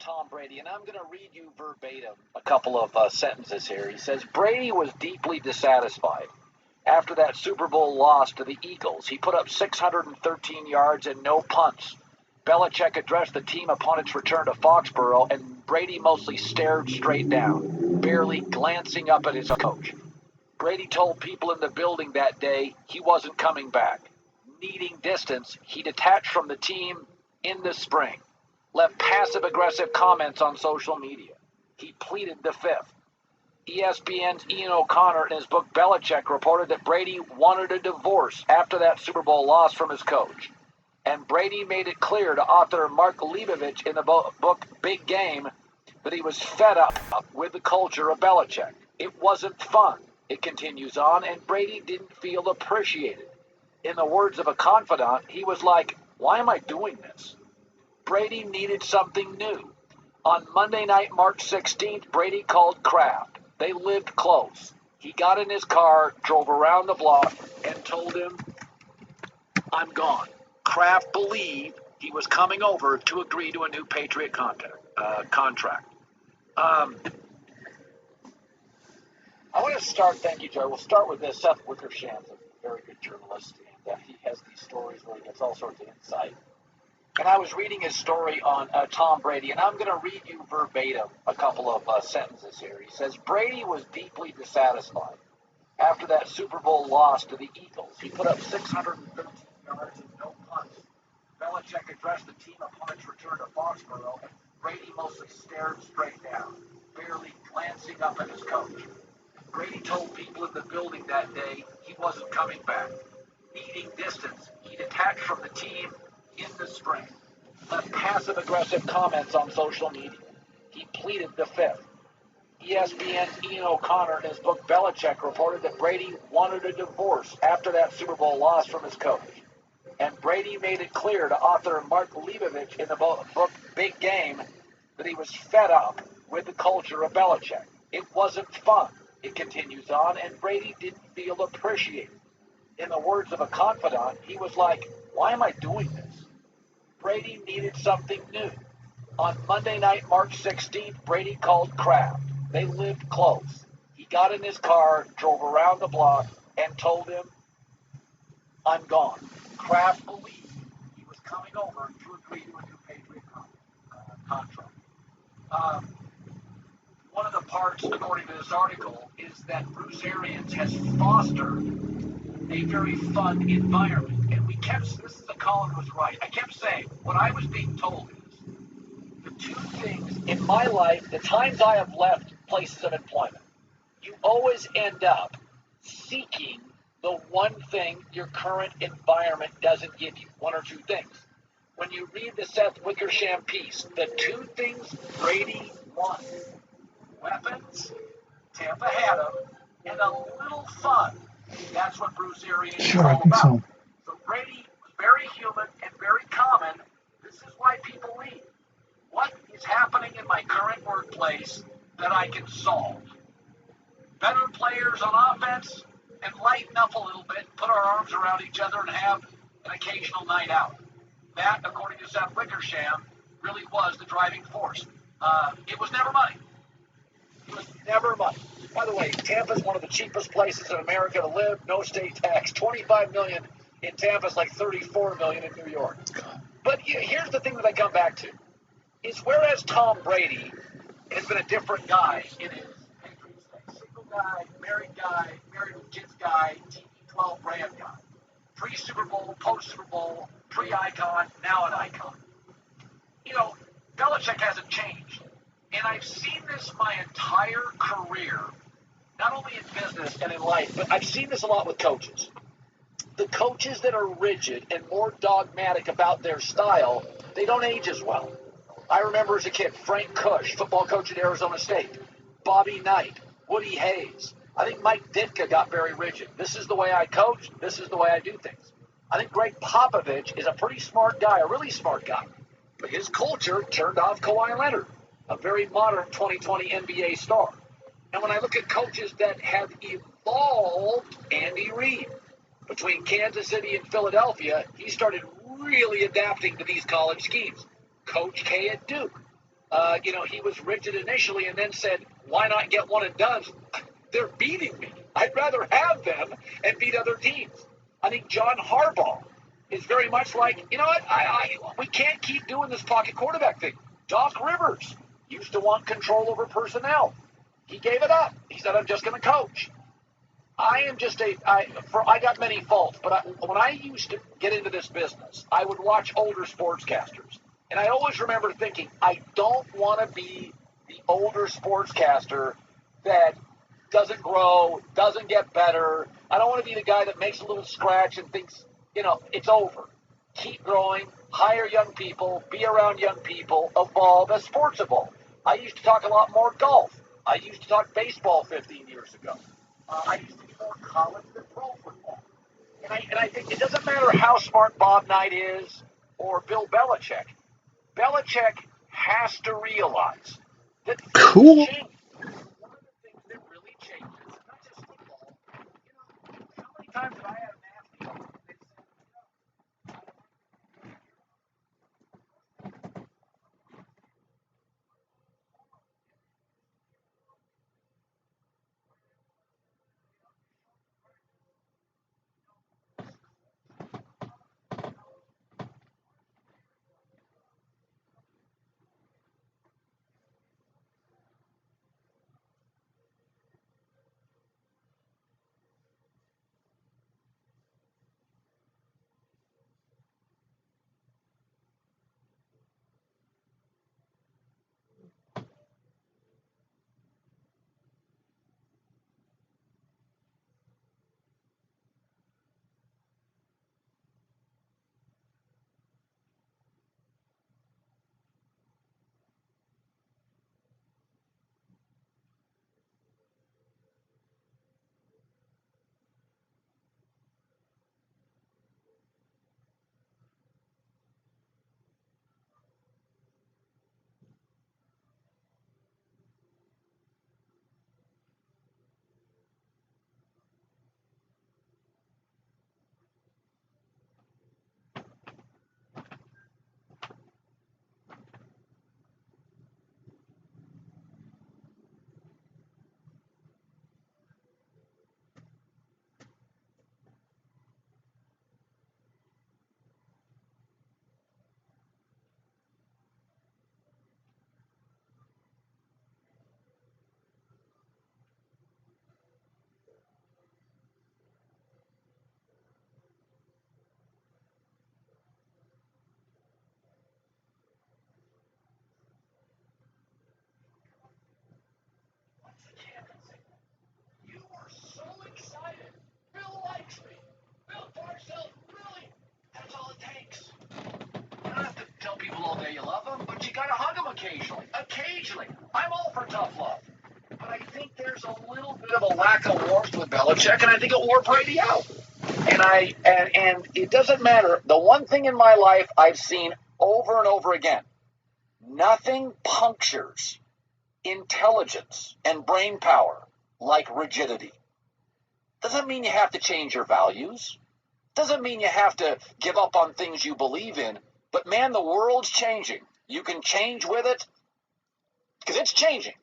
Tom Brady, and I'm going to read you verbatim a couple of sentences here. He says, Brady was deeply dissatisfied. After that Super Bowl loss to the Eagles, he put up 613 yards and no punts. Belichick addressed the team upon its return to Foxborough, and Brady mostly stared straight down, barely glancing up at his coach. Brady told people in the building that day he wasn't coming back. Needing distance, he detached from the team in the spring, left passive-aggressive comments on social media. He pleaded the fifth. ESPN's Ian O'Connor, in his book Belichick, reported that Brady wanted a divorce after that Super Bowl loss from his coach. And Brady made it clear to author Mark Leibovich in the book Big Game that he was fed up with the culture of Belichick. It wasn't fun, it continues on, and Brady didn't feel appreciated. In the words of a confidant, he was like, why am I doing this? Brady needed something new. On Monday night, March 16th, Brady called Kraft. They lived close. He got in his car, drove around the block, and told him, I'm gone. Kraft believed he was coming over to agree to a new Patriot contract. I want to start, thank you, Joe. We'll start with this. Seth Wickersham's a very good journalist, and he has these stories where he gets all sorts of insight. And I was reading his story on Tom Brady, and I'm going to read you verbatim a couple of sentences here. He says, Brady was deeply dissatisfied. After that Super Bowl loss to the Eagles, he put up 613 yards and no punts. Belichick addressed the team upon its return to Foxborough, and Brady mostly stared straight down, barely glancing up at his coach. Brady told people in the building that day he wasn't coming back. Needing distance, he detached from the team in the spring, left passive-aggressive comments on social media. He pleaded the fifth. ESPN's Ian O'Connor, in his book Belichick, reported that Brady wanted a divorce after that Super Bowl loss from his coach. And Brady made it clear to author Mark Leibovich in the book Big Game that he was fed up with the culture of Belichick. It wasn't fun, it continues on, and Brady didn't feel appreciated. In the words of a confidant, he was like, why am I doing this? Brady needed something new. On Monday night, March 16th, Brady called Kraft. They lived close. He got in his car, drove around the block, and told him, I'm gone. Kraft believed he was coming over to agree to a new Patriot contract. One of the parts, according to this article, is that Bruce Arians has fostered a very fun environment. And this is the Colin was right. I kept saying, what I was being told is, the two things in my life, the times I have left places of employment, you always end up seeking the one thing your current environment doesn't give you, one or two things. When you read the Seth Wickersham piece, the two things Brady wanted, weapons, Tampa had them, and a little fun. That's what Bruce Arians is all about. So Brady was very human and very common. This is why people leave. What is happening in my current workplace that I can solve? Better players on offense and lighten up a little bit, put our arms around each other and have an occasional night out. That, according to Seth Wickersham, really was the driving force. It was never money. It was never money. By the way, Tampa is one of the cheapest places in America to live. No state tax. $25 million in Tampa is like $34 million in New York. But here's the thing that I come back to: is whereas Tom Brady has been a different guy in his Patriots days, single guy, married with kids guy, TV12 brand guy, pre-Super Bowl, post-Super Bowl, pre-icon, now an icon. Belichick hasn't changed. And I've seen this my entire career, not only in business and in life, but I've seen this a lot with coaches. The coaches that are rigid and more dogmatic about their style, they don't age as well. I remember as a kid, Frank Kush, football coach at Arizona State, Bobby Knight, Woody Hayes. I think Mike Ditka got very rigid. This is the way I coach. This is the way I do things. I think Greg Popovich is a pretty smart guy, a really smart guy. But his culture turned off Kawhi Leonard, a very modern 2020 NBA star. And when I look at coaches that have evolved, Andy Reid, between Kansas City and Philadelphia, he started really adapting to these college schemes. Coach K at Duke. He was rigid initially and then said, why not get one and done? They're beating me. I'd rather have them and beat other teams. I think John Harbaugh is very much like, you know what, we can't keep doing this pocket quarterback thing. Doc Rivers used to want control over personnel. He gave it up. He said, I'm just going to coach. I am just I got many faults, but when I used to get into this business, I would watch older sportscasters. And I always remember thinking, I don't want to be the older sportscaster that doesn't grow, doesn't get better. I don't want to be the guy that makes a little scratch and thinks, it's over. Keep growing, hire young people, be around young people, evolve as sports evolve. I used to talk a lot more golf. I used to talk baseball 15 years ago. I used to be more college than pro football. And I think it doesn't matter how smart Bob Knight is or Bill Belichick. Belichick has to realize that things change. One of the things that really changes, not just football, how many times have I had an athlete that said, you were so excited. Bill likes me. Bill Parcells, really? That's all it takes. You don't have to tell people all day you love them, but you gotta hug them occasionally. Occasionally. I'm all for tough love. But I think there's a little bit of a lack of warmth with Belichick, and I think it wore Brady out. And it doesn't matter. The one thing in my life I've seen over and over again, nothing punctures intelligence and brain power like rigidity. Doesn't mean you have to change your values. Doesn't mean you have to give up on things you believe in. But man, the world's changing. You can change with it because it's changing.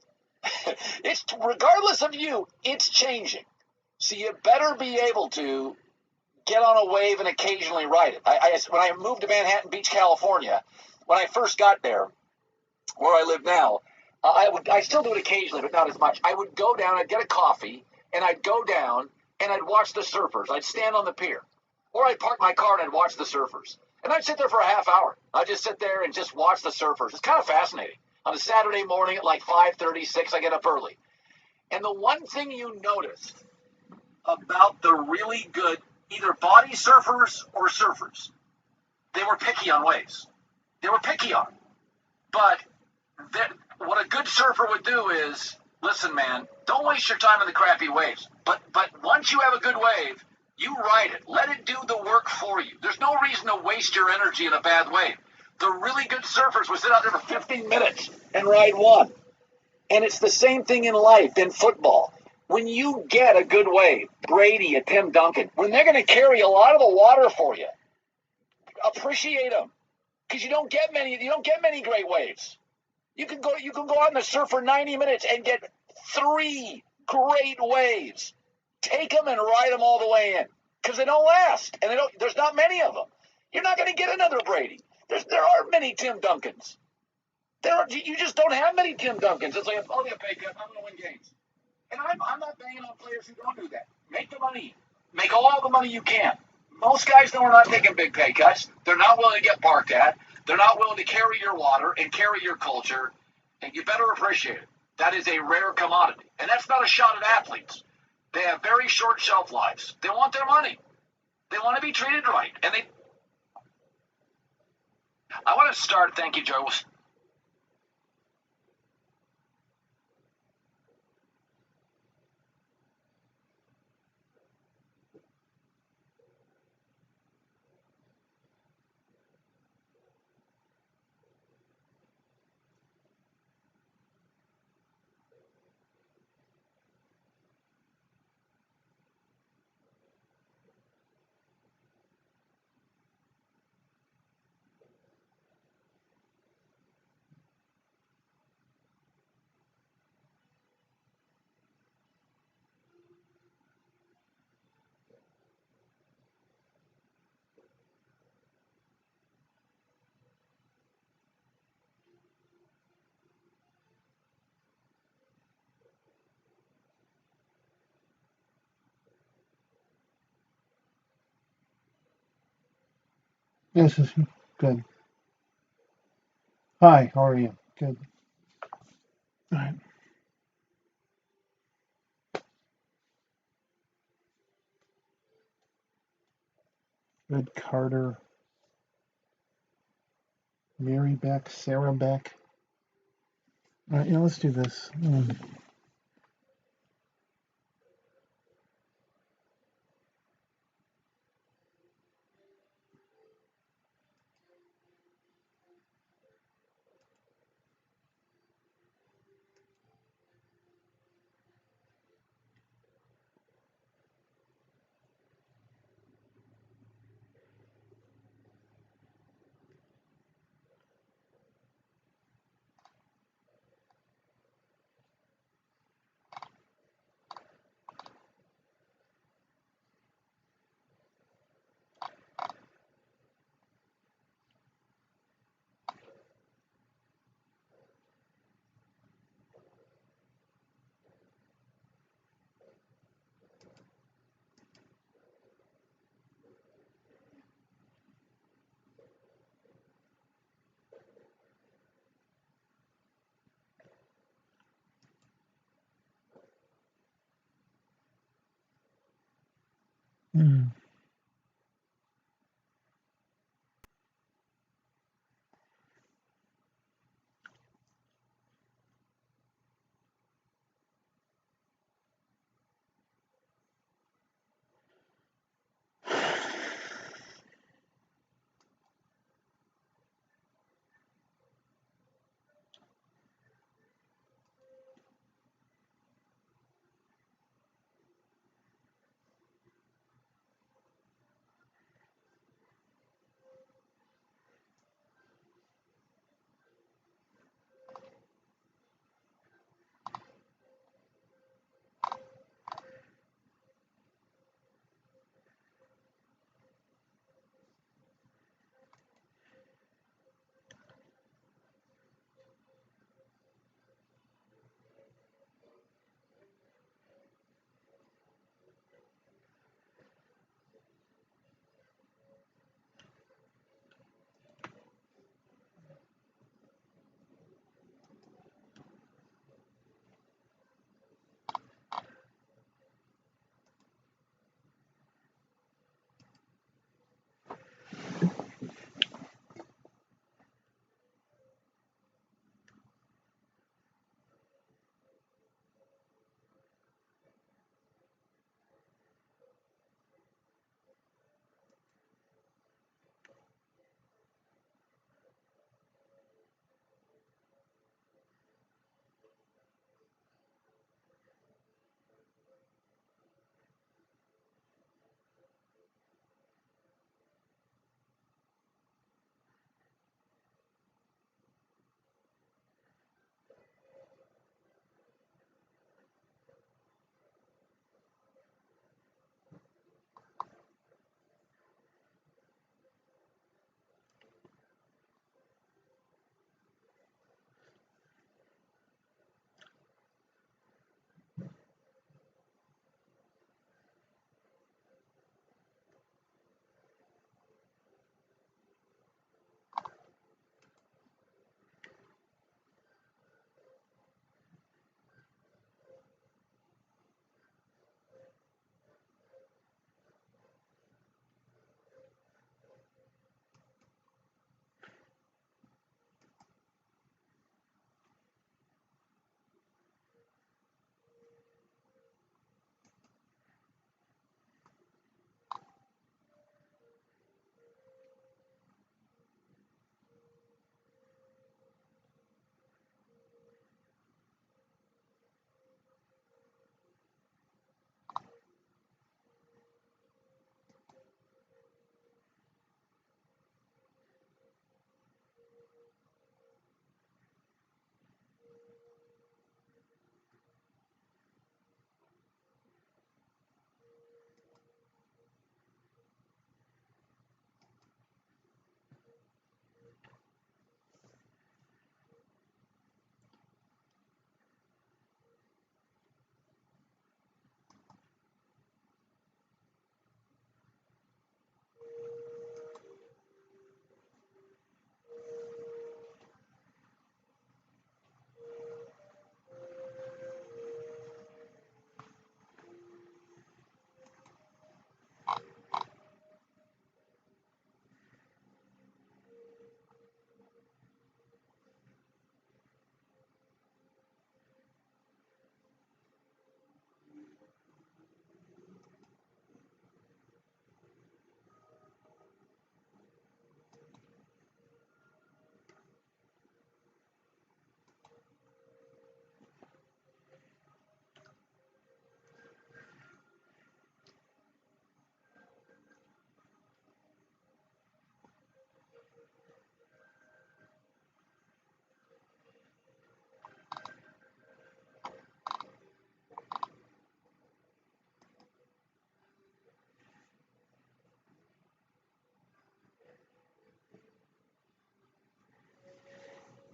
It's regardless of you, it's changing. So you better be able to get on a wave and occasionally ride it. When I moved to Manhattan Beach, California, when I first got there, where I live now, I still do it occasionally, but not as much. I would go down, I'd get a coffee, and I'd go down and I'd watch the surfers. I'd stand on the pier, or I'd park my car and I'd watch the surfers. And I'd sit there for a half hour. I'd just sit there and just watch the surfers. It's kind of fascinating. On a Saturday morning at like 5:36, I get up early. And the one thing you notice about the really good, either body surfers or surfers, they were picky on waves. They were picky on. But what a good surfer would do is, listen, man, don't waste your time in the crappy waves. But once you have a good wave, you ride it. Let it do the work for you. There's no reason to waste your energy in a bad wave. The really good surfers would sit out there for 15 minutes and ride one. And it's the same thing in life, in football. When you get a good wave, Brady, a Tim Duncan, when they're going to carry a lot of the water for you, appreciate them, because you don't get many great waves. You can go out on the surf for 90 minutes and get 3 great waves. Take them and ride them all the way in, because they don't last, and there's not many of them. You're not going to get another Brady. There aren't many Tim Duncans. You just don't have many Tim Duncans. It's like, I'll get a pay cut, I'm going to win games. And I'm not banging on players who don't do that. Make the money. Make all the money you can. Most guys know are not taking big pay cuts. They're not willing to get barked at. They're not willing to carry your water and carry your culture. And you better appreciate it. That is a rare commodity. And that's not a shot at athletes. They have very short shelf lives. They want their money. They want to be treated right. And I want to start, thank you, Joe. This is good. Hi, how are you? Good. All right. Red Carter, Mary Beck, Sarah Beck. All right, yeah, let's do this. Mm.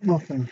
Nothing.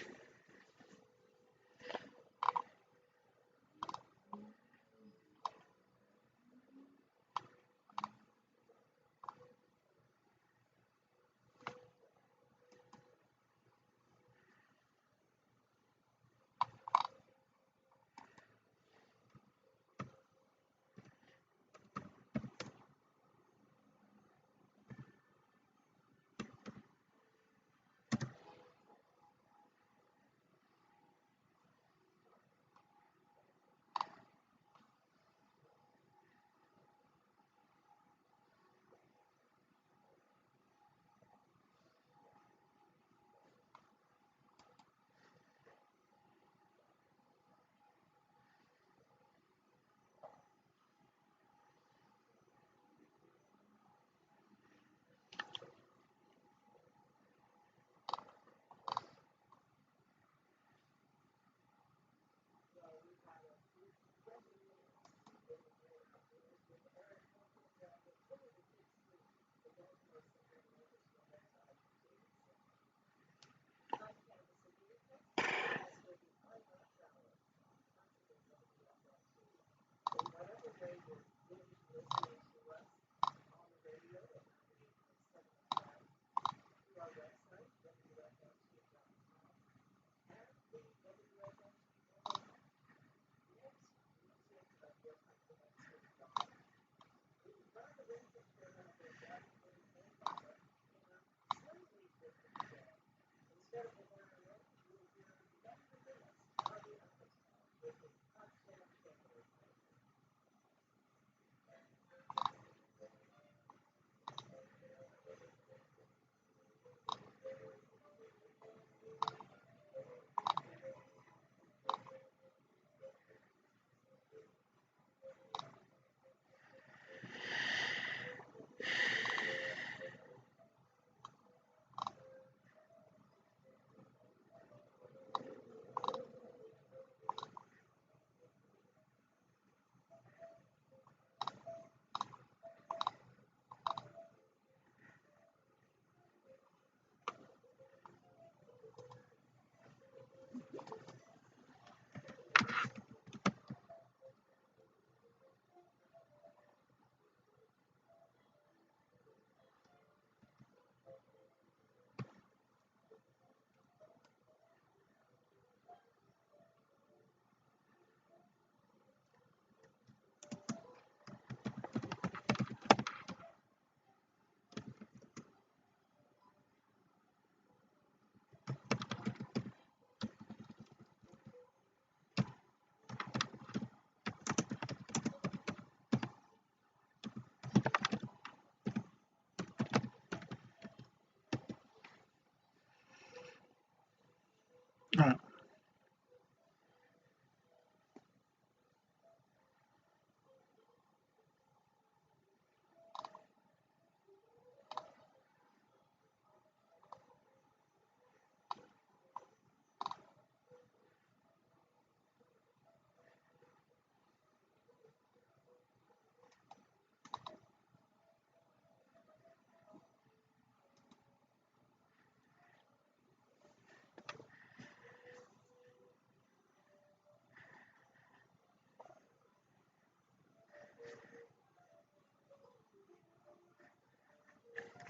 All right.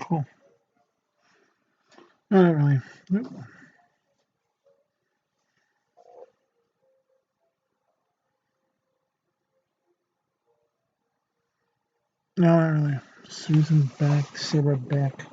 Cool. Not really. Nope. No, not really. Susan back, Sarah back.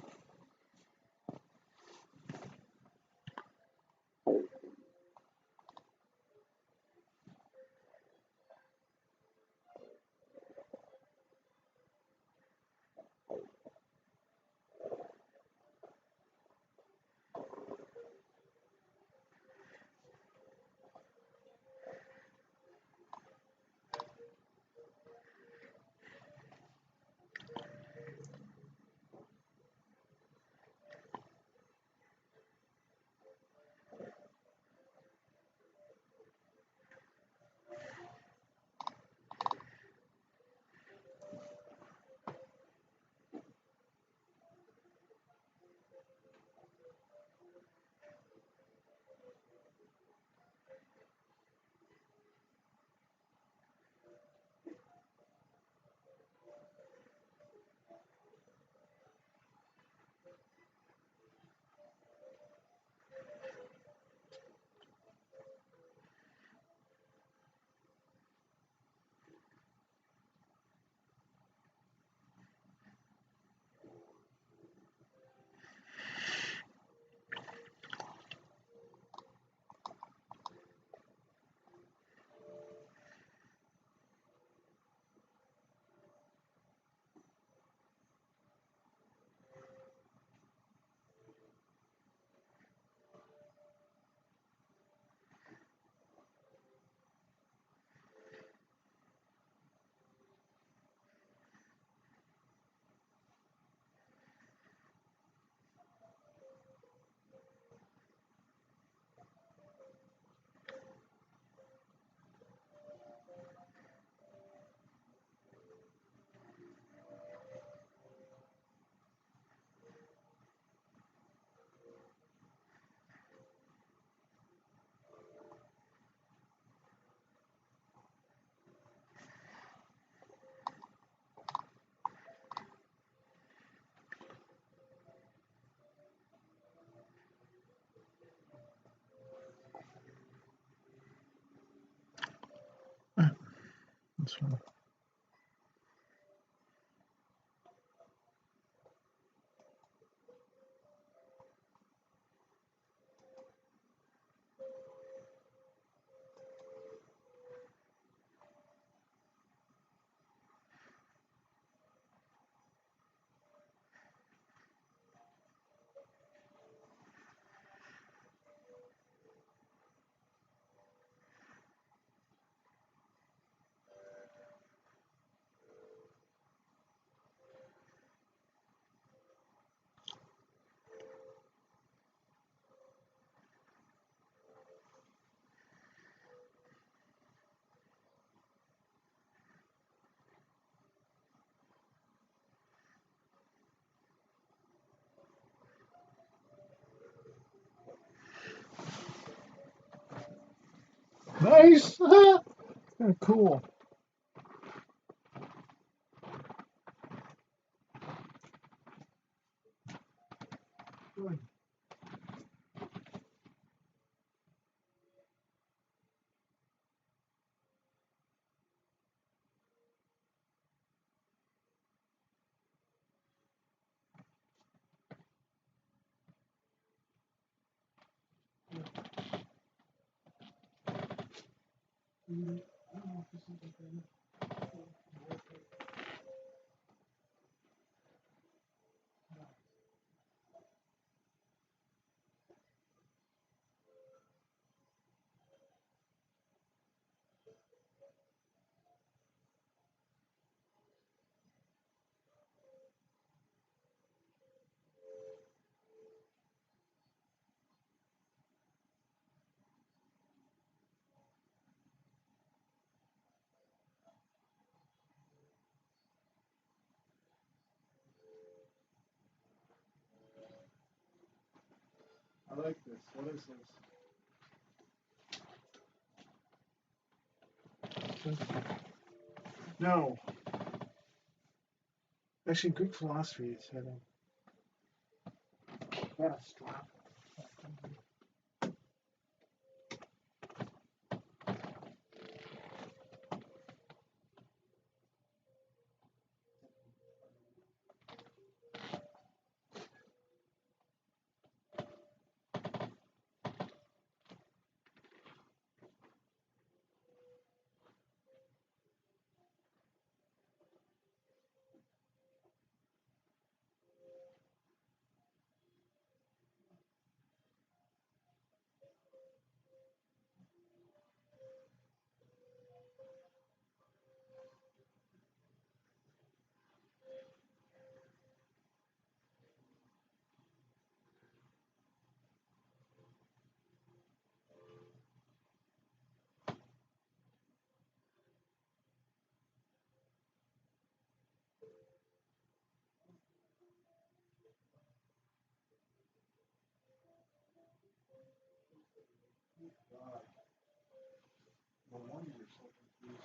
one. Nice! Kind of cool. Good. I like this. What is this? No. Actually, Greek philosophy is had a catastrophic. God, no wonder you're so confused.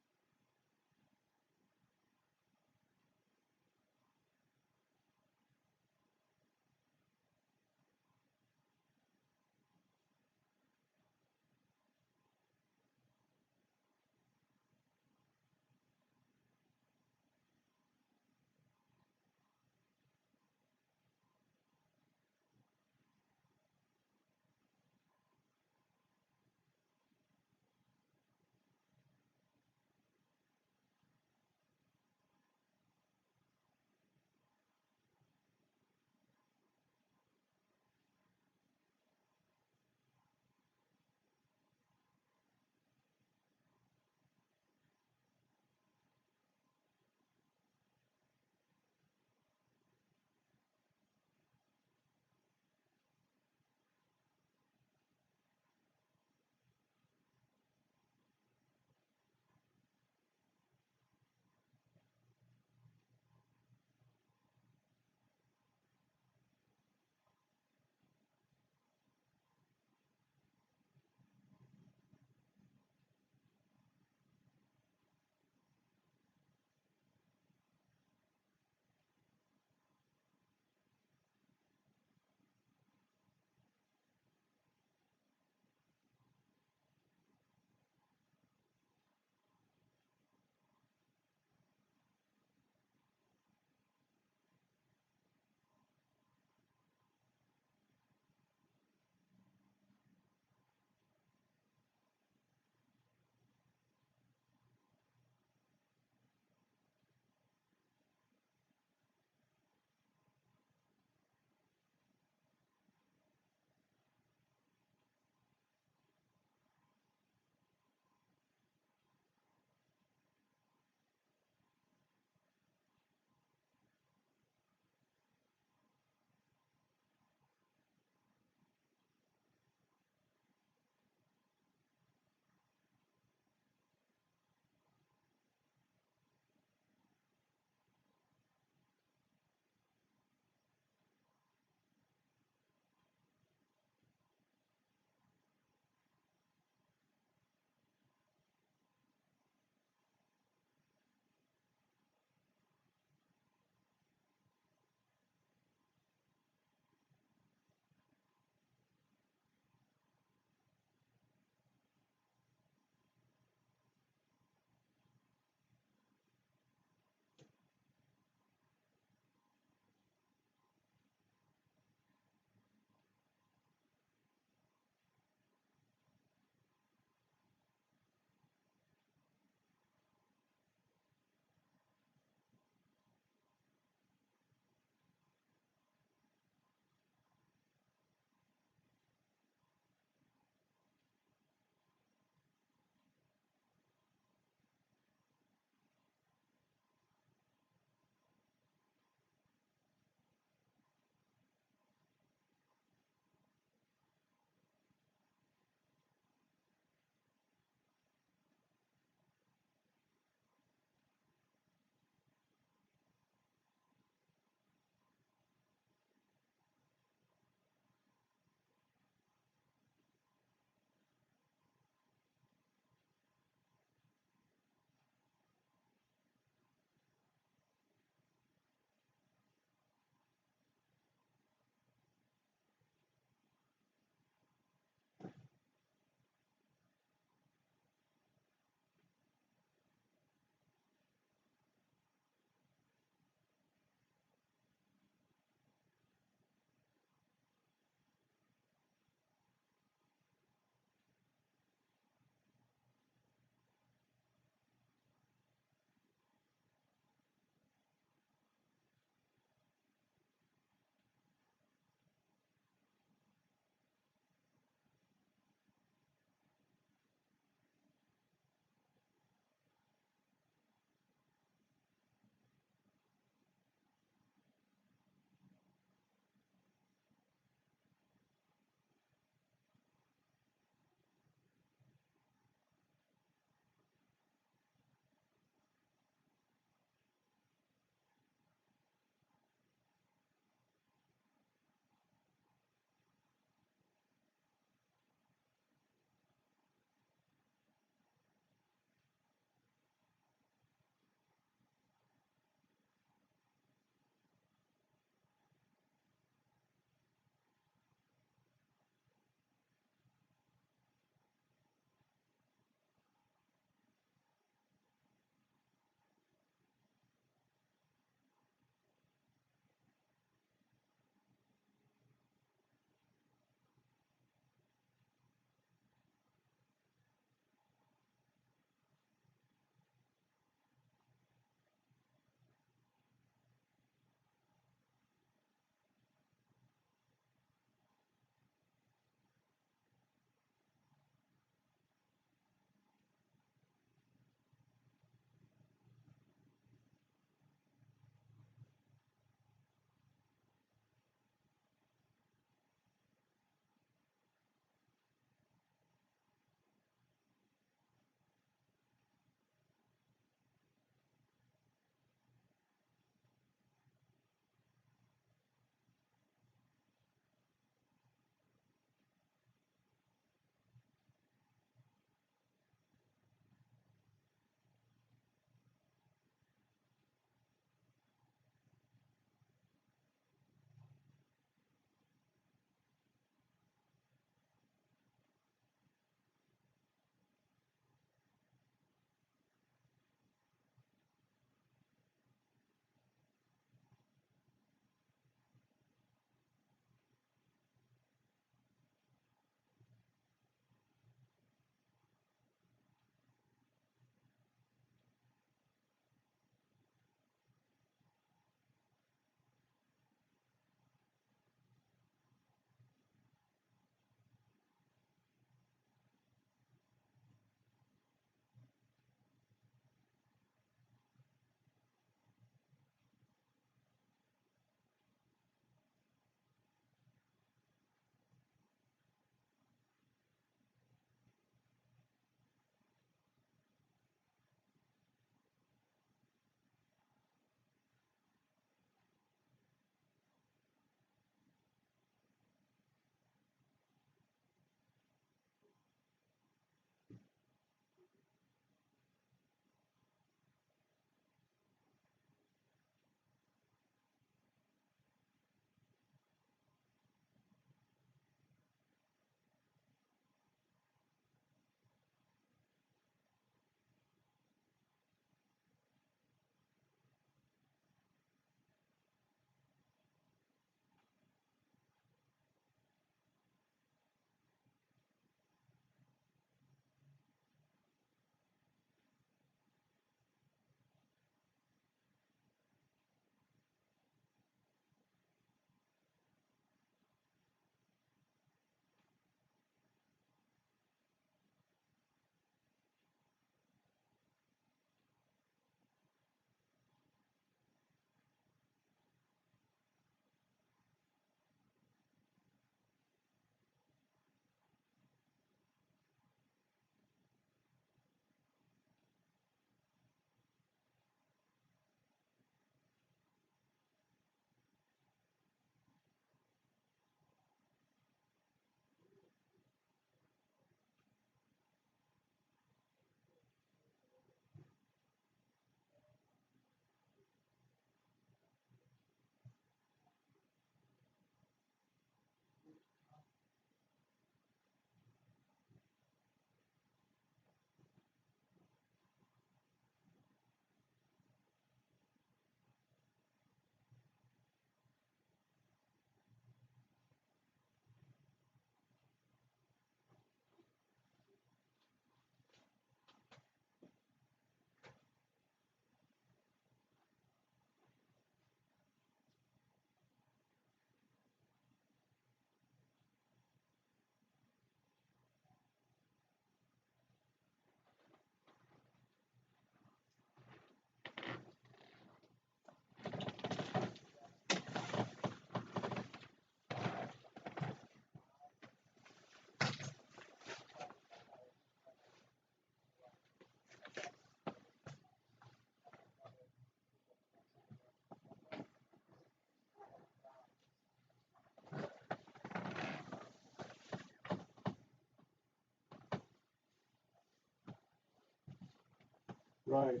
Right.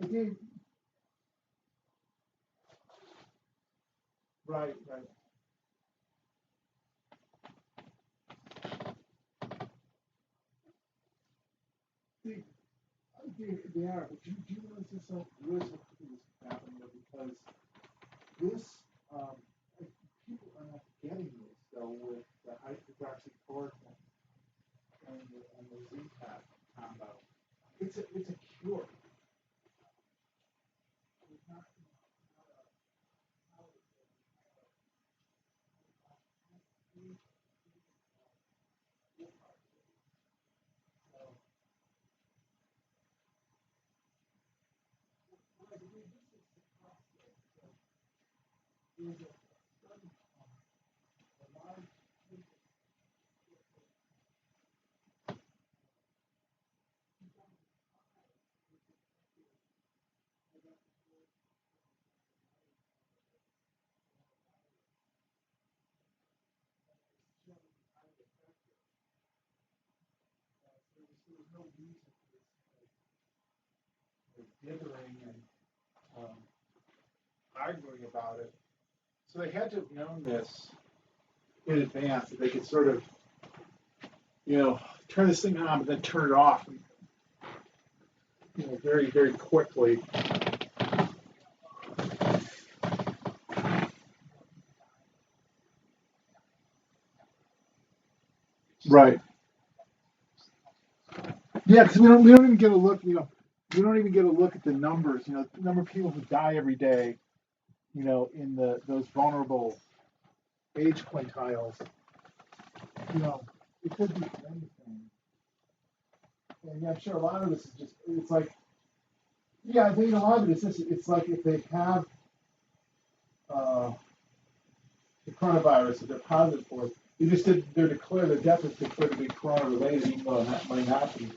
Again, right, right. They are, but do you notice this? This is happening because this, like, people are not getting this though with the hydroxychloroquine and the Z-Pak combo. It's a cure. It's not, there's no reason for dithering and um, arguing about it. So they had to have known this in advance that they could sort of, turn this thing on, but then turn it off, very, very quickly. Right. Yeah, because we don't even get a look. We don't even get a look at the numbers. The number of people who die every day. In those vulnerable age quintiles. It could be anything. And yeah, I'm sure a lot of this is just. It's like, yeah, I think a lot of it is this. It's like if they have uh, the coronavirus, if they're positive for it, they're declared their death is declared to be corona related, even though that might not be.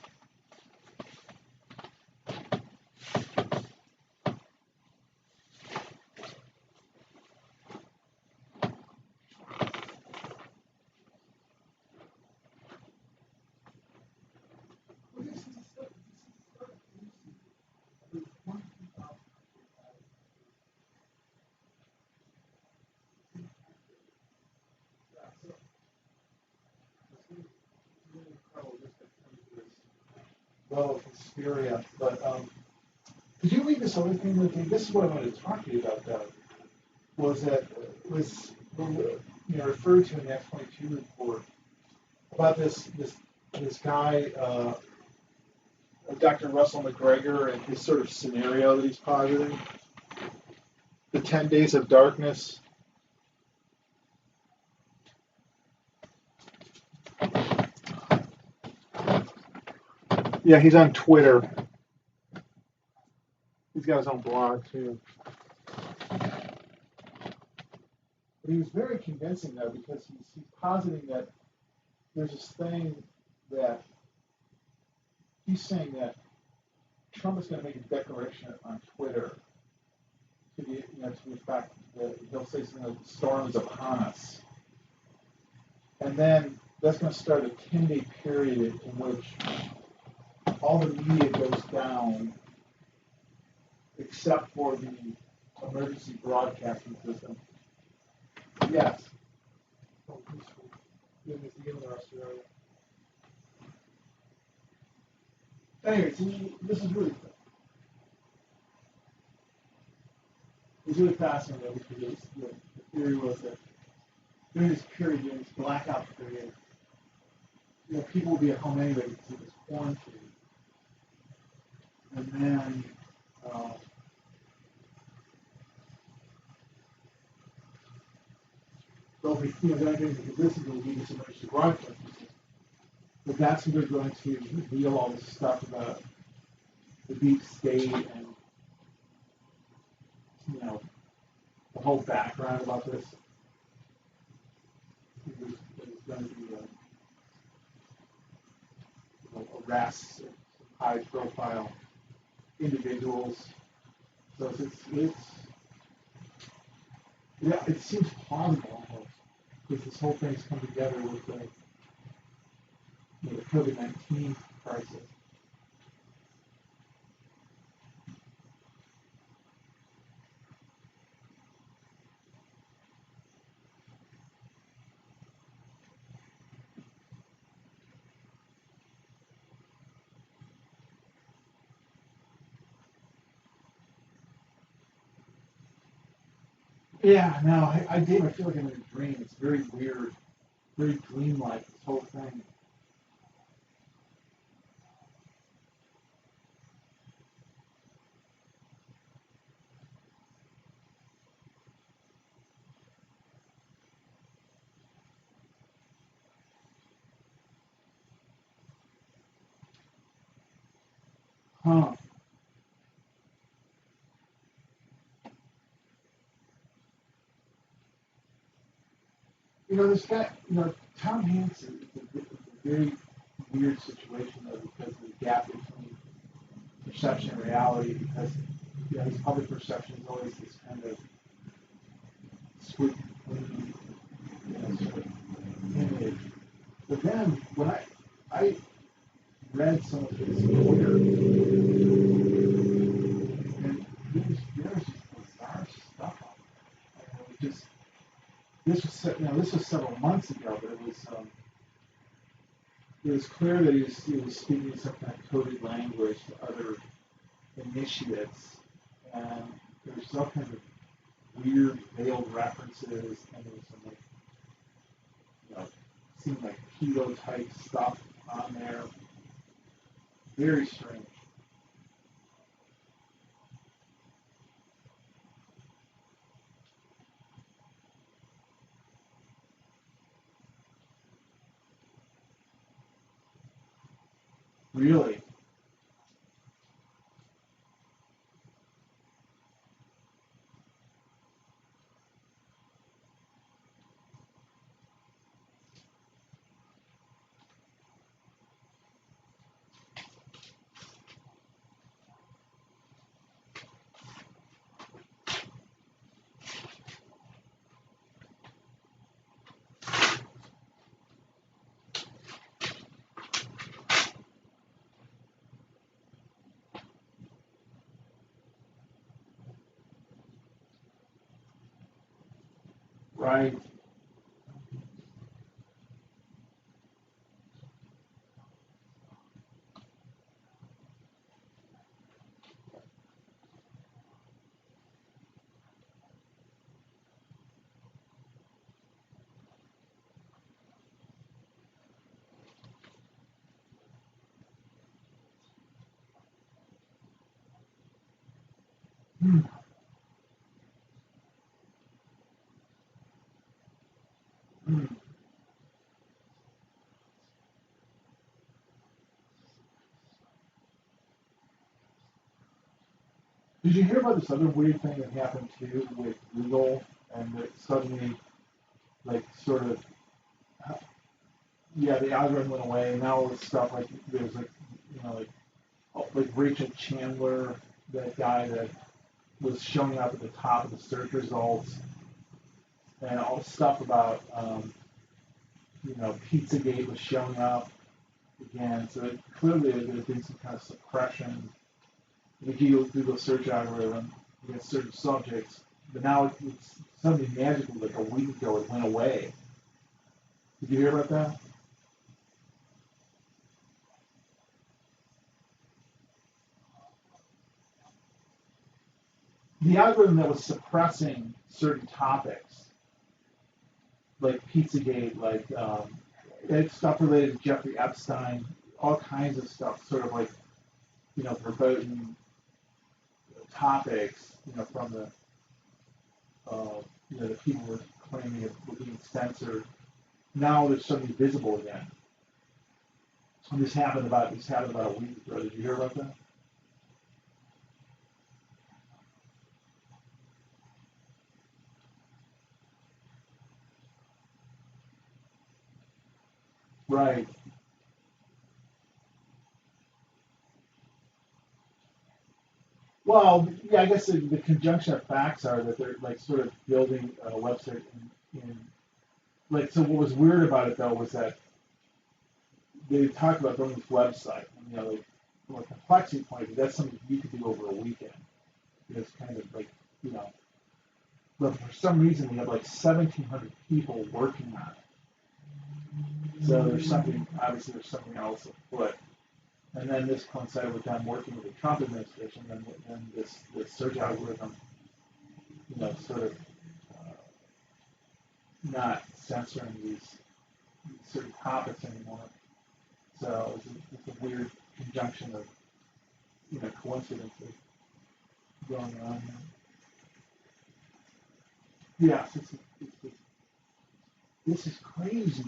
Well, hysteria, but did you read this other thing with me? This is what I wanted to talk to you about, though. Was that was referred to in the X-22 report about this guy, Dr. Russell McGregor, and his sort of scenario that he's positing, the 10 days of darkness. Yeah, he's on Twitter. He's got his own blog too. But he was very convincing though, because he's positing that there's this thing that he's saying that Trump is going to make a declaration on Twitter to the effect that he'll say something like the storm is upon us, and then that's going to start a 10-day period in which all the media goes down except for the emergency broadcasting system. Yes. Anyways, this is really fascinating because the theory was that during this period, during this blackout period, people will be at home anyway because of this quarantine, and then they'll be, they're going to listen to this emergency broadcast. But that's when they're going to reveal all this stuff about the deep state and the whole background about this. There's going to be arrests of high-profile individuals. So it seems plausible almost because this whole thing's come together with COVID-19 crisis. Yeah, no, Dave, I feel like I'm in a dream. It's very weird, very dreamlike, this whole thing. Huh. This guy, Tom Hanks is a very weird situation, though, because of the gap between perception and reality, because, his public perception is always this kind of sweet, clean, sort of image. But then, when I read some of his Twitter, and there was just bizarre stuff on it. And it was just, this was several months ago, but it was clear that he was speaking some kind of coded language to other initiates, and there was all kinds of weird veiled references, and there was some seemed like keto type stuff on there. Very strange. Really. Right. Hmm. Hmm. Did you hear about this other weird thing that happened too with Google, and that suddenly, like, sort of, yeah, the algorithm went away, and now all this stuff, like, there's like, like Rachel Chandler, that guy that was showing up at the top of the search results, and all the stuff about, Pizzagate was showing up again. So clearly there's been some kind of suppression in the Google search algorithm against certain subjects, but now it's something magical, like a week ago it went away. Did you hear about that? The algorithm that was suppressing certain topics, like Pizzagate, like it's stuff related to Jeffrey Epstein, all kinds of stuff, sort of like, verboten topics, from the people were claiming it were being censored. Now they're suddenly visible again. And this happened about a week ago. Did you hear about that? Right. Well, yeah, I guess the conjunction of facts are that they're like sort of building a website in like, so what was weird about it though was that they talked about building this website. And, like from a complexity point of view, that's something you could do over a weekend. It's kind of like, you know, but for some reason we have like 1,700 people working on it. So obviously there's something else afoot. And then this coincided with them working with the Trump administration, and then this search algorithm, sort of not censoring these certain topics anymore. So it's a weird conjunction of, coincidences going on. Yes, this is crazy.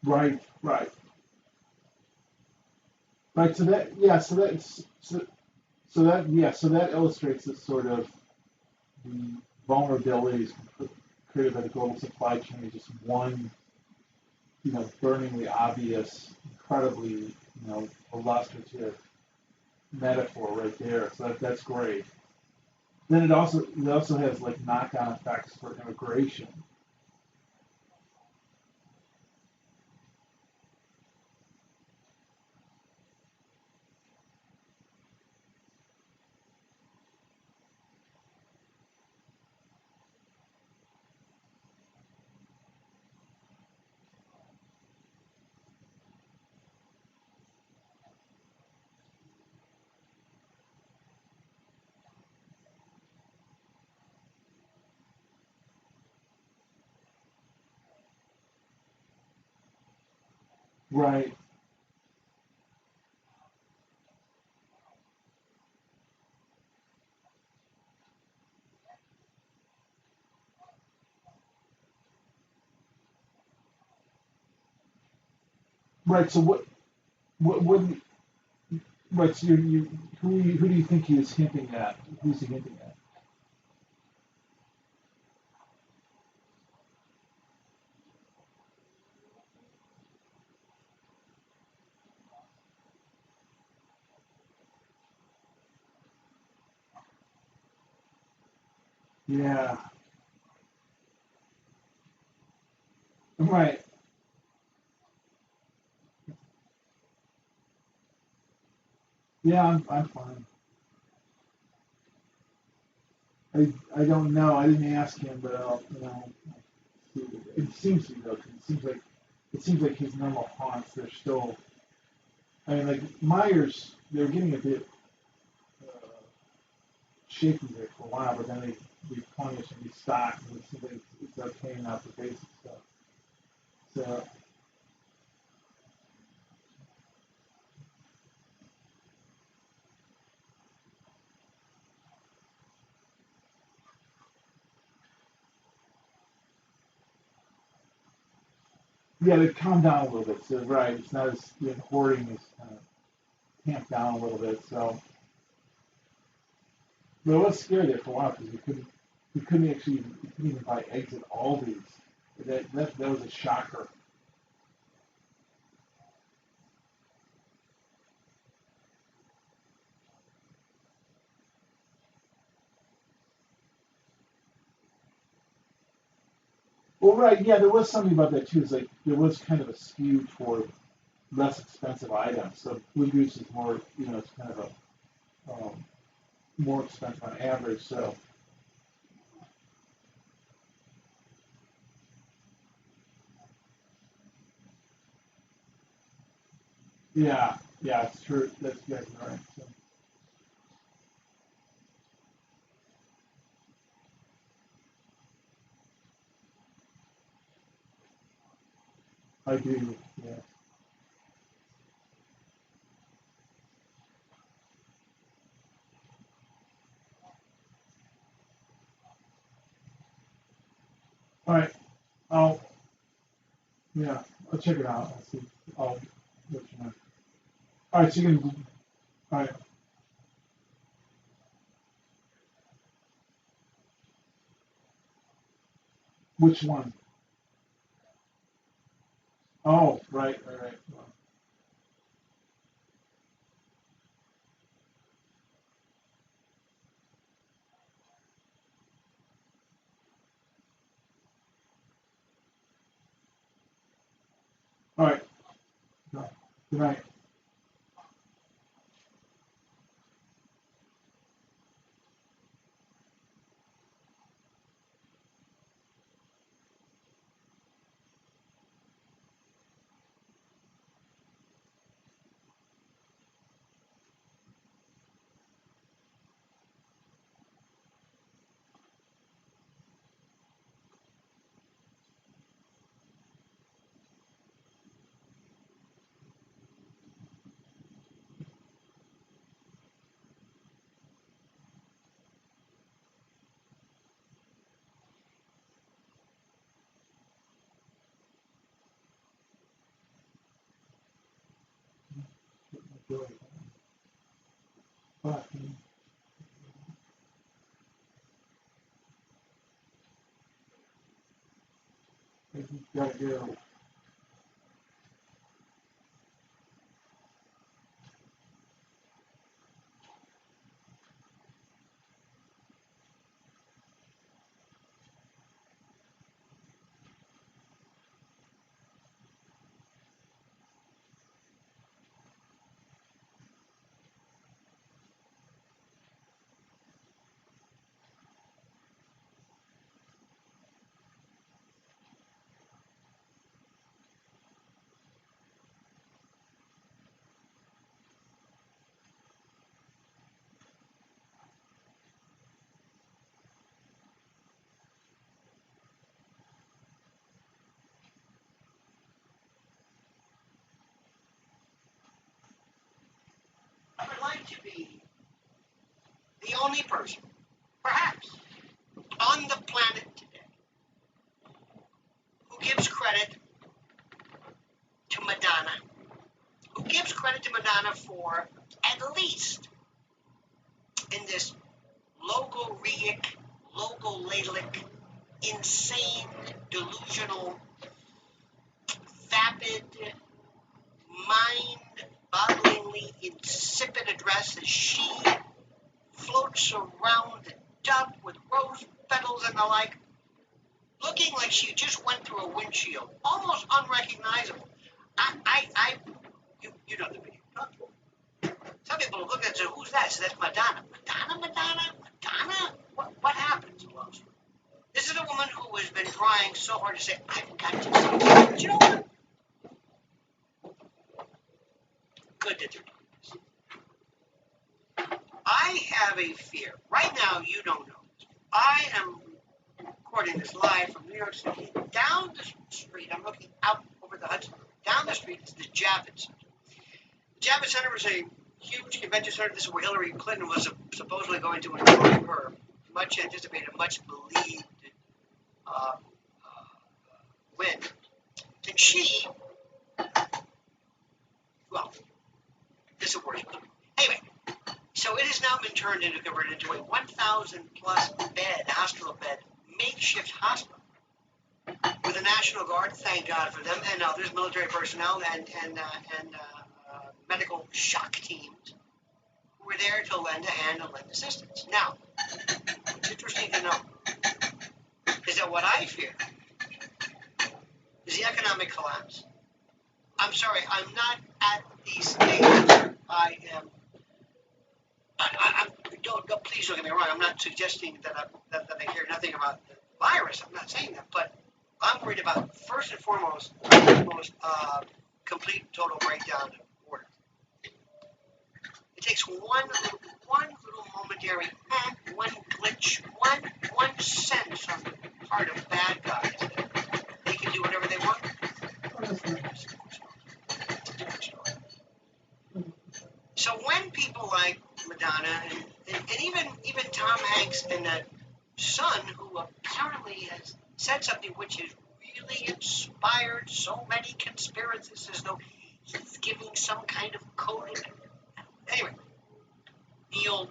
Right, right, right. So that illustrates this sort of the vulnerabilities created by the global supply chain. Just one, burningly obvious, incredibly, illustrative metaphor right there. So that's great. Then it also has like knock-on effects for immigration. Right, right. So what right? So who do you think he is hinting at? Who's he hinting at? Yeah, right. Yeah, I'm fine. I don't know. I didn't ask him, but it seems to be though. 'Cause it seems like his normal haunts. They're still. I mean, like Myers, they're getting a bit uh, shaky there for a while, but then they replenish and restock, and it seems like it's okay now for basic stuff. So yeah, they calm down a little bit. So right, it's not as hoarding is kind of tamped down a little bit. So, but it was scary there for a while because we couldn't even buy eggs at Aldi's. That was a shocker. Well, right, yeah, there was something about that too. It's like there was kind of a skew toward less expensive items. So Blue Goose is more, it's kind of a more expensive on average. So yeah, yeah, it's true. That's exactly right. So I do. Yeah, All right. Yeah, I'll check it out. I'll see. I'll let you know. All right, so you can. All right. Which one? Oh, right. All right. Good night. But, you gotta go. I would like to be the only person, perhaps, on the planet today who gives credit to Madonna, who gives credit to Madonna for at least in this logorrheic, logolalic, insane, delusional, vapid, mind-bogglingly insipid address as she floats around the dub with rose petals and the like, looking like she just went through a windshield, almost unrecognizable. You know the video. Some people look at it and say, who's that? So that's Madonna. Madonna? What happened? Well, this is a woman who has been trying so hard to say, I've got to say, but you know what? Good that they're doing this. I have a fear. Right now, you don't know. I am recording this live from New York City. Down the street, I'm looking out over the Hudson. Down the street is the Javits Center. The Javits Center was a huge convention center. This is where Hillary Clinton was supposedly going to enjoy her much anticipated, much believed win. And she, well, this is a word. Anyway, so it has now been converted into a 1,000 plus bed, hospital bed, makeshift hospital with a National Guard, thank God for them, and others, military personnel and medical shock teams who were there to lend a hand and lend assistance. Now, what's interesting to know is that what I fear is the economic collapse. I'm sorry, I'm not at the stage I am. Please don't get me wrong. I'm not suggesting that I care nothing about the virus. I'm not saying that, but I'm worried about first and foremost complete total breakdown of order. It takes one little momentary act, one glitch, one sense on the part of bad guys that they can do whatever they want. So when people like Madonna and even Tom Hanks and that son, who apparently has said something which has really inspired so many conspiracists, as though he's giving some kind of coded. Anyway, Neil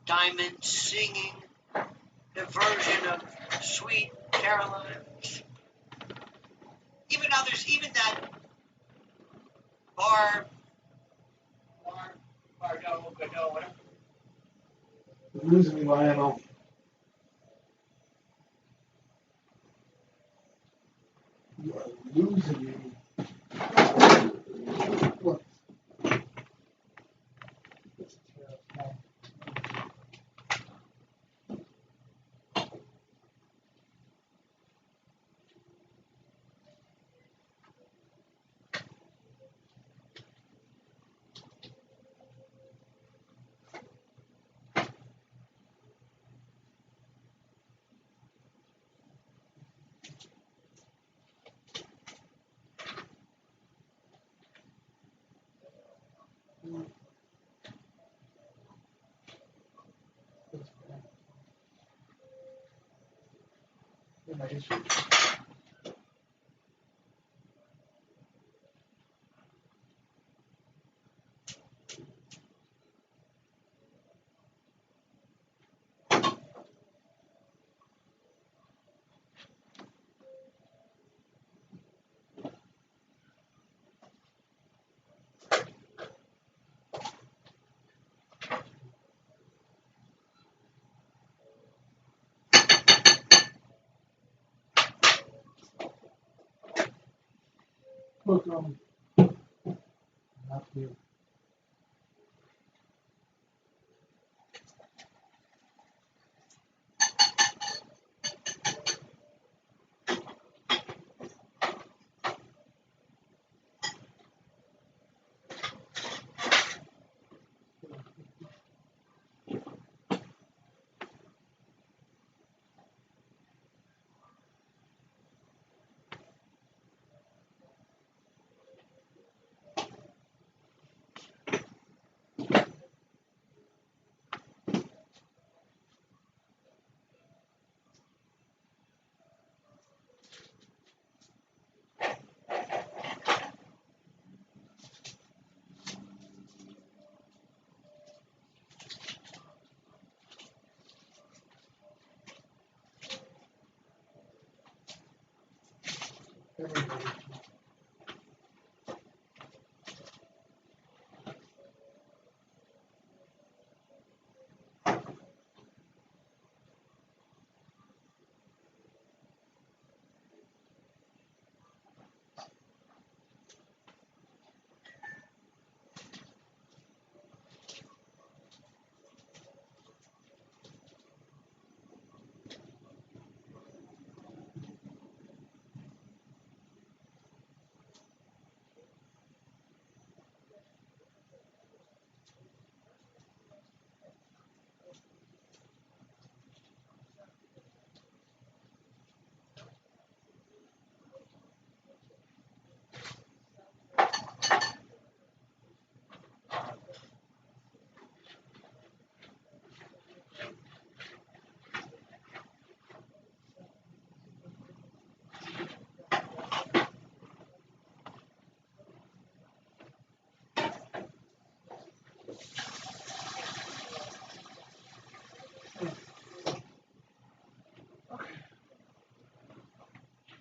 Diamond singing the version of Sweet Caroline. Even others, even that Bardot, whatever. You're losing me, Lionel. You are losing me. What? It's terrible. My history. Look, not you. Everybody.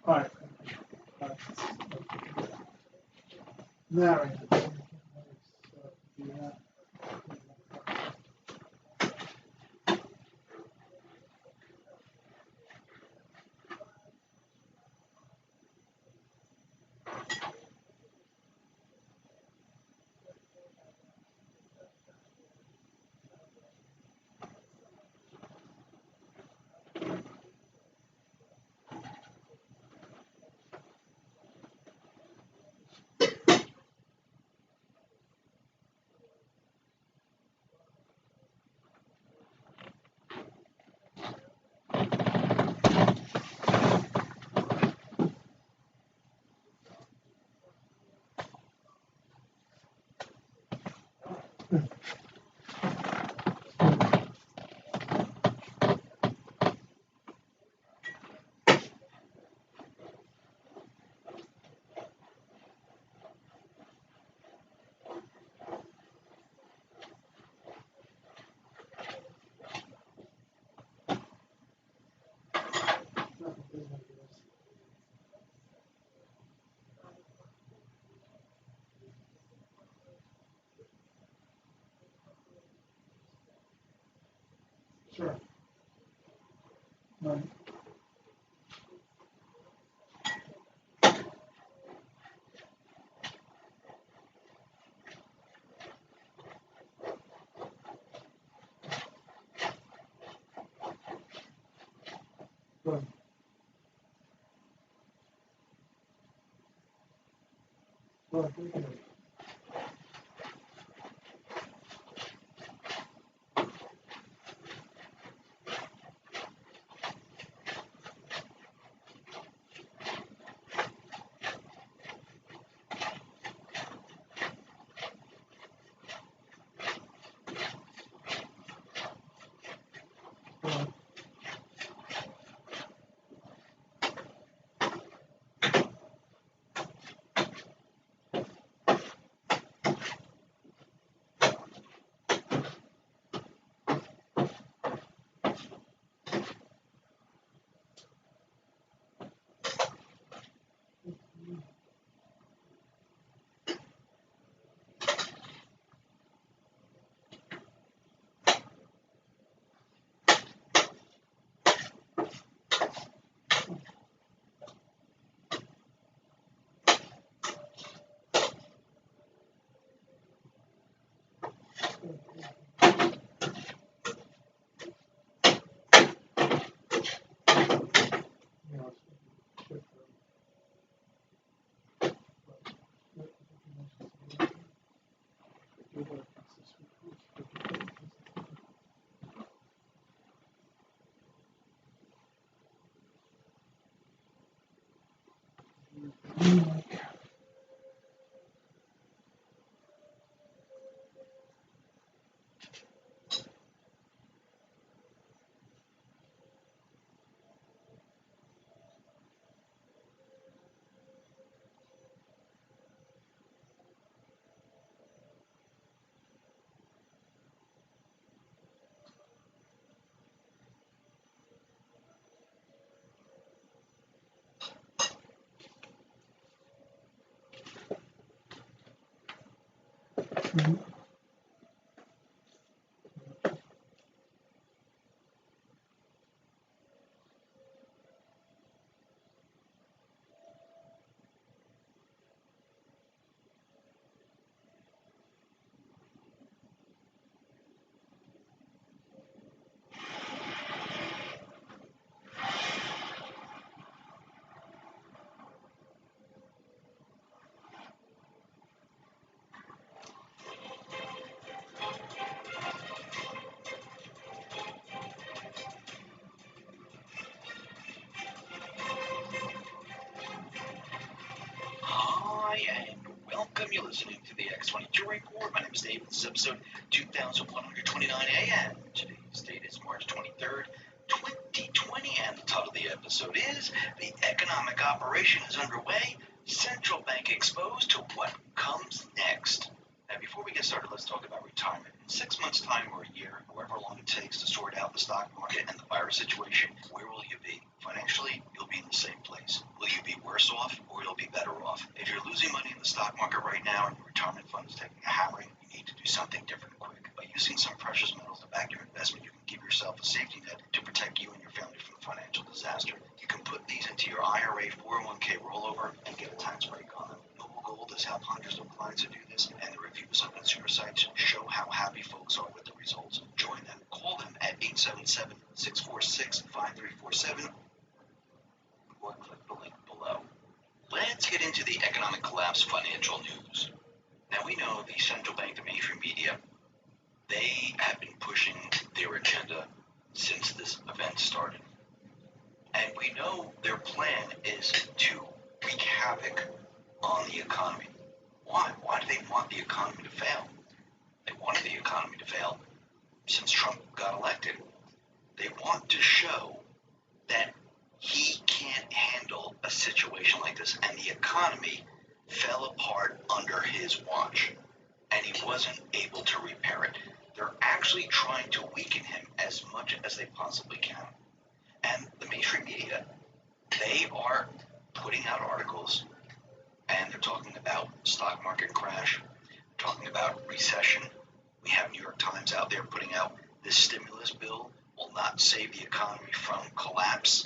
All right. Now, yeah. Sure. Right. Good. Good. Good. You know, it's good for Mhm. Hi, and welcome. You're listening to the X22 Report. My name is David. This is episode 2129 AM. Today's date is March 23rd, 2020, and the title of the episode is The Economic Operation is Underway, Central Bank Exposed to What Comes Next. Now, before we get started, let's talk about retirement. In 6 months' time or a year, however long it takes to sort out the stock market and the virus situation, where will you be? Financially, you'll be in the same place. Will you be worse off or you'll be better off? If you're losing money in the stock market right now and your retirement fund is taking a hammering, you need to do something different quick. By using some precious metals to back your investment, you can give yourself a safety net to protect you and your family from financial disaster. You can put these into your IRA 401k rollover and get a tax break on them. Noble Gold has helped hundreds of clients to do this, and the reviews on consumer sites show how happy folks are with the results. Join them. Call them at 877-646-5347 or click the link below. Let's get into the economic collapse financial news. Now, we know the central bank, the mainstream media, they have been pushing their agenda since this event started. And we know their plan is to wreak havoc on the economy. Why? Why do they want the economy to fail? They wanted the economy to fail since Trump got elected. They want to show that he can't handle a situation like this, and the economy fell apart under his watch, and he wasn't able to repair it. They're actually trying to weaken him as much as they possibly can. And the mainstream media, they are putting out articles, and they're talking about stock market crash, talking about recession. We have New York Times out there putting out this stimulus bill will not save the economy from collapse,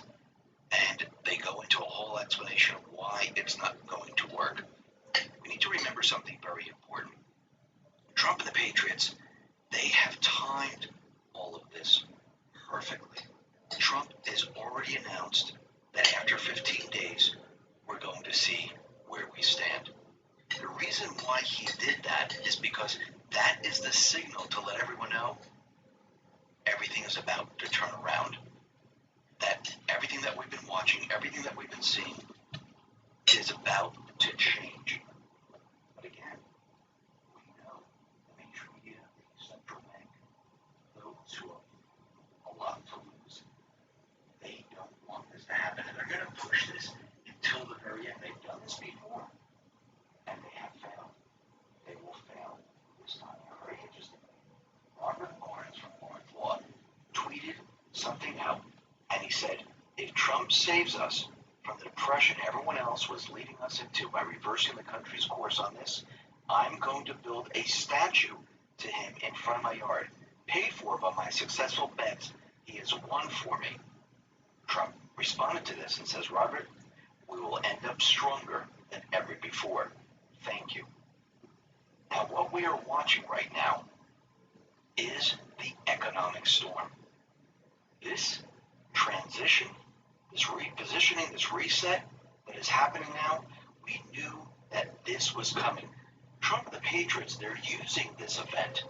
and they go into a whole explanation of why it's not going to work. We need to remember something very important. Trump and the Patriots, they have timed all of this perfectly. Trump has already announced that after 15 days, we're going to see where we stand. The reason why he did that is because that is the signal to let everyone know everything is about to turn around. That everything that we've been watching, everything that we've been seeing is about to change. But again, we know the major media, the central bank, those who have a lot to lose, they don't want this to happen, and they're going to push this until the very end. They've done this before, and they have failed. They will fail this time. Very interesting. Robert Lawrence from Lawrence Law tweeted something out, and he said, if Trump saves us from the depression everyone else was leading us into by reversing the country's course on this, I'm going to build a statue to him in front of my yard, paid for by my successful bets he has won for me. Trump responded to this and says, Robert, we will end up stronger than ever before. Thank you. Now, what we are watching right now is the economic storm. This transition, this repositioning, this reset that is happening now, we knew that this was coming. Trump and the Patriots, they're using this event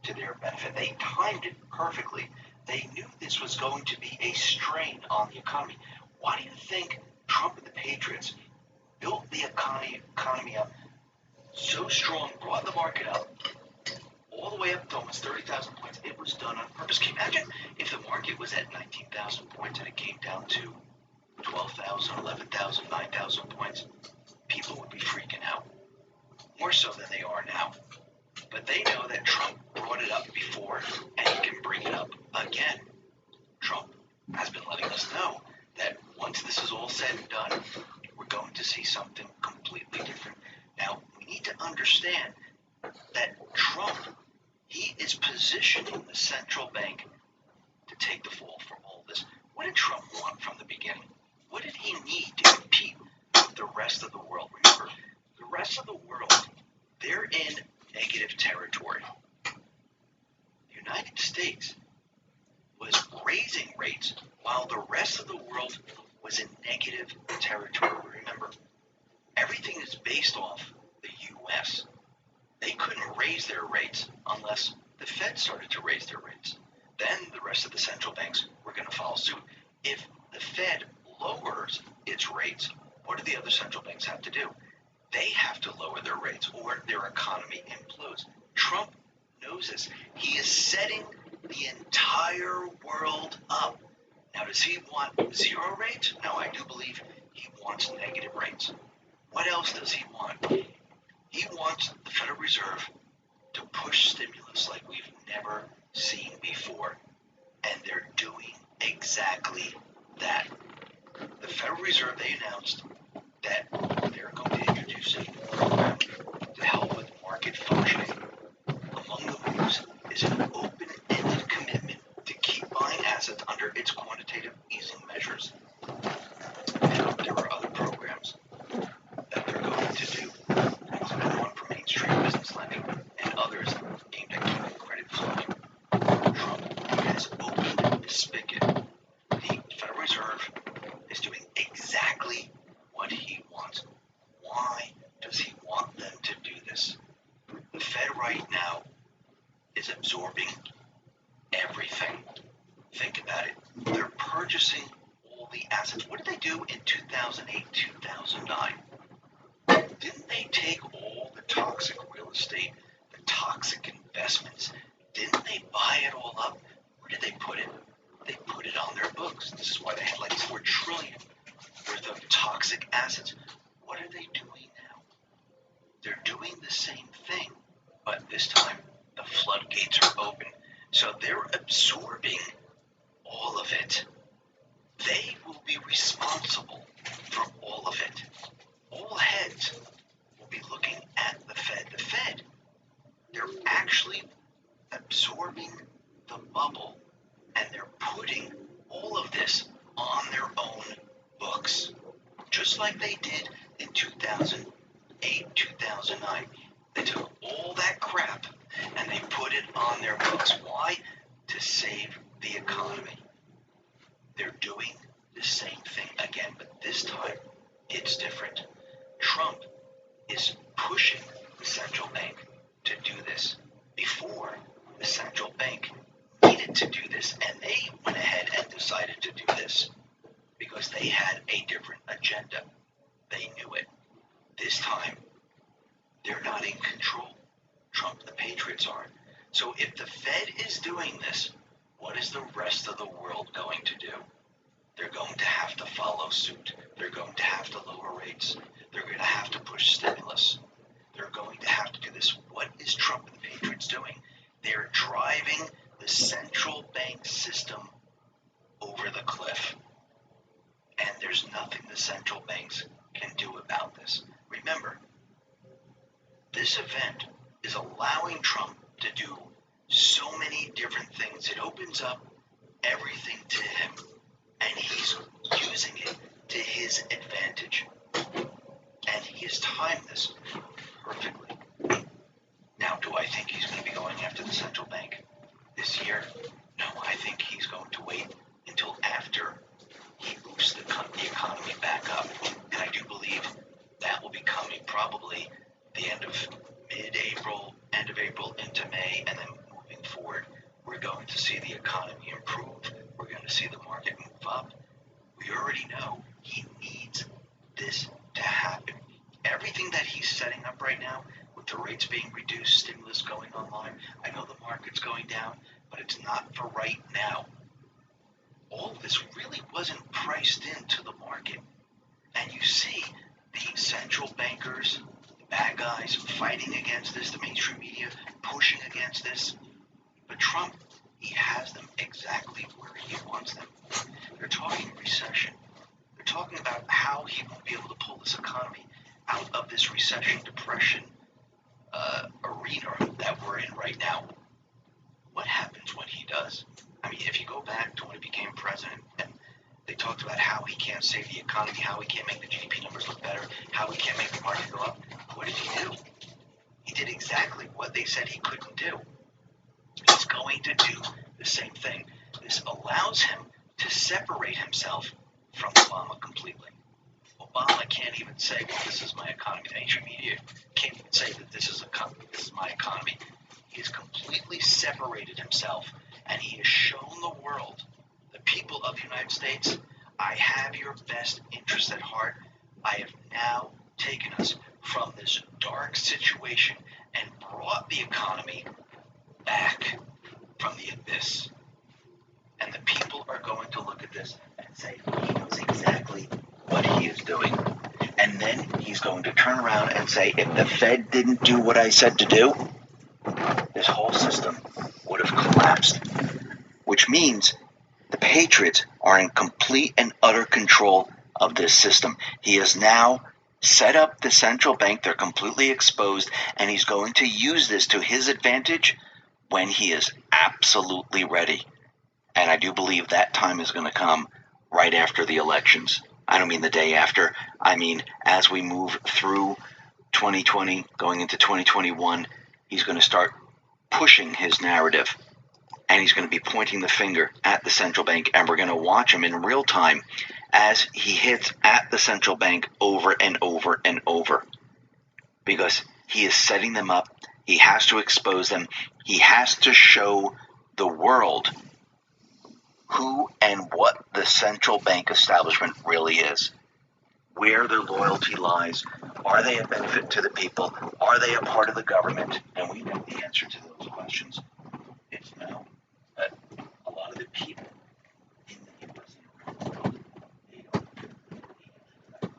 to their benefit. They timed it perfectly. They knew this was going to be a strain on the economy. Why do you think Trump and the Patriots built the economy up so strong, brought the market up, all the way up to almost 30,000 points? It was done on purpose. Can you imagine if the market was at 19,000 points and it came down to 12,000, 11,000, 9,000 points? People would be freaking out, more so than they are now. But they know that Trump brought it up before, and he can bring it up again. Trump has been letting us know that once this is all said and done, we're going to see something completely different. Now, we need to understand that Trump, he is positioning the central bank to take the fall for all this. What did Trump want from the beginning? What did he need to compete with the rest of the world? Remember, the rest of the world, they're in negative territory. The United States was raising rates while the rest of the world was in negative territory. Remember, everything is based off the U.S. They couldn't raise their rates unless the Fed started to raise their rates. Then the rest of the central banks were going to follow suit. If the Fed lowers its rates, what do the other central banks have to do? They have to lower their rates or their economy implodes. Trump knows this. He is setting the entire world up. Now, does he want zero rates? No, I do believe he wants negative rates. What else does he want? He wants the Federal Reserve to push stimulus like we've never seen before. And they're doing exactly that. The Federal Reserve, they announced that they're going to introduce a program to help with market functioning. Among the moves is an open-ended commitment to keep buying assets under its quantitative easing measures. Now, there are other programs that they're going to do, including one for Main Street business lending and others aimed at keeping credit flowing. Trump has opened the spigot. The Federal Reserve is doing exactly what he wants. Why does he want them to do this? The Fed right now is absorbing everything. Think about it. They're purchasing all the assets. What did they do in 2008, 2009? Didn't they take all the toxic real estate, the toxic investments? Didn't they buy it all up? Where did they put it? They put it on their books. This is why they had like $4 trillion worth of toxic assets. What are they doing now? They're doing the same thing, but this time the floodgates are open. So they're absorbing all of it. They will be responsible for all of it. All heads will be looking at the Fed. The Fed, they're actually absorbing the bubble, and they're just like they did in 2008, 2009. They took all that crap and they put it on their books. Why? To save the economy. They're doing the same thing again, but this time it's different. Trump is pushing the central bank to do this. Before, the central bank needed to do this, and they went ahead and decided to do this because they had a different agenda. They knew it. This time, they're not in control. Trump, the Patriots are. So if the Fed is doing this, what is the rest of the world going to do? They're going to have to follow suit. They're going to have to lower rates. They're going to have to push stimulus. They're going to have to do this. What is Trump and the Patriots doing? They're driving the central bank system over the cliff. And there's nothing the central banks can do about this. Remember, this event is allowing Trump to do so many different things. It opens up everything to him, and he's using it to his advantage. And he has timed this perfectly. Now, do I think he's going to be going after the central bank this year? No, I think he's going to wait until after he boosts the economy back up. And I do believe that will be coming probably the end of mid-April, end of April into May, and then moving forward. We're going to see the economy improve. We're going to see the market move up. We already know he needs this to happen. Everything that he's setting up right now, with the rates being reduced, stimulus going online, I know the market's going down, but it's not for right now. All of this really wasn't priced into the market. And you see the central bankers, the bad guys fighting against this, the mainstream media pushing against this. But Trump, he has them exactly where he wants them. They're talking recession. They're talking about how he won't be able to pull this economy out of this recession, depression arena that we're in right now. What happens when he does? I mean, if you go back to when he became president and they talked about how he can't save the economy, how he can't make the GDP numbers look better, how he can't make the market go up, what did he do? He did exactly what they said he couldn't do. He's going to do the same thing. This allows him to separate himself from Obama completely. Obama can't even say, well, this is my economy. The mainstream media can't even say that this is my economy. He has completely separated himself, and he has shown the world, the people of the United States, I have your best interest at heart. I have now taken us from this dark situation and brought the economy back from the abyss. And the people are going to look at this and say, he knows exactly what he is doing. And then he's going to turn around and say, if the Fed didn't do what I said to do, this whole system would have collapsed. Which means the Patriots are in complete and utter control of this system. He has now set up the central bank. They're completely exposed, and he's going to use this to his advantage when he is absolutely ready. And I do believe that time is going to come right after the elections. I don't mean the day after. I mean, as we move through 2020, going into 2021, he's going to start pushing his narrative. And he's going to be pointing the finger at the central bank. And we're going to watch him in real time as he hits at the central bank over and over and over. Because he is setting them up. He has to expose them. He has to show the world who and what the central bank establishment really is, where their loyalty lies. Are they a benefit to the people? Are they a part of the government? And we know the answer to those questions. It's no. But a lot of the people in the U.S. and around the world, they don't believe the answer to those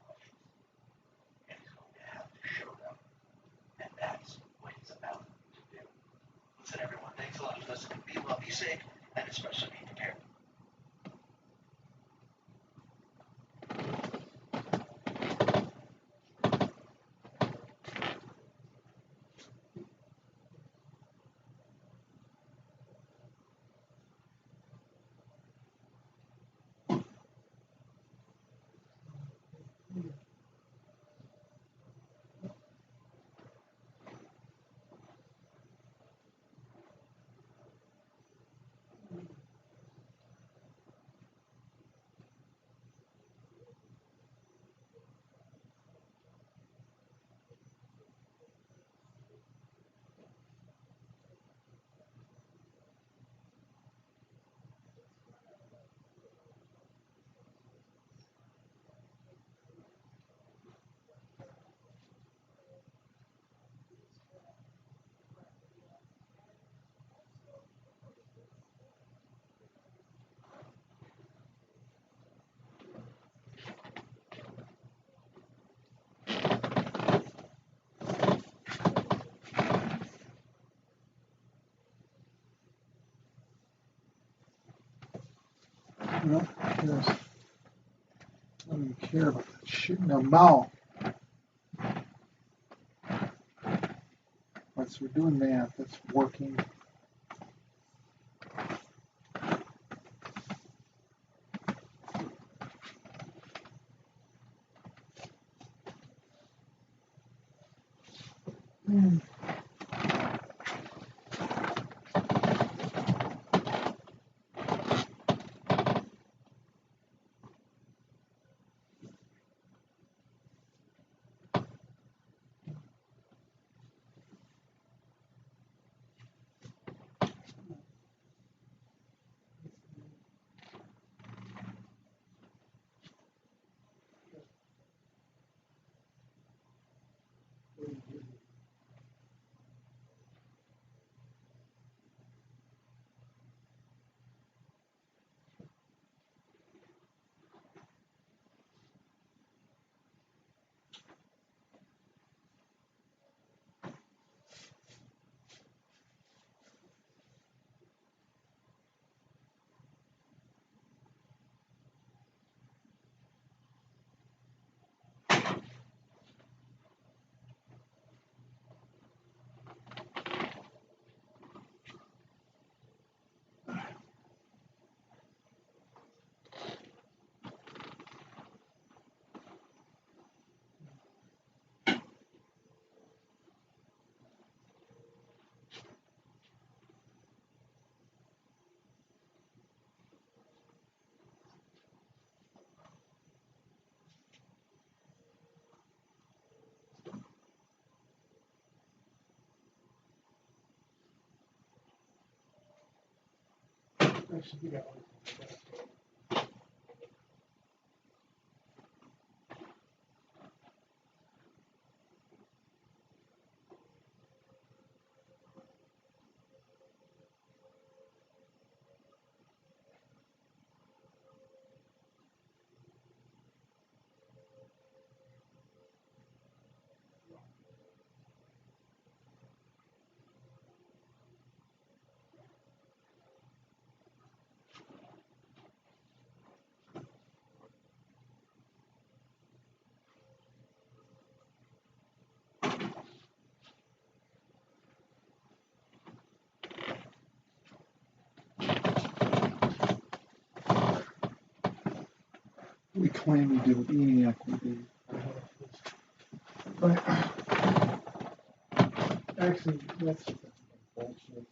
questions. And he's going to have to show them. And that's what he's about to do. Listen, everyone, thanks a lot for listening. Be well, be safe, and especially be prepared. Well, there's, I don't even care about that shit. No, Mao. Right, so we're doing that. That's working. Actually, we got one. We claim we do with ENIAC, we do. But actually, that's just bullshit.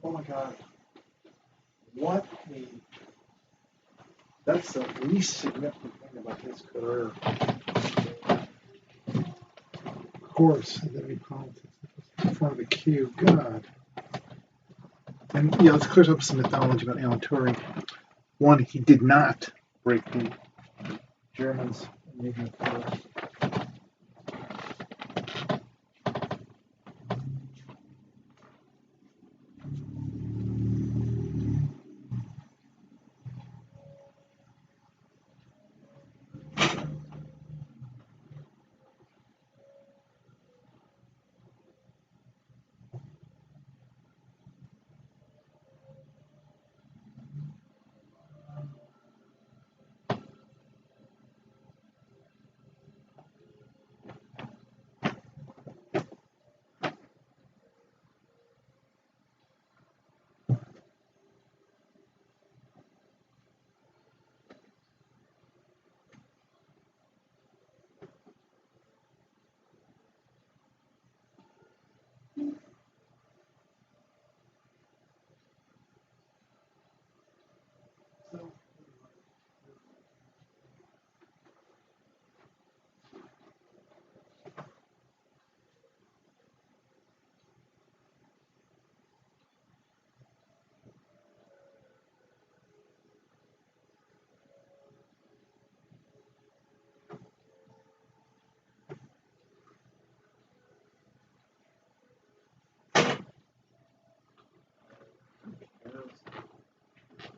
Oh my God. What a. That's the least significant thing about his career. Of course, identity politics. In front of the queue. God. And yeah, let's clear up some mythology about Alan Turing. One, he did not break the Germans' Enigma code.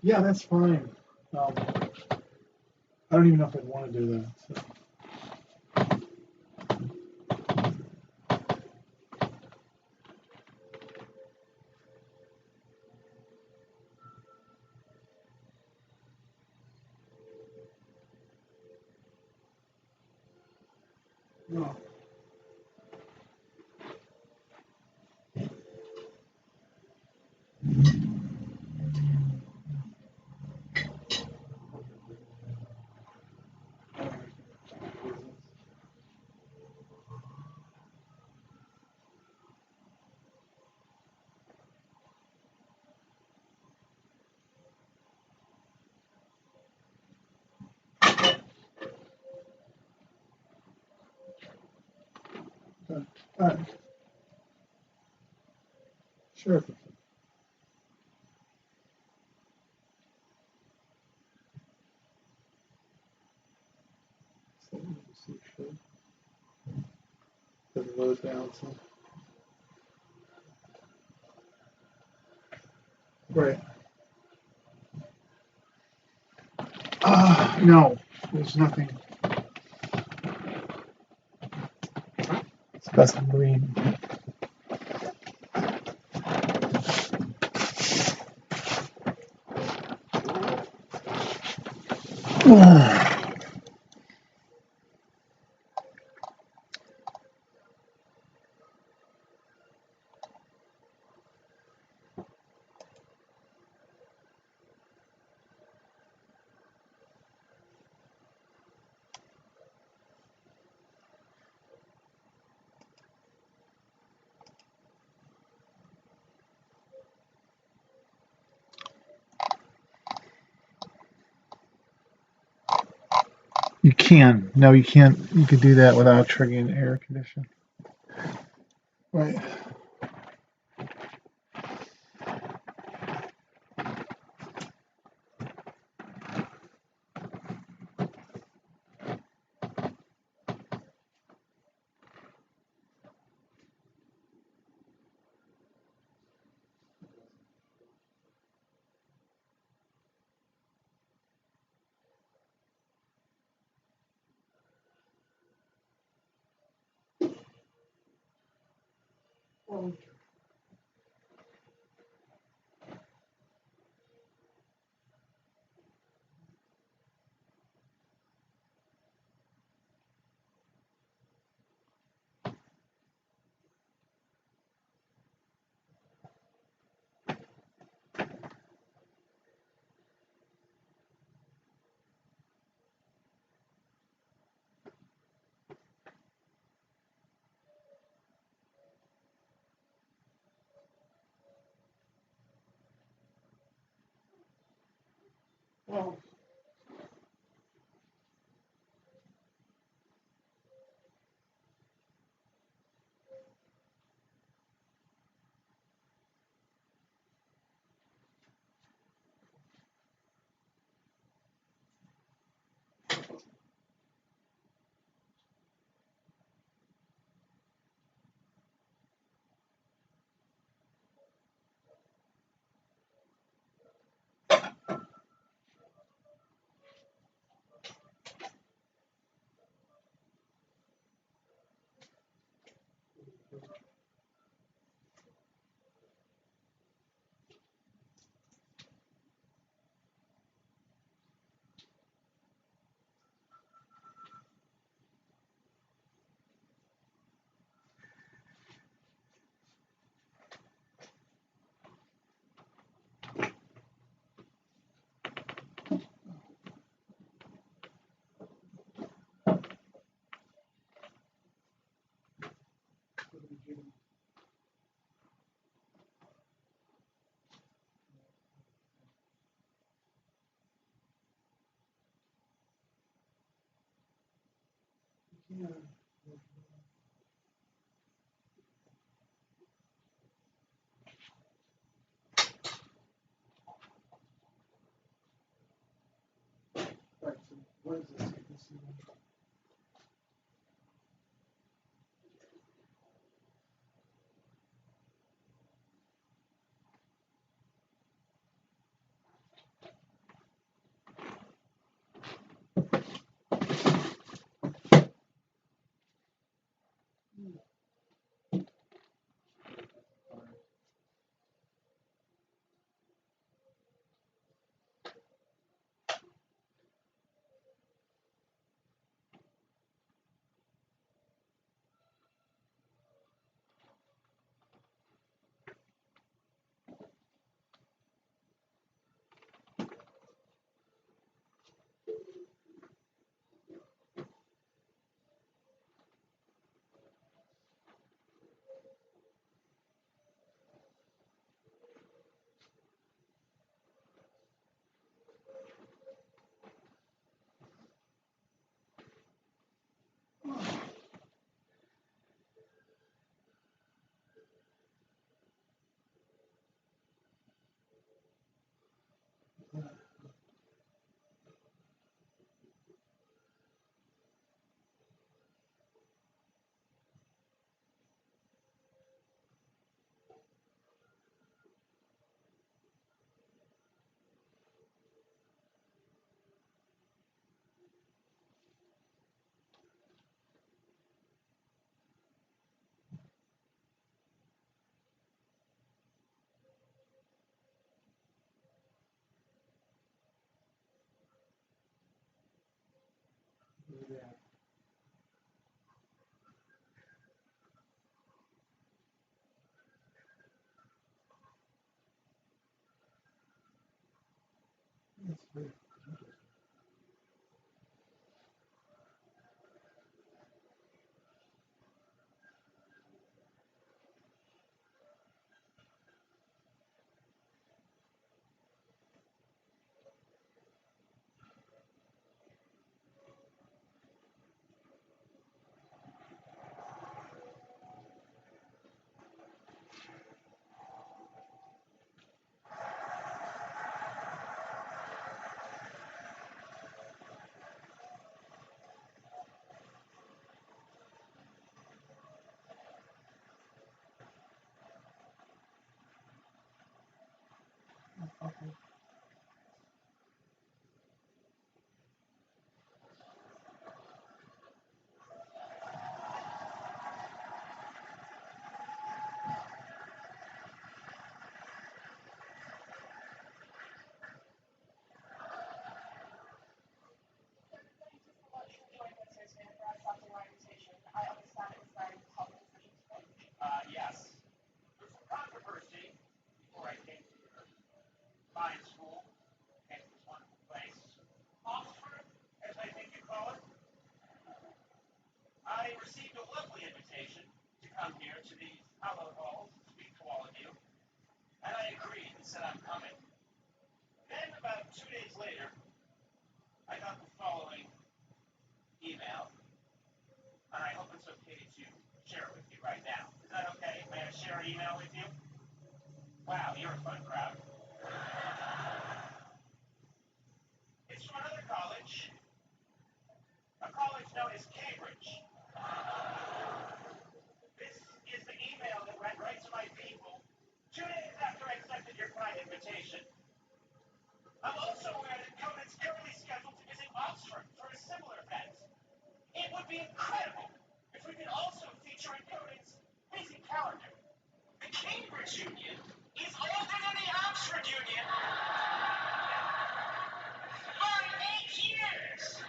Yeah, that's fine. I don't even know if I'd want to do that. So. No. All right. Sure. So, see, sure. Doesn't load down. So. Right. No, there's nothing. It's custom green. You can. No, you can't. You can do that without triggering air condition. Right. Well, yeah. Right. So what is this? maybe that's pretty interesting. Okay. Yes. There's some controversy before I came to your fine school and this wonderful place. Oxford, as I think you call it. I received a lovely invitation to come here to these hallowed halls to speak to all of you, and I agreed and said I'm coming. Then, about 2 days later, I got the following email, and I hope it's okay to share it with you right now. Is that okay? May I share an email with you? Wow, you're a fun crowd. It's from another college, a college known as Cambridge. This is the email that went right to my people 2 days after I accepted your kind invitation. I'm also aware that Conan's currently scheduled to visit Oxford for a similar event. It would be incredible if we could also feature in Conan's busy calendar. The Cambridge Union is older than the Oxford Union by 8 years.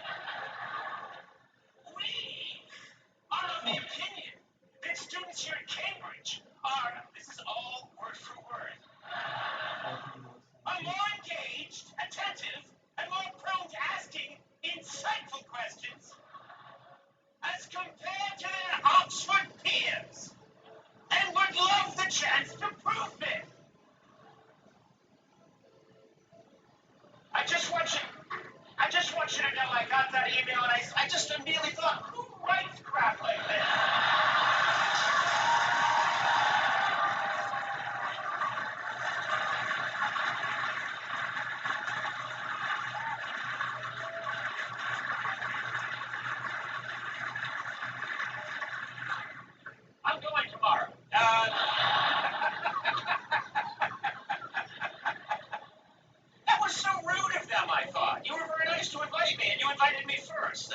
We are of the opinion that students here at Cambridge are, this is all word for word, are more engaged, attentive, and more prone to asking insightful questions as compared to their Oxford peers, and would love the chance to prove it. I just want you to know I got that email and I just immediately thought, who writes crap like this? I'm going tomorrow. That was so rude of them, I thought. You were very nice to invite me, and you invited me first.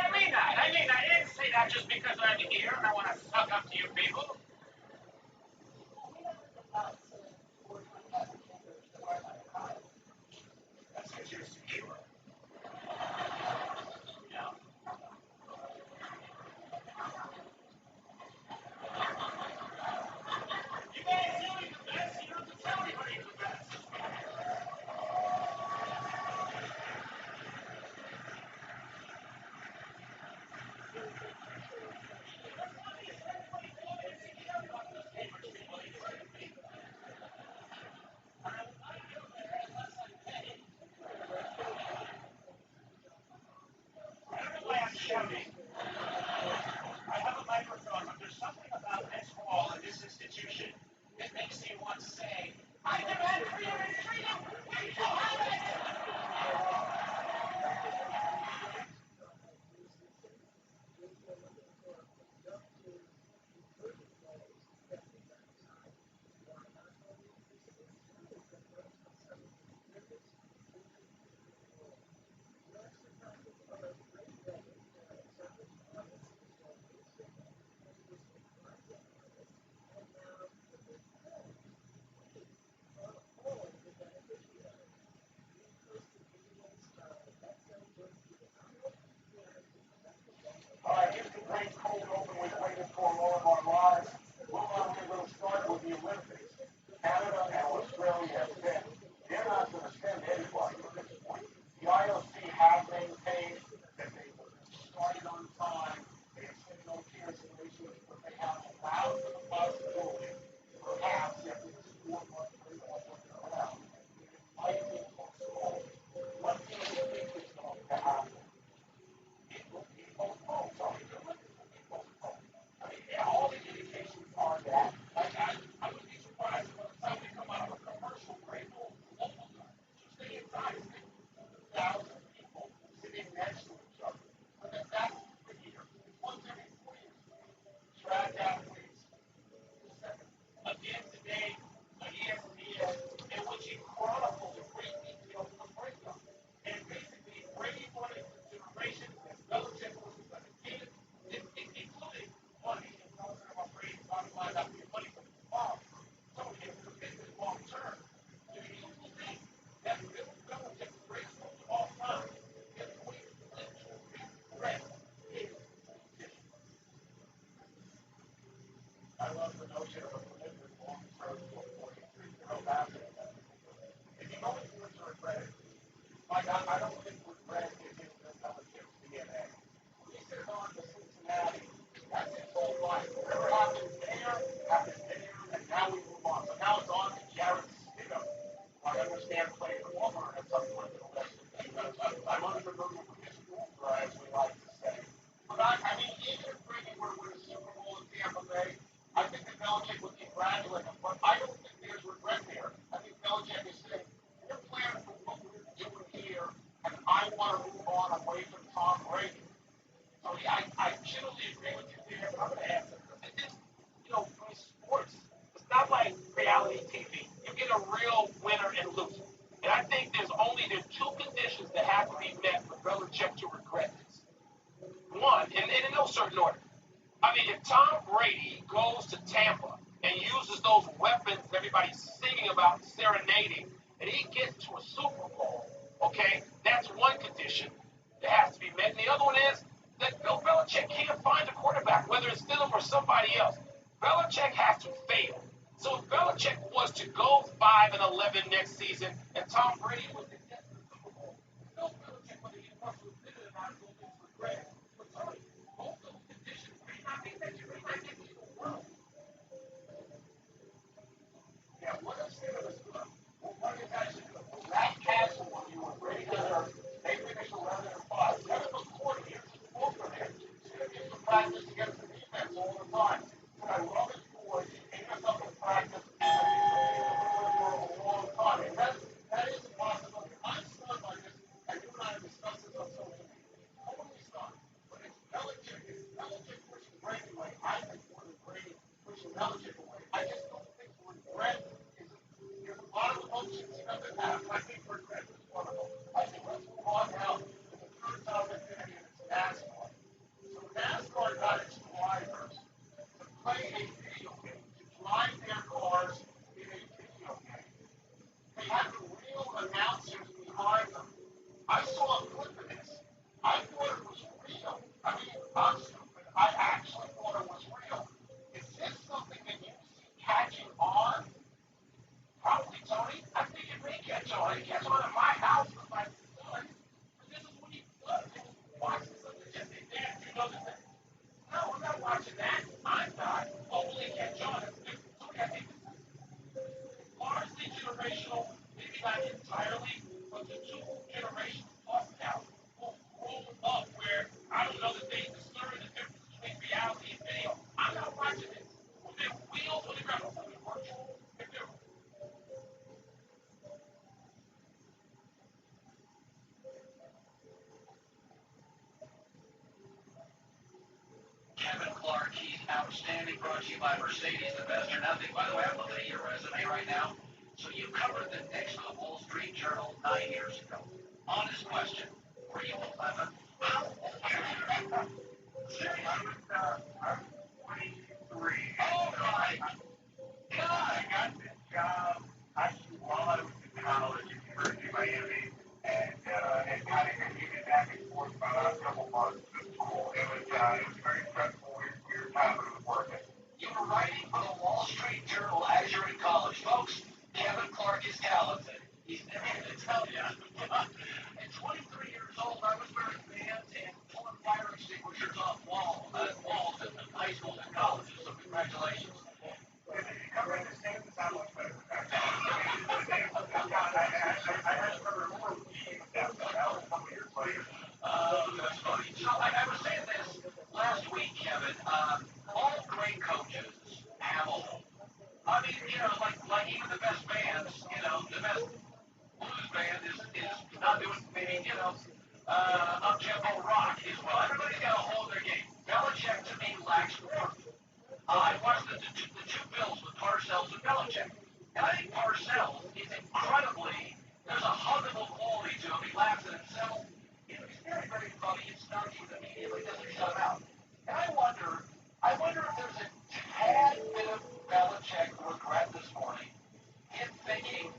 I mean that. I didn't say that just because I'm here and I want to suck up to you people. That's because you're secure. You know? You guys doing the best. You don't have to tell anybody you're the best. Again today, ESPN, in which he chronicled in great detail the breakup. And basically, Brady wanted consideration as Belichick was going to give, including money. And those are about Brady bottom line not being money from his mom. So he was committed long term. Do you believe that Bill Belichick's greatest coach of all time is going to literally regret his decision? I love the notion of a commitment long term to a 43-year-old athlete. If you go into it to regret it, like I don't think regret is in Bill Belichick's DNA. When he says on to Cincinnati, that's his whole life. Whatever happened there, and now we move on. So now it's on to Jarrett Stidham. I understand playing for Walmart at some point in the list. I'm unfamiliar with his rules, as we like to say. But I mean, even if Brady were to win a Super Bowl in Tampa Bay, I think that Belichick would congratulate him. But I don't think there's regret there. I think Belichick is saying, we're planning for what we're doing here, and I want to move on away from Tom Brady. So yeah, I generally agree with you there, but I'm going to ask him. I think, in sports, it's not like reality TV. You get a real winner and loser. And I think there's two conditions that have to be met for Belichick to regret this. One, and in no certain order. I mean, if Tom Brady goes to Tampa and uses those weapons that everybody's singing about, serenading, and he gets to a Super Bowl, okay, that's one condition that has to be met. And the other one is that Bill Belichick can't find a quarterback, whether it's Stidham or somebody else. Belichick has to fail. So if Belichick was to go 5-11 next season, and Tom Brady was to get to the Super Bowl, Bill Belichick, whether he wants to admit it or not, will regret it. But Tony, both those conditions may not be met. You may not get to the world. Yeah, what is Stidham is good? What is actually good? That castle when you were Brady there, they finished 11-5. Stidham was 40 years old for him. Stidham used to practice against the defense all the time. I love his voice. He gets up in practice for a long time. And that is a possibility. I'm stunned by this, and you and I have discussed this on social media. Totally stunned. But it's Belichick. It's Belichick pushing Brady away. I think more than Brady pushing Belichick away. I just don't think regret is. There's a lot of emotions he doesn't have. I think regret is one of them. I think let's move on now to the third topic, and it's NASCAR. So NASCAR got its drivers to play a video game, to drive their cars in a video game. They had the real announcers behind them. I saw a clip of this. I thought it was real. I mean, I'm stupid. I actually thought it was real. Is this something that you see catching on? Probably, Tony. I think it may catch on. It catch on at my house with my son. But this is what he does. He was watching something and say, Dad, you know this thing? No, I'm not watching that. I'm not. Oh, will it catch on? Tony, I think this is largely generational, maybe not entirely, but the two generations plus now will grow up where I don't know that they discern the difference between reality and video. I'm not watching this. When they're wheels, when they're virtual, if they're Kevin Clark, he's outstanding, brought to you by Mercedes, the best or nothing. By the way, I'm looking at your resume right now. So you covered the Knicks for the Wall Street Journal 9 years ago. Honest question, were you 11? How old were you? Seriously? I was 23. Oh my God! I got this job actually while I was in college at University of Miami, and kind of commuted back and forth for the last couple months to school. It was very stressful, weird time, but it was worth it. You were writing for the Wall Street Journal as you're in college, folks. Kevin Clark is talented. He's never going to tell you. At 23 years old, I was wearing bands and pulling fire extinguishers off walls in high schools and colleges. So congratulations. If you cover the same, it's not much better. up-tempo rock is well. Everybody's got a hole in their game. Belichick, to me, lacks warmth. I watched the two Bills with Parcells and Belichick. And I think Parcells is incredibly, there's a huggable quality to him. He laughs at himself. He's very, very funny. It starts with immediately doesn't shut him out. And I wonder if there's a tad bit of Belichick regret this morning in thinking,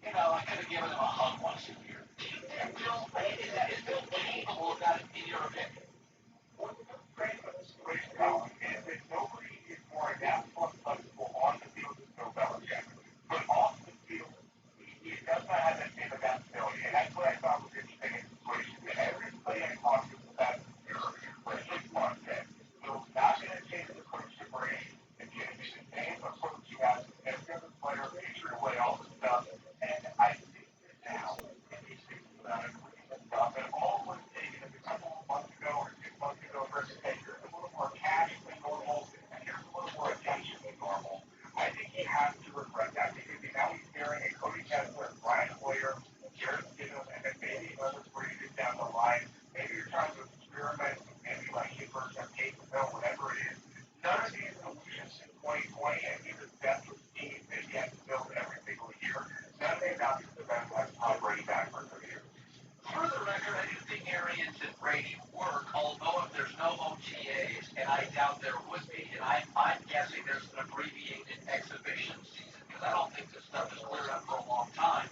I could have given him a hug once a year. Do you think is Bill capable of that in your opinion? What's great about the situation, Colin, is that nobody is more adaptable and flexible on the field than Bill Belichick. But off the field, he does not have that same adaptability. And that's what I thought was interesting in the situation. That everybody I talked to about especially Mark said, Bill's not going to change the approach to Brady. It's going to be the same approach he has with every other player, picture away all the stuff. And I think that now, if he's thinking about it, stuff, and all was taken a couple of months ago or 6 months ago versus hey, here's a little more cash than normal, and here's a little more attention than normal. I think he has to regret that because now he's hearing a Cody Kessler, Brian Hoyer, Jared Stidham, and then maybe others Breeders down the line. Maybe you're trying to experiment with maybe like Hibbert or Peyton Hill, whatever it is. None of these solutions in 2020, and he's the best with teams that he has to build every single year. None of these options are going to have Tom Brady back for 3 years. For the record, I do think Arians and Brady work, although if there's no OTAs, and I doubt there would be, and I'm guessing there's an abbreviated exhibition season, because I don't think this stuff is cleared up for a long time.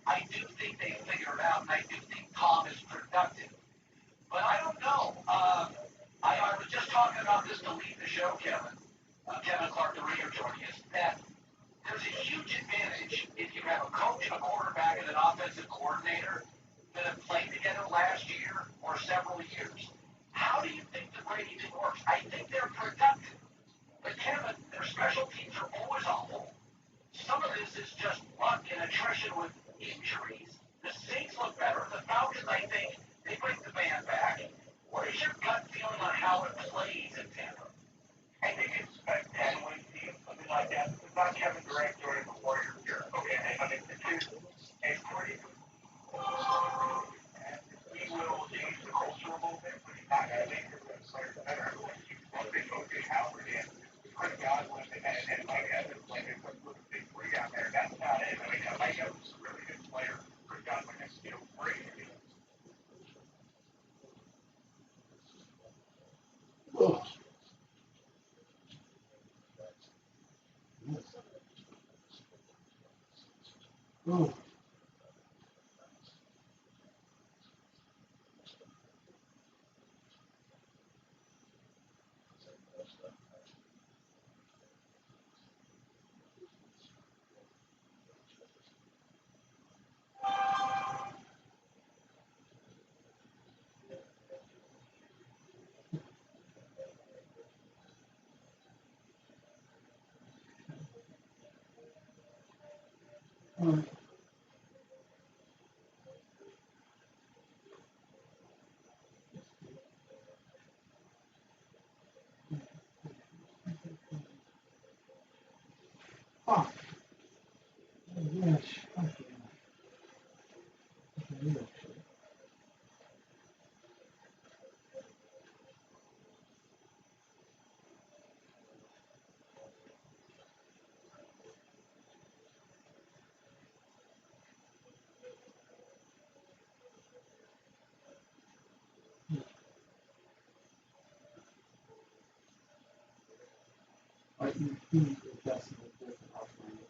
I do think they figure it out, and I do think Tom is productive. But I don't know. I was just talking about this to lead the show, Kevin. Kevin Clark, the reader, joining us, that there's a huge advantage if you have a coach, a quarterback, and an offensive coordinator that have played together last year or several years. How do you think the Brady thing works? I think they're productive. But Kevin, their special teams are always on hold. Some of this is just luck and attrition with injuries. The Saints look better. The Falcons, I think, they bring the band back. What is your gut feeling on how it plays in Tampa? I think it's a 10-win team, something like that. It's not Kevin Durant joining the Warriors here. Okay, I mean, it's a pretty good and he will change the culture a little bit, but he's not going to make the players better. One thing O.J. Howard is Chris Godwin and Mike Evans playing a big three out there. That's not it. I mean, Mike Evans is a really good player. Chris Godwin is great. Oh. Oh. Oh. Yes. You see the adjustment of different outcomes.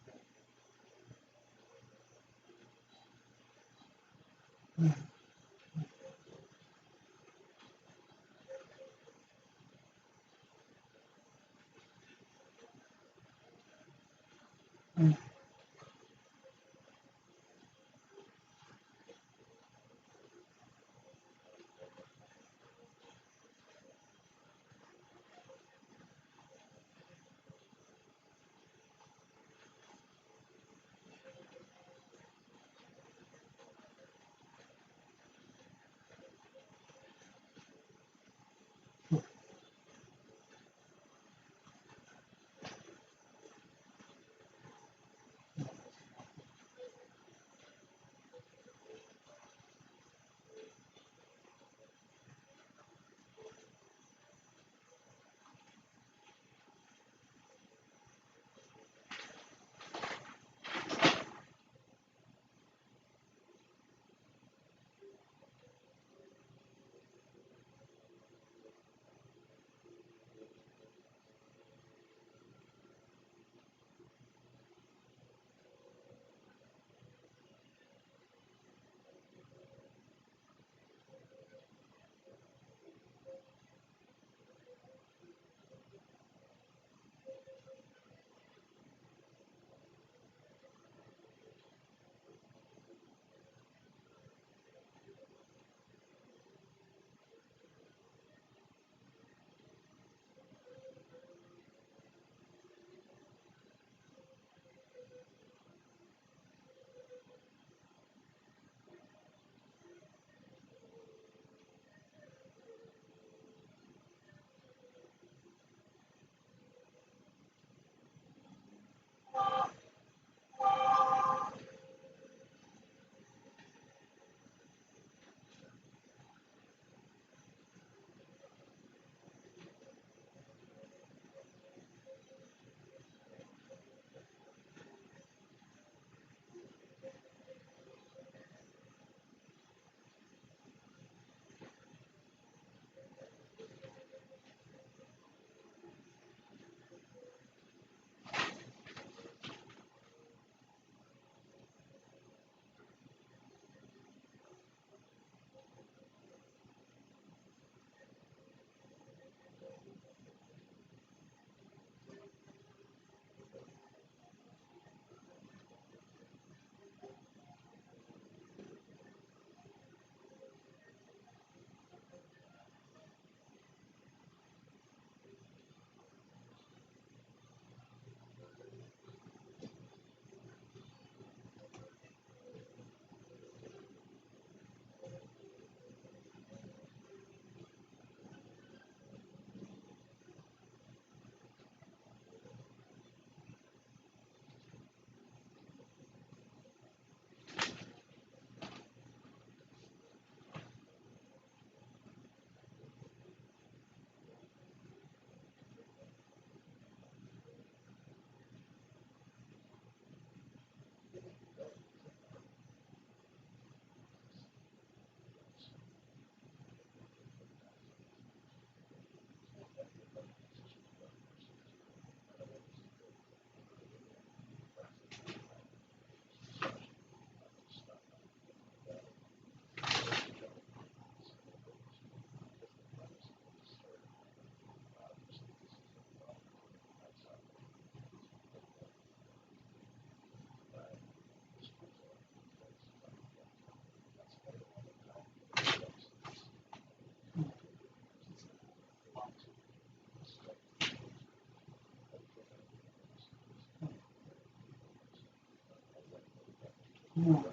Right.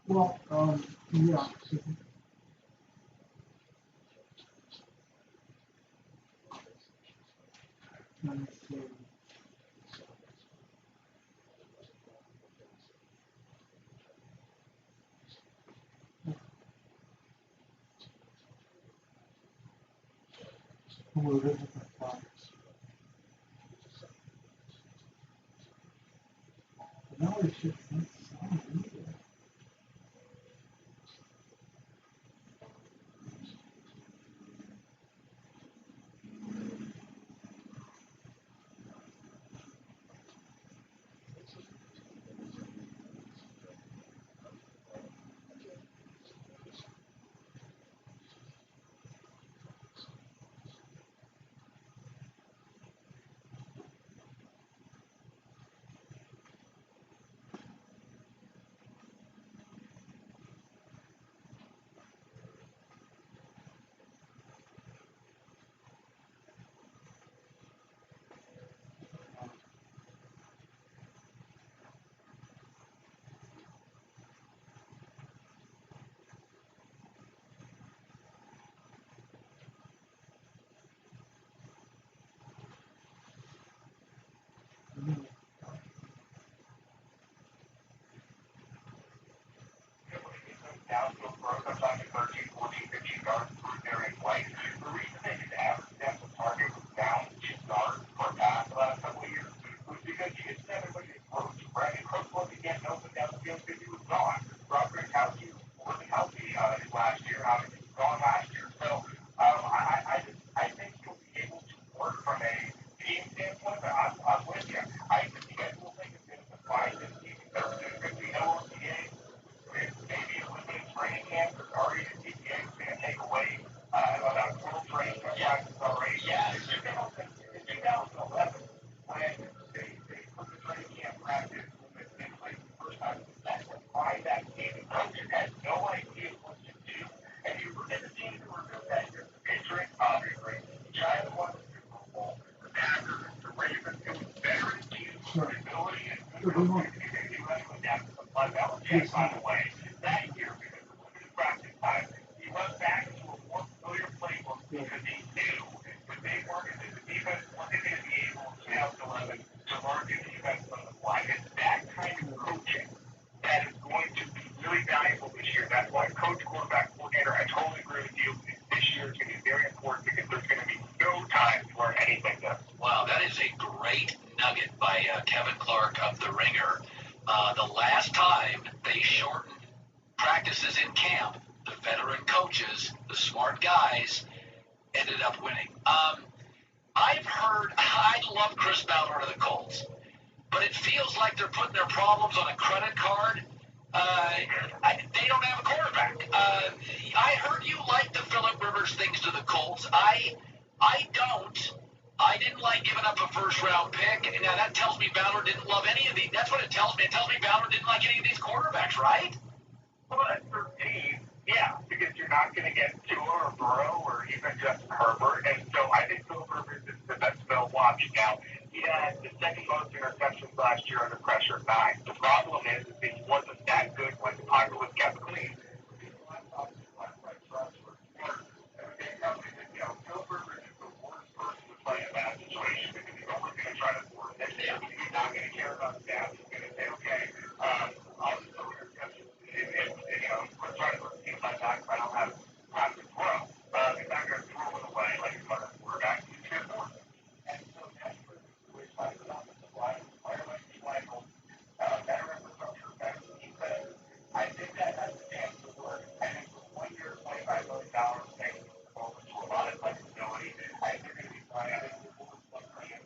Well, yeah. Let's see. Who are the different products? No, it should not sound either. Downfield throw, sometimes 13, 14, 15 yards through there in play. The reason that his average depth of target was down 2 yards per pass the last couple of years was because he didn't have anybody to approach, right? And Coach wasn't getting open down the field because he was gone. Rob Gronkowski wasn't healthy last year. Obviously, he was gone last year. So I think he'll be able to work from a team standpoint, but I'm with you. I think the schedule thing is going to define this team because there's going to be no OTA. Maybe a limited training camp or already the CPA is going to take away about total training practices already. Yes. In 2011, when they put the training camp practice in place the first time, that's why that team and coach had no idea what to do. And you look at the teams that were built that year, the Patriots, obviously, the Giants won the Super Bowl, the Packers, the Ravens, it was veteran teams with ability and good coaching. They knew how to adapt to the Bud Belichick, by the way. That year, because of limited practice time, he went back to a more familiar playbook because he knew that they weren't, that the defense wasn't going to be able in 2011 to learn new defense from the fly. It's that kind of coaching that is going to be really valuable this year. That's why coach, quarterback, coordinator, I totally agree with you. This year is going to be very important because there's going to be no time to learn anything new. Wow, that is a great nugget by Kevin Clark of The Ringer. The last time they shortened practices in camp, the veteran coaches, the smart guys, ended up winning. I've heard, I love Chris Ballard of the Colts, but it feels like they're putting their problems on a credit card. They don't have a quarterback. I heard you like the Phillip Rivers things to the Colts. I don't. I didn't like giving up a first-round pick. Now, that tells me Ballard didn't love any of these. That's what it tells me. It tells me Ballard didn't like any of these quarterbacks, right? Well, at 13, yeah, because you're not going to get Tua or Burrow or even Justin Herbert. And so I think Philip Rivers is the best Bill watching now. He had the second most interceptions last year under pressure, 9. The problem is that he wasn't that good when the pocket was kept clean. Philip Rivers is the worst person to play in that situation because he's always going to try to force it. He's not going to care about stats. He's going to say, okay, I'll just throw interceptions. We're trying to put the team like that if I don't have time to throw. He's not going to throw it away like he's going to quarterback. He's going to force it. And so that's where the situation lies with offensive line. Player like Schlegel, better infrastructure, better defense. I think that has a chance to work. I think for 1 year, $25 million, thanks to a lot of flexibility, I think they're going to be fine. I think the Bulls look great.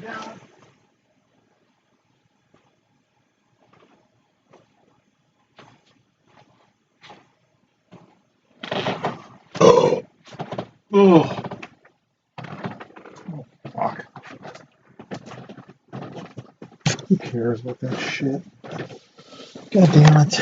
down. Oh, oh, fuck. Who cares about that shit? God damn it.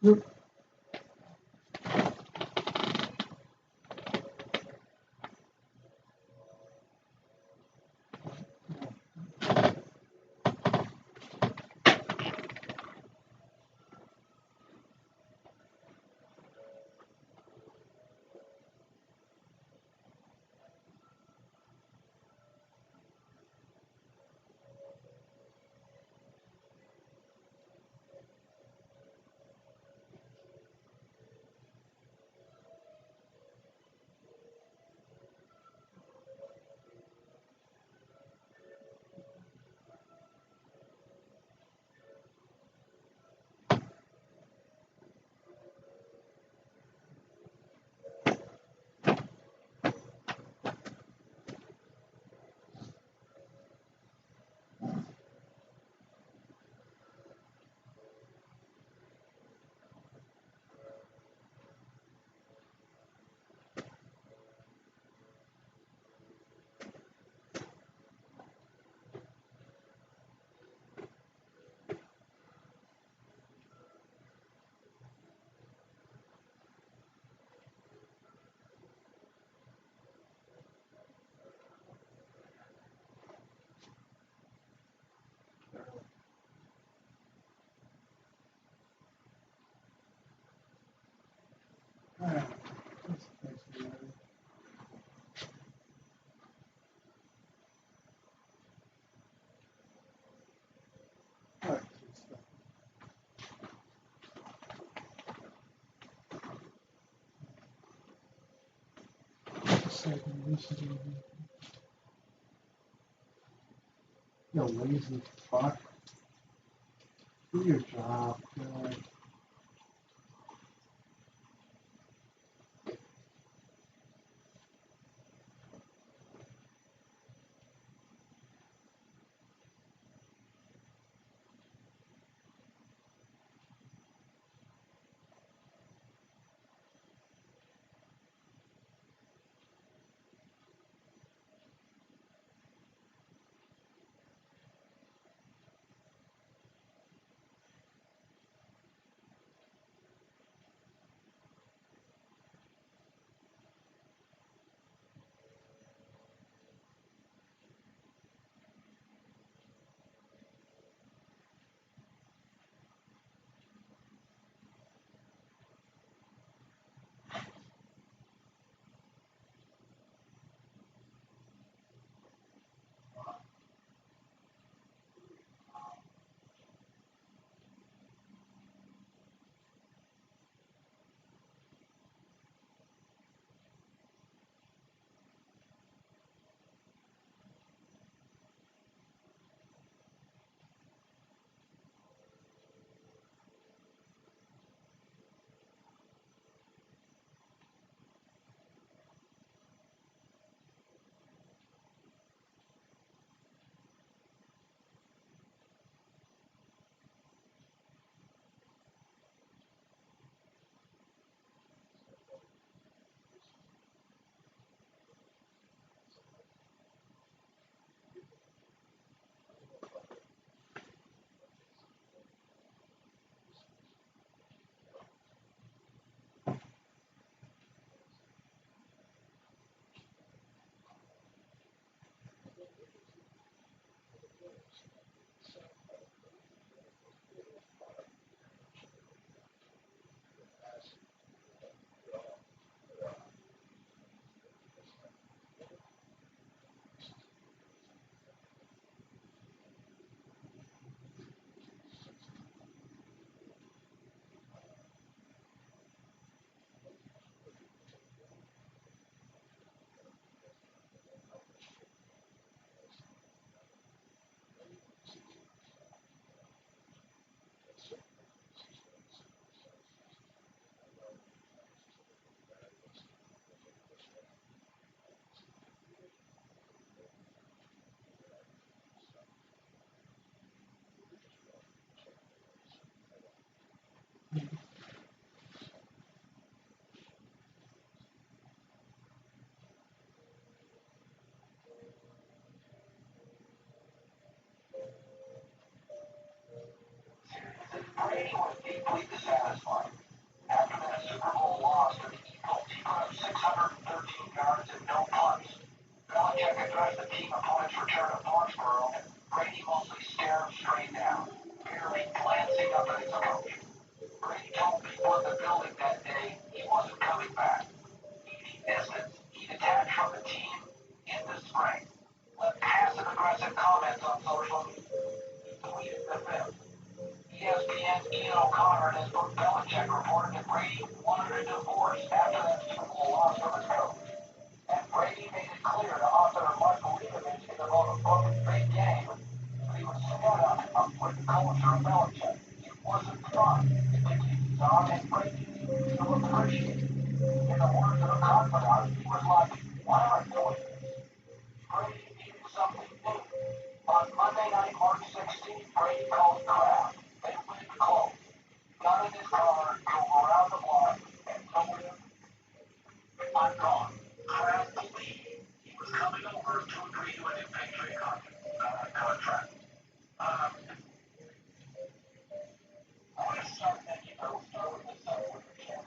Yep. Alright. You lazy fuck. Do your job. God. team opponent's return to Foxborough, Brady mostly stared him straight down, barely glancing up at his coach. Brady told people in the building that day he wasn't coming back. Eating distance, he detached from the team in the spring, left passive-aggressive comments on social media. He tweeted the fifth. ESPN's Ian O'Connor in his book Belichick reported that Brady wanted a divorce after that Super Bowl loss from his coach. And Brady made it clear to author Michael Leibovich in the book Big Game that he was fed up with the culture of Belichick. It wasn't fun. It didn't ease on, and Brady seemed to appreciate it. In the words of a confidant, he was like, why am I doing this? Brady needed something new. On Monday night, March 16th, Brady called Kraft. They went close. Got in his car, drove around the block, and told him, I'm gone. Kraft believed he was coming over to agree to a new Patriot contract. I want to start thinking I will start with this with the camera.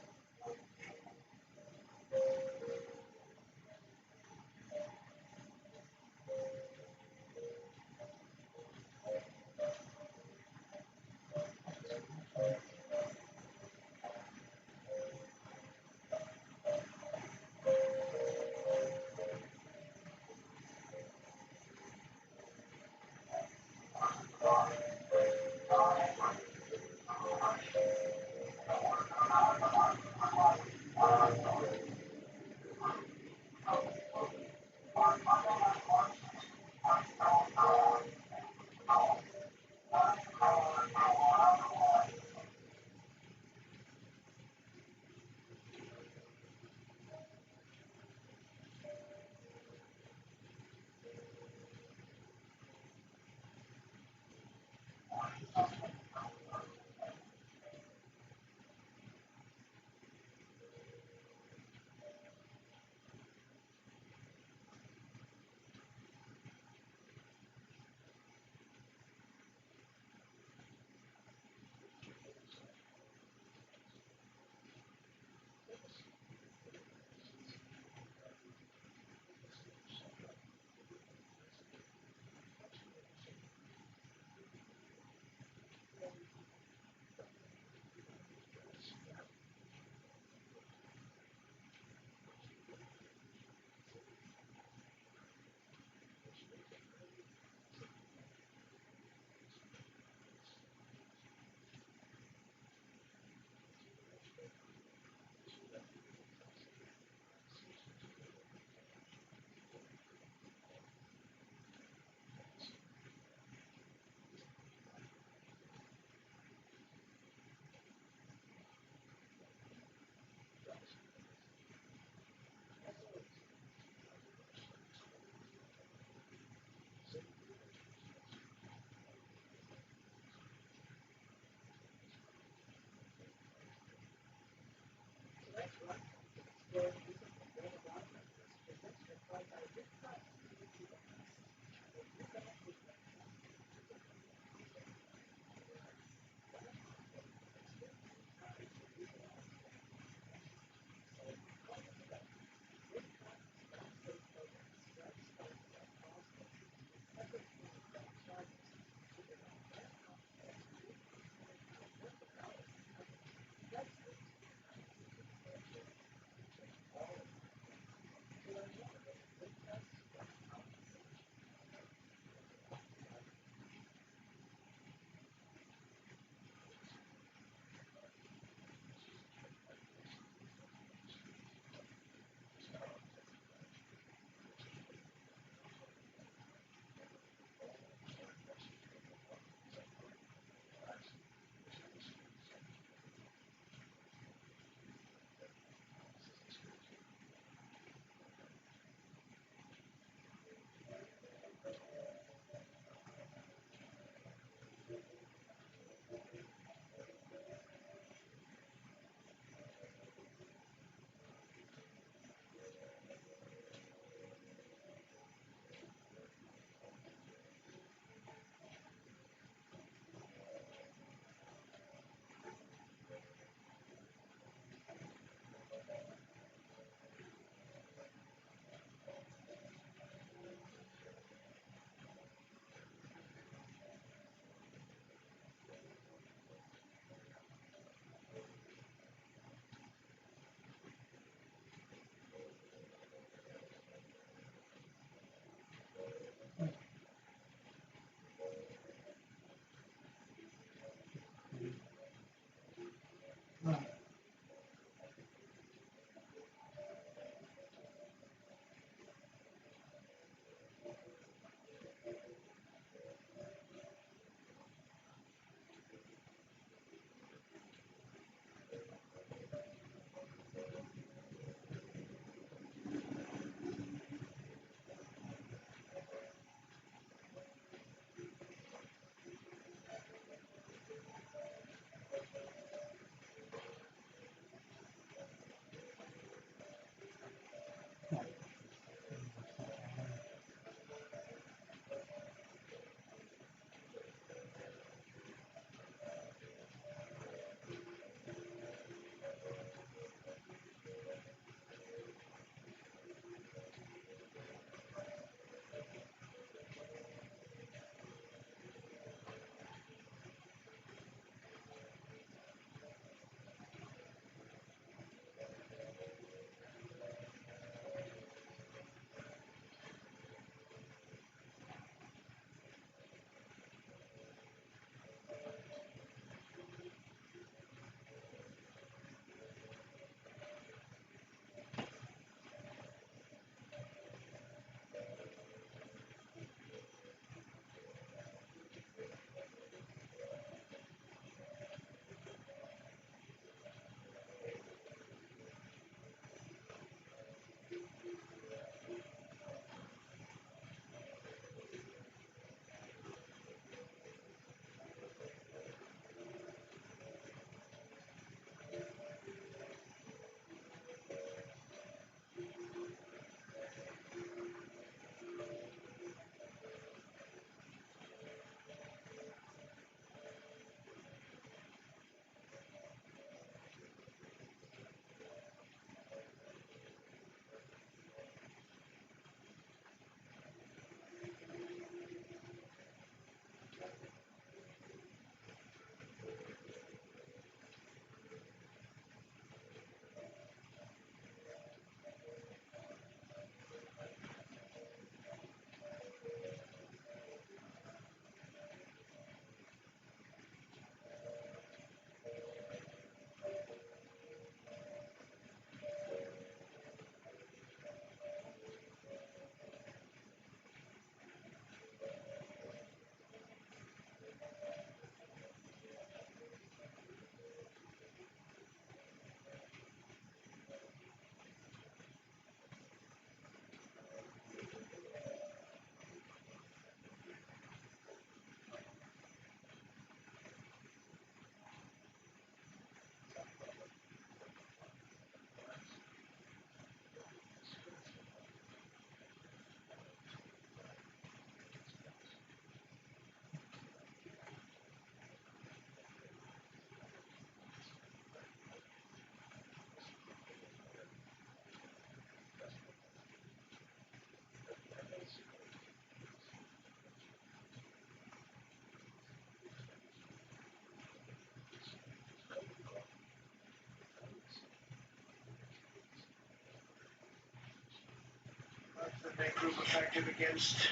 group effective against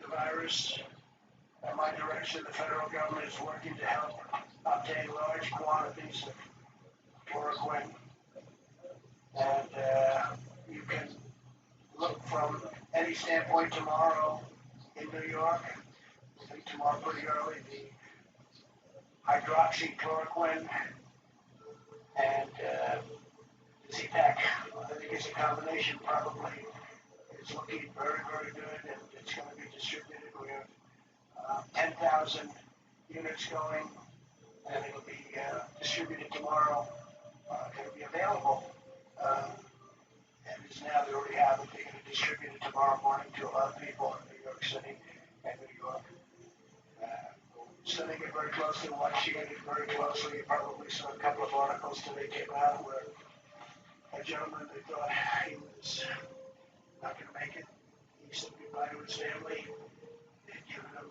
the virus. At my direction, the federal government is working to help obtain large quantities of chloroquine. And you can look from any standpoint tomorrow in New York. I think tomorrow pretty early, the hydroxychloroquine and Z-Pack. I think it's a combination probably. It's looking very, very good, and it's going to be distributed. We have 10,000 units going, and it'll be distributed tomorrow. It'll be available. And it's now they already have it. They're going to distribute it tomorrow morning to a lot of people in New York City and New York. Studying it very closely, watching it very closely. You probably saw a couple of articles today came out where a gentleman, they thought he was not going to make it. He said goodbye to his family. They'd given him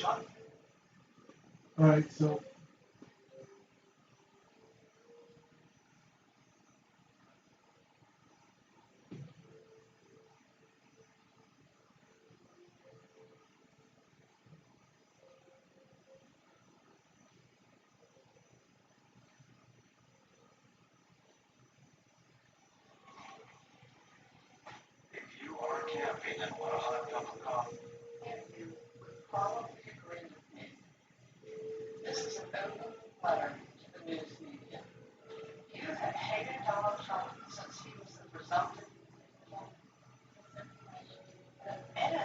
All right, so If you are camping and want a hot cup of coffee, And you would probably agree with me. This is an open letter to the news media. You have hated Donald Trump since he was the presumptive and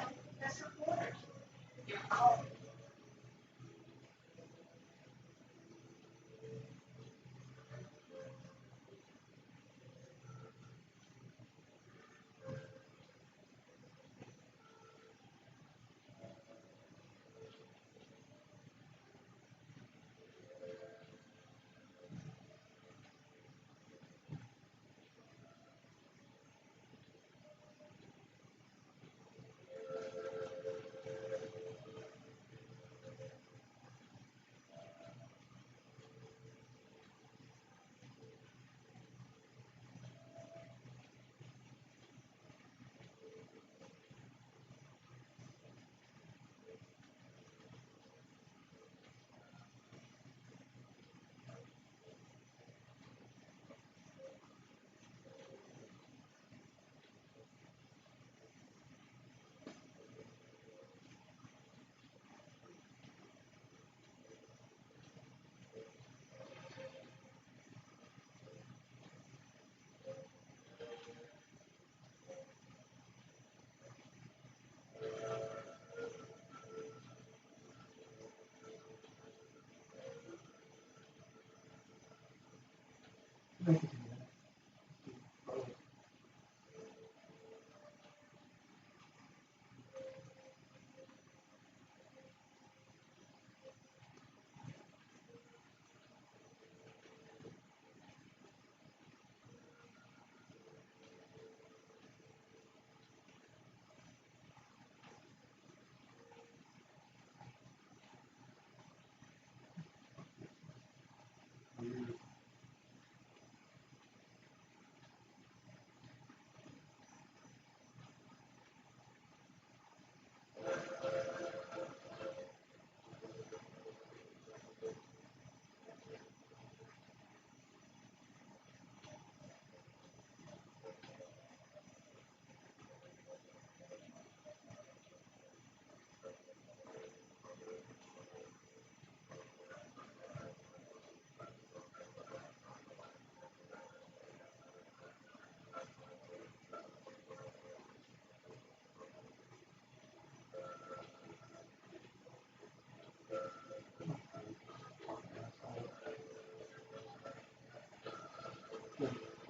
his supporters. You've called make it a minute.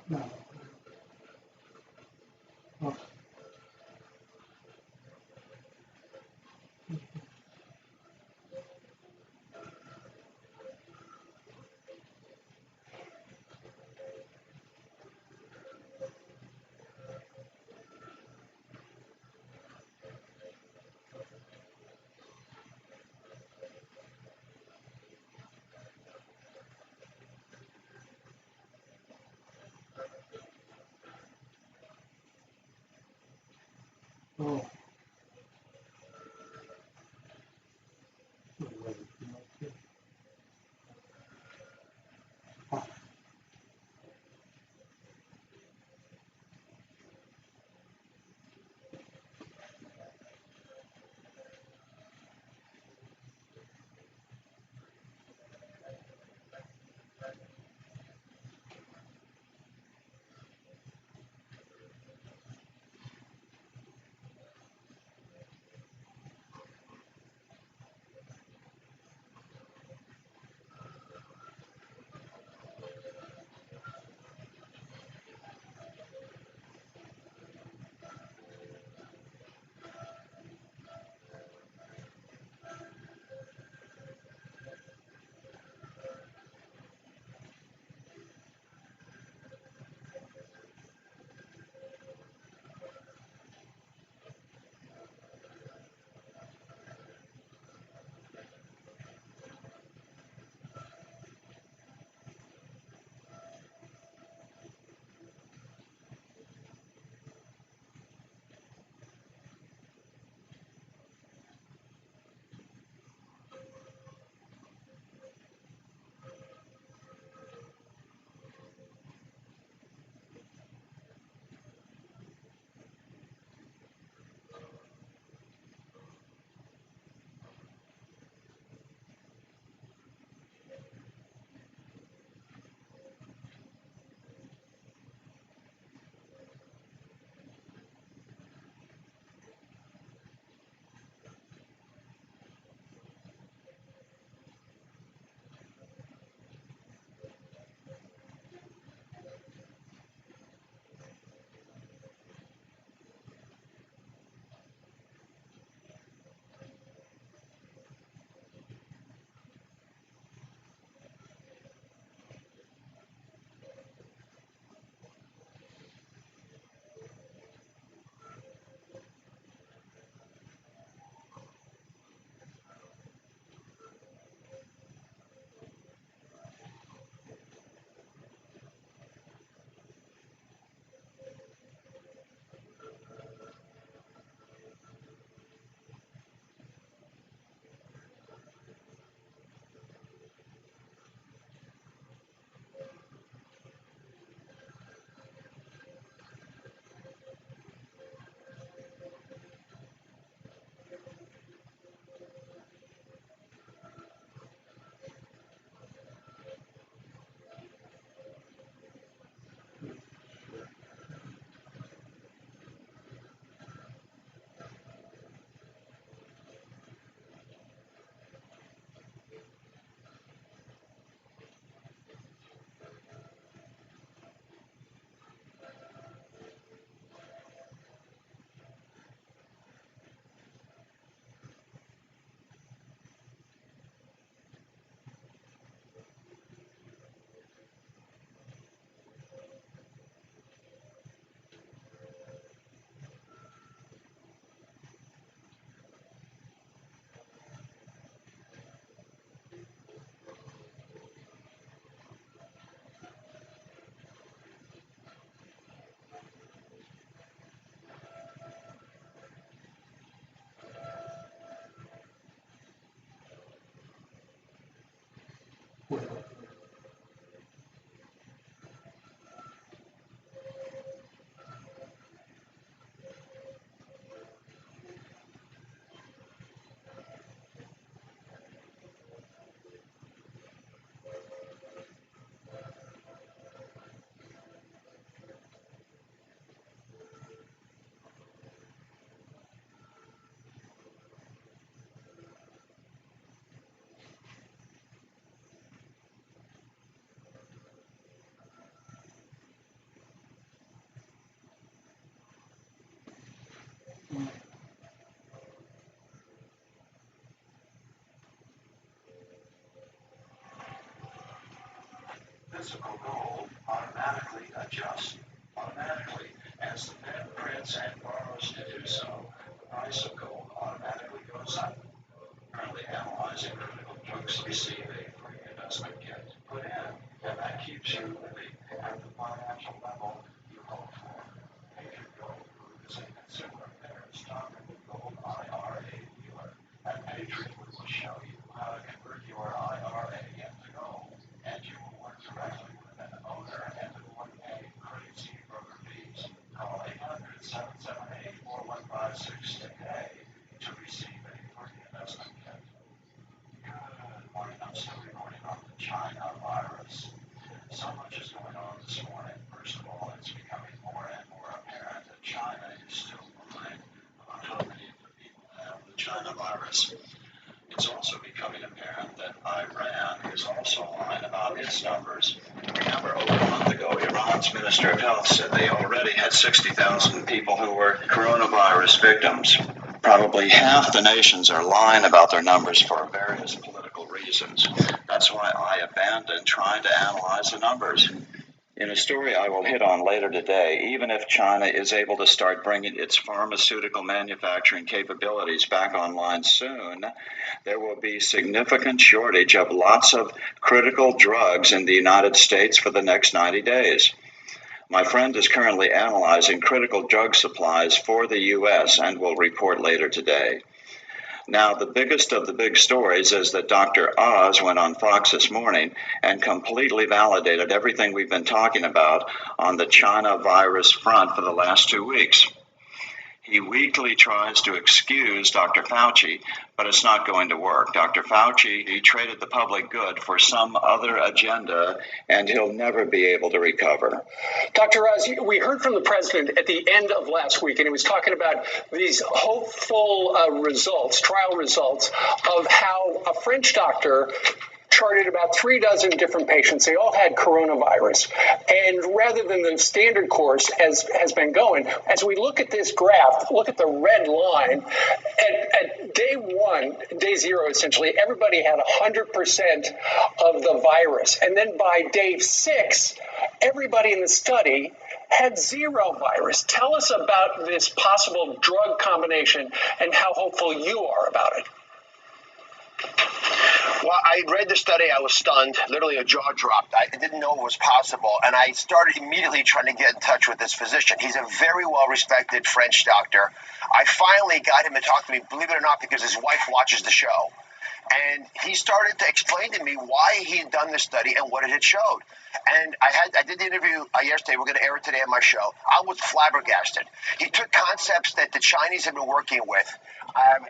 No. Oh, oh. Physical gold automatically adjusts. Automatically, as the Fed prints and borrows to do so, the price of gold automatically goes up. Currently analyzing critical drugs receive a free investment kit to put in, and that keeps you living at the financial level you hope for. Patriot Gold Group is a consumer affairs targeted gold IRA dealer. At Patriot, we will show you how to convert your IRA into gold, and you will work directly with an owner and avoid paying crazy broker fees. Call 800-778-4156 today to receive a free investment kit. Good morning. I'm still reporting on the China virus. So much is going on this morning. First of all, it's becoming more and more apparent that China is still behind about how many of the people have the China virus. It's also becoming apparent that Iran is also lying about its numbers. Remember, over a month ago, Iran's Minister of Health said they already had 60,000 people who were coronavirus victims. Probably half the nations are lying about their numbers for various political reasons. That's why I abandoned trying to analyze the numbers. In a story I will hit on later today, even if China is able to start bringing its pharmaceutical manufacturing capabilities back online soon, there will be significant shortage of lots of critical drugs in the United States for the next 90 days. My friend is currently analyzing critical drug supplies for the U.S. and will report later today. Now, the biggest of the big stories is that Dr. Oz went on Fox this morning and completely validated everything we've been talking about on the China virus front for the last 2 weeks. He weakly tries to excuse Dr. Fauci, but it's not going to work. Dr. Fauci, he traded the public good for some other agenda, and he'll never be able to recover. Dr. Oz, we heard from the president at the end of last week, and he was talking about these hopeful results, trial results, of how a French doctor charted about 3 dozen different patients. They all had coronavirus. And rather than the standard course, as has been going, as we look at this graph, look at the red line, at day 1, day 0, essentially, everybody had 100% of the virus. And then by day 6, everybody in the study had 0 virus. Tell us about this possible drug combination and how hopeful you are about it. Well, I read the study. I was stunned. Literally, a jaw dropped. I didn't know it was possible. And I started immediately trying to get in touch with this physician. He's a very well-respected French doctor. I finally got him to talk to me, believe it or not, because his wife watches the show. And he started to explain to me why he had done this study and what it had showed. And I did the interview yesterday. We're going to air it today on my show. I was flabbergasted. He took concepts that the Chinese have been working with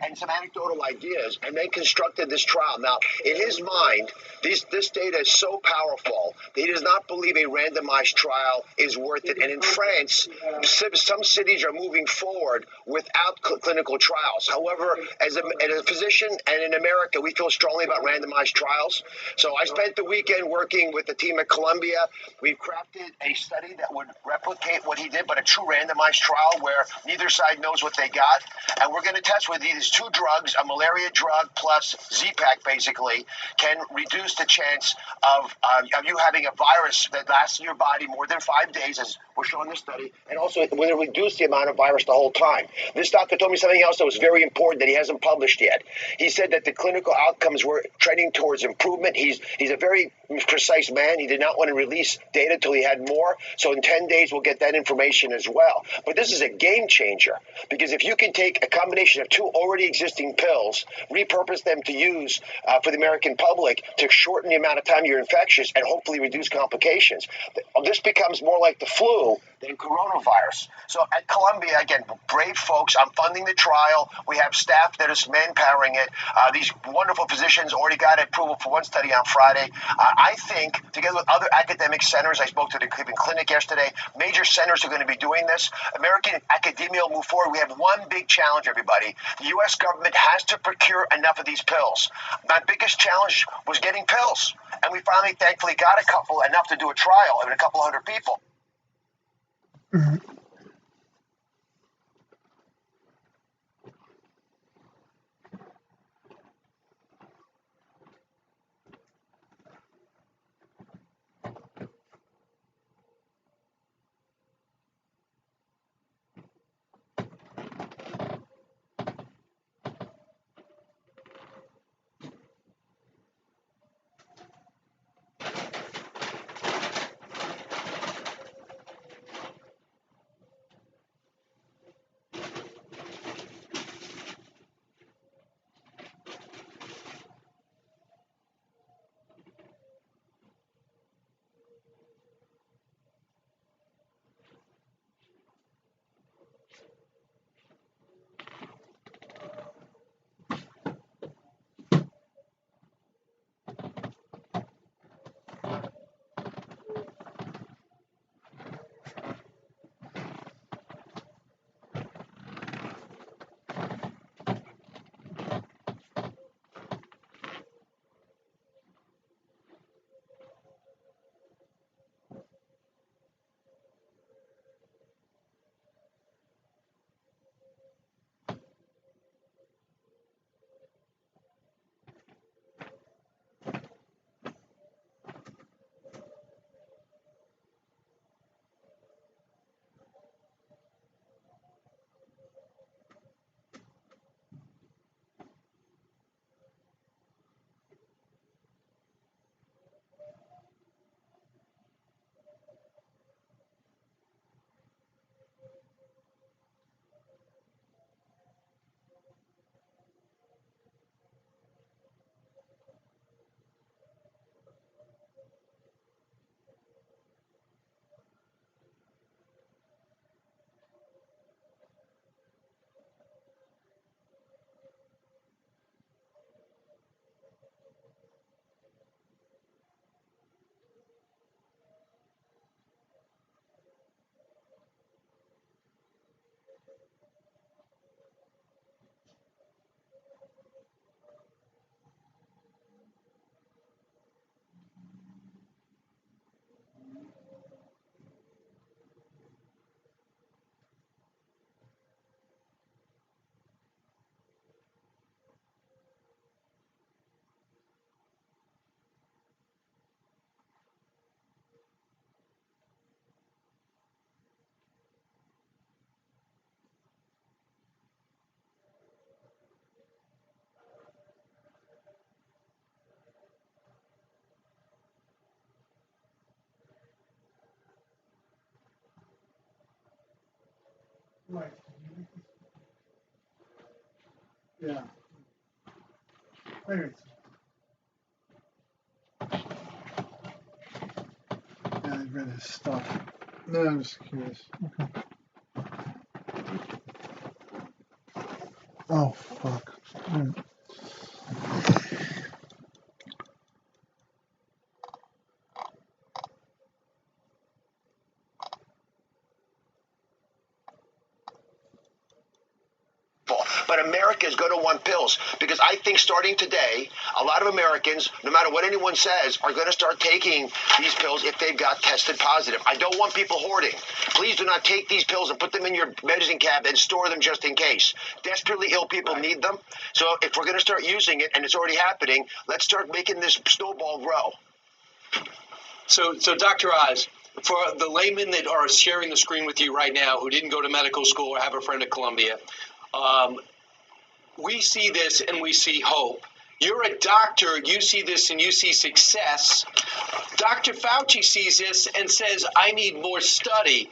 and some anecdotal ideas, and they constructed this trial. Now, in his mind, this data is so powerful that he does not believe a randomized trial is worth it. And in France, some cities are moving forward without clinical trials. However, as a physician and in America, we feel strongly about randomized trials. So I spent the weekend working with the team at Columbia. We've crafted a study that would replicate what he did, but a true randomized trial where neither side knows what they got. And we're going to test whether these 2 drugs, a malaria drug plus Z-Pak basically, can reduce the chance of you having a virus that lasts in your body more than 5 days, as we're showing in this study, and also will it reduce the amount of virus the whole time. This doctor told me something else that was very important that he hasn't published yet. He said that the clinical outcomes were trending towards improvement. He's a very precise man. He did not want to release data until he had more. So in 10 days, we'll get that information as well. But this is a game changer, because if you can take a combination of 2 already existing pills, repurpose them to use for the American public to shorten the amount of time you're infectious and hopefully reduce complications, this becomes more like the flu than coronavirus. So at Columbia, again, brave folks, I'm funding the trial. We have staff that is manpowering it. These wonderful physicians already got approval for one study on Friday. I think, together with other academic centers, I spoke to the Cleveland Clinic yesterday, major centers are going to be doing this. American academia will move forward. We have one big challenge, everybody. The U.S. government has to procure enough of these pills. My biggest challenge was getting pills. And we finally, thankfully, got a couple, enough to do a trial of a couple hundred people. Right. Yeah. Right. Yeah, I read his stuff. No, I'm just curious. Okay. Oh, fuck. Mm. But America is going to want pills because I think starting today, a lot of Americans, no matter what anyone says, are going to start taking these pills if they've got tested positive. I don't want people hoarding. Please do not take these pills and put them in your medicine cabinet and store them just in case. Desperately ill people need them. So if we're going to start using it, and it's already happening, let's start making this snowball grow. So Dr. Oz, for the laymen that are sharing the screen with you right now who didn't go to medical school or have a friend at Columbia, we see this and we see hope. You're a doctor, you see this and you see success. Dr. Fauci sees this and says, I need more study.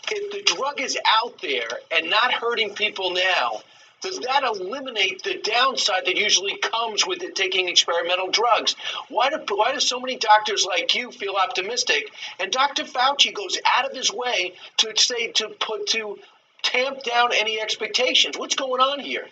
If the drug is out there and not hurting people now, does that eliminate the downside that usually comes with it taking experimental drugs? Why do so many doctors like you feel optimistic? And Dr. Fauci goes out of his way to say to tamp down any expectations. What's going on here?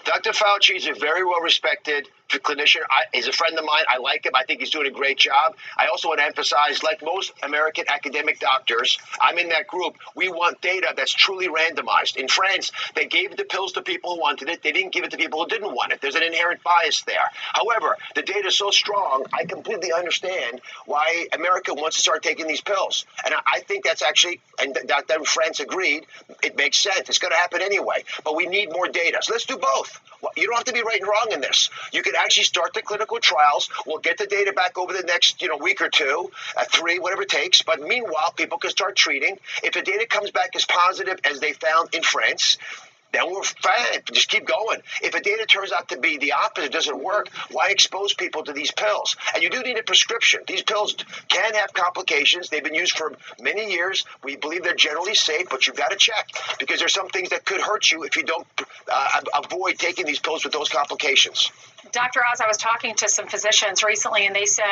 Dr. Fauci is a very well-respected clinician. He's a friend of mine. I like him. I think he's doing a great job. I also want to emphasize, like most American academic doctors, I'm in that group. We want data that's truly randomized. In France, they gave the pills to people who wanted it. They didn't give it to people who didn't want it. There's an inherent bias there. However, the data is so strong, I completely understand why America wants to start taking these pills. And I think that's actually, and Dr. France agreed, it makes sense. It's going to happen anyway. But we need more data. So let's do both. You don't have to be right and wrong in this. You can actually start the clinical trials. We'll get the data back over the next week or two, 3, whatever it takes. But meanwhile, people can start treating. If the data comes back as positive as they found in France, then we're fine. Just keep going. If the data turns out to be the opposite, doesn't work, why expose people to these pills? And you do need a prescription. These pills can have complications. They've been used for many years. We believe they're generally safe, but you've got to check because there's some things that could hurt you if you don't avoid taking these pills with those complications. Dr. Oz, I was talking to some physicians recently, and they said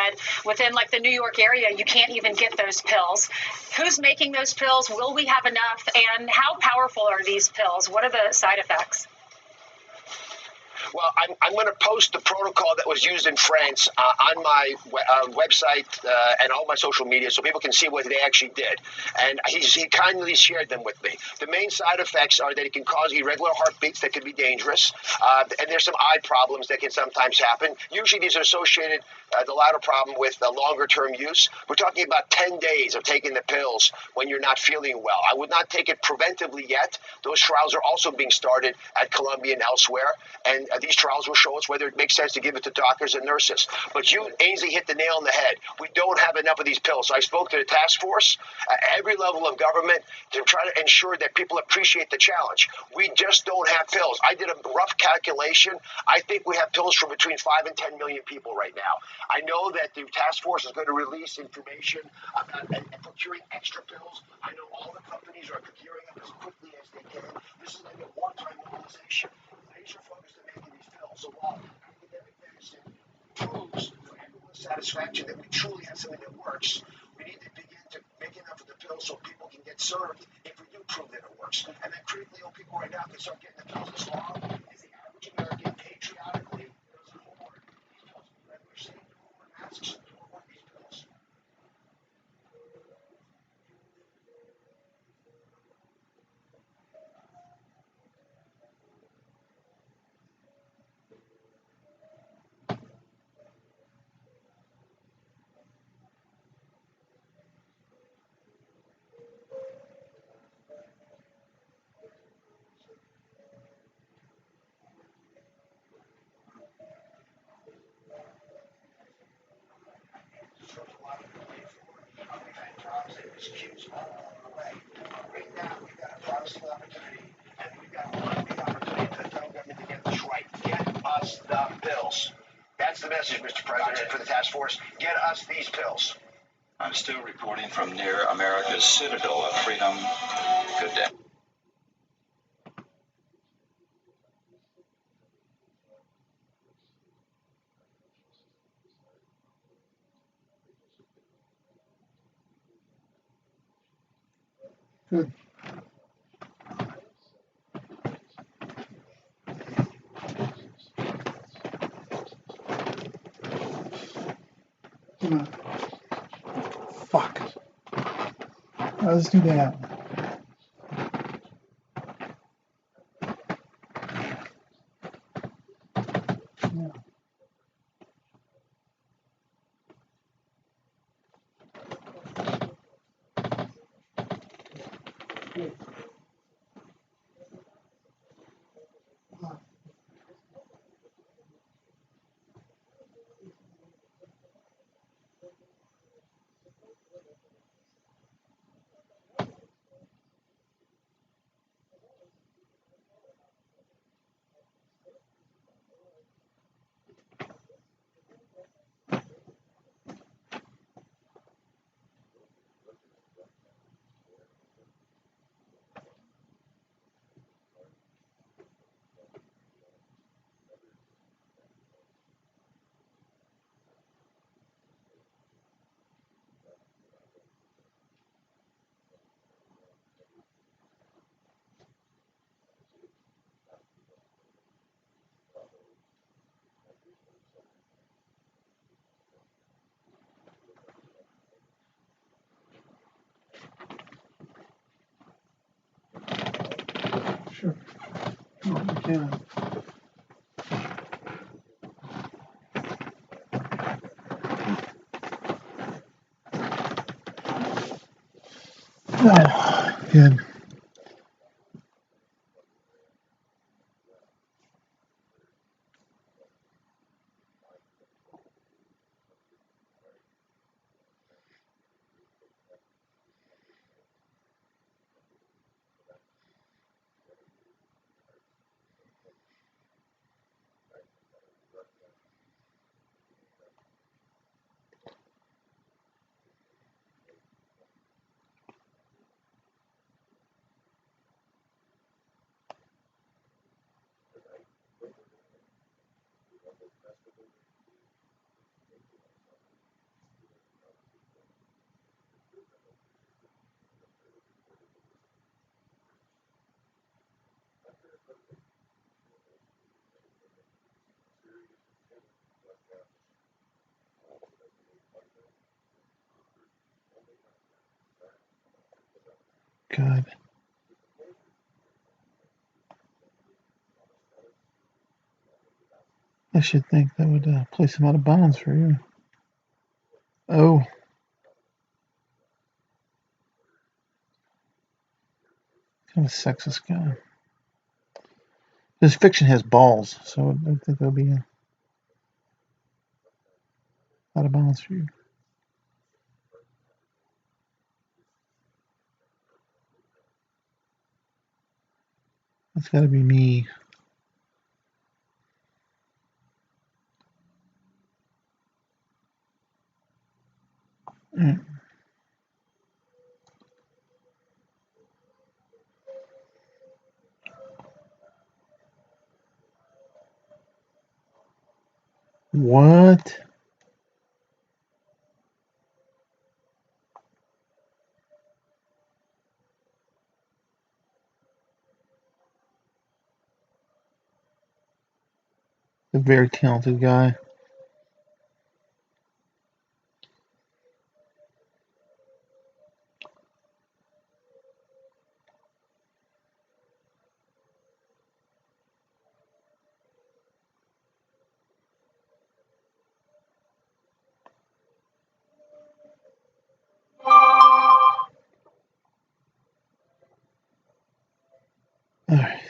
within like the New York area, you can't even get those pills. Who's making those pills? Will we have enough? And how powerful are these pills? What are the side effects? Well, I'm going to post the protocol that was used in France on my website and all my social media so people can see what they actually did. And he kindly shared them with me. The main side effects are that it can cause irregular heartbeats that can be dangerous. And there's some eye problems that can sometimes happen. Usually these are associated, the latter problem, with longer-term use. We're talking about 10 days of taking the pills when you're not feeling well. I would not take it preventively yet. Those trials are also being started at Columbia and elsewhere. And these trials will show us whether it makes sense to give it to doctors and nurses. But you, Ainsley, hit the nail on the head. We don't have enough of these pills. So I spoke to the task force at every level of government to try to ensure that people appreciate the challenge. We just don't have pills. I did a rough calculation. I think we have pills for between 5 and 10 million people right now. I know that the task force is going to release information about and procuring extra pills. I know all the companies are procuring them as quickly as they can. This is like a wartime mobilization. Laser focused on making these pills. So while academic medicine proves for everyone's satisfaction that we truly have something that works, we need to begin to make enough of the pills so people can get served if we do prove that it works. And then critically ill people right now can start getting the pills as long as the average American patriotically doesn't hoard these pills. Like we're saying, don't wear masks, don't hoard these pills. message, Mr. President, for the task force. Get us these pills. I'm still reporting from near America's citadel of freedom. Good day. Good. Come on. Fuck. Let's do that. Yeah. Good. Sure. Oh, we can. Oh, good. Good. I should think that would place him out of bounds for you. Oh, kind of sexist guy. His fiction has balls, so I think that'll be out of bounds for you. That's got to be me. Mm. What? A very talented guy. All right.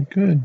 Good.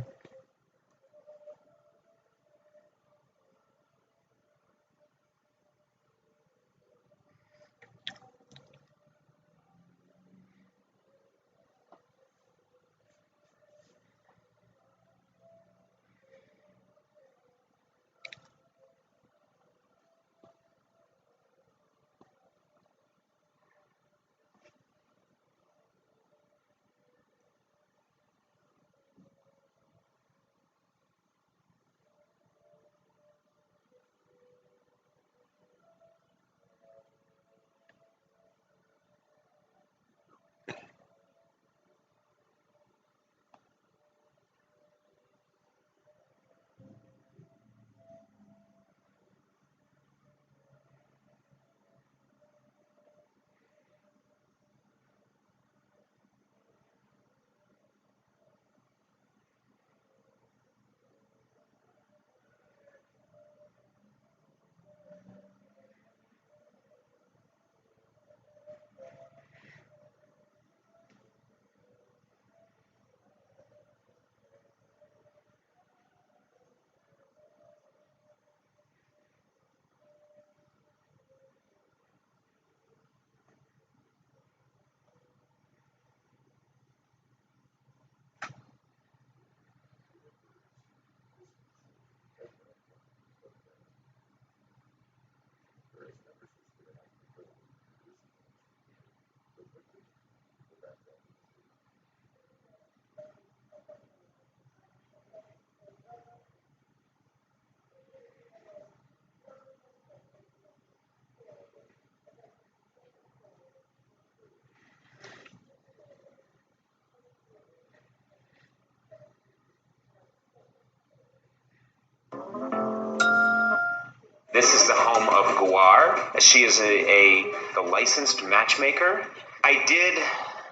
this is the home of Guar. She is the licensed matchmaker. I did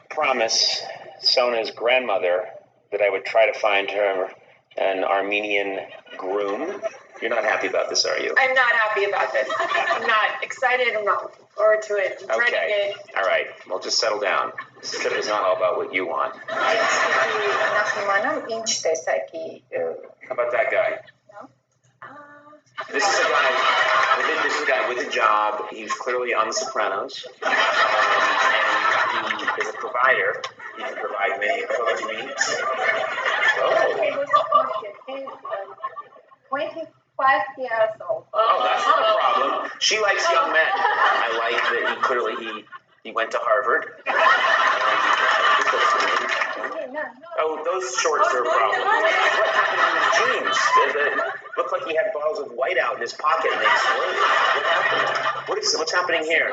promise Sona's grandmother that I would try to find her an Armenian groom. You're not happy about this, are you? I'm not happy about this. I'm not excited. I'm not looking forward to it. I'm dreading Okay. it. All right. Well, just settle down. This trip is not all about what you want. How about that guy? This is a guy with a job. He's clearly on The Sopranos, and he is a provider. He can provide many other needs. Oh. 25 years old. Oh, that's not a problem. She likes young men. I like that he went to Harvard. Oh, those shorts are a problem. What happened to his jeans? They looked like he had bottles of white out in his pocket and they exploded. What happened? What's happening here?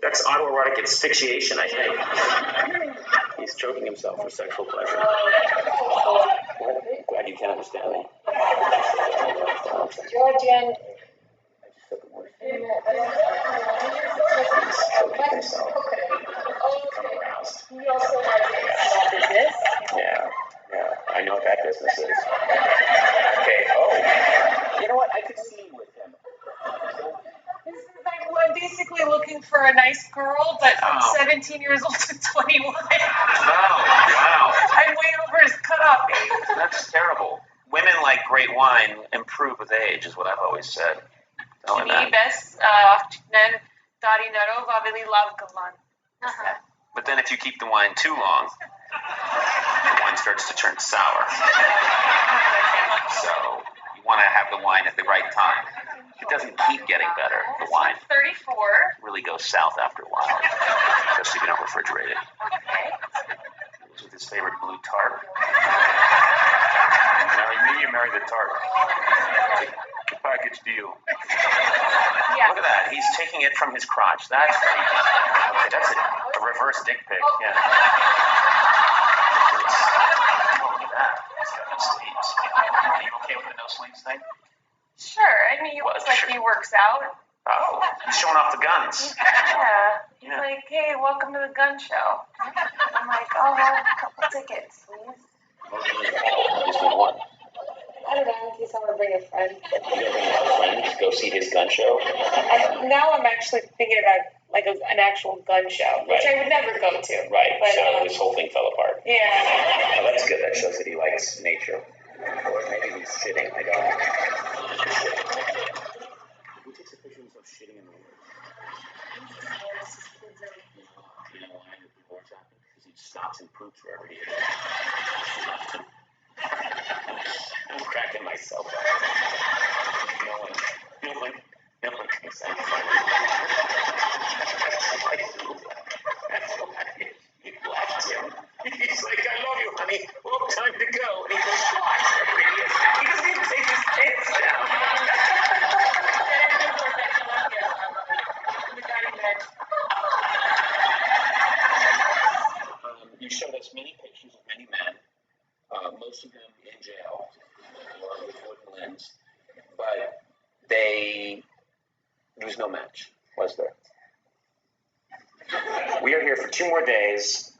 That's autoerotic asphyxiation, I think. He's choking himself for sexual pleasure. Glad you can understand me. Georgian. He also has a business. Yeah, I know what that business is. Okay, oh, you know what? I could see you with him. I'm basically looking for a nice girl, but from 17 years old to 21. Wow. I'm way over his cutoff age. That's terrible. Women like great wine improve with age, is what I've always said. Čini bez dari narovavili lavgalan. But then if you keep the wine too long, the wine starts to turn sour. So you want to have the wine at the right time. It doesn't keep getting better, the wine. 34. Really goes south after a while, especially if you don't refrigerate it. He was with his favorite blue tarp. You marry me, you marry the tarp. The package deal. Yeah. Look at that. He's taking it from his crotch. That's okay. That's a reverse dick pic. Yeah. Oh, look at that. He's got no sleeves. Are you okay with the no sleeves thing? Sure. I mean, he looks like he works out. Oh, he's showing off the guns. Yeah. He's like, hey, welcome to the gun show. I'm like, oh, well, a couple tickets, please. Just one. I don't know, in case I want to bring a friend. You gonna bring a friend to go see his gun show? Now I'm actually thinking about like an actual gun show, which I would never go to. Right. But, So this whole thing fell apart. Yeah. Oh, that's good. That shows that he likes nature. Or maybe he's shitting. I don't know. Who takes a picture of himself shitting in the woods? You know why the divorce happened? Because he stops and poops wherever he is. I'm cracking myself up. No one thinks I'm funny. That's why he left him. He's like, I love you, honey. Well, time to go. And he goes, why? He doesn't even take his pants down. You showed us many pictures of many men, most of them in jail or with wooden limbs, but there was no match, was there? We are here for 2 more days.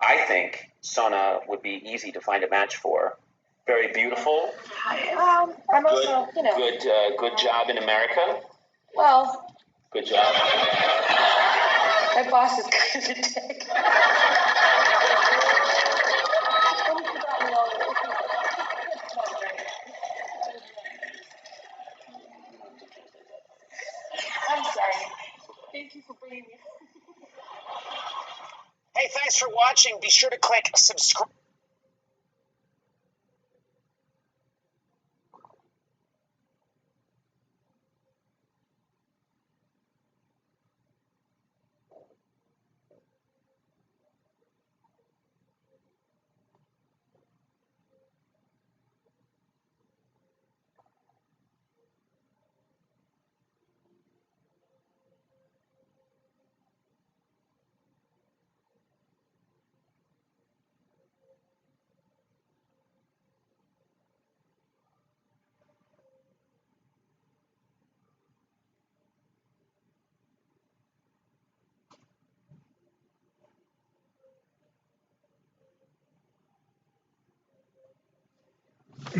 I think Sona would be easy to find a match for. Very beautiful. I'm also, Good job in America. well, Good job. my boss is kind of a dick. I'm sorry. Thank you for bringing me. Hey, thanks for watching. Be sure to click subscribe.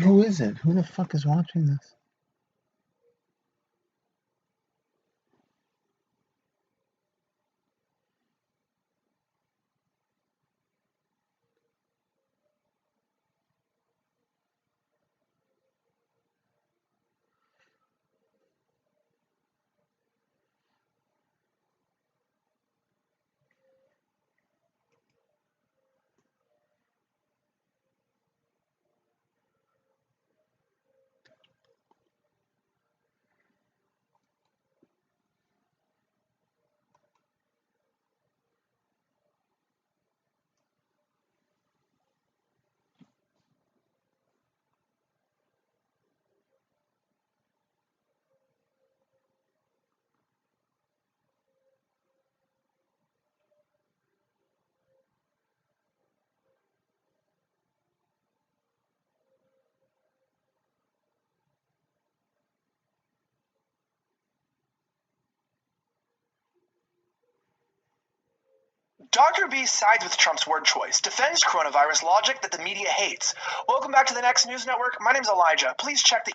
Who is it? Who the fuck is watching this? Dr. B sides with Trump's word choice, defends coronavirus logic that the media hates. Welcome back to the Next News Network. My name is Elijah. Please check the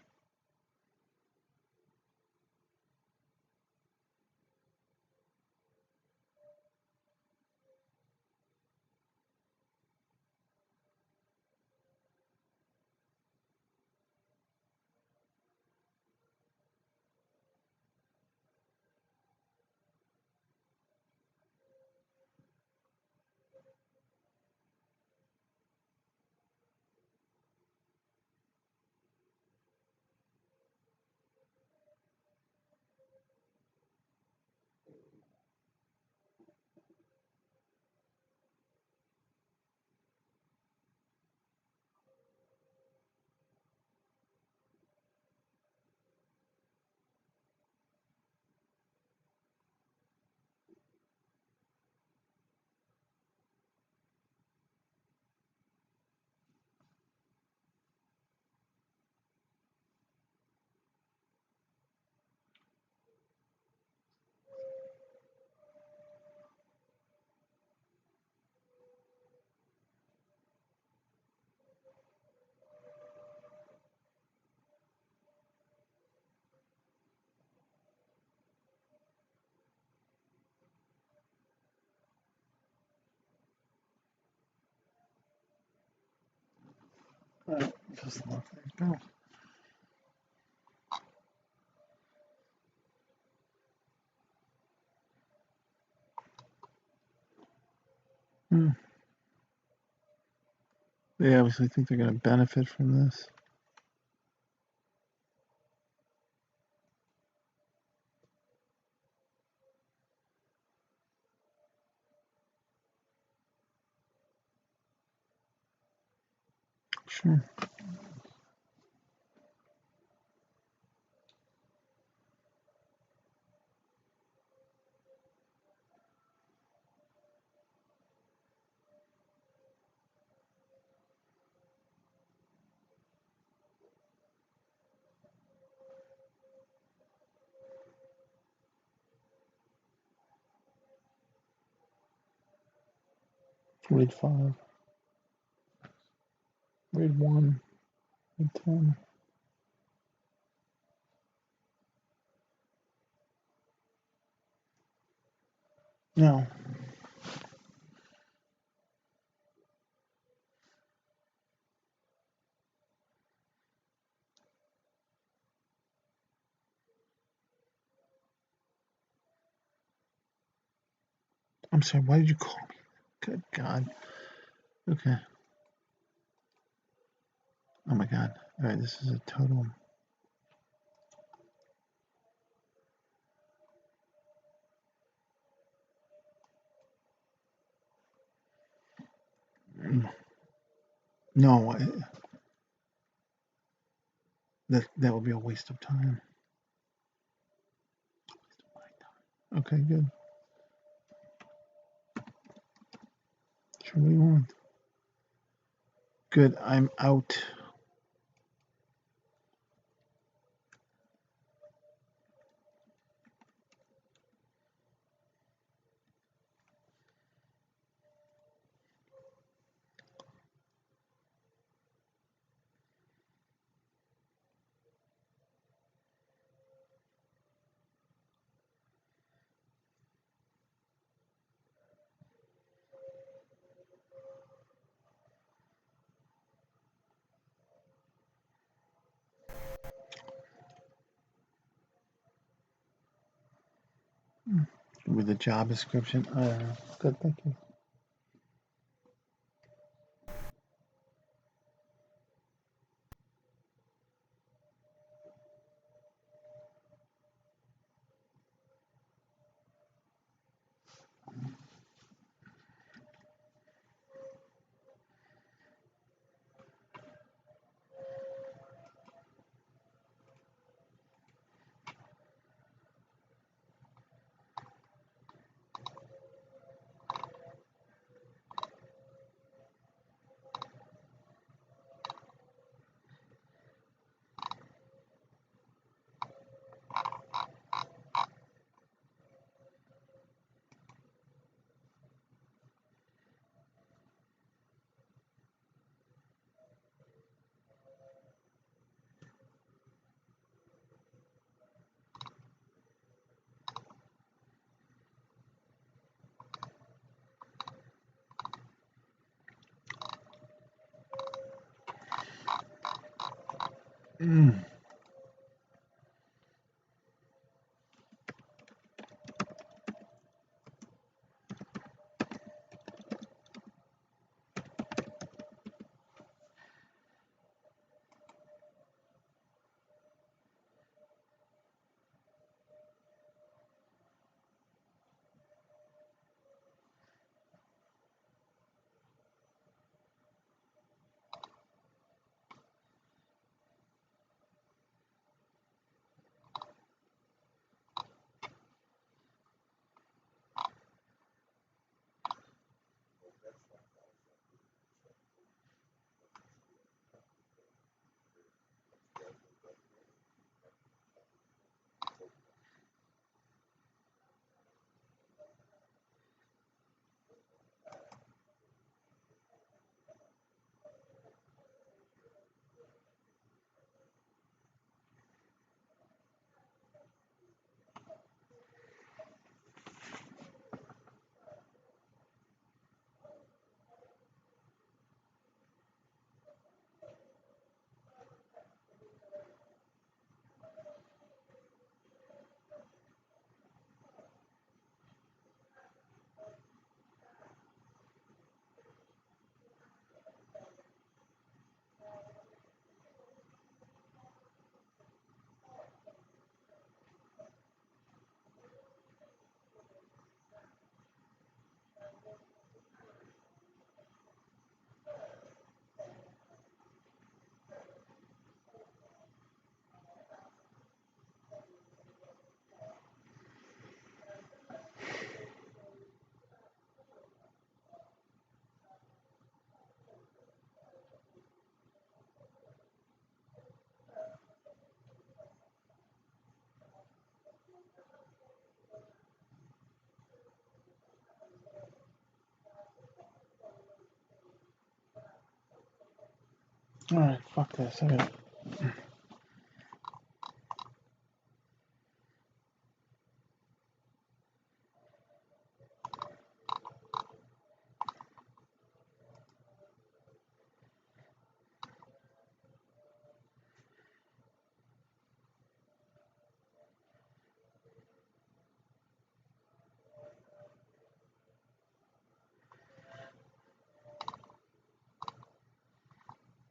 Alright, just let that go. They obviously think they're going to benefit from this. Sure. Read 5. Read 1. Read 10. No. I'm sorry, why did you call me? Good God. Okay. Oh my God. Alright, this is a total. No, that would be a waste of time. Okay, good. Sure, what do you want? Good, I'm out. With the job description? I don't know. Good, thank you. Mm. Alright, fuck this. I gotta...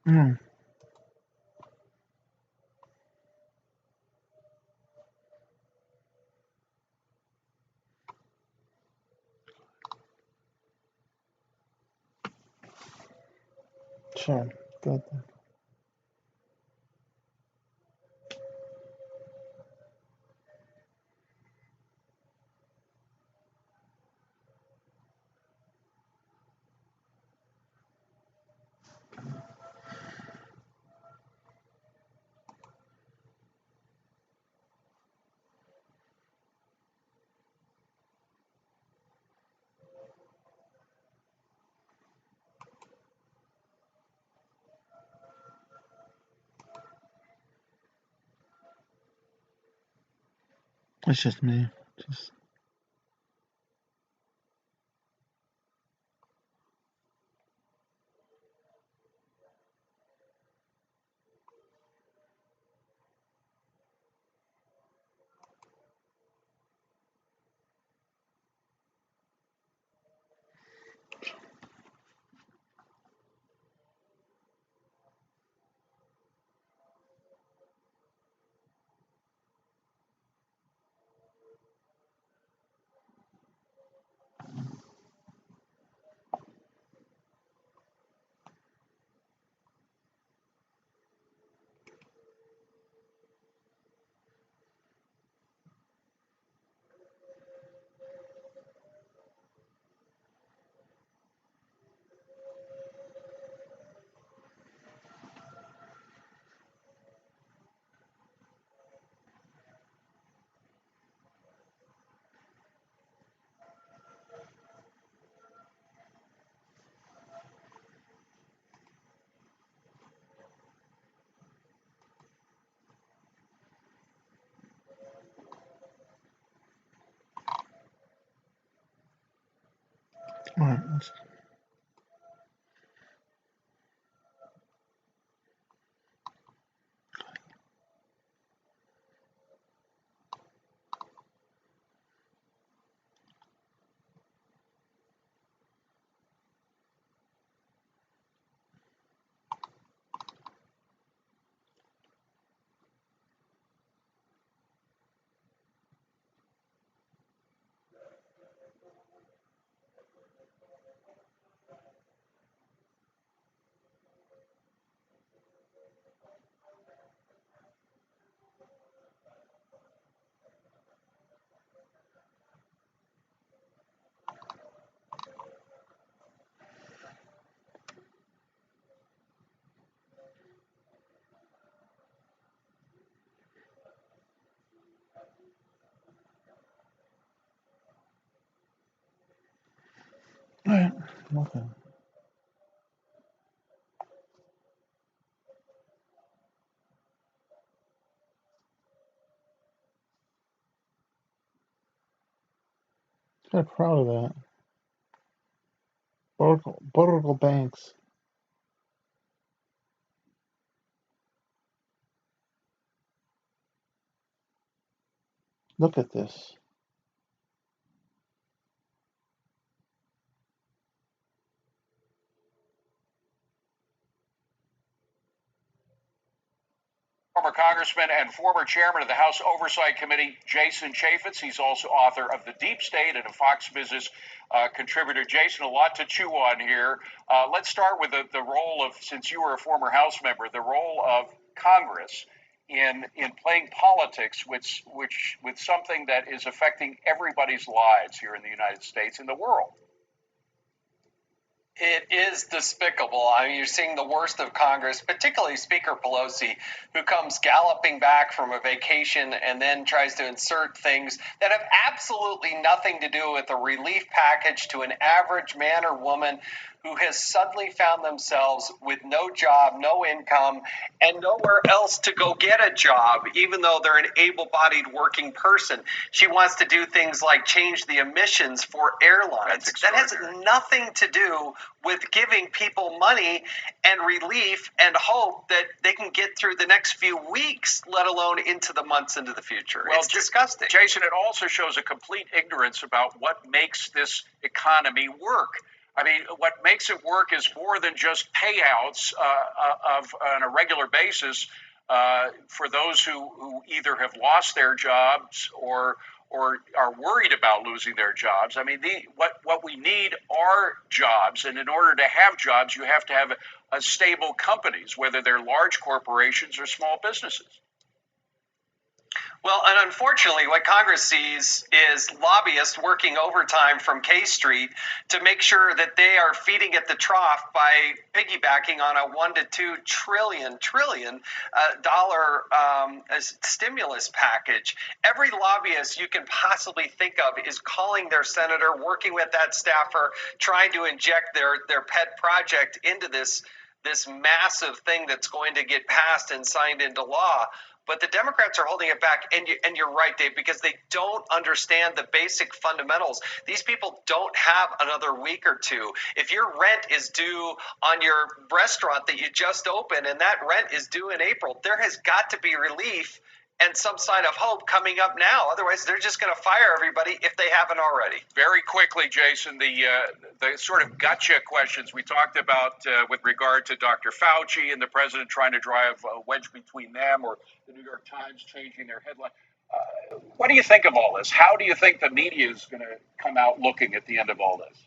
Mm. Sure, good. It's just me. Just... All right. All right. Okay. I'm proud of that. Vertical banks. Look at this. Former Congressman and former chairman of the House Oversight Committee, Jason Chaffetz. He's also author of The Deep State and a Fox Business contributor. Jason, a lot to chew on here. Let's start with the role of, since you were a former House member, the role of Congress in playing politics with something that is affecting everybody's lives here in the United States and the world. It is despicable. I mean, you're seeing the worst of Congress, particularly Speaker Pelosi, who comes galloping back from a vacation and then tries to insert things that have absolutely nothing to do with a relief package to an average man or woman who has suddenly found themselves with no job, no income, and nowhere else to go get a job, even though they're an able-bodied working person. She wants to do things like change the emissions for airlines. That has nothing to do with giving people money and relief and hope that they can get through the next few weeks, let alone into the months into the future. Well, it's disgusting. Jason, it also shows a complete ignorance about what makes this economy work. I mean, what makes it work is more than just payouts on a regular basis for those who either have lost their jobs or are worried about losing their jobs. I mean, what we need are jobs, and in order to have jobs, you have to have a stable companies, whether they're large corporations or small businesses. Well, and unfortunately, what Congress sees is lobbyists working overtime from K Street to make sure that they are feeding at the trough by piggybacking on a $1 to $2 trillion dollar stimulus package. Every lobbyist you can possibly think of is calling their senator, working with that staffer, trying to inject their pet project into this massive thing that's going to get passed and signed into law. But the Democrats are holding it back, and you're right, Dave, because they don't understand the basic fundamentals. These people don't have another week or two. If your rent is due on your restaurant that you just opened, and that rent is due in April, there has got to be relief and some sign of hope coming up now. Otherwise, they're just going to fire everybody if they haven't already. Very quickly, Jason, the sort of gotcha questions we talked about with regard to Dr. Fauci and the president trying to drive a wedge between them, or the New York Times changing their headline. What do you think of all this? How do you think the media is going to come out looking at the end of all this?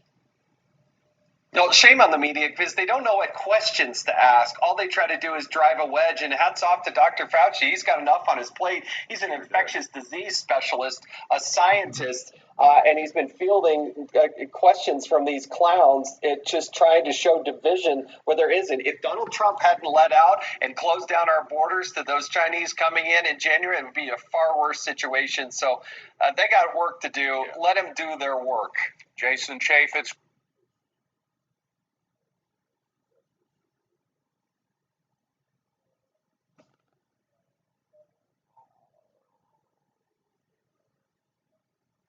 No, shame on the media, because they don't know what questions to ask. All they try to do is drive a wedge, and hats off to Dr. Fauci. He's got enough on his plate. He's an infectious disease specialist, a scientist, and he's been fielding questions from these clowns, just trying to show division where there isn't. If Donald Trump hadn't let out and closed down our borders to those Chinese coming in January, it would be a far worse situation. So they got work to do. Yeah. Let them do their work. Jason Chaffetz.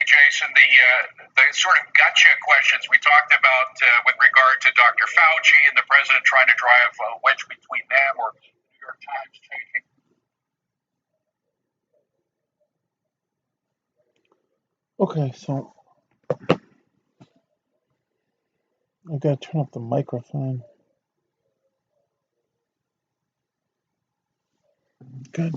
Jason, the sort of gotcha questions we talked about with regard to Dr. Fauci and the president trying to drive a wedge between them, or the New York Times changing. Okay, so I gotta turn up the microphone. Good.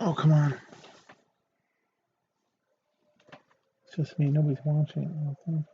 Oh, come on. It's just me. Nobody's watching it. I don't think.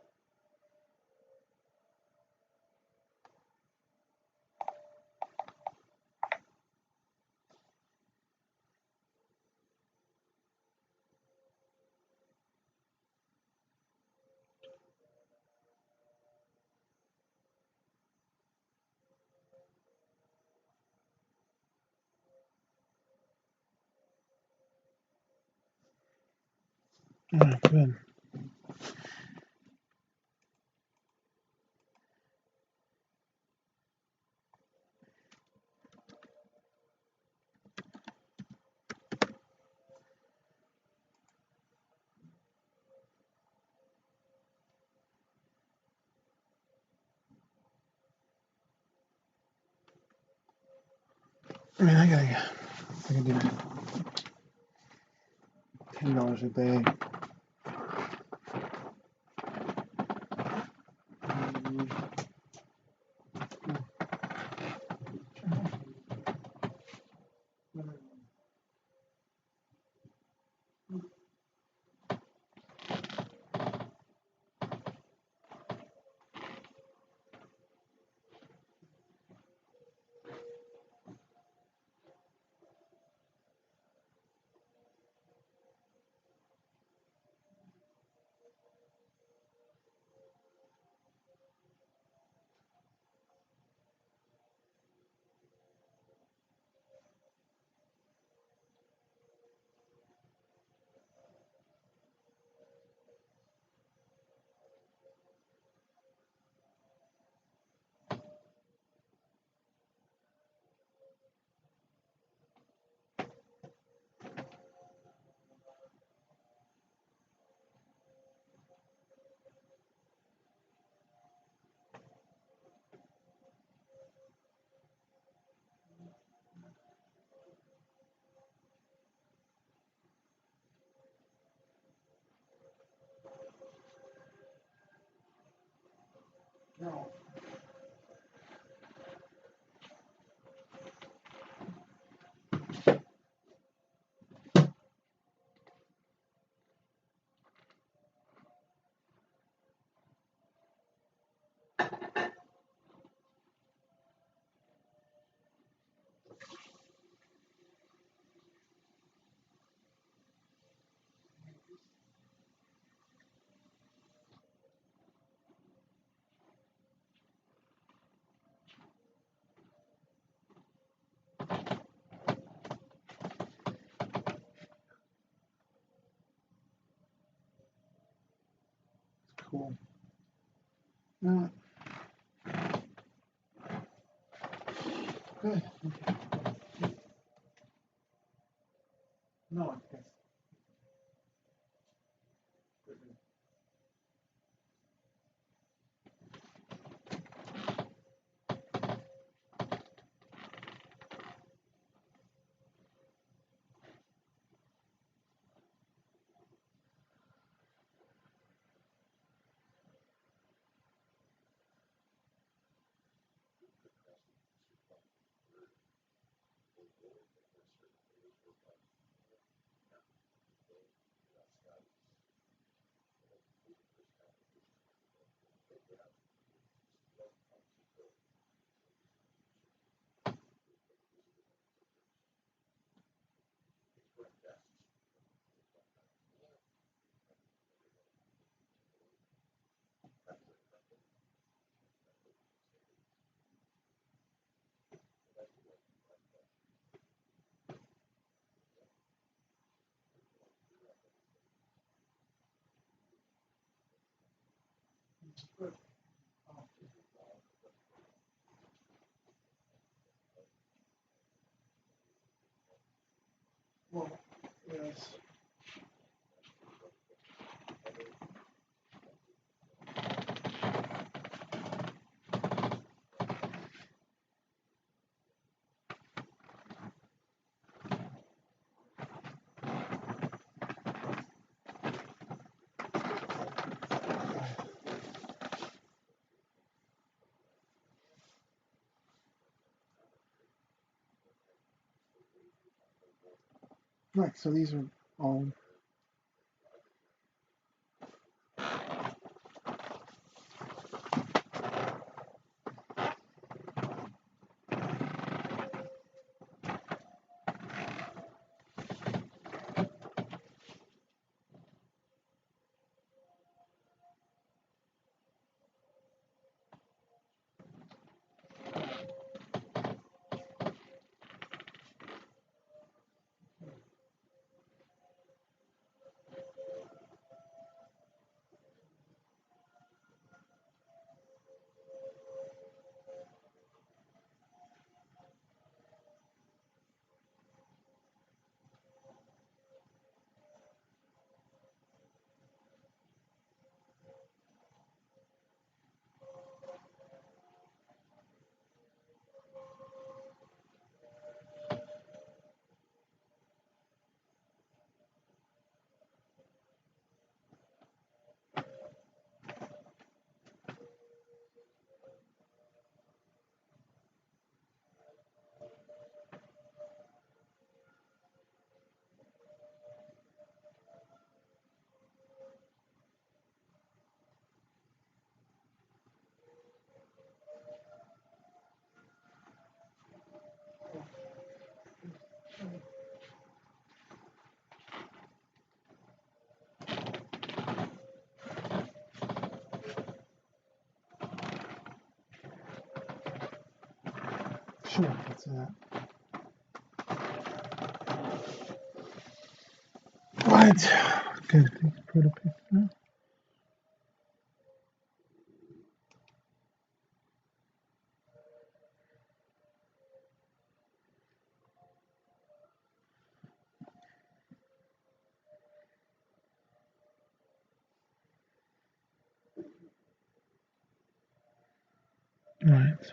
All right, good. I mean, I can do $10 a day. No. Cool. No. Good. Okay. No, okay. Good. Well, yes. Right, so these are all. Sure, that's that. What? Good. Put a picture. Right.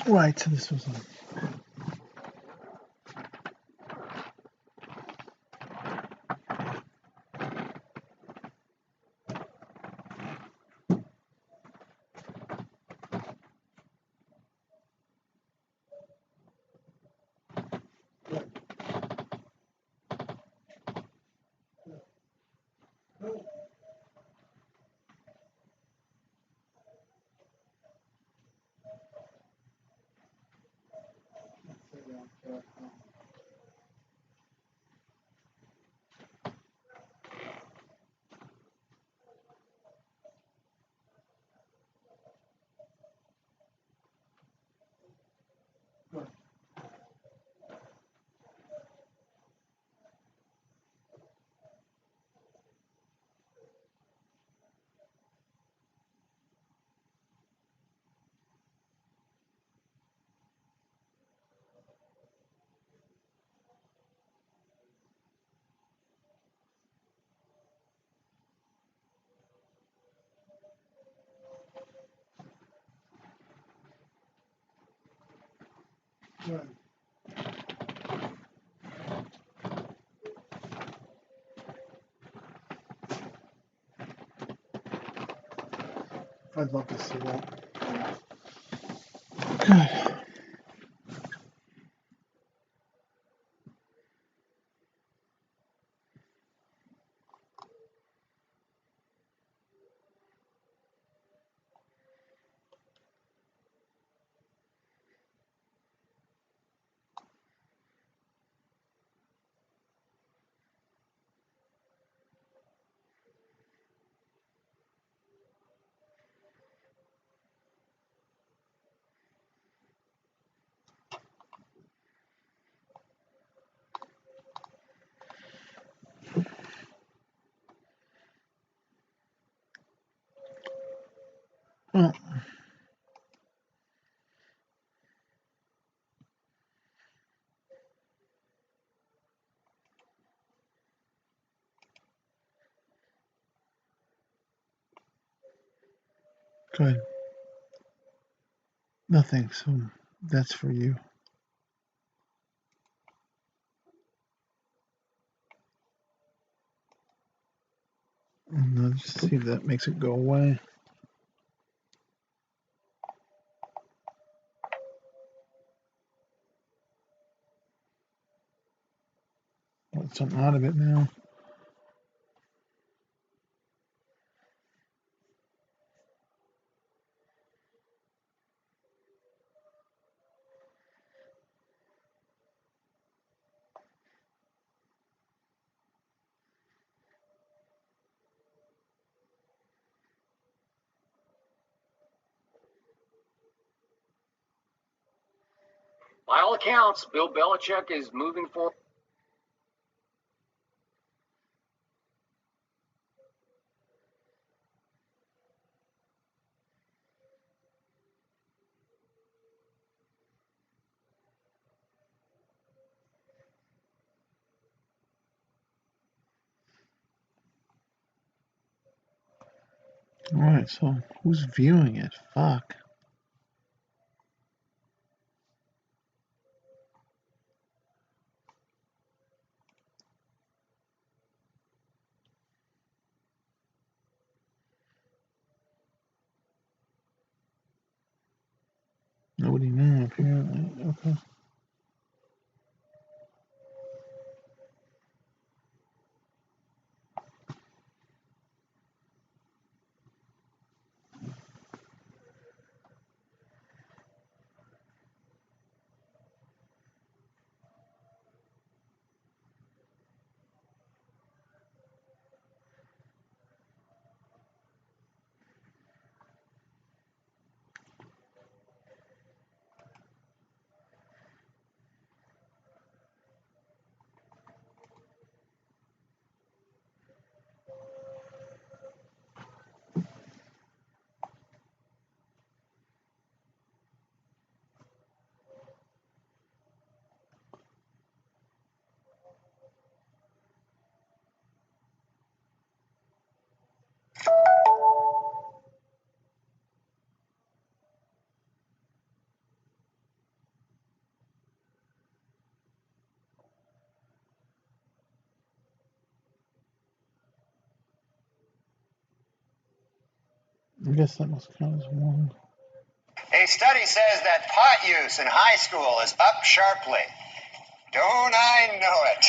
Right, so this was right. I'd love to see that. Good. Good. Nothing, so that's for you. And let's see if that makes it go away. Let something out of it now. By all accounts, Bill Belichick is moving forward. Alright, so who's viewing it? Fuck. Nobody knew, apparently. Okay. I guess that must count as one. A study says that pot use in high school is up sharply. Don't I know it?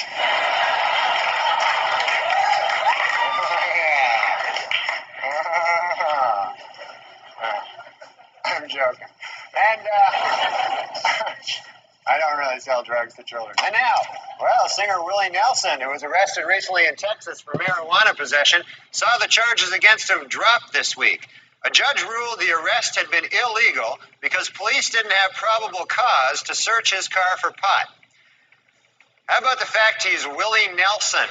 I'm joking. And I don't really sell drugs to children. And now, well, singer Willie Nelson, who was arrested recently in Texas for marijuana possession, saw the charges against him dropped this week. A judge ruled the arrest had been illegal because police didn't have probable cause to search his car for pot. How about the fact he's Willie Nelson?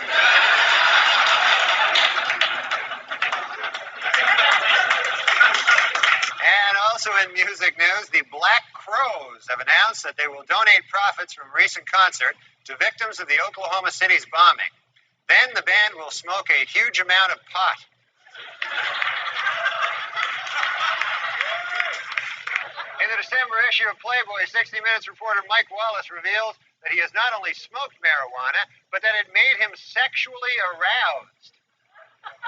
And also in music news, the Black Crowes have announced that they will donate profits from a recent concert to victims of the Oklahoma City's bombing. Then the band will smoke a huge amount of pot. In the December issue of Playboy, 60 Minutes reporter Mike Wallace reveals that he has not only smoked marijuana, but that it made him sexually aroused.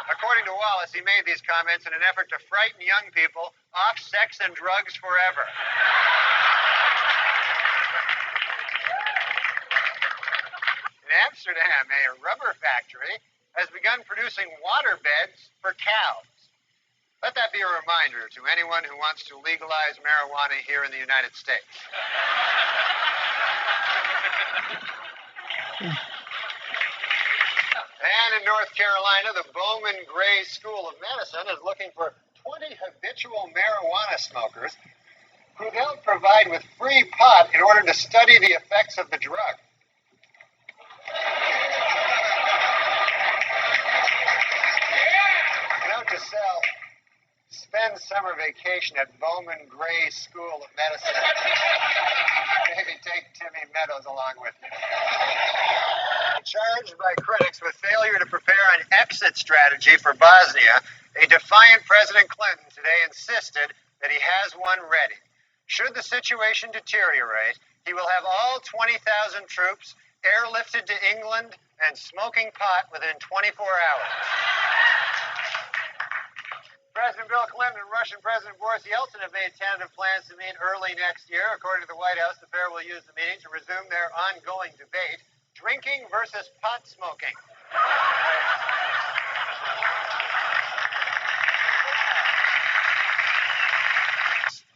According to Wallace, he made these comments in an effort to frighten young people off sex and drugs forever. In Amsterdam, a rubber factory has begun producing water beds for cows. Let that be a reminder to anyone who wants to legalize marijuana here in the United States. And in North Carolina, the Bowman Gray School of Medicine is looking for 20 habitual marijuana smokers who they'll provide with free pot in order to study the effects of the drug. Note to self, spend summer vacation at Bowman Gray School of Medicine. Maybe take Timmy Meadows along with you. Charged by critics with failure to prepare an exit strategy for Bosnia, A defiant President Clinton today insisted that he has one ready. Should the situation deteriorate, he will have all 20,000 troops airlifted to England and smoking pot within 24 hours. President Bill Clinton and Russian President Boris Yeltsin have made tentative plans to meet early next year. According to the White House, the pair will use the meeting to resume their ongoing debate, drinking versus pot smoking.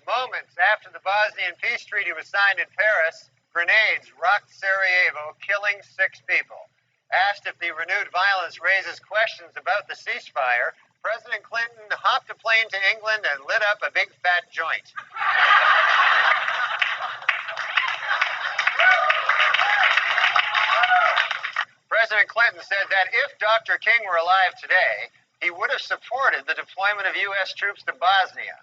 Moments after the Bosnian peace treaty was signed in Paris, grenades rocked Sarajevo, killing 6 people. Asked if the renewed violence raises questions about the ceasefire, President Clinton hopped a plane to England and lit up a big fat joint. President Clinton said that if Dr. King were alive today, he would have supported the deployment of U.S. troops to Bosnia.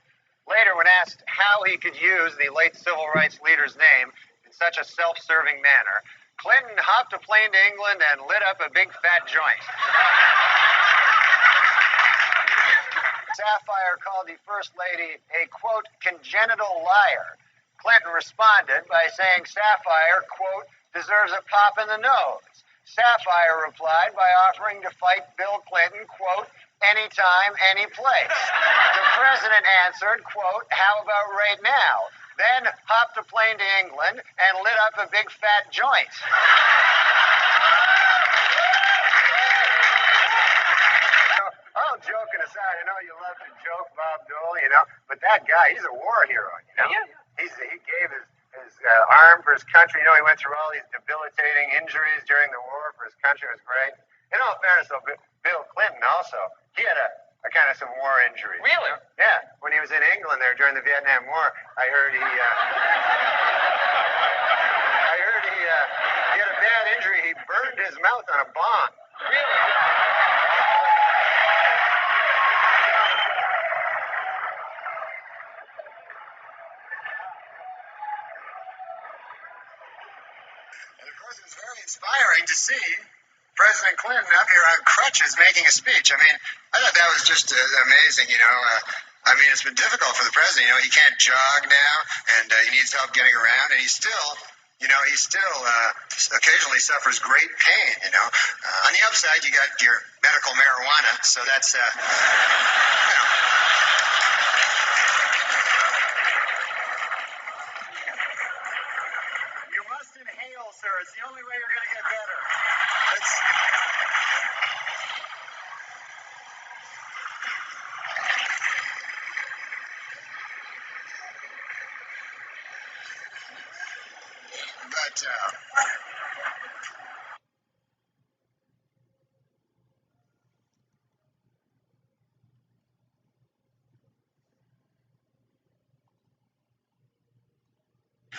Later, when asked how he could use the late civil rights leader's name in such a self-serving manner, Clinton hopped a plane to England and lit up a big fat joint. Sapphire called the First Lady a, quote, congenital liar. Clinton responded by saying Sapphire, quote, deserves a pop in the nose. Sapphire replied by offering to fight Bill Clinton, quote, anytime, any place. The president answered, quote, how about right now? Then hopped a plane to England and lit up a big fat joint. All joking aside, I know you love to joke, Bob Dole, but that guy, he's a war hero, Yeah. He gave his arm for his country. He went through all these debilitating injuries during the war for his country. It was great. In all fairness, though, Bill Clinton also, he had a kind of some war injuries. Really? Yeah. When he was in England there during the Vietnam War, I heard he had a bad injury. He burned his mouth on a bomb. Really? And of course, it was very inspiring to see President Clinton up here on crutches making a speech. I mean, I thought that was just amazing, it's been difficult for the president. He can't jog now, and he needs help getting around, and he still occasionally suffers great pain, On the upside, you got your medical marijuana, so that's, You must inhale, sir. It's the only way you're going to get better.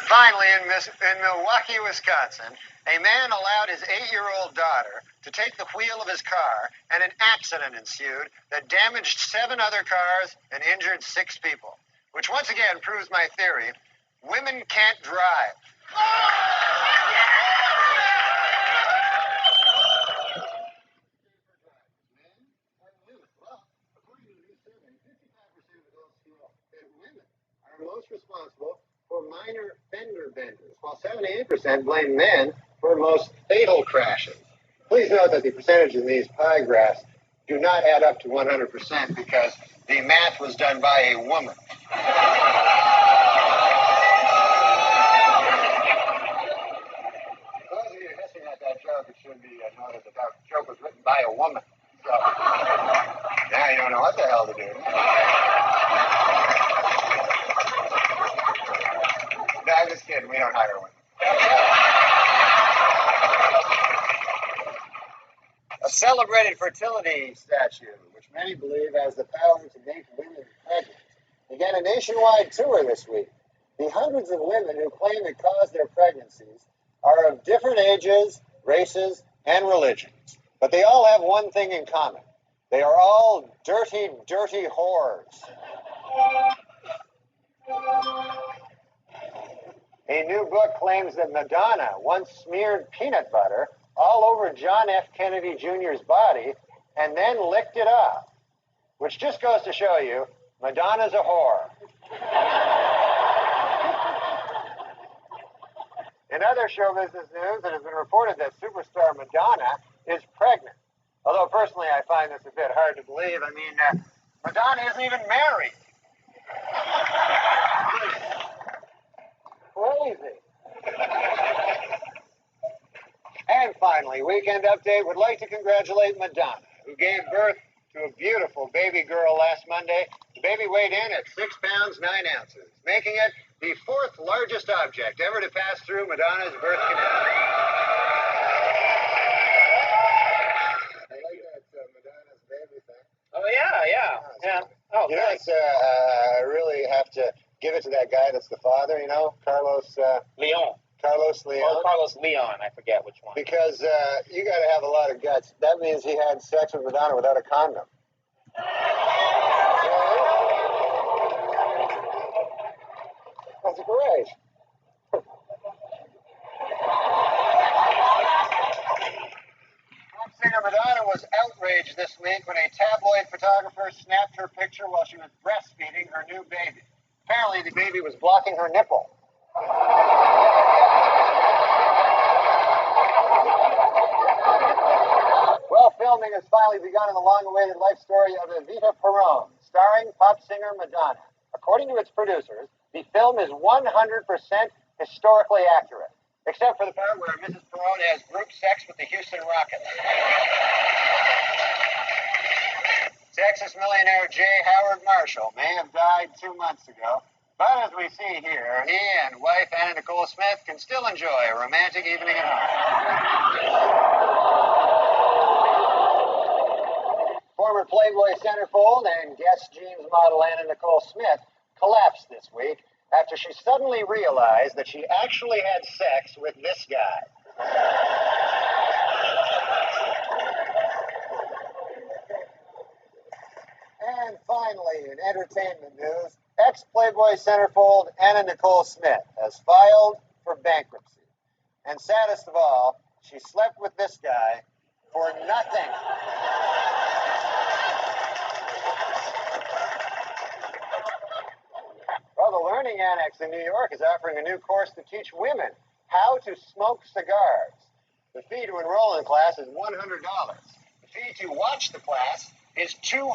Finally, in Milwaukee, Wisconsin, a man allowed his 8-year-old daughter to take the wheel of his car, and an accident ensued that damaged 7 other cars and injured 6 people, which once again proves my theory: women can't drive. Most responsible for minor fender benders, while 78% blame men for most fatal crashes. Please note that the percentages in these pie graphs do not add up to 100% because the math was done by a woman. Those of you hissing at that joke, it should be noted that that joke was written by a woman. So now you don't know what the hell to do. No, I'm just kidding. We don't hire women. A celebrated fertility statue, which many believe has the power to make women pregnant, began a nationwide tour this week. The hundreds of women who claim it caused their pregnancies are of different ages, races, and religions. But they all have one thing in common. They are all dirty, dirty whores. A new book claims that Madonna once smeared peanut butter all over John F. Kennedy Jr.'s body and then licked it off. which just goes to show you Madonna's a whore. In other show business news, it has been reported that superstar Madonna is pregnant. Although personally I find this a bit hard to believe. I mean, Madonna isn't even married. Crazy. And finally, Weekend Update would like to congratulate Madonna, who gave birth to a beautiful baby girl last Monday. The baby weighed in at 6 pounds 9 ounces, making it the 4th largest object ever to pass through Madonna's birth canal. I like that Madonna's baby thing. Oh, yeah. Oh, you know, it's, I really have to give it to that guy that's the father, you know, Carlos Leon. Carlos Leon. Oh, Carlos Leon. I forget which one. Because you got to have a lot of guts. That means he had sex with Madonna without a condom. That's great. Pop singer Madonna was outraged this week when a tabloid photographer snapped her picture while she was breastfeeding her new baby. Apparently, the baby was blocking her nipple. Well, filming has finally begun in the long-awaited life story of Evita Peron, starring pop singer Madonna. According to its producers, the film is 100% historically accurate, except for the part where Mrs. Peron has group sex with the Houston Rockets. Texas millionaire J. Howard Marshall may have died 2 months ago, but as we see here, he and wife Anna Nicole Smith can still enjoy a romantic evening at home. Former Playboy centerfold and Guess jeans model Anna Nicole Smith collapsed this week after she suddenly realized that she actually had sex with this guy. And finally, in entertainment news, ex-Playboy centerfold Anna Nicole Smith has filed for bankruptcy. And saddest of all, she slept with this guy for nothing. Well, the Learning Annex in New York is offering a new course to teach women how to smoke cigars. The fee to enroll in the class is $100. The fee to watch the class is $200.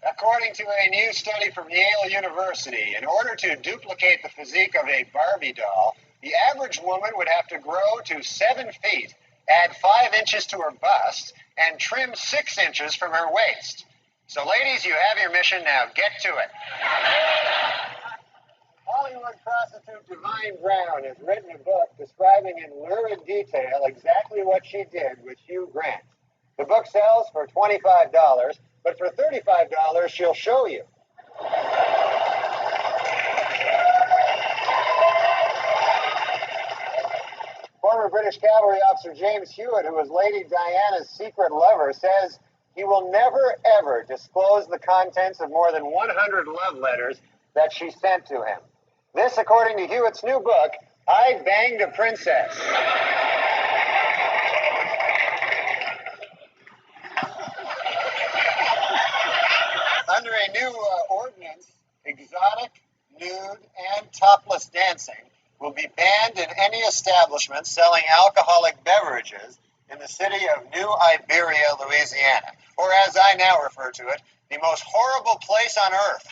According to a new study from Yale University, in order to duplicate the physique of a Barbie doll, the average woman would have to grow to 7 feet, add 5 inches to her bust, and trim 6 inches from her waist. So ladies, you have your mission, now get to it. Hollywood prostitute Divine Brown has written a book describing in lurid detail exactly what she did with Hugh Grant. The book sells for $25, but for $35, she'll show you. Former British cavalry officer James Hewitt, who was Lady Diana's secret lover, says he will never, ever disclose the contents of more than 100 love letters that she sent to him. This, according to Hewitt's new book, I Banged a Princess. Under a new ordinance, exotic, nude, and topless dancing will be banned in any establishment selling alcoholic beverages in the city of New Iberia, Louisiana, or as I now refer to it, the most horrible place on earth.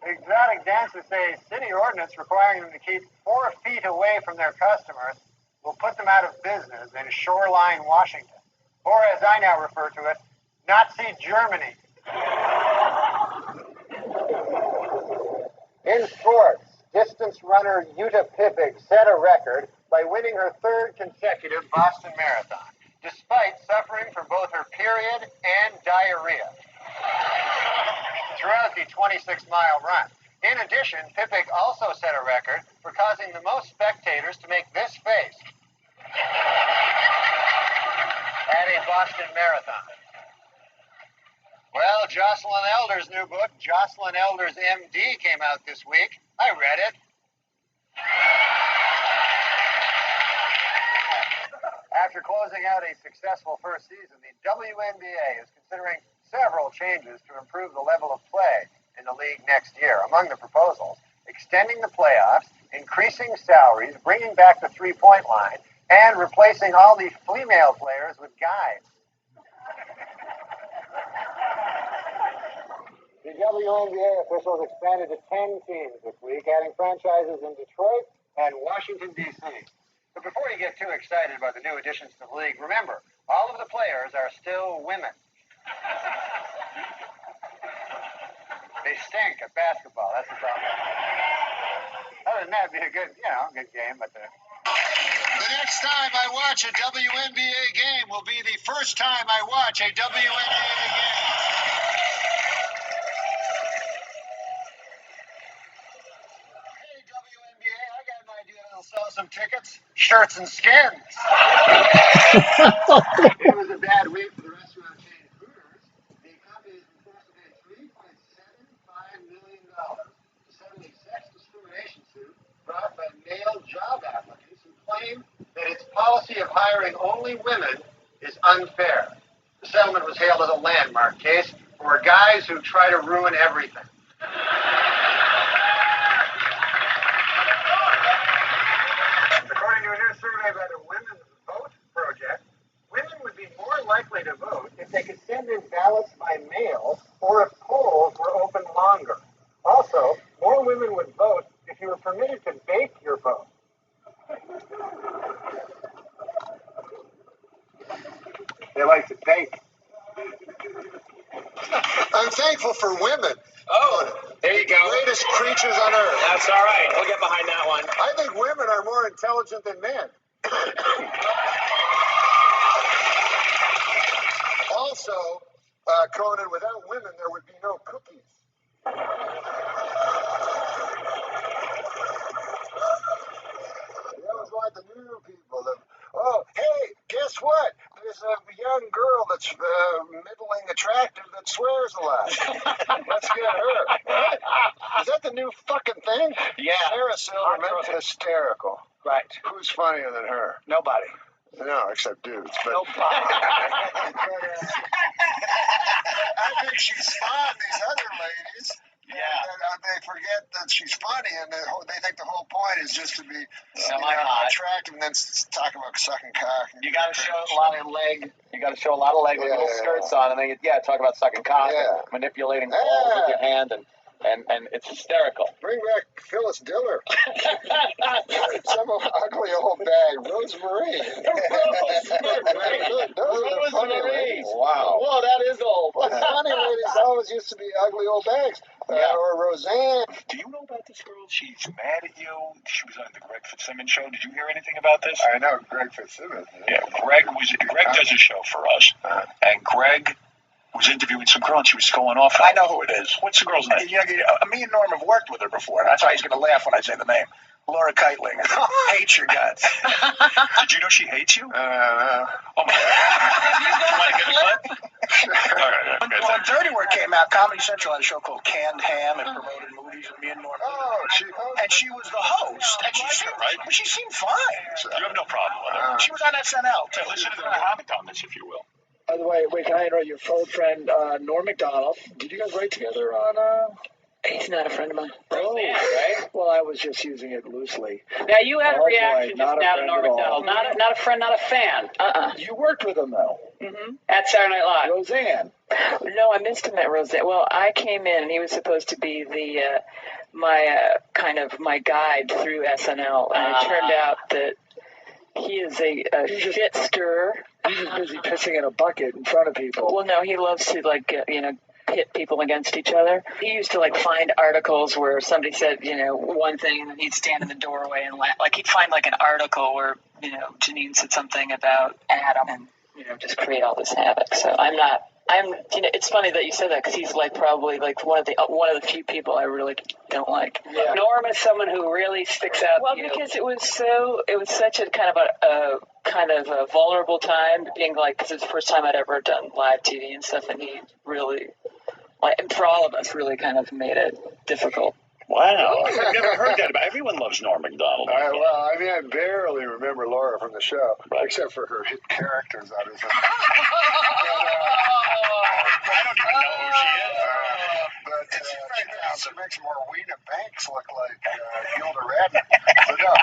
Exotic dancers say city ordinance requiring them to keep 4 feet away from their customers will put them out of business in Shoreline, Washington, or as I now refer to it, Nazi Germany. In sports, distance runner Jutta Pippig set a record by winning her 3rd consecutive Boston Marathon, despite suffering from both her period and diarrhea throughout the 26-mile run. In addition, Pippig also set a record for causing the most spectators to make this face at a Boston Marathon. Well, Jocelyn Elder's new book, Jocelyn Elder's MD, came out this week. I read it. closing out a successful first season, the WNBA is considering several changes to improve the level of play in the league next year. Among the proposals, extending the playoffs, increasing salaries, bringing back the three-point line, and replacing all the female players with guys. The WNBA officials expanded to 10 teams this week, adding franchises in Detroit and Washington, D.C. But before you get too excited about the new additions to the league, remember, all of the players are still women. They stink at basketball, that's the problem. Other than that, it'd be a good game, but the next time I watch a WNBA game will be the first time I watch a WNBA game. Hey, WNBA, I got an idea that'll sell some tickets, shirts, and skins. It was a bad week for the restaurant chain Hooters. The company has been forced to pay $3.75 million to settle a sex discrimination suit brought by male job applicants who claim that its policy of hiring only women is unfair. The settlement was hailed as a landmark case for guys who try to ruin everything. According to a new survey by the Women's Vote Project, women would be more likely to vote if they could send in ballots by mail or if polls were open longer. Also, more women would vote if you were permitted to bake your vote. They like to bake. I'm thankful for women. Oh, there you go. Greatest creatures on earth. That's all right. We'll get behind that one. I think women are more intelligent than men. Also, Conan, without women, there would be no cookies. They always want the new people. Hey, guess what? There's a young girl that's middling attractive that swears a lot. Let's get her. What? Is that the new fucking thing? Yeah. Sarah Silverman, hysterical. Right. Who's funnier than her? Nobody. No, except dudes. But Nobody. I think she's fun, these other ladies. Yeah. And they forget that she's funny, and they think the whole point is just to be Semi-hot. attractive and then talk about sucking cock. You got to show a lot of leg. You got to show a lot of leg with little skirts on, and then talk about sucking cock, and manipulating balls with your hand, and it's hysterical. Bring back Phyllis Diller. Some ugly old bag, Rosemary. Those are the funny ladies. Wow. Whoa, that is old. The funny ladies always used to be ugly old bags. Or Roseanne. Do you know about this girl? She's mad at you. She was on the Greg Fitzsimmons show. Did you hear anything about this? I know Greg Fitzsimmons. Yeah, Greg does a show for us, and Greg was interviewing some girl, and she was going off. I know who it is. What's the girl's name? Me and Norm have worked with her before. That's why he's going to laugh when I say the name. Laura Keitling. Hates your guts. Did you know she hates you? No. Oh, my God. You want to get a clip? When Dirty Work came out, Comedy Central had a show called Canned Ham and promoted movies with me and Norm. And she was the host. And she seemed fine. You have no problem with her. She was on SNL. Listen to her habit on this, if you will. By the way, can I interrupt your old friend, Norm Macdonald? Did you guys write together on, He's not a friend of mine. Oh, right? Well, I was just using it loosely. Now, you had a reaction boy, just now to Norm Macdonald. Not a friend, not a fan. You worked with him, though. Mm-hmm. At Saturday Night Live. Roseanne. No, I missed him at Roseanne. Well, I came in, and he was supposed to be my guide through SNL, and it turned out that he is a shit stirrer. He's just busy pissing in a bucket in front of people. Well, no, he loves to, pit people against each other. He used to find articles where somebody said, one thing, and then he'd stand in the doorway and laugh. He'd find an article where, Janine said something about Adam and, just create all this havoc. So it's funny that you said that because he's probably one of the few people I really don't like. Yeah. Norm is someone who really sticks out. Well, because it was such a kind of a vulnerable time being because it's the first time I'd ever done live TV and stuff, and he really, and for all of us, really kind of made it difficult. Wow, I've never heard that about. Everyone loves Norm Macdonald. Well, I mean, I barely remember Laura from the show, except for her hit characters, obviously. I don't even know who she is. But she makes Morweena Banks look like Gilda Radner. But no,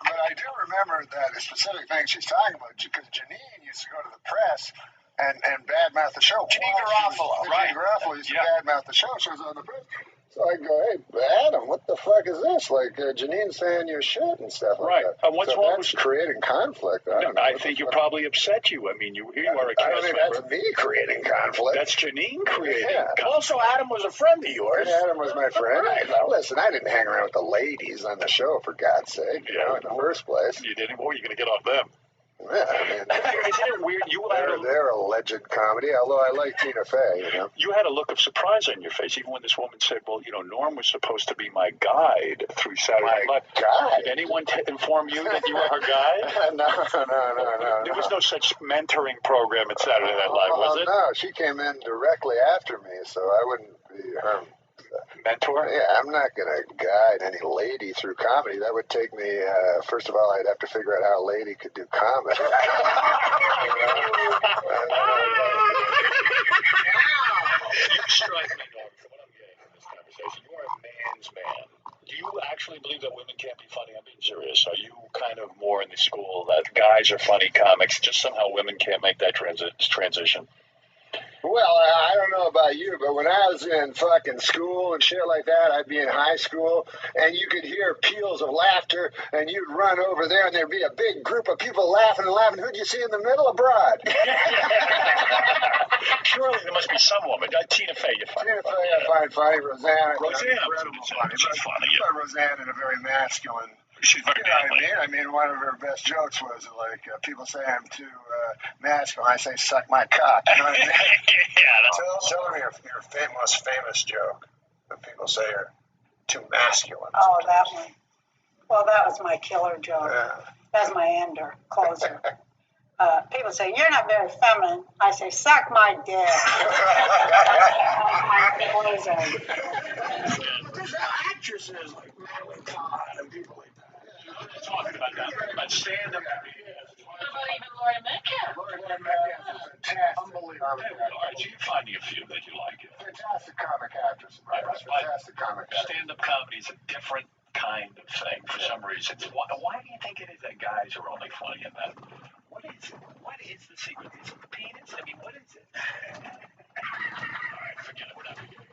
but I do remember that specific thing she's talking about, because Janine used to go to the press and badmouth the show. Janine Garofalo, right? Janine Garofalo used to badmouth the show. She was on the press. So I go, hey, Adam, what the fuck is this? Like, Janine saying your shit and stuff like that. And what's so wrong that's creating conflict. I don't know. I think you're probably upset you. I mean, here you are a cast I don't think member. that's me creating conflict. That's Janine creating conflict. Also, Adam was a friend of yours. And Adam was my friend. Right. Listen, I didn't hang around with the ladies on the show, for God's sake, in the first place. You didn't? Well, you're going to get off them. Yeah, I mean, isn't it weird? They're alleged comedy, although I like Tina Fey, You had a look of surprise on your face, even when this woman said, well, Norm was supposed to be my guide through Saturday Night Live. Guide? Did anyone inform you that you were her guide? No. There was no such mentoring program at Saturday Night Live, was it? No, she came in directly after me, so I wouldn't be her mentor? Yeah, I'm not going to guide any lady through comedy. That would take me, first of all, I'd have to figure out how a lady could do comedy. You strike me, Norm, from what I'm getting from this conversation. You are a man's man. Do you actually believe that women can't be funny? I'm being serious. Are you kind of more in the school that guys are funny comics, just somehow women can't make that transition? Well, I don't know about you, but when I was in fucking school and shit like that, I'd be in high school, and you could hear peals of laughter, and you'd run over there, and there'd be a big group of people laughing and laughing. Who'd you see in the middle? A broad. Surely there must be some woman. Tina Fey, you find Tina Fey, I find funny. Roseanne, incredible funny. She's funny. But Roseanne in a very masculine. She's very I mean, one of her best jokes was like, people say I'm too masculine. I say, suck my cock. You know what I mean? Tell me your most famous joke that people say are too masculine. Oh, that one. Well, that was my killer joke. Yeah. That's my ender, closer. People say, you're not very feminine. I say, suck my dick. There's actresses like Madeline Kahn and people like that. Talking about that, about stand-up. What about even Laurie Metcalf? Laurie Metcalf is fantastic. Unbelievable. So you're finding a few that you like. Fantastic comic actress. Fantastic comic actress. Stand-up comedy is a different kind of thing for some reason. Why do you think it is that guys are only funny in that? What is it? What is the secret? Is it the penis? I mean, what is it? All right, forget it. We're not beginning.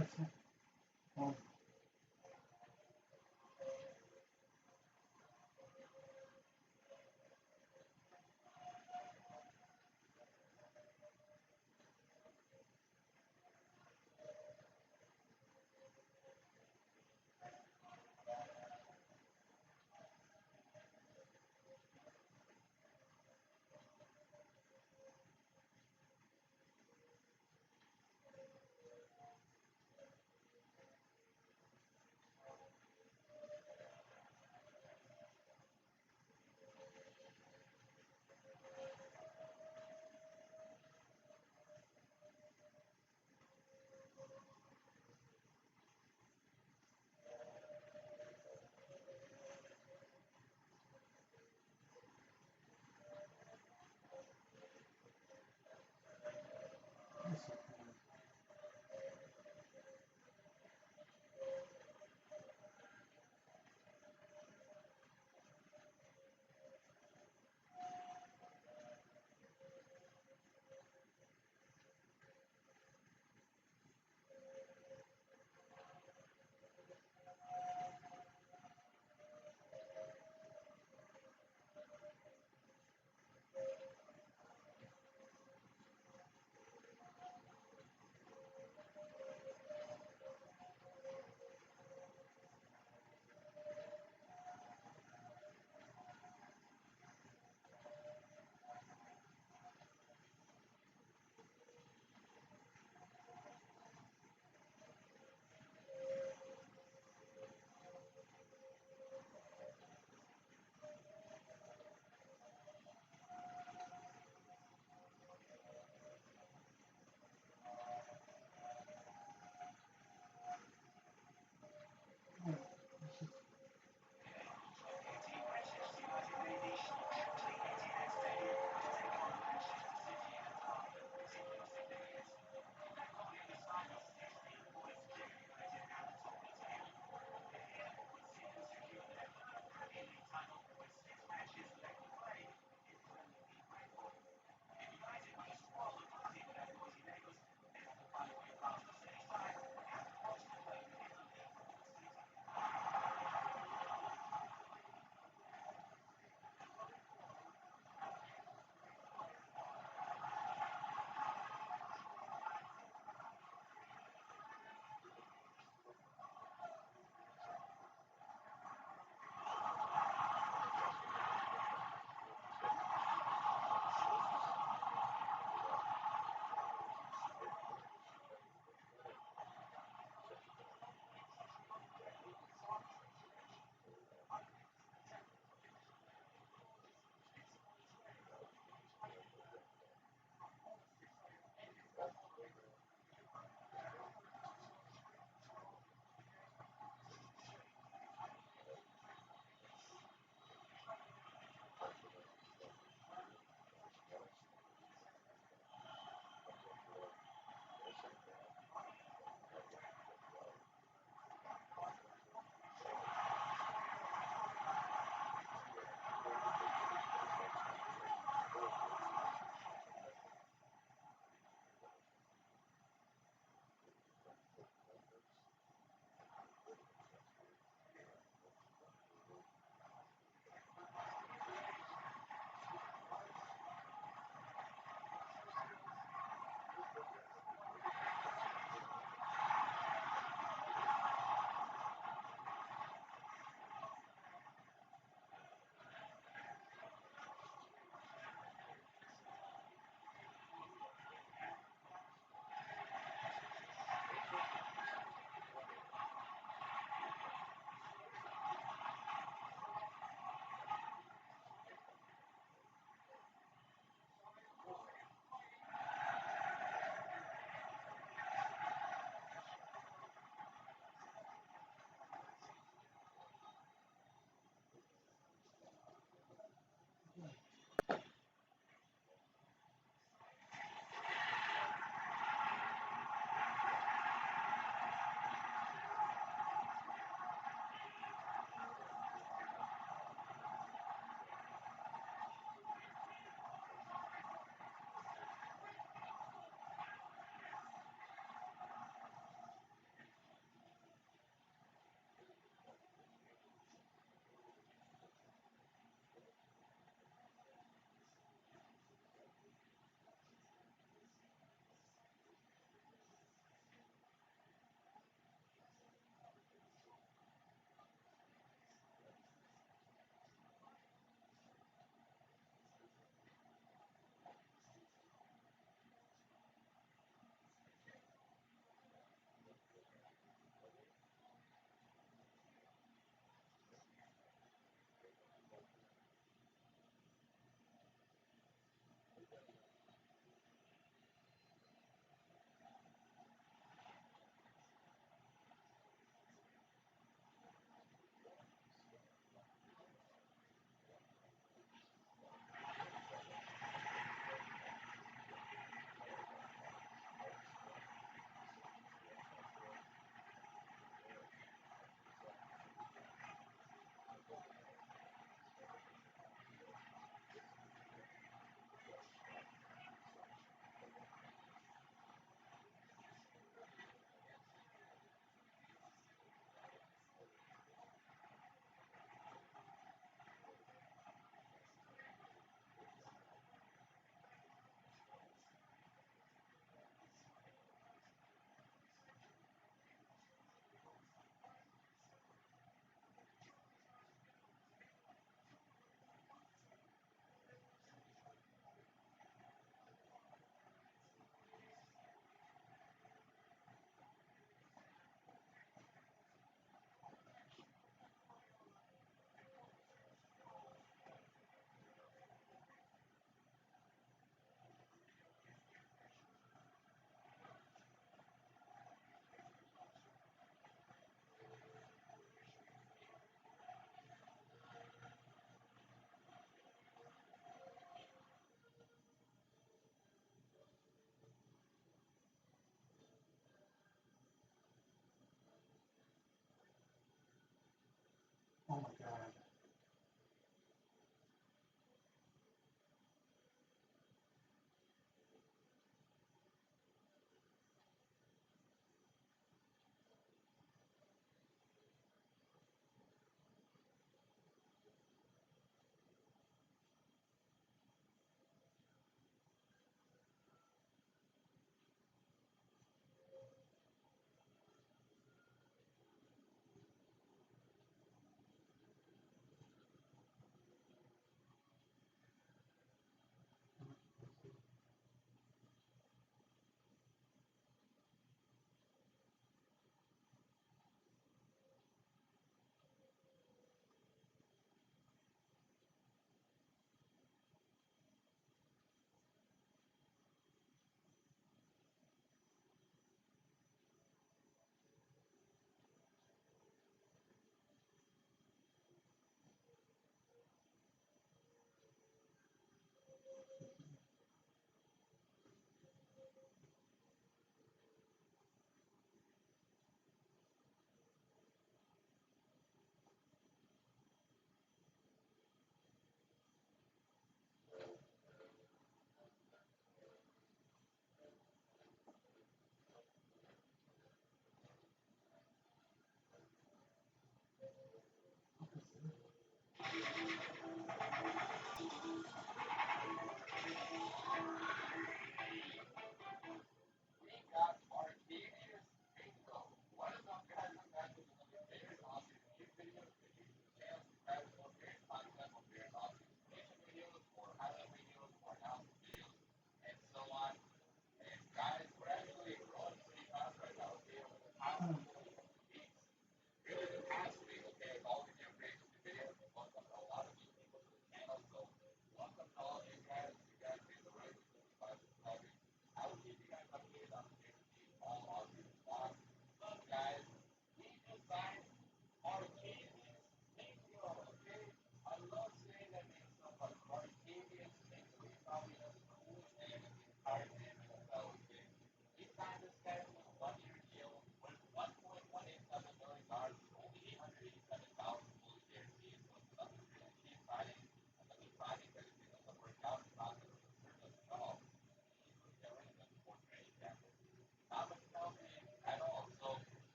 right, so, well,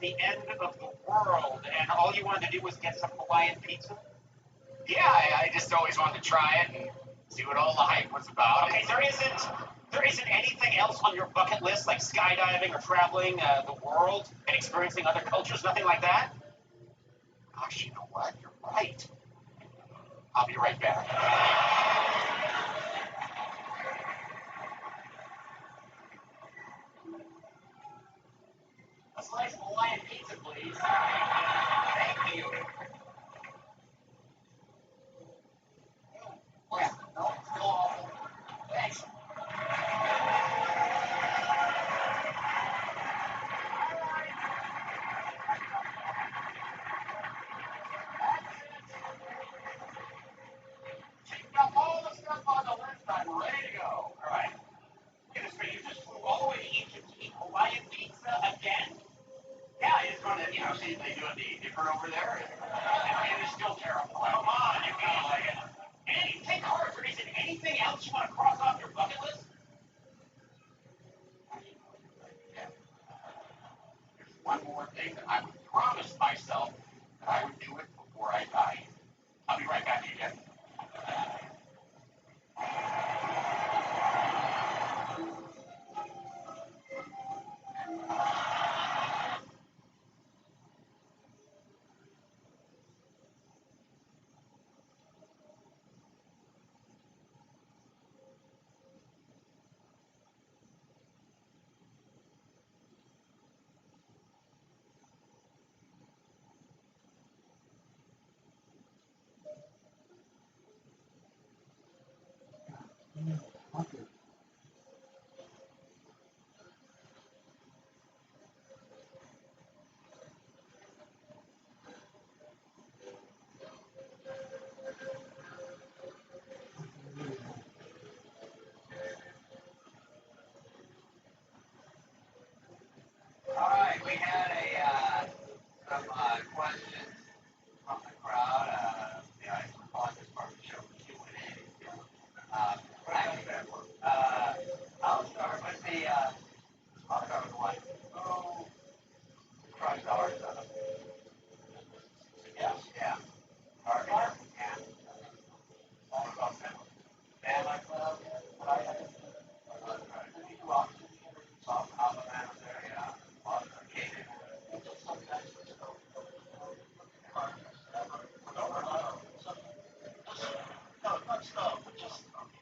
the end of the world, and all you wanted to do was get some Hawaiian pizza? Yeah, I just always wanted to try it and see what all the hype was about. Okay, there isn't anything else on your bucket list, like skydiving or traveling the world and experiencing other cultures, nothing like that? Gosh, you know what? You're right. I'll be right back. A slice of Hawaiian pizza, please. Thank you. Yeah, no, still awful. Thanks. Checked out all the stuff on the list. I'm ready to go. All right. Get this straight. You just flew all the way to Egypt to eat Hawaiian pizza again? Yeah, I just wanted to, see if they do anything different over there. And it's still terrible. Come on, you gotta like it. Andy, take heart. There isn't anything else you want to cross off your bucket list? There's one more thing that I would promise myself that I would do it before I die. I'll be right back again. All right, we had some questions from the crowd. I call this part of the show Q&A. But I don't that work. I'll start with the one. Who crushed ours? Yeah. Our yeah. All about them. And like, Alabama there, yeah.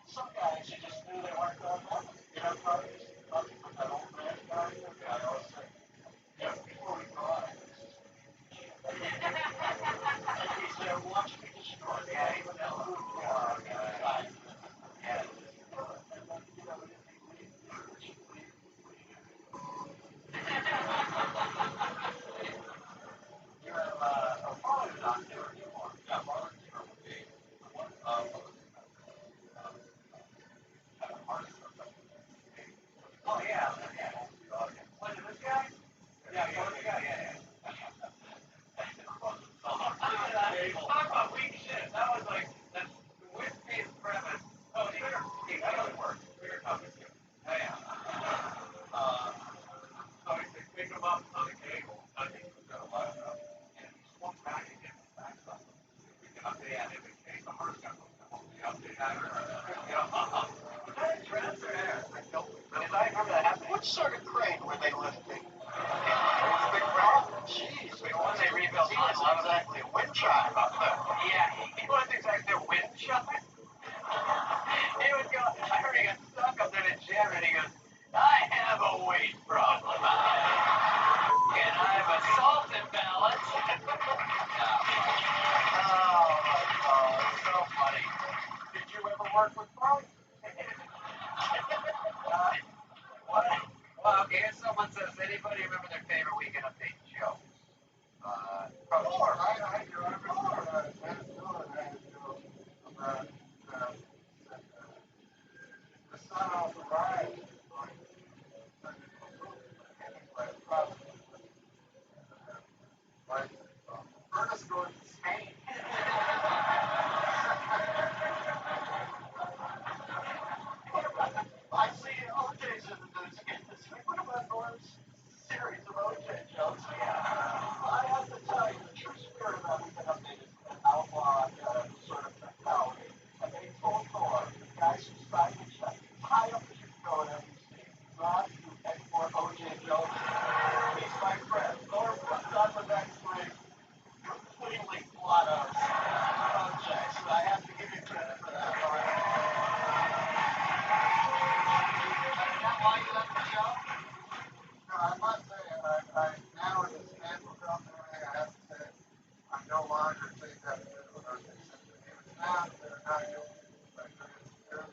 Some guys you just knew they weren't going to. You know, that old man guy. Yeah, I always say, before we go out, he said, watch me destroy. Yeah, he would know who we are. Yeah. You have a father not there anymore. Yeah, father would be one of oh, yeah. What is this guy? Yeah, this guy? Yeah. Talk about weak shit. That was like, the whiskey premise. Oh, that really works. We were talking to. Yeah. So he said, pick him up on the cable. I think he was going to let him up. And he swung back again. We can update that in case the first guy will update that. Did I remember that happening? What sort of crane were they lifting? It was a big crowd? Jeez, the one they rebuilt on was exactly a wind chime up there. Yeah, it wasn't exactly a wind chime. He would go, I heard he got stuck up in a chair and he goes, I have a weight problem. And I'm a salt imbalance. Oh my God, so funny. Did you ever work with Frank? What? Well, okay, here someone says, anybody remember their favorite Weekend Update show? Before. I do. I remember Dennis Miller had a show about the sun off the rise. Ernest goes to Spain. I see OJ's in this week. What about Norm's series of OJ jokes? Yeah. Parker take that video and they said that he was found, they're not guilty by grand jury.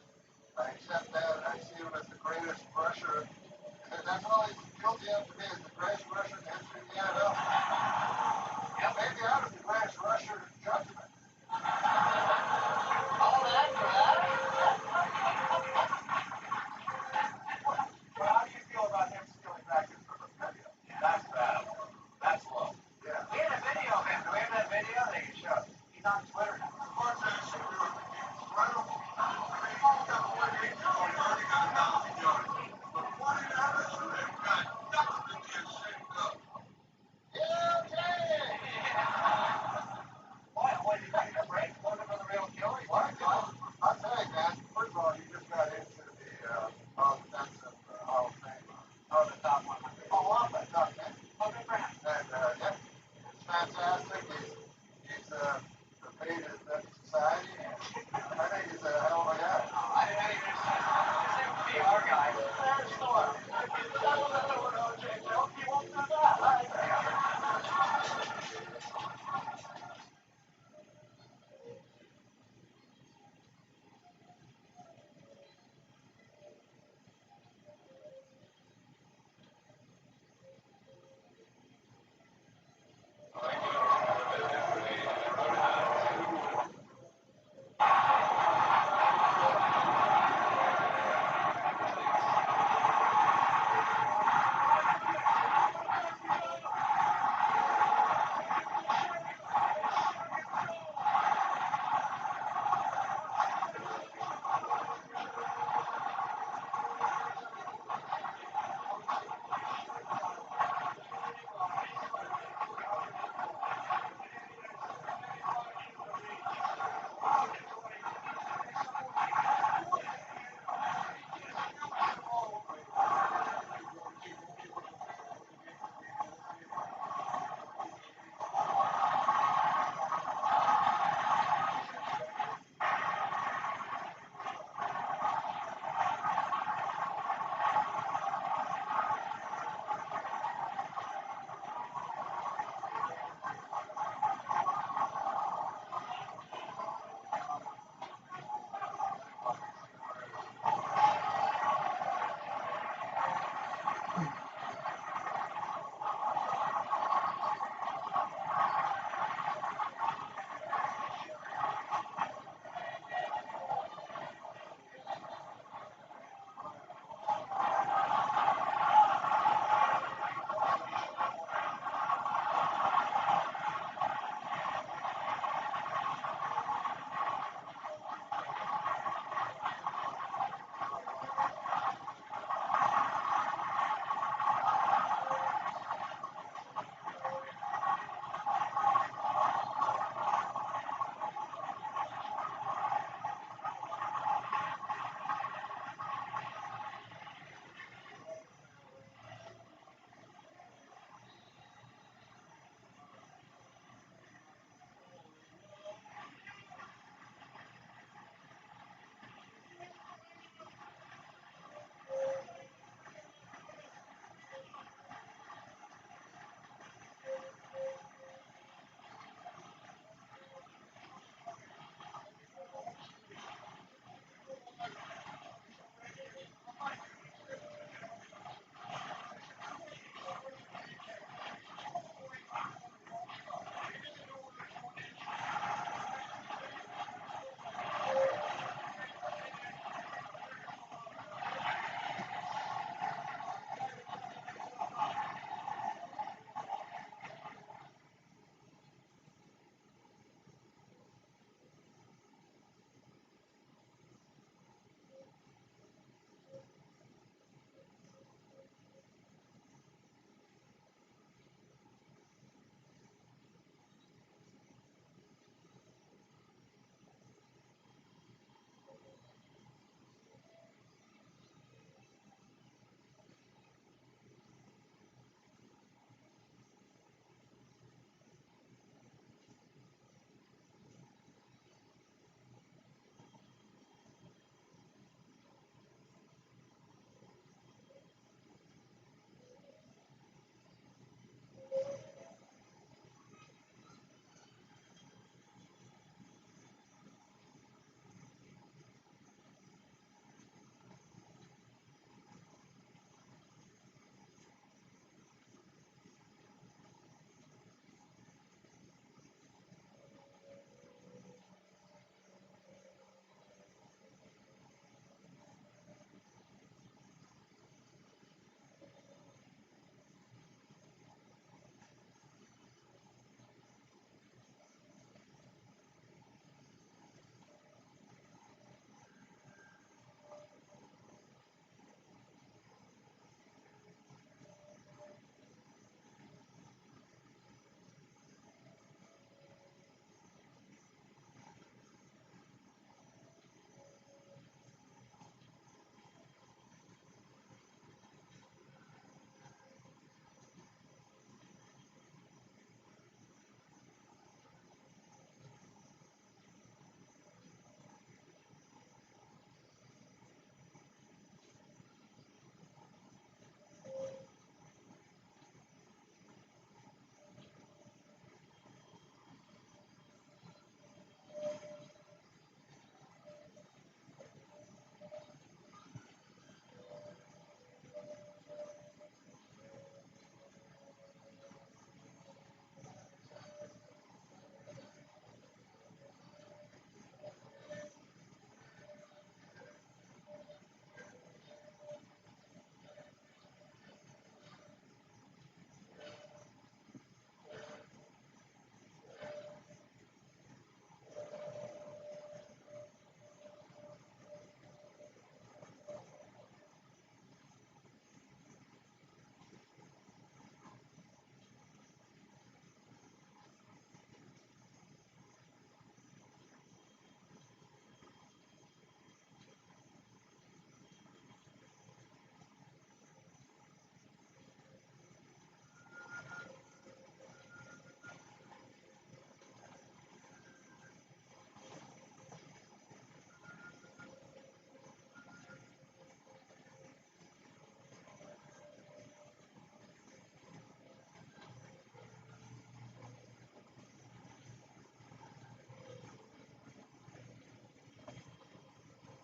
I accept that. I see him as the greatest rusher. And that's all he's guilty of to me is the greatest rusher in the history of the NFL. Yeah, maybe I was the greatest rusher in judgment. All that for that? But how do you feel about him stealing back his video? That's bad. That's low. Yeah. We had a video of him. Do we have that video that you show? He's on Twitter now. Of course, I should do it. Incredible. I mean, he's got 48 yards. He's already got 1,000 yards. But 40 yards, they've got nothing to get shaped up. Yeah, okay. What, did you take a break? Looking for the real killer? What? I'll tell you, man. First of all, you just got into the offensive Hall of Fame. Oh, the top 100. Oh, wow, that's top 10. Oh, good for him. And, yeah, it's fantastic. He's the fate of that society. I think he's a hell of a guy. I didn't even say PR guy. Fair store. If you settle it over to O.J. Jones, he won't do that. Right?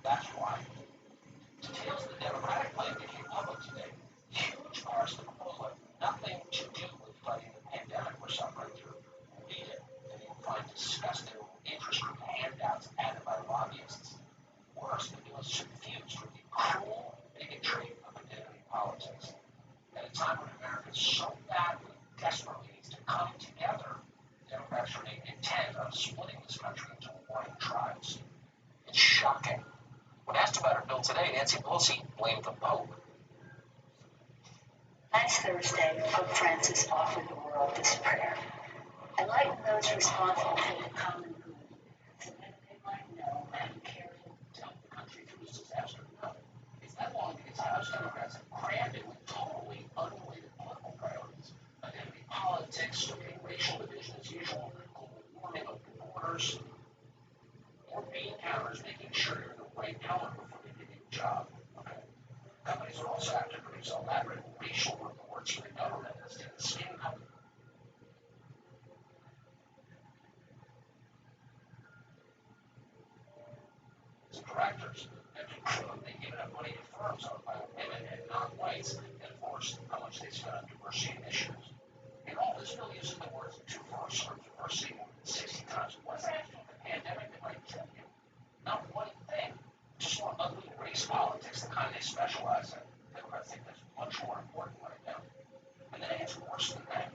That's why. Details of the Democratic plan became public today. Huge parts of the proposal have nothing to do with fighting the pandemic we're suffering through. Read it, and you'll find disgusting interest group handouts added by lobbyists. Worse, the bill is suffused with the cruel bigotry of identity politics. At a time when America so badly, desperately needs to come together, Democrats remain intent on splitting this country into warring tribes. It's shocking. When asked about her bill today, Nancy Pelosi blamed the Pope. Last Thursday, Pope Francis offered the world this prayer: enlighten those responsible for the common good, so that they might know and be careful to help the country through this disaster. No, it's that long because House Democrats have crammed it with totally unrelated political priorities. Identity politics, stripping racial division as usual, global warming, open borders, or bean counters, making sure you're in the right color before they give you a job. Okay. Companies are also have to produce elaborate racial reports for the government as to the skin color. As directors have to prove they give enough money to firms owned by women and non-whites, and of course, how much they spend on diversity initiatives. And all this bill uses the words diverse or diversity more than 60 times. What does that have to do with the pandemic that might kill you? Not one thing. Just more ugly race politics, the kind they specialize in. Democrats think that's much more important right now. And then it gets worse than that.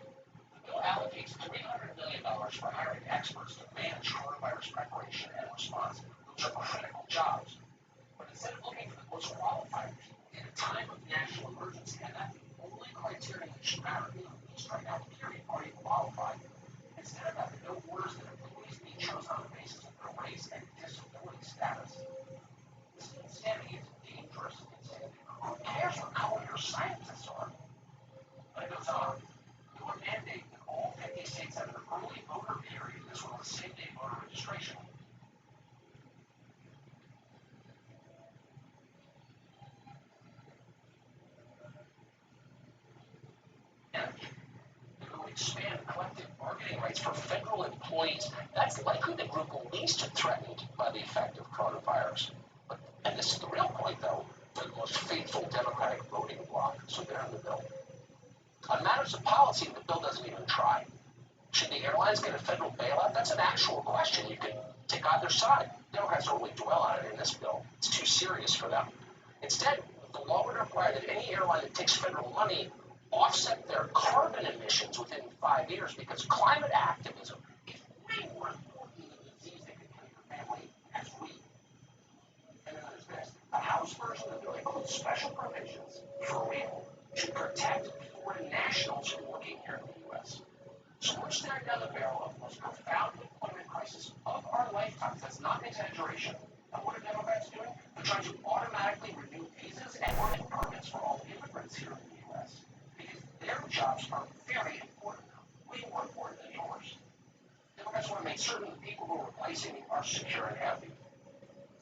The bill allocates $300 million for hiring experts to manage coronavirus preparation and response. Those are critical jobs. But instead of looking for the most qualified people in a time of national emergency, and that's the only criteria that should matter, at least right now, period, are you qualified? Instead of that, the bill orders that employees be chosen on the basis of their race and disability status. This insanity is dangerous insanity. Who cares what color your scientists are? But it goes on. It would mandate that all 50 states have an early voter period as well as same-day voter registration. Expand collective bargaining rights for federal employees. That's likely the group least threatened by the effect of coronavirus. And this is the real point, though, the most faithful Democratic voting bloc, so they're in the bill. On matters of policy, the bill doesn't even try. Should the airlines get a federal bailout? That's an actual question. You can take either side. Democrats don't really dwell on it in this bill. It's too serious for them. Instead, the law would require that any airline that takes federal money offset their carbon emissions within 5 years, because climate activism is way more important than the disease that can kill your family as we. And then there's this. The House version of the bill includes special provisions for real to protect foreign nationals who are working here in the U.S. So we're staring down the barrel of the most profound employment crisis of our lifetimes. That's not an exaggeration. And what are Democrats doing? They're trying to automatically renew visas and working permits for all immigrants here in the U.S. because their jobs are very important, way more important than yours. Democrats want to make certain the people who are replacing you are secure and happy.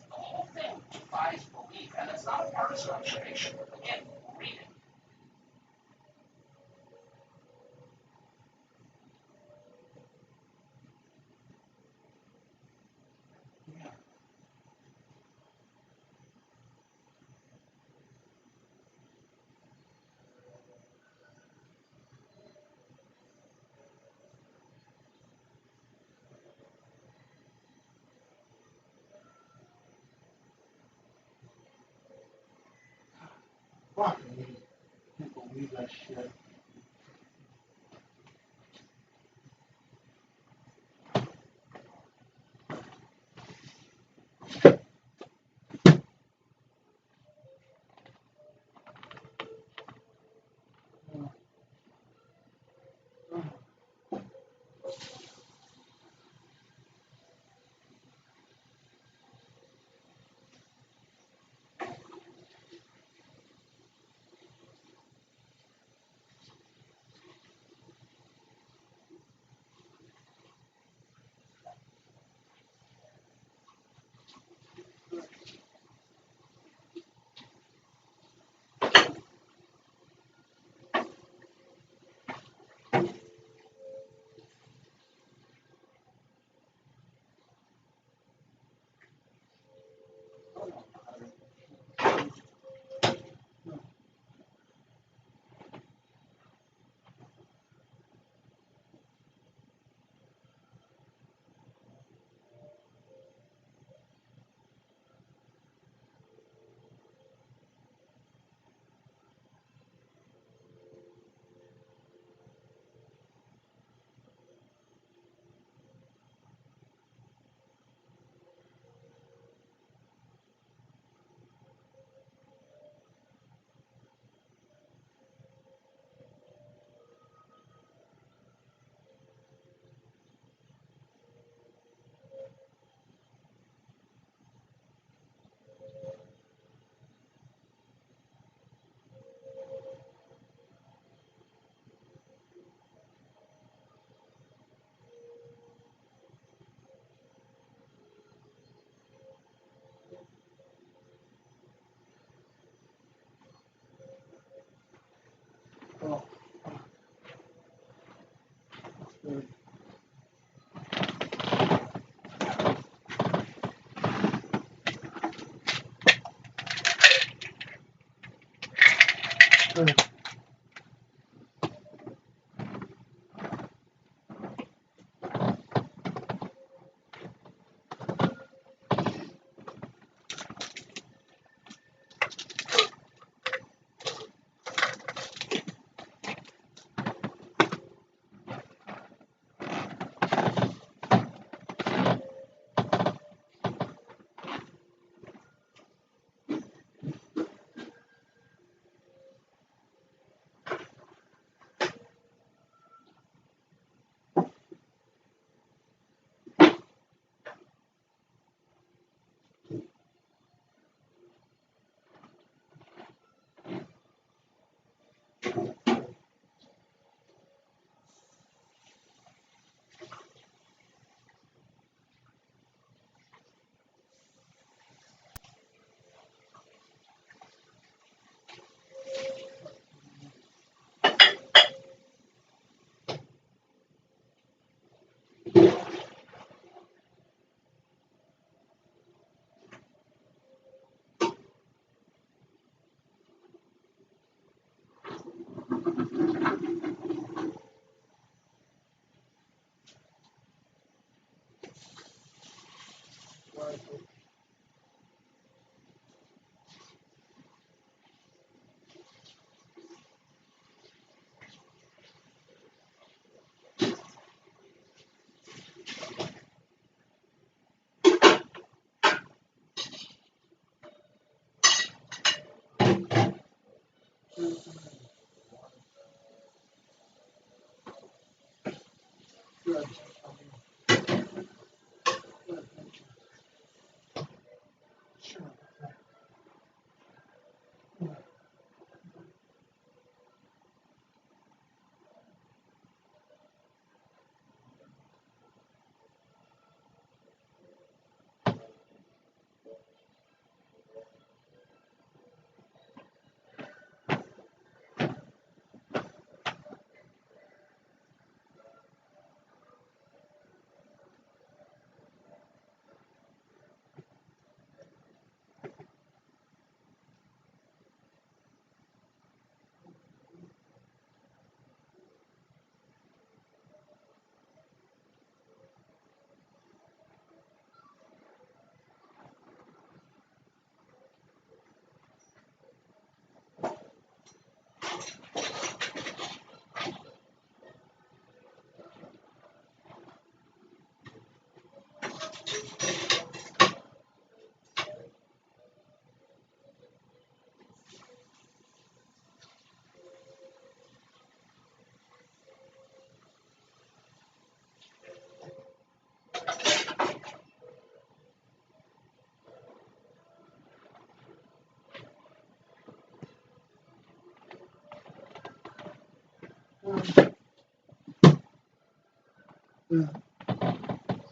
The whole thing defies belief, and that's not a partisan observation. Again, read it. Fuck me. Can't believe that shit.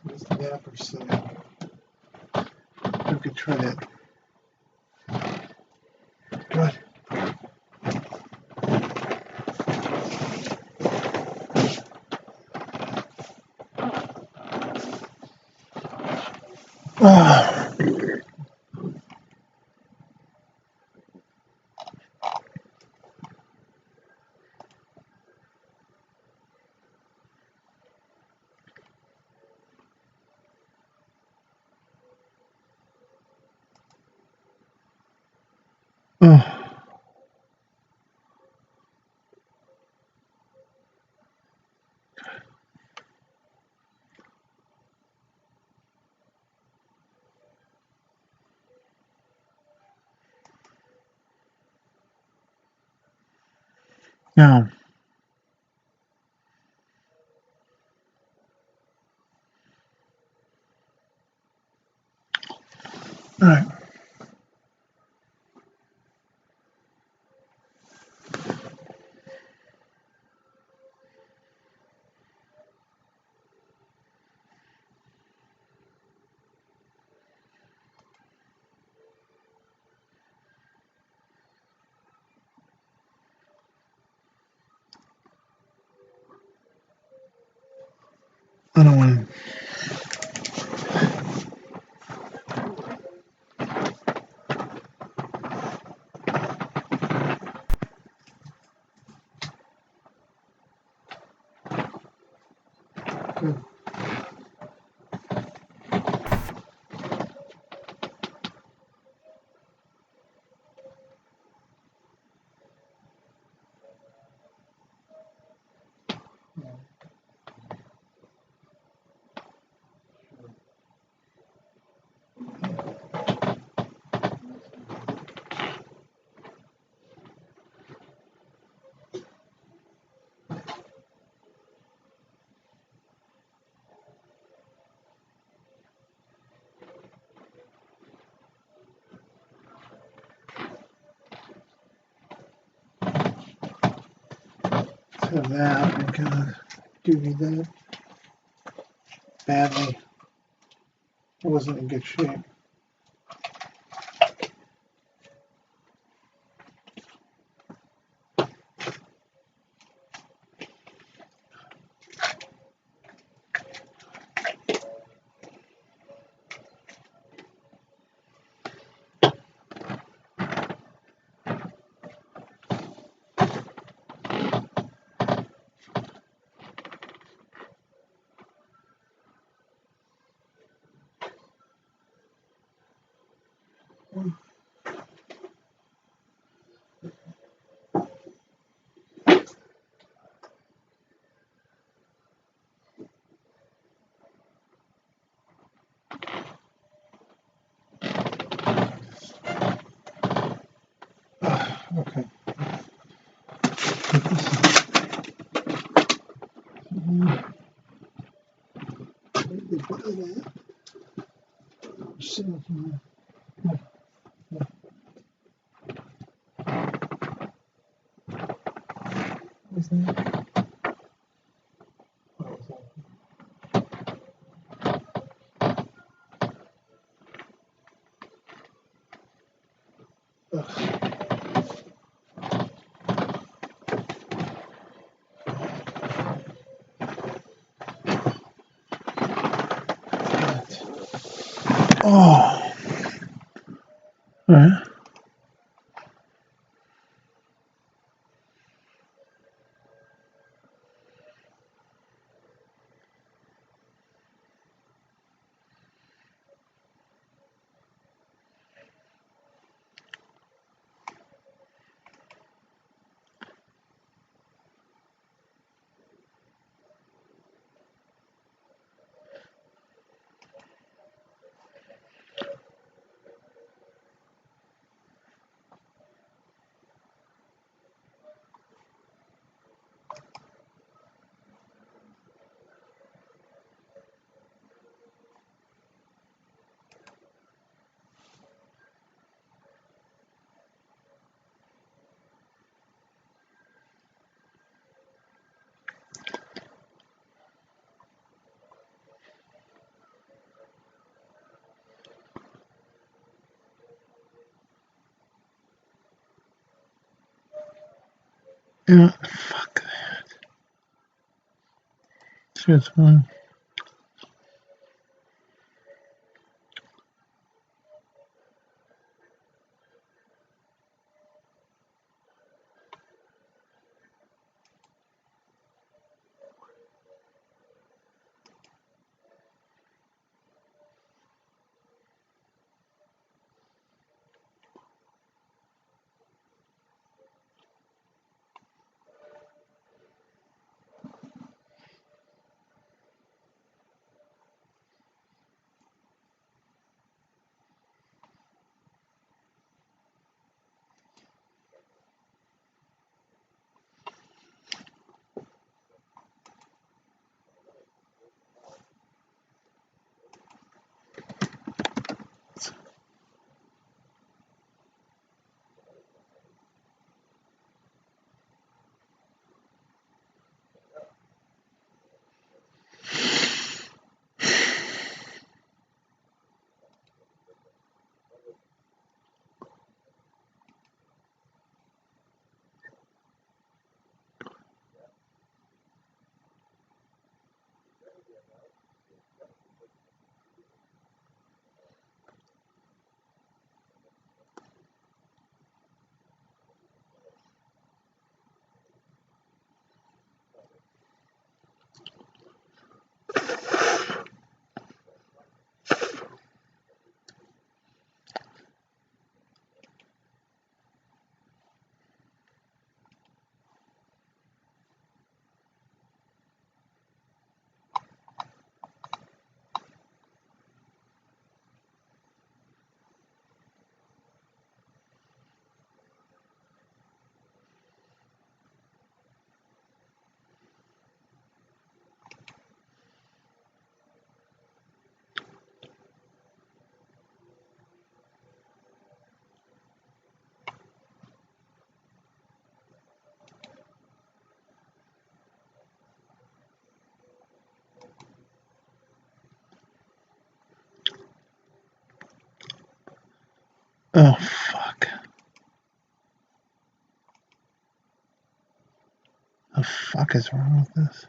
What's the napper say? You could try that. Good. Now, all right. I don't want to. have that. I God, do need that badly. I wasn't in good shape. Okay. Oh. All right. Yeah, fuck that. It's fine. Oh, fuck. The fuck is wrong with this?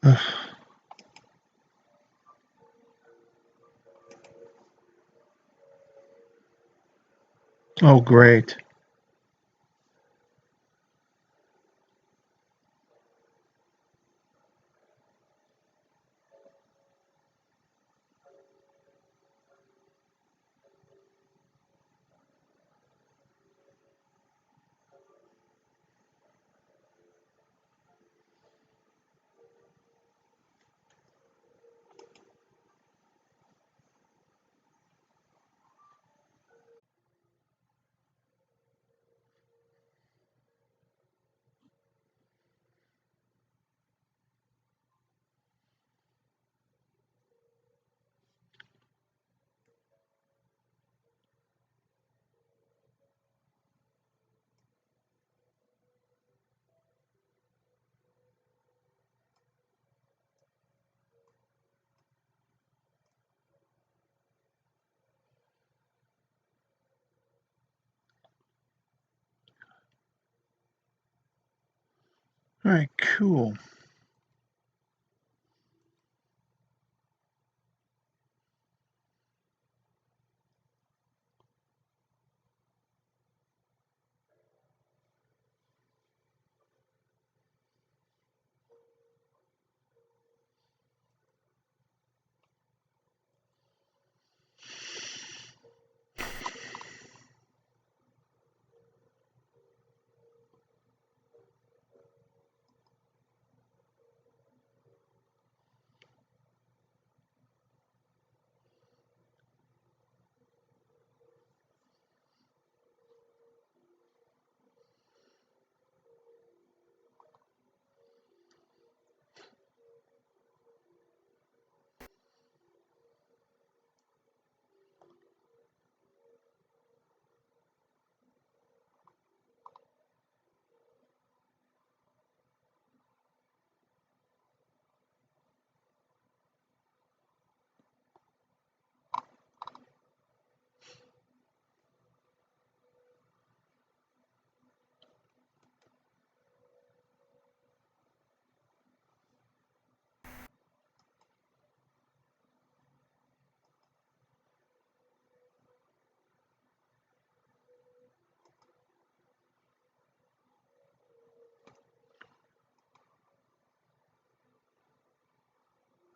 Ugh. Oh, great. All right, cool.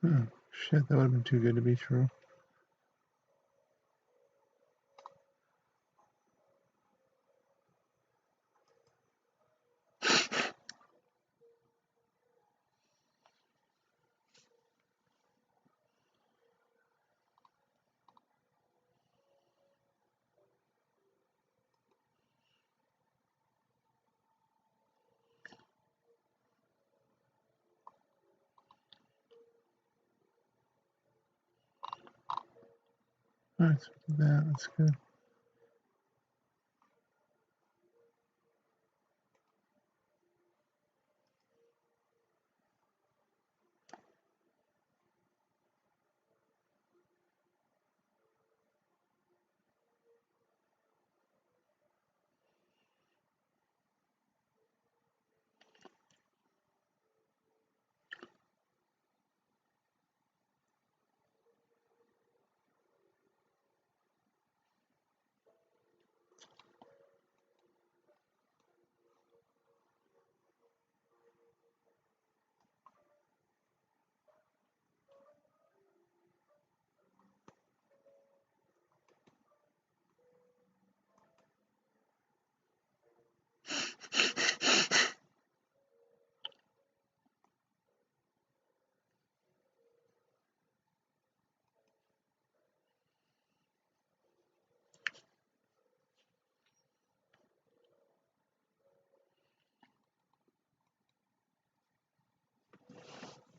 Oh, shit, that would have been too good to be true. All right, so we did that. That's good.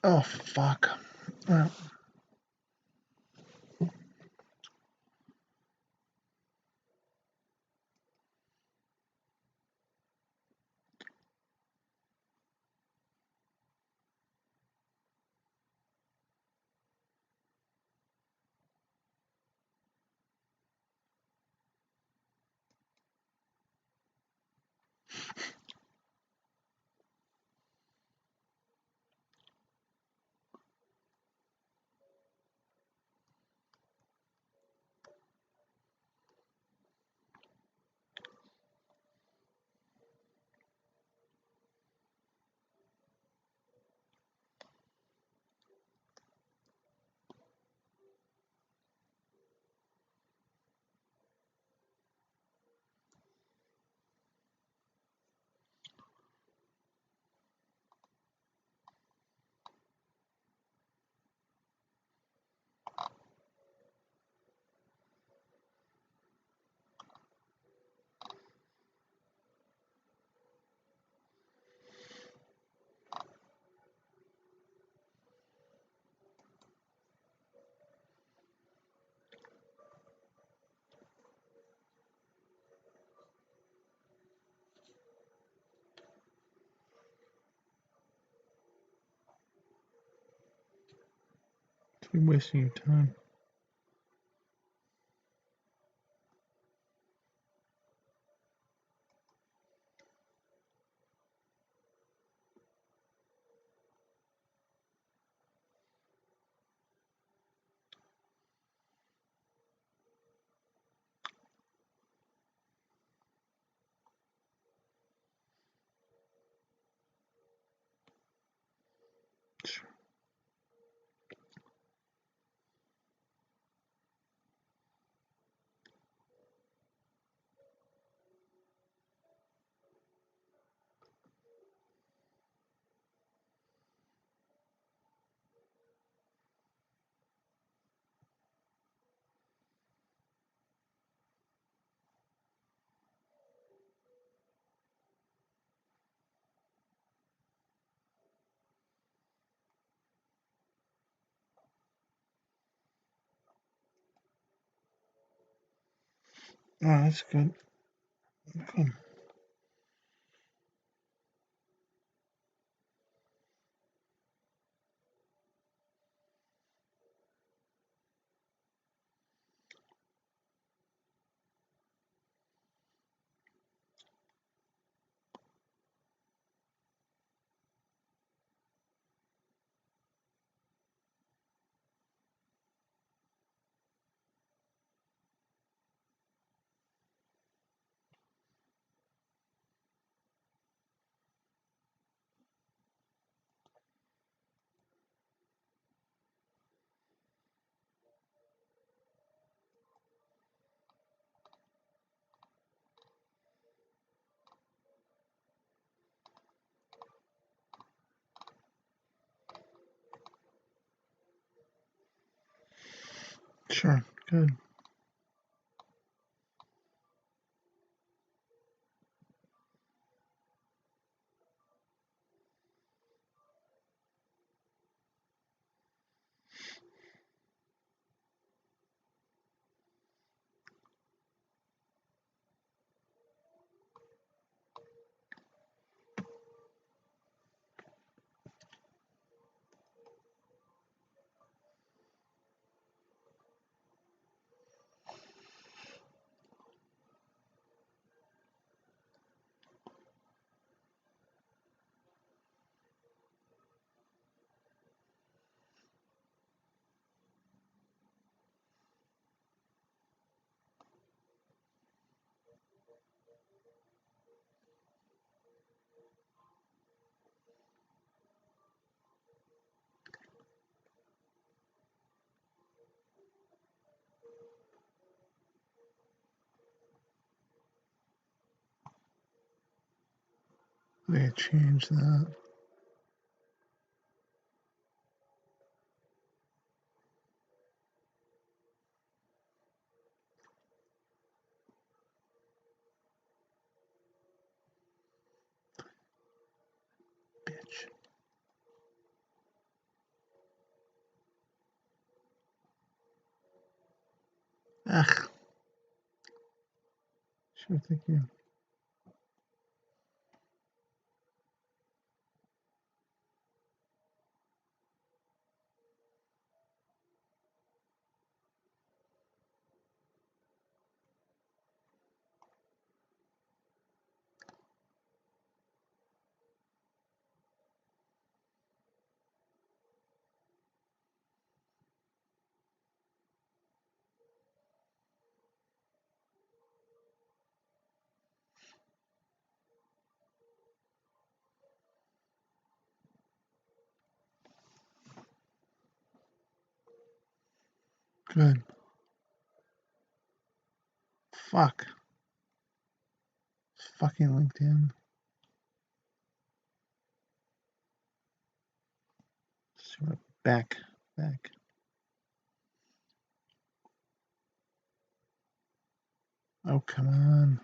Oh, fuck. You're wasting your time. Oh, that's good. Good. Sure, good. They changed that. Bitch. Ugh. Sure, thank you. Good. Fuck. It's fucking LinkedIn. Sort of back. Oh, come on.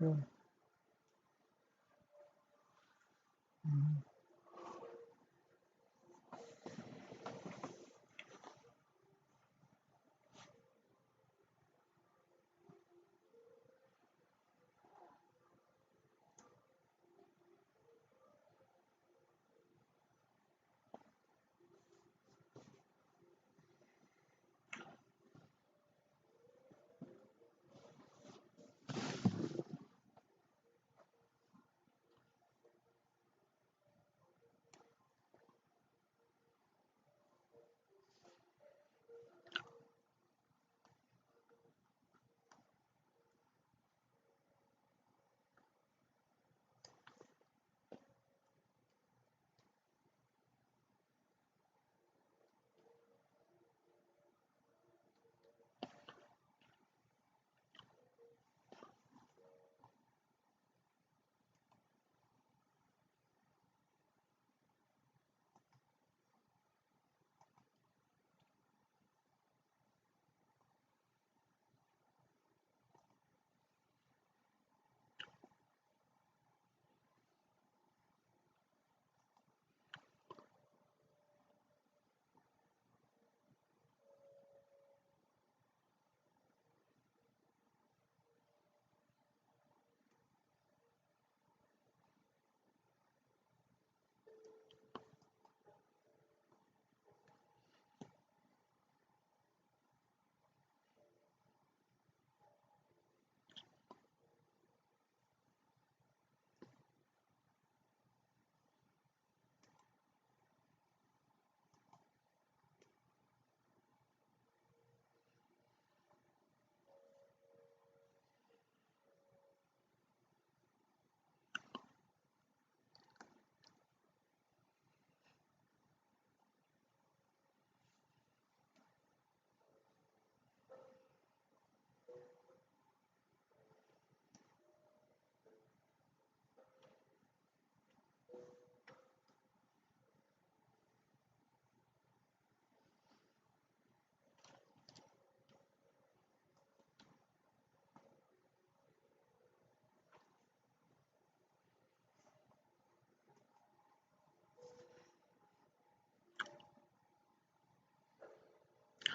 Good.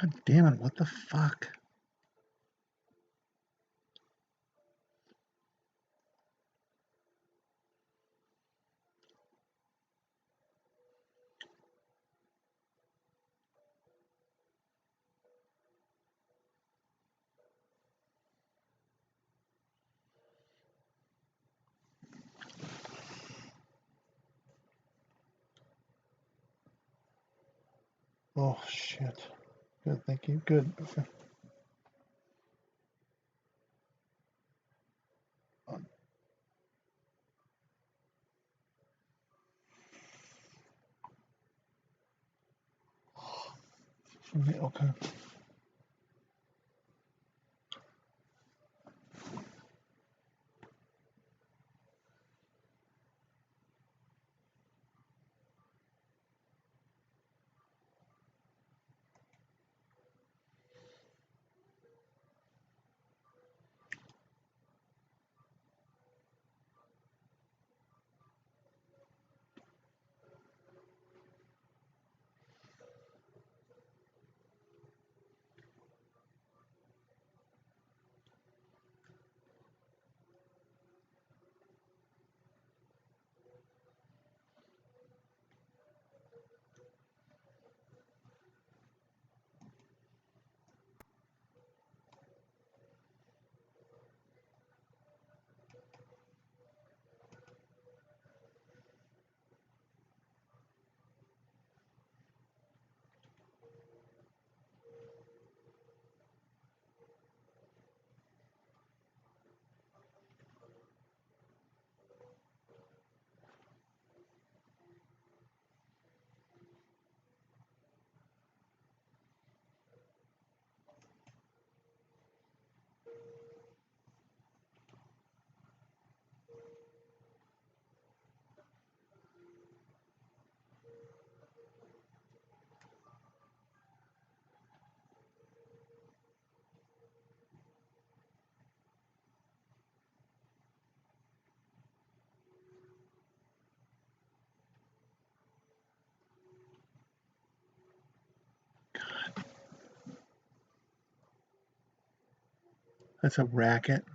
God damn it, what the fuck? Oh, shit. Good, thank you. Good. Okay. Okay. That's a racket.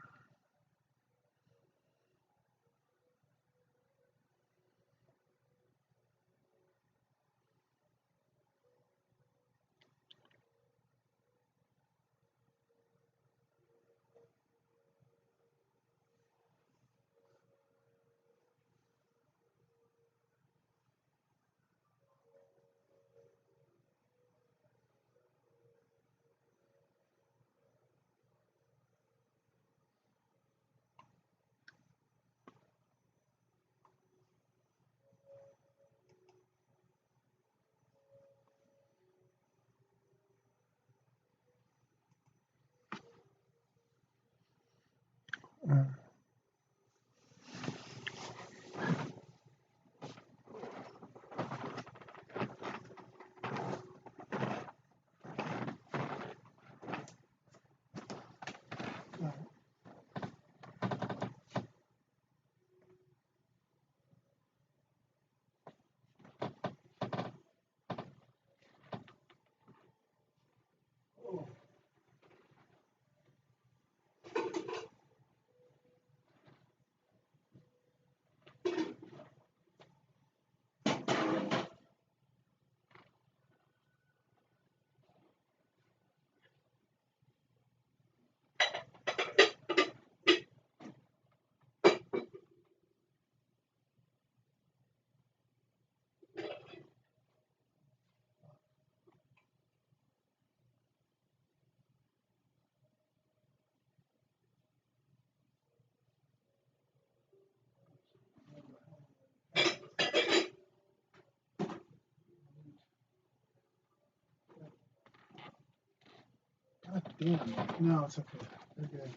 God damn. No, it's okay. You're good.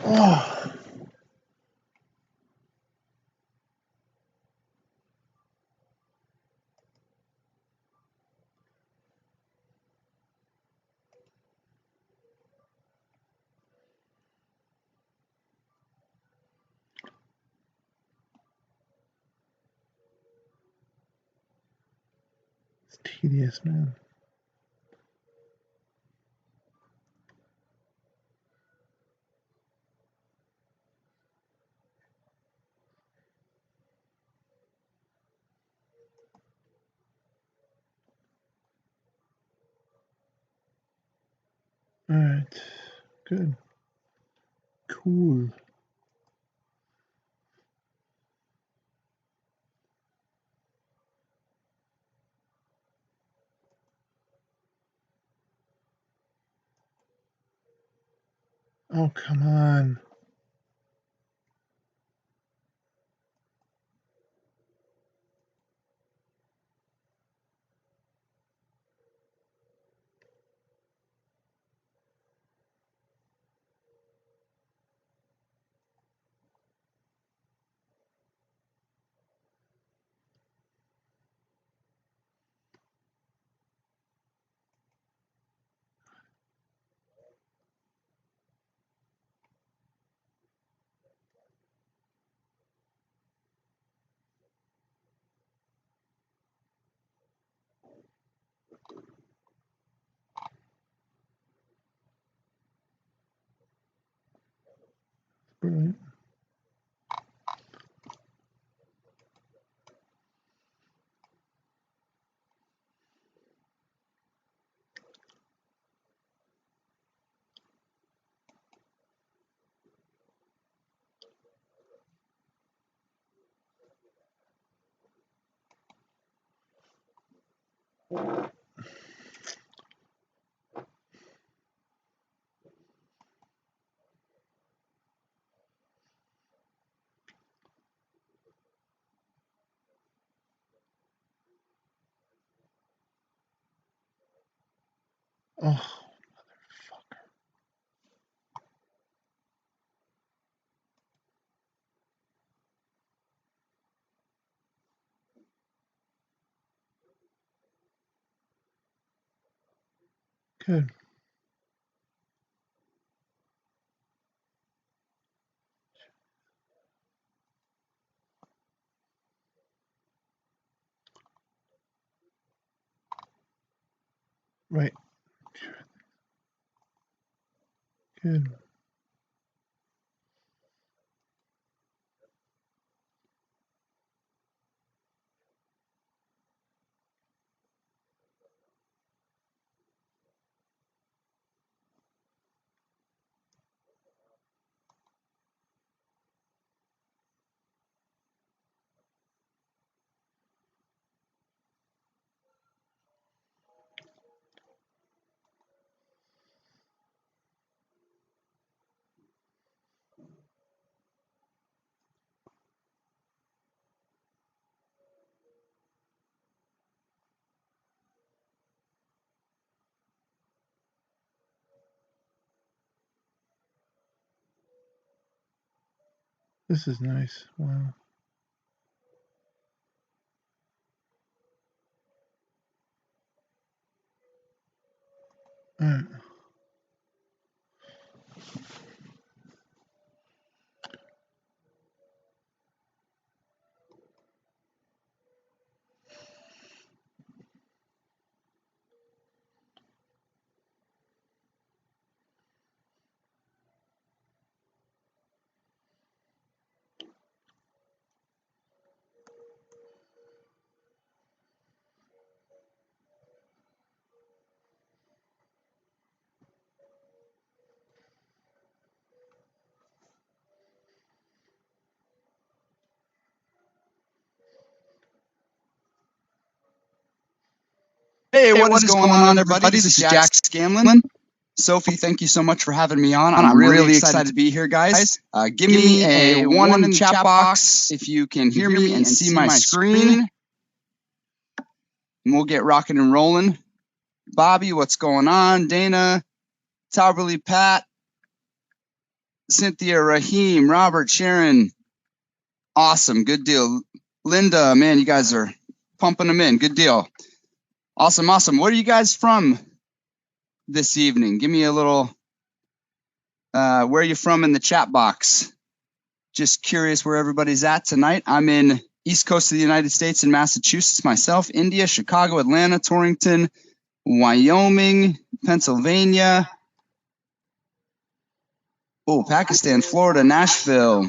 Oh. It's tedious, man. All right. Good. Cool. Oh, come on. Brilliant. Oh, good. Right. Good. This is nice. Wow. All right. Hey, what is going on, everybody? This is Jack Scanlon. Sophie, thank you so much for having me on. I'm really excited to be here, guys. Give me a 1 in the chat box if you can hear me and see my screen. And we'll get rocking and rolling. Bobby, what's going on? Dana, Tauberly, Pat, Cynthia, Raheem, Robert, Sharon. Awesome, good deal. Linda, man, you guys are pumping them in. Good deal. Awesome, awesome. Where are you guys from this evening? Give me a little, where are you from in the chat box? Just curious where everybody's at tonight. I'm in East Coast of the United States in Massachusetts myself, India, Chicago, Atlanta, Torrington, Wyoming, Pennsylvania. Oh, Pakistan, Florida, Nashville,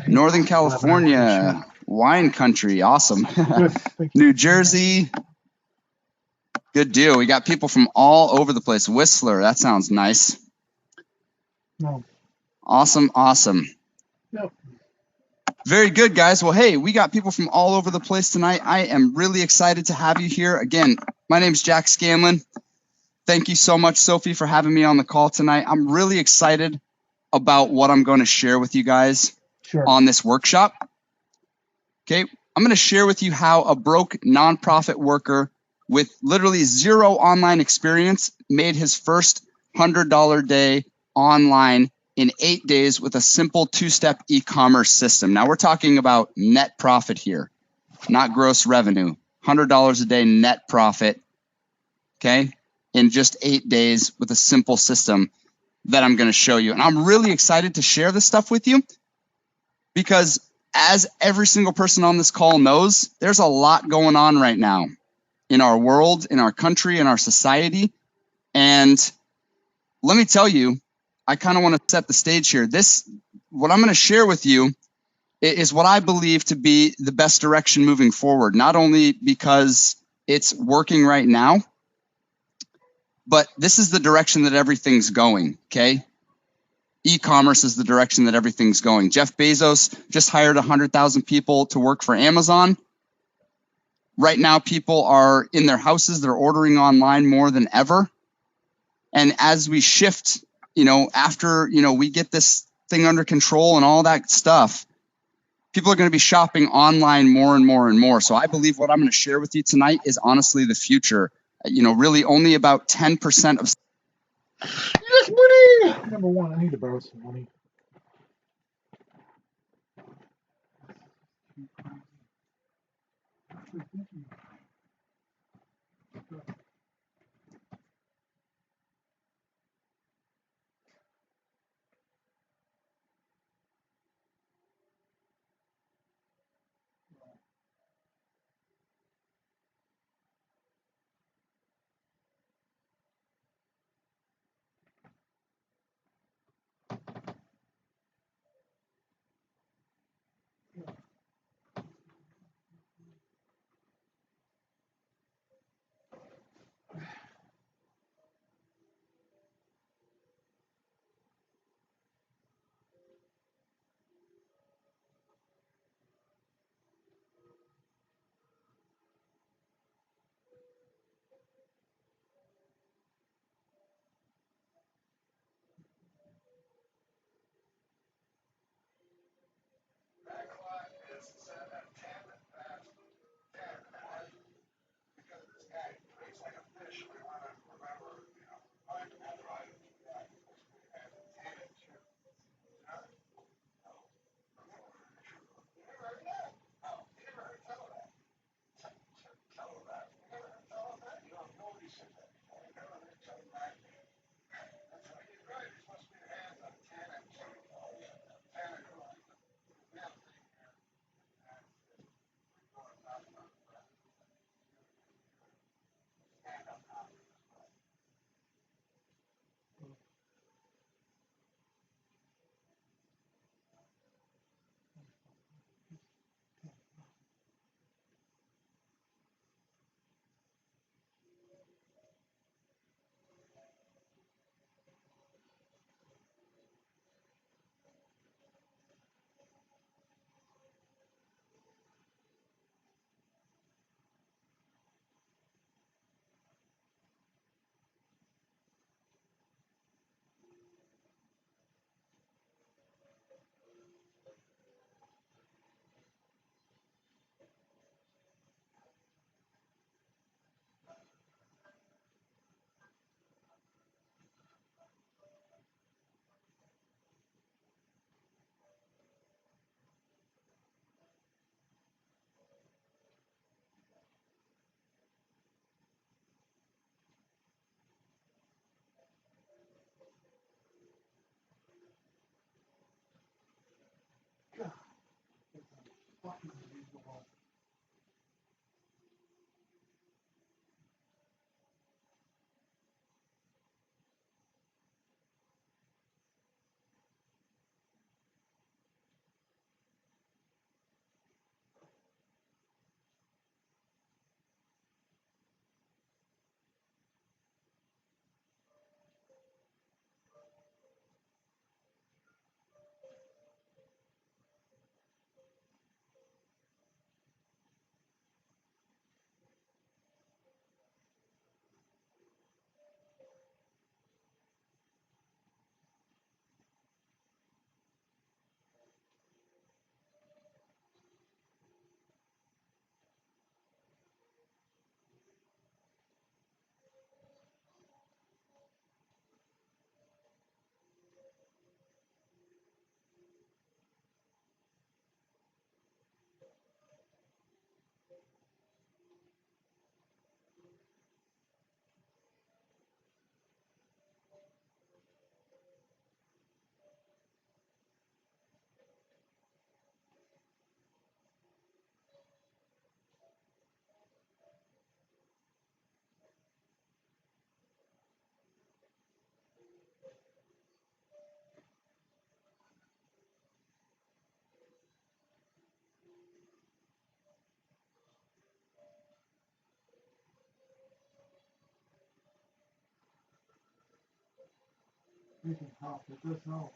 Northern California, wine country. Awesome. New Jersey. Good deal. We got people from all over the place. Whistler, that sounds nice. No. Awesome, awesome. Yep. Very good, guys. Well, hey, we got people from all over the place tonight. I am really excited to have you here. Again, my name's Jack Scanlon. Thank you so much, Sophie, for having me on the call tonight. I'm really excited about what I'm going to share with you guys on this workshop. Okay, I'm going to share with you how a broke nonprofit worker with literally zero online experience made his first $100 day online in 8 days with a simple 2-step e-commerce system. Now we're talking about net profit here, not gross revenue. $100 a day net profit, okay, in just 8 days with a simple system that I'm going to show you. And I'm really excited to share this stuff with you because as every single person on this call knows, there's a lot going on right now in our world, in our country, in our society. And let me tell you, I kind of want to set the stage here. What I'm going to share with you is what I believe to be the best direction moving forward, not only because it's working right now, but this is the direction that everything's going, okay? E-commerce is the direction that everything's going. Jeff Bezos just hired 100,000 people to work for Amazon. Right now, people are in their houses. They're ordering online more than ever. And as we shift, after, we get this thing under control and all that stuff, people are going to be shopping online more and more and more. So I believe what I'm going to share with you tonight is honestly the future. Really only about 10% of. Yes, money! Number one, I need to borrow some money. It can help. It does help.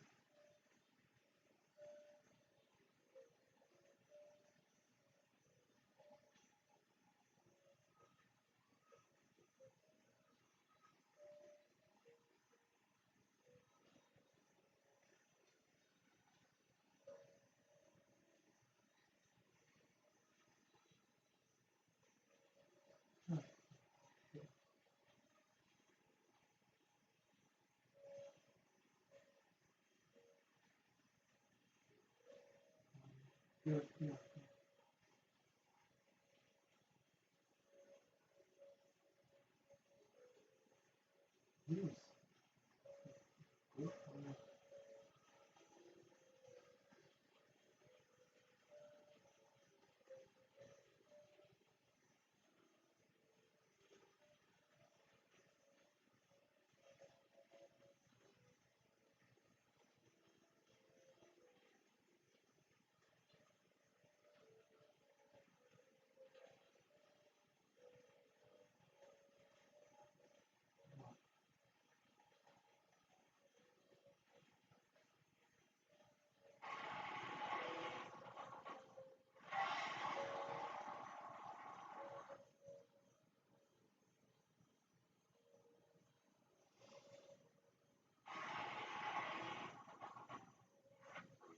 Good. Yeah. Yes. Good.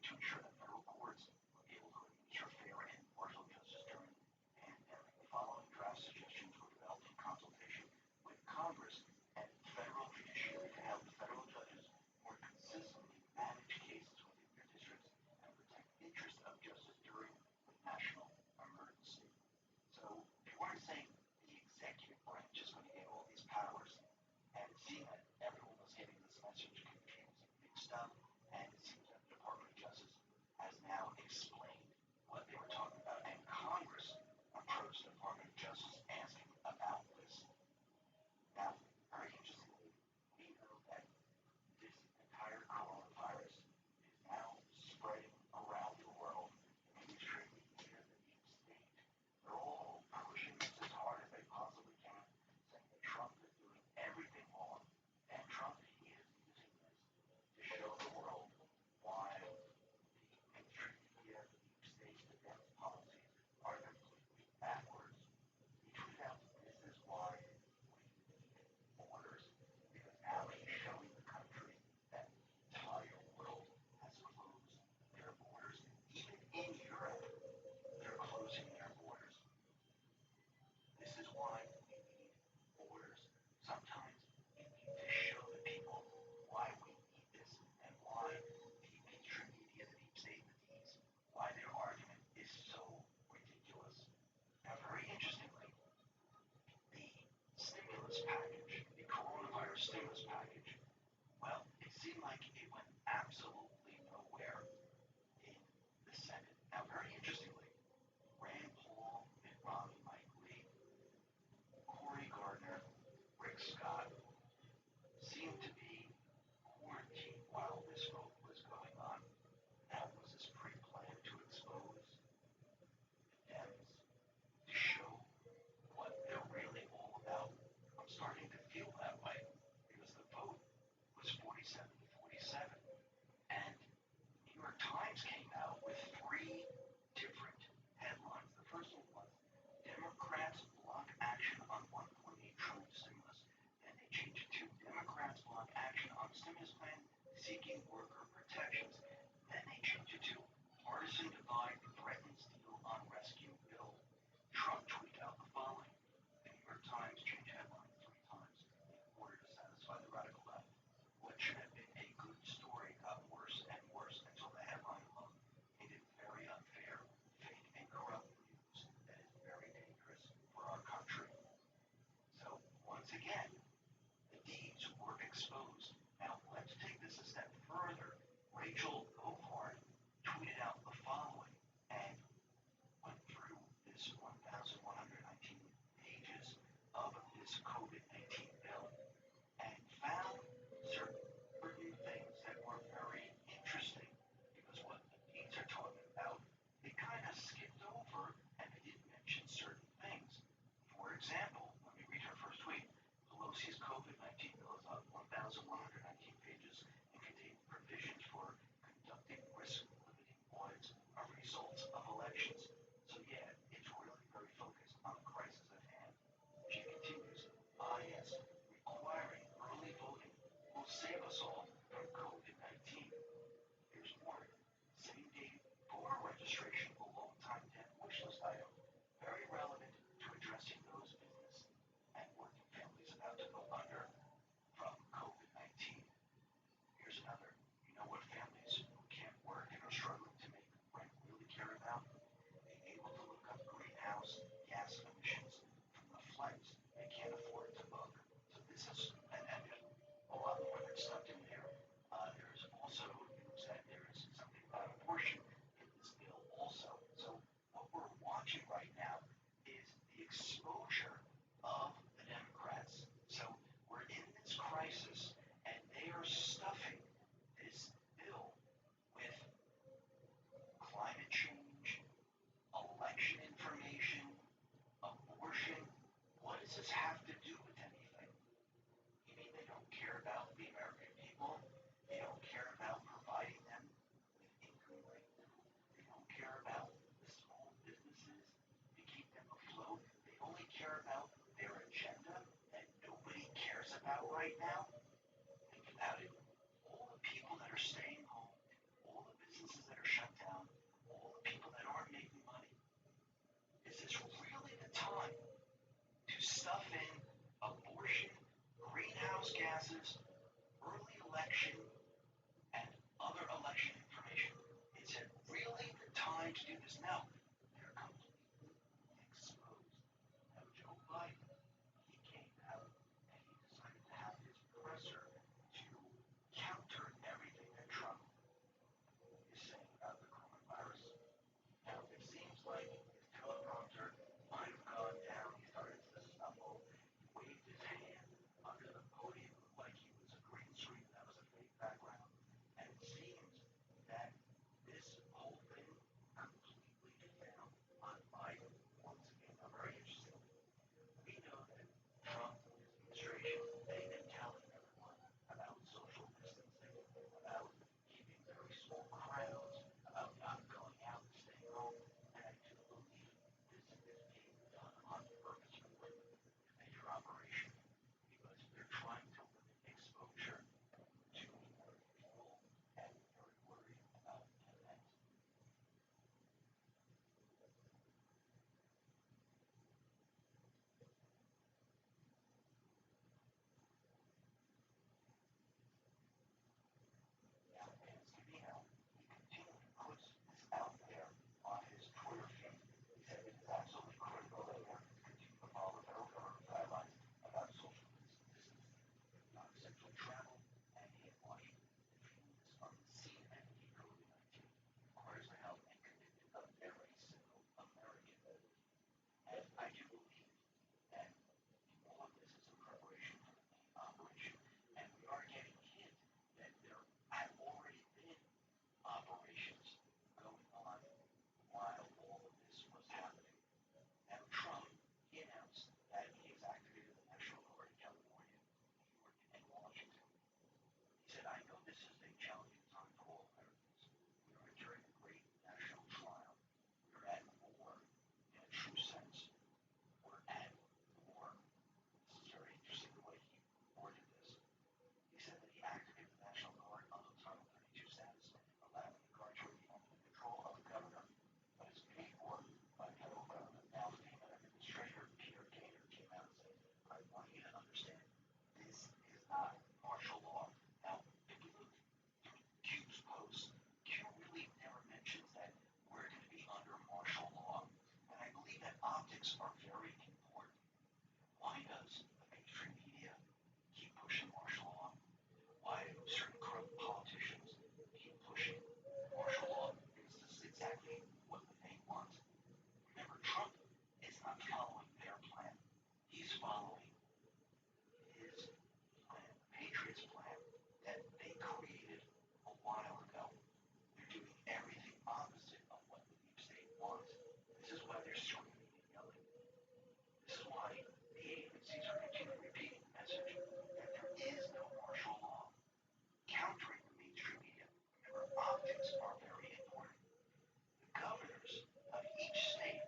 To ensure that federal courts will be able to administer fair and impartial justice during the pandemic. The following draft suggestions were developed in consultation with Congress and federal judiciary to help federal judges more consistently manage cases within their districts and protect the interests of justice during the national emergency. So they weren't saying the executive branch is going to get all these powers, and it seemed that everyone was getting this message confused and mixed up, and it seems that the Department of Justice has now explained what they were talking about, and Congress approached the Department of Justice asking about this. Now, very interestingly, we know that this entire coronavirus is now spreading around the world. The mainstream media, the deep state, they're all pushing this as hard as they possibly can, saying that Trump is doing everything wrong, and Trump is using this to show the world why the mainstream media, the deep state, the Dems policies are completely backwards. He tweeted out, this is why we need borders, because now he's showing the country that the entire world has closed their borders. Even in Europe, they're closing their borders. This is why we need borders. Sometimes we need to show the people why we need this and why the mainstream media, the deep state, the Ds, why their argument is so ridiculous. Now, very interestingly, the stimulus package, the coronavirus stimulus package, well, it seemed like it went absolutely nowhere in the Senate. Now, very interestingly, Rand Paul, Mitt Romney, Mike Lee, Cory Gardner, Rick Scott seemed to be quarantined while this vote was going on. Now, was this pre-planned to expose the Dems, to show what they're really all about? I'm starting to feel that way because the vote was 47 to 47, and the New York Times came out with 3 different headlines. The first one was Democrats block action on 1.8 trillion stimulus. Then they changed it to Democrats block action on stimulus plan seeking worker protections. Then they changed it to partisan divide threatens deal on rescue bill. Trump tweeted out the following. The New York Times changed headline 3 times in order to satisfy the radical left. What should have been a good story got worse and worse until the headline alone made it very unfair, fake, and corrupt news that is very dangerous for our country. So, once again, the deeds were exposed. Now, let's take this a step further. Rachel Goldfarb tweeted out the following and went through this 1,100 about right now? Think about it. All the people that are staying home, all the businesses that are shut down, all the people that aren't making money. Is this really the time to stuff in abortion, greenhouse gases, early election, and other election information? Is it really the time to do this? No, they're completely exposed. Now, Joe Biden, he came out and he decided to have his presser to counter everything that Trump is saying about the coronavirus. Now, it seems like his teleprompter might have gone down. He started to stumble. He waved his hand under the podium like he was a green screen. That was a fake background. And it seems that this whole thing completely fell on Biden once again. Now, very interesting. We know that Trump and his administration, they've been telling everyone about social distancing, about keeping very small crowds, about not going out and staying home. And I do believe this is being done on purpose for a major operation because they're trying to limit exposure to more people and very worried about an event. Now, Vance Camino, he continually puts this out there on his Twitter feed. He said it is absolutely critical that Americans continue to follow federal government guidelines about social distancing, non-essential travel, and hand washing. If you miss unseen entity COVID-19 requires the help and commitment of every single American. And I do believe that all of this is in preparation for the main operation. And we are getting a hint that there have already been operations going on while all of this was happening. Now, Trump, he announced that he has activated the National Guard in California, New York, and Washington. He said, I know this is a challenging time for all Americans. We are entering a great national trial. We are at war in a true sense. We're at war. This is very interesting the way he worded this. He said that he activated the National Guard under Title 32 status, allowing the Guard to remain under the control of the governor, but is paid for by the federal government. Now, FEMA Administrator Peter Gaynor came out and said, I want you to understand, this is not martial law. Now, if you look through Q's posts, Q really never mentions that we're going to be under martial law. And I believe that optics are very important. Why does the mainstream media keep pushing martial law? Why do certain corrupt politicians keep pushing martial law? Because this is exactly what they want. Remember, Trump is not following their plan. He's following his plan, the Patriots plan that they created a while ago. They're doing everything opposite of what the deep state wants. This is why they're screaming and yelling. This is why the agencies are continually repeating the message that there is no martial law. Countering the mainstream media. Remember, optics are very important. The governors of each state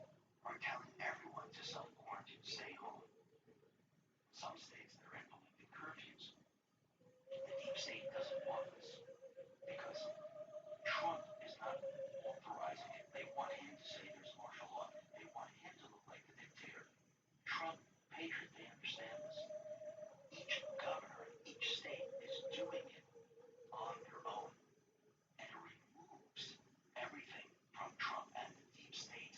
are telling everyone to self-quarantine, stay home. In some states, they're implementing curfews. The deep state doesn't want this because Trump is not authorizing it. They want him to say there's martial law. They want him to look like the dictator. Trump, Patriot, they understand this. Each governor of each state is doing it on their own, and it removes everything from Trump and the deep state.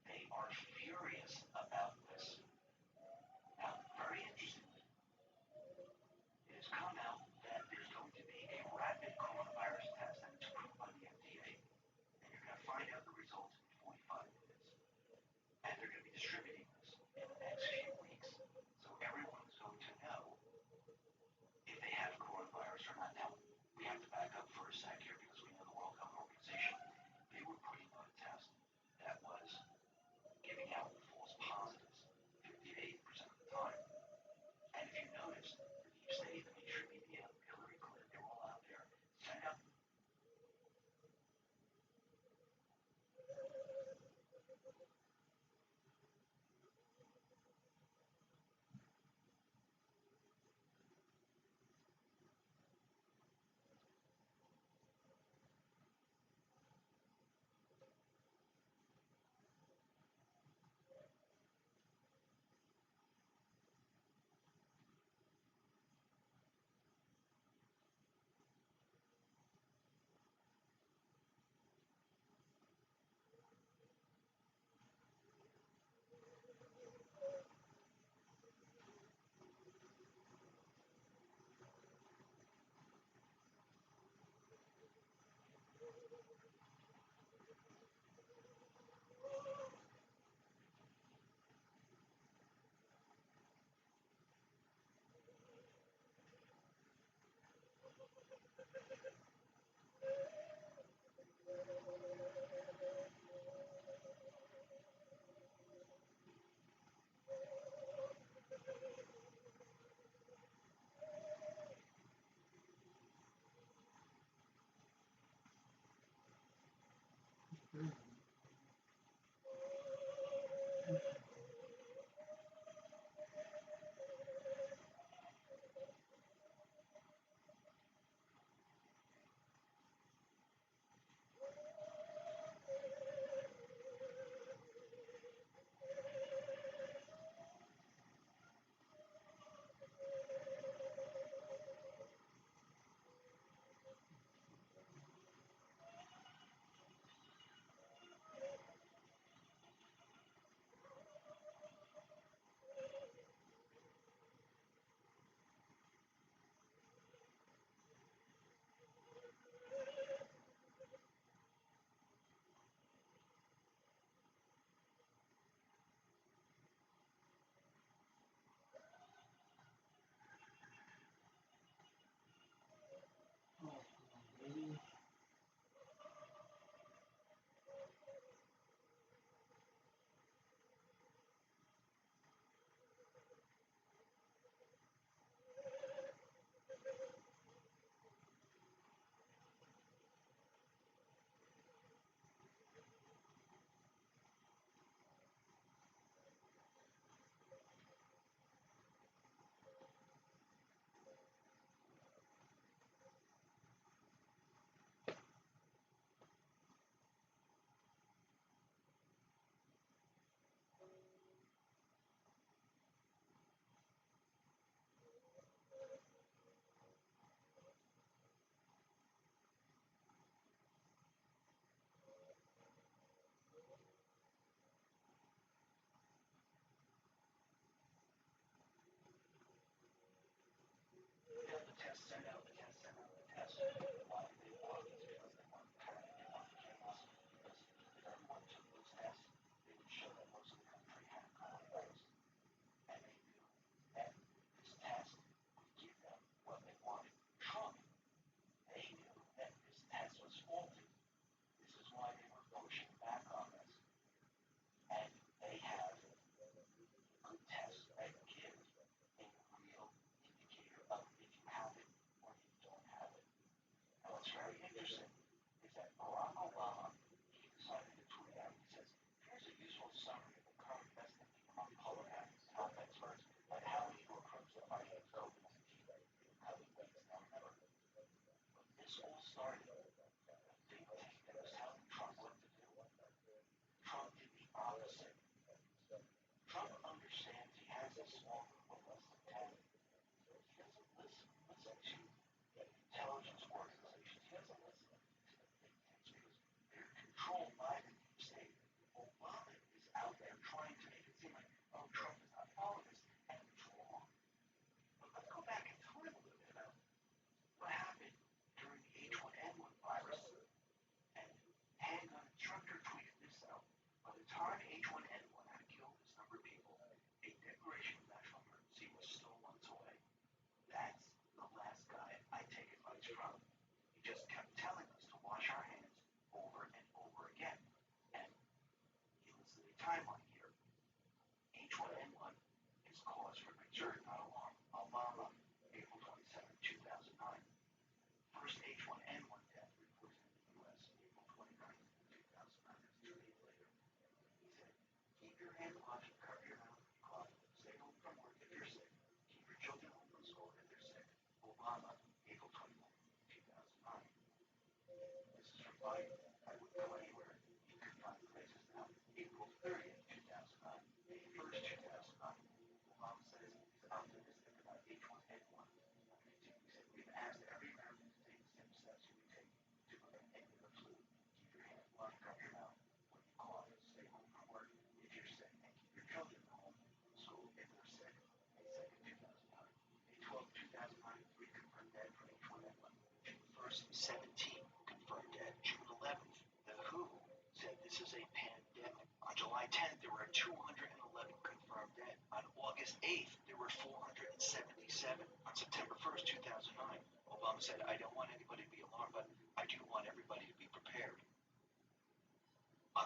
They are furious about this. Now, very interestingly,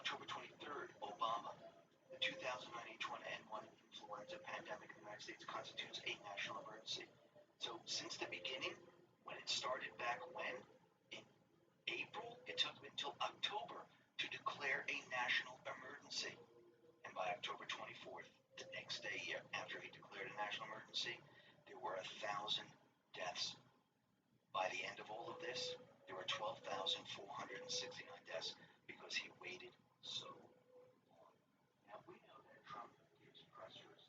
October 23rd, Obama, the 2009 H1N1 influenza States constitutes a national emergency. So since the beginning, when it started back when, in April, it took until October to declare a national emergency. And by October 24th, the next day after he declared a national emergency, there were 1,000 deaths. By the end of all of this, there were 12,469 deaths because he waited so long. Now, we know that Trump gives pressers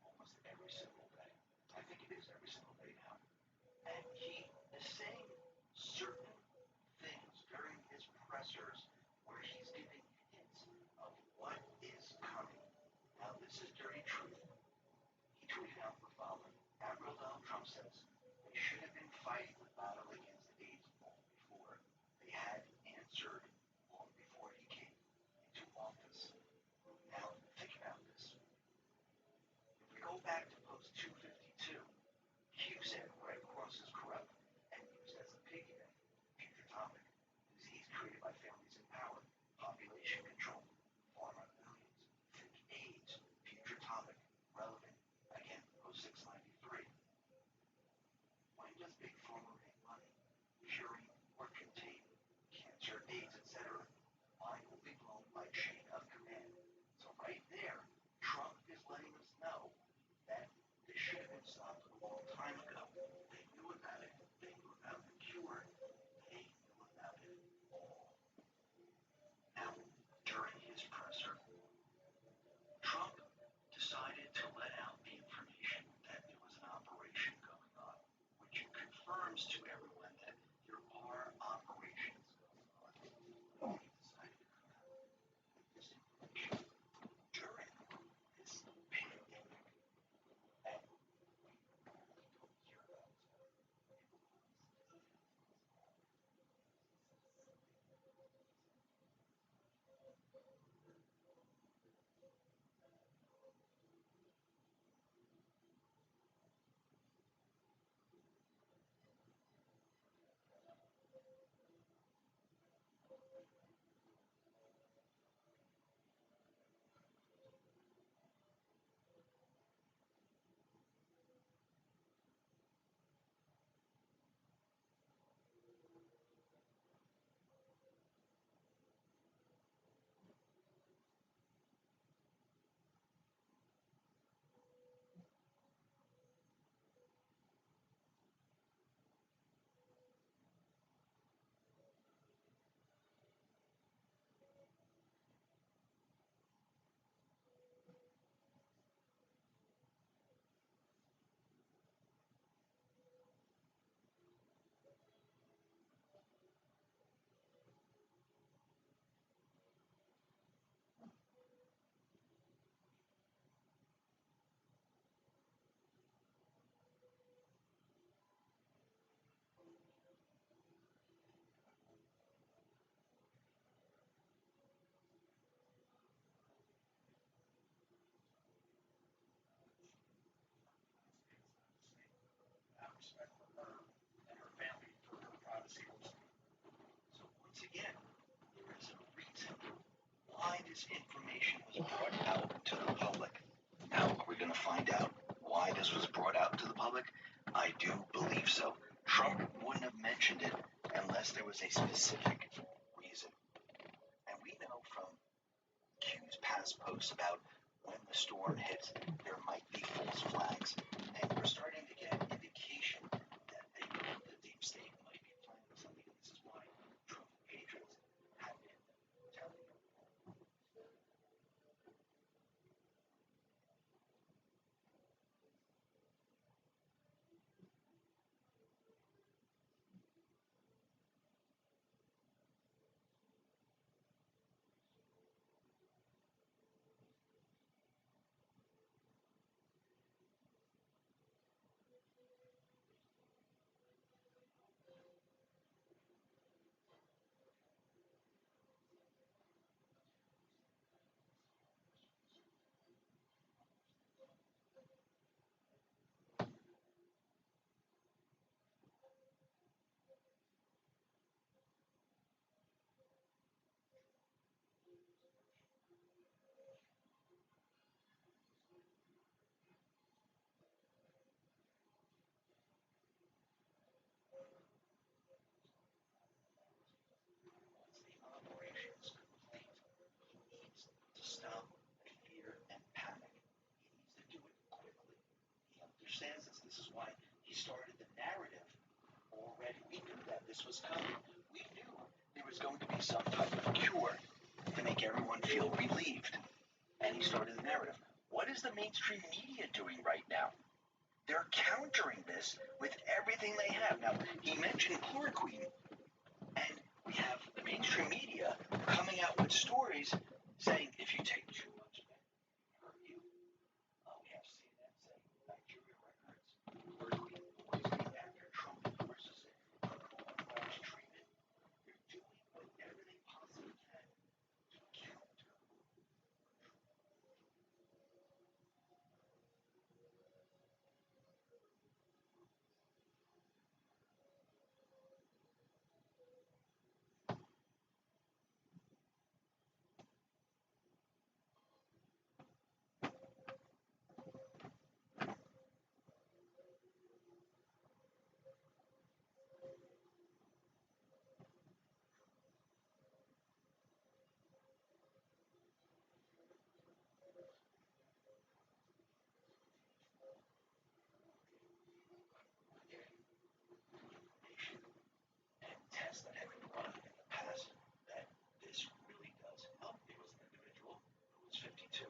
almost every single day. I think it is every single day now. And he is saying certain things during his pressers where he's giving hints of what is coming. Now, this is dirty truth. He tweeted out the following. Admiral Donald Trump says, they should have been fighting the battle against AIDS long before. They had answered long before he came into office. Now, think about this. If we go back to post 252, Q said Red Cross is corrupt and used as a piggy bank. Future topic. Disease created by families in power. Population control. Pharma billions. Think AIDS. Future topic. Relevant. Again, post 693. When does Big Pharma make money? Curing or containing cancer, AIDS, etc. Mind will be blown by chain of command. So right there, Trump is letting us know that this should have been stopped a long time ago. They knew about it. They knew about the cure. They knew about it all. Now, during his presser, Trump decided to let out the information that there was an operation going on, which confirms to everyone that there are operations going on. He decided to come out with this information during this pandemic. And we really don't hear about it. Out of respect for her and her family, for her privacy. So once again, there is a reason why this information was brought out to the public. Now, are we going to find out why this was brought out to the public? I do believe so. Trump wouldn't have mentioned it unless there was a specific reason. And we know from Q's past posts about when the storm hits, there might be false flags. And we're starting to get an indication that the deep state might be planning something. And this is why Trump patriots have been telling him. understands this. This is why he started the narrative already. We knew that this was coming. We knew there was going to be some type of cure to make everyone feel relieved. And he started the narrative. What is the mainstream media doing right now? They're countering this with everything they have. Now, he mentioned chloroquine, and we have the mainstream media coming out with stories saying if you take too much of it, it hurt you. We have CNN saying Nigeria records chloroquine poisoning after Trump endorses it for coronavirus treatment. They're doing whatever they possibly can to counter. Tests that have been run in the past that this really does help. There was an individual who was 52.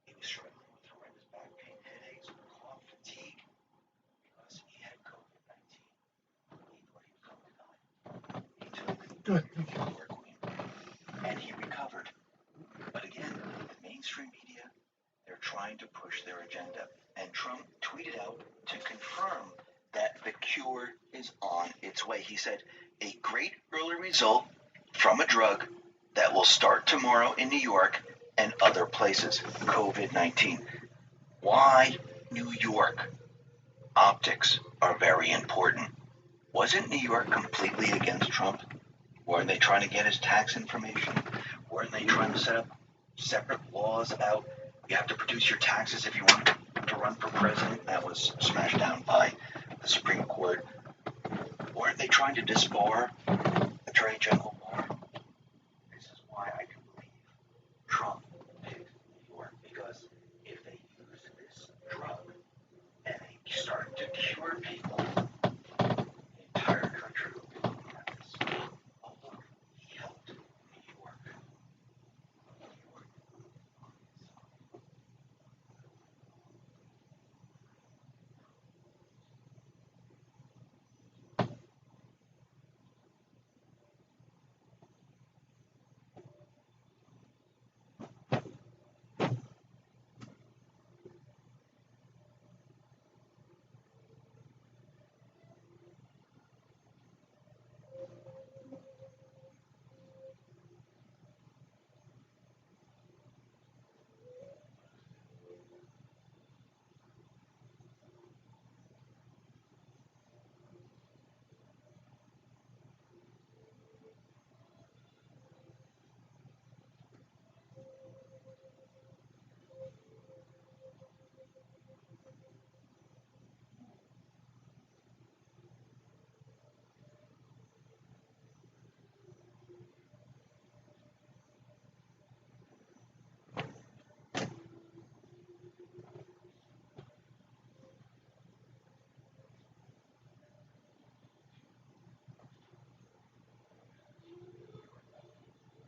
He was struggling with horrendous back pain, headaches, cough, fatigue because he had COVID-19. He thought he was going to die. He took chloroquine and he recovered. But again, the mainstream media, they're trying to push their agenda. And Trump tweeted out to confirm that the cure is on its way. He said, a great early result from a drug that will start tomorrow in New York and other places. COVID-19. Why New York? Optics are very important. Wasn't New York completely against Trump? Weren't they trying to get his tax information? Weren't they trying to set up separate laws about you have to produce your taxes if you want to run for president? That was smashed down by the Supreme Court. Weren't they trying to disbar Attorney General Barr? This is why I do believe Trump picked New York, because if they use this drug and they start to cure people, the entire country will be looking at this. Oh, look, he helped New York.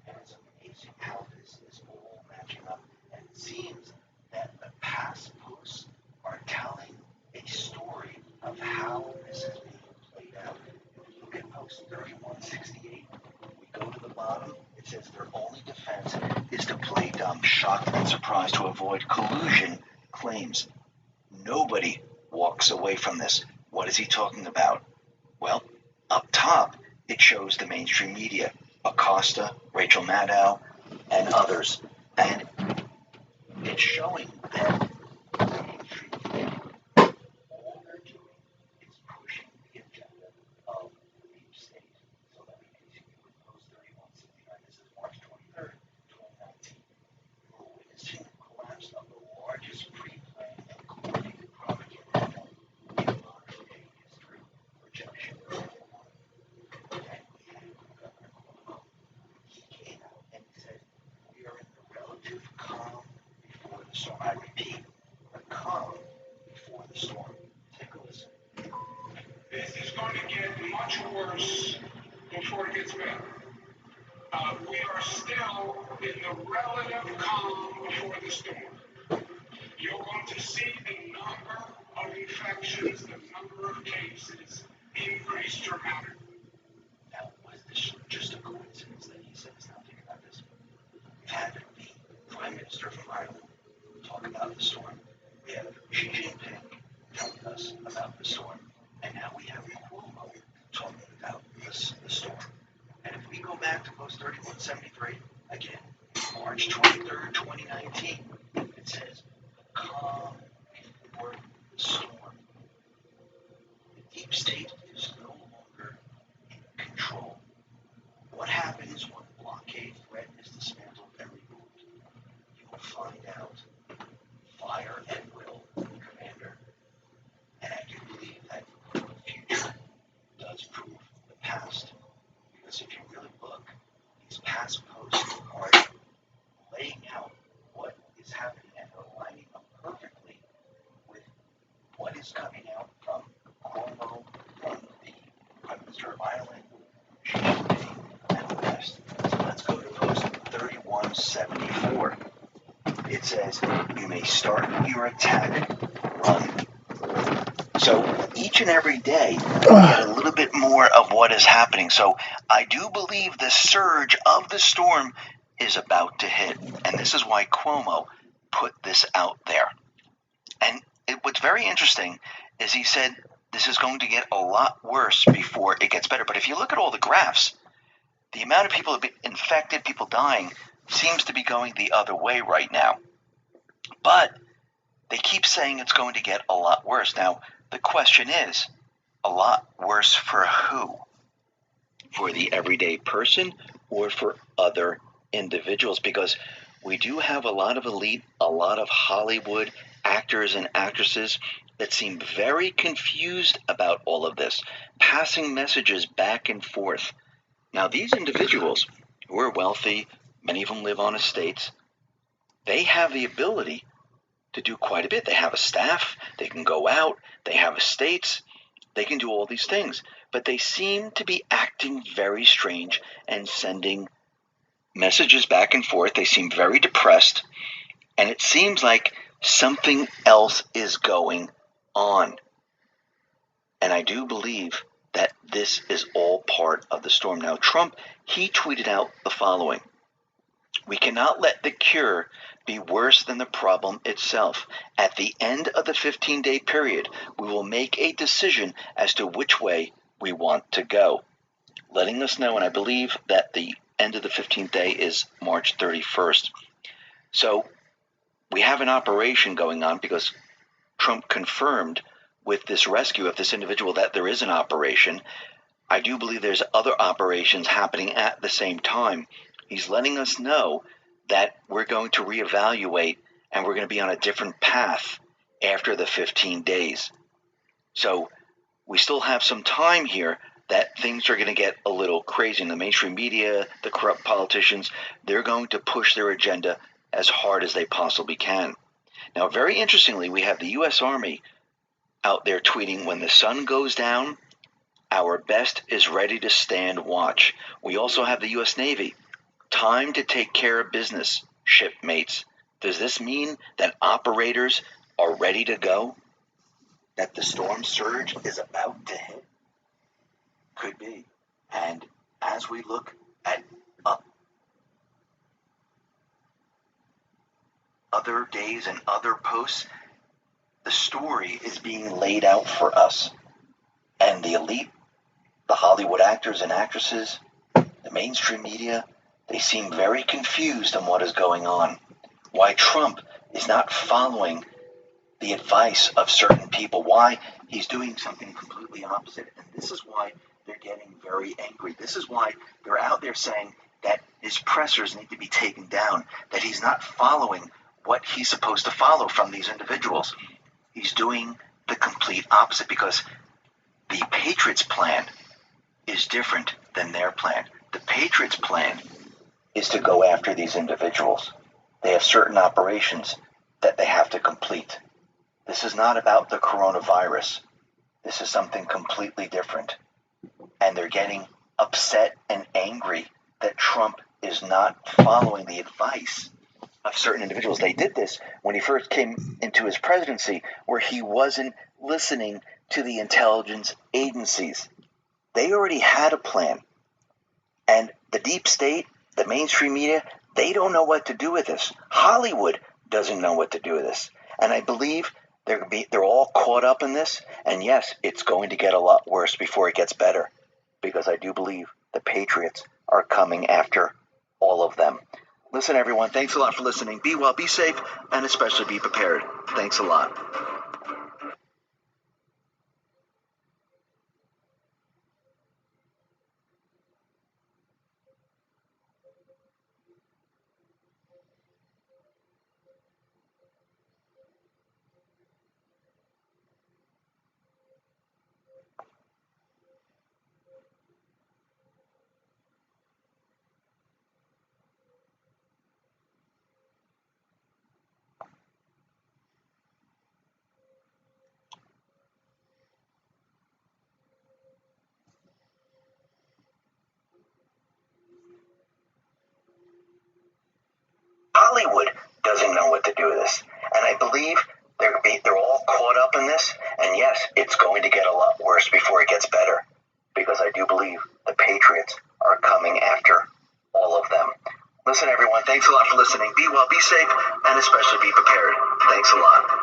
And it's amazing how this is all matching up. And it seems that the past posts are telling a story of how this is being played out. If we look at post 3168, we go to the bottom, it says their only defense is to play dumb, shocked and surprised to avoid collusion claims. Nobody walks away from this. What is he talking about? Well, up top, it shows the mainstream media, Acosta, Rachel Maddow, and others. And it's showing that the mainstream media, all they're doing is pushing the agenda of the deep state. So let me continue with post 3169. This is March 23rd, 2019. We're witnessing the collapse of the largest pre-planned and coordinated propaganda in modern day history. Projection 1. And we had Governor Cuomo. He came out and he said, we are in the relative calm before the storm. I repeat, the calm before the storm. worse before it gets better. We are still in the relative calm before the storm. You're going to see the number of infections, the number of cases increase dramatically. Now, was this just a coincidence that he said he's not thinking about this? We've had the Prime Minister from Ireland talk about the storm. We have Xi Jinping telling us about the storm. And now we have Cuomo talking about the storm. And if we go back to post 3173, again, March 23rd, 2019, it says, calm before the storm. The deep state is no longer in control. What happens when the blockade threat is dismantled and removed? You will find out. Fire at will, Commander. And I do believe that the future does prove the past. Because if you really look, these past posts are laying out what is happening and are lining up perfectly with what is coming out from Cuomo, from the Prime Minister of Ireland, Xi Jinping, and the rest. So let's go to post 3174. It says, you may start your attack run. So each and every day, we get a little bit more of what is happening. So I do believe the surge of the storm is about to hit. And this is why Cuomo put this out there. And what's very interesting is he said this is going to get a lot worse before it gets better. But if you look at all the graphs, the amount of people who have been infected, people dying, seems to be going the other way right now. But they keep saying it's going to get a lot worse. Now, the question is, a lot worse for who? For the everyday person or for other individuals? Because we do have a lot of elite, a lot of Hollywood actors and actresses that seem very confused about all of this, passing messages back and forth. Now, these individuals who are wealthy, many of them live on estates, they have the ability to do quite a bit. They have a staff, they can go out, they have estates, they can do all these things. But they seem to be acting very strange and sending messages back and forth. They seem very depressed, and it seems like something else is going on. And I do believe that this is all part of the storm. Now, Trump, he tweeted out the following: we cannot let the cure be worse than the problem itself. At the end of the 15-day period, we will make a decision as to which way we want to go. Letting us know, and I believe that the end of the 15th day is March 31st. So we have an operation going on because Trump confirmed with this rescue of this individual that there is an operation. I do believe there's other operations happening at the same time. He's letting us know that we're going to reevaluate and we're going to be on a different path after the 15 days. So we still have some time here that things are going to get a little crazy. In the mainstream media, the corrupt politicians, they're going to push their agenda as hard as they possibly can. Now, very interestingly, we have the U.S. Army out there tweeting, when the sun goes down, our best is ready to stand watch. We also have the U.S. Navy. Time to take care of business, shipmates. Does this mean that operators are ready to go? That the storm surge is about to hit? Could be. And as we look at other days and other posts, the story is being laid out for us. And the elite, the Hollywood actors and actresses, the mainstream media, they seem very confused on what is going on. Why Trump is not following the advice of certain people. Why he's doing something completely opposite. And this is why they're getting very angry. This is why they're out there saying that his pressers need to be taken down, that he's not following what he's supposed to follow from these individuals. He's doing the complete opposite because the Patriots' plan is different than their plan. The Patriots' plan is to go after these individuals. They have certain operations that they have to complete. This is not about the coronavirus. This is something completely different. and they're getting upset and angry that Trump is not following the advice of certain individuals. They did this when he first came into his presidency, where he wasn't listening to the intelligence agencies. They already had a plan. And the deep state, the mainstream media, they don't know what to do with this. Hollywood doesn't know what to do with this. And I believe they're all caught up in this. And yes, it's going to get a lot worse before it gets better, because I do believe the patriots are coming after all of them. Listen, everyone, thanks a lot for listening. Be well, be safe, and especially be prepared. Thanks a lot. Hollywood doesn't know what to do with this. And I believe they're all caught up in this. And yes, it's going to get a lot worse before it gets better, because I do believe the patriots are coming after all of them. Listen, everyone, thanks a lot for listening. Be well, be safe, and especially be prepared. Thanks a lot.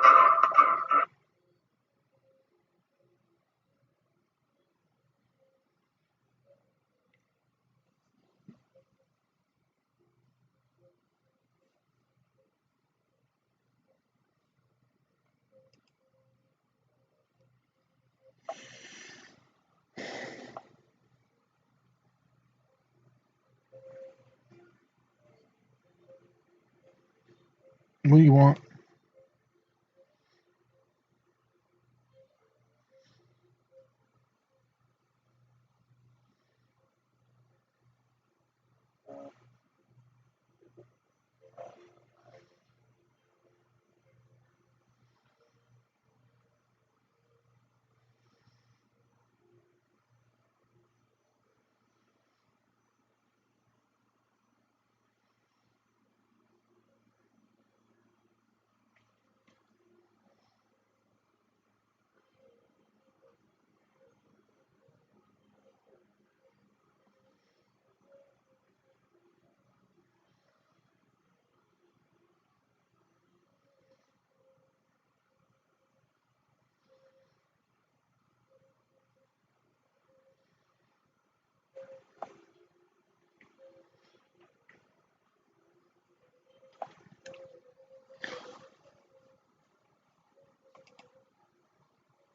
What do you want?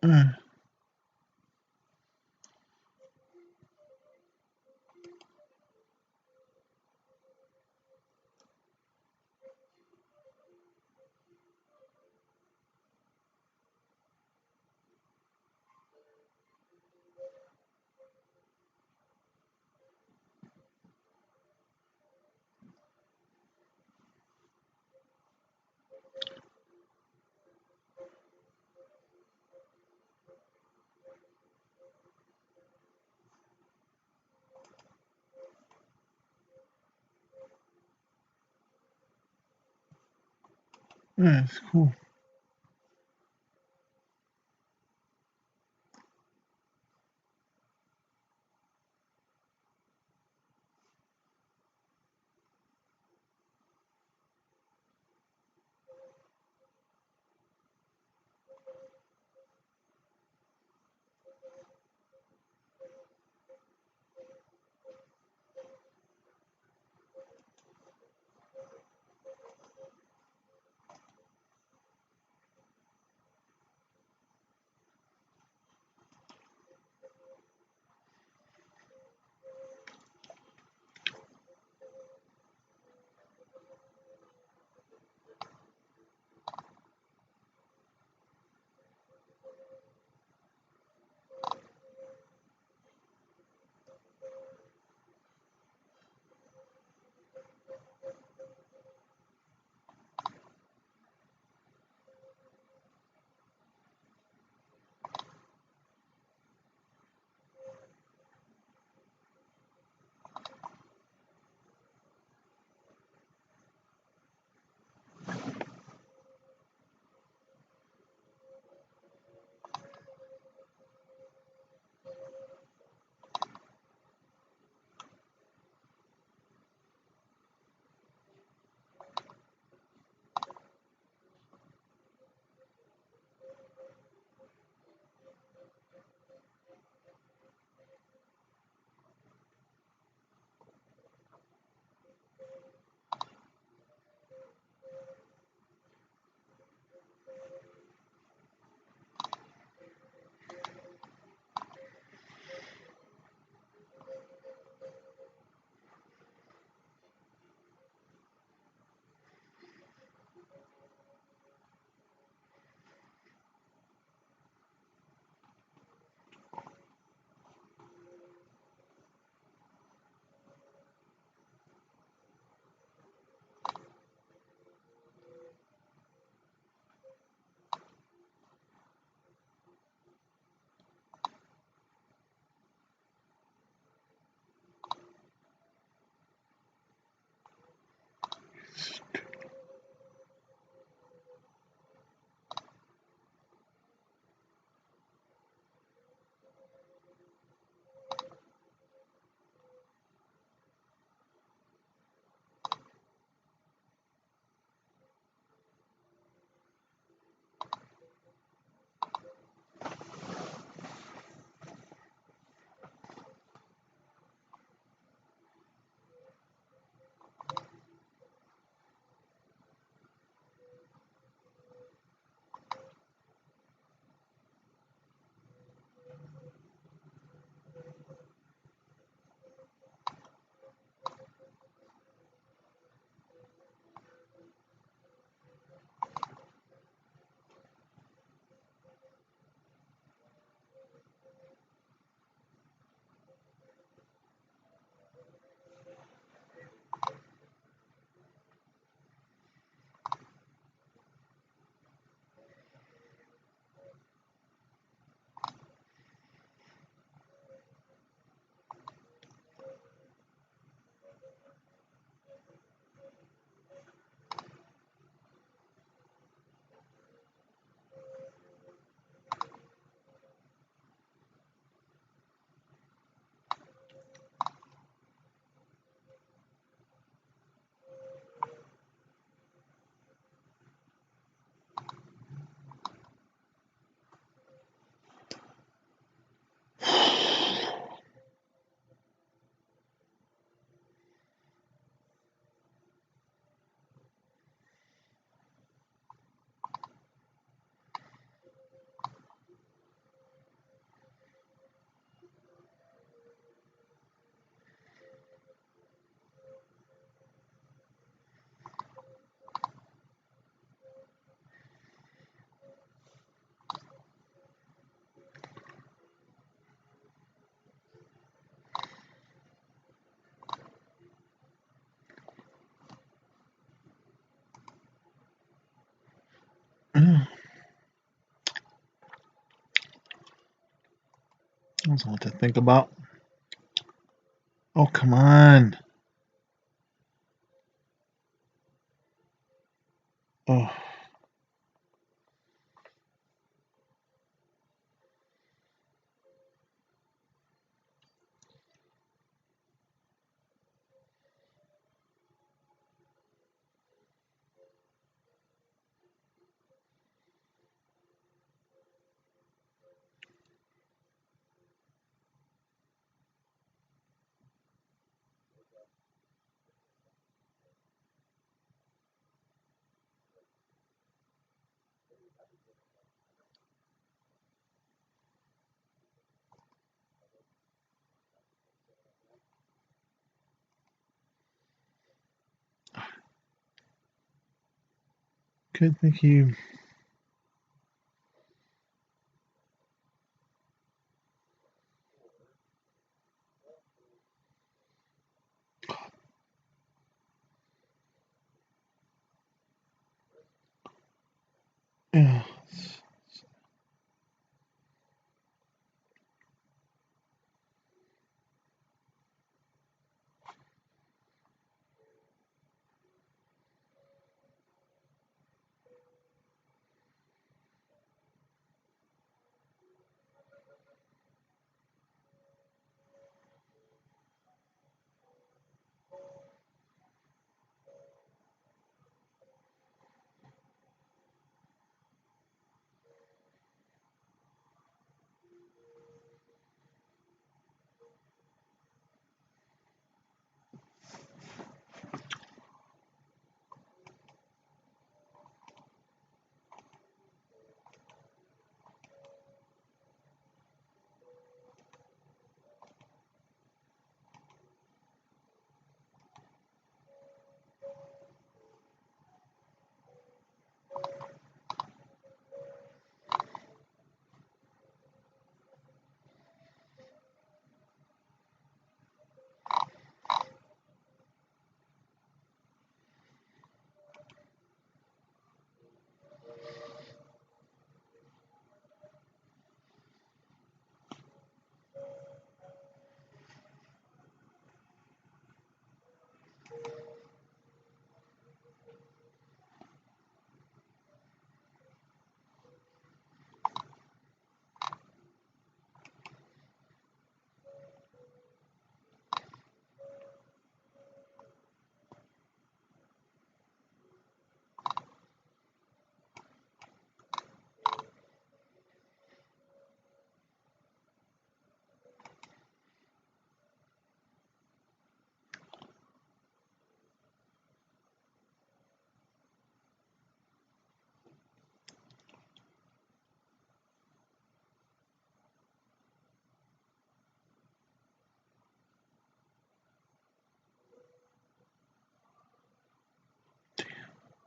Mm. Yeah, it's cool. That's a lot to think about. Oh, come on. Oh. Good, thank you. Yeah.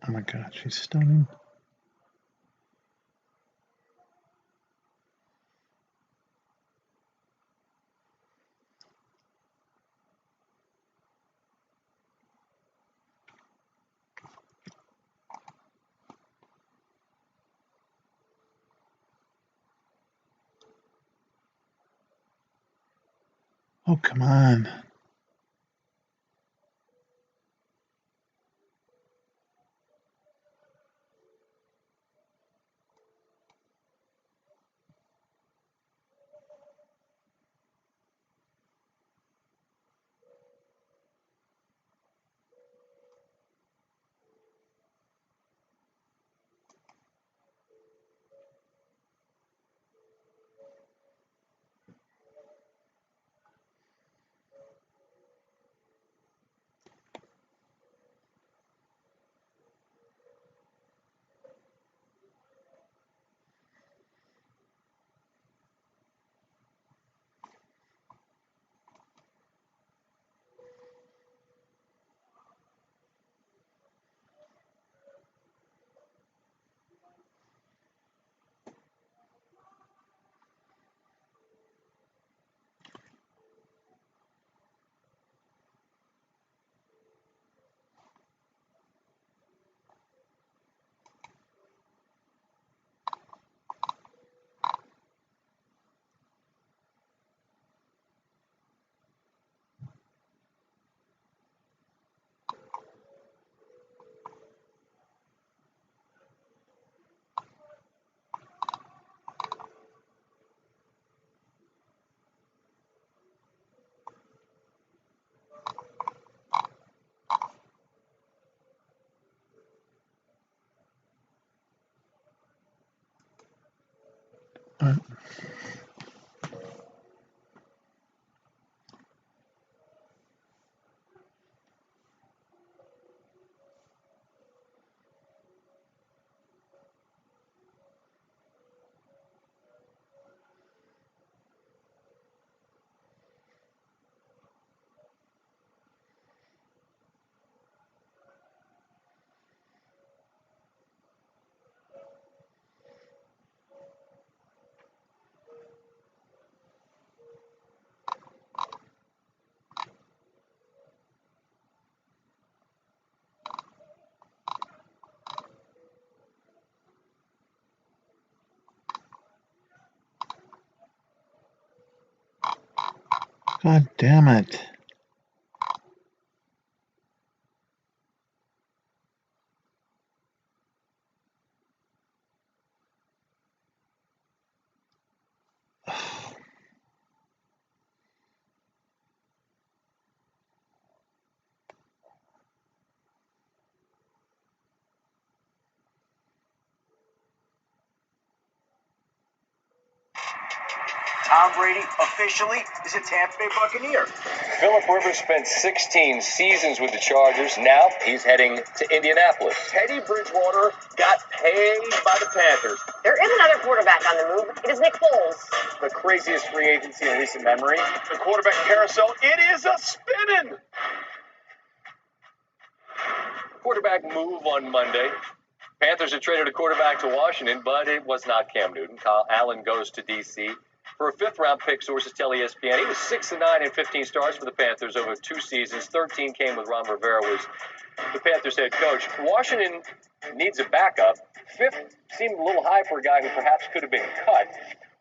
Oh my God, she's stunning. Oh, come on. God damn it. Tom Brady officially is a Tampa Bay Buccaneer. Philip Rivers spent 16 seasons with the Chargers. Now he's heading to Indianapolis. Teddy Bridgewater got paid by the Panthers. There is another quarterback on the move. It is Nick Foles. The craziest free agency in recent memory. The quarterback carousel, it is a spinning. Quarterback move on Monday. Panthers have traded a quarterback to Washington, but it was not Cam Newton. Kyle Allen goes to D.C. for a fifth-round pick, sources tell ESPN. He was 6-9 in 15 starts for the Panthers over 2 seasons. 13 came with Ron Rivera was the Panthers head coach. Washington needs a backup. Fifth seemed a little high for a guy who perhaps could have been cut.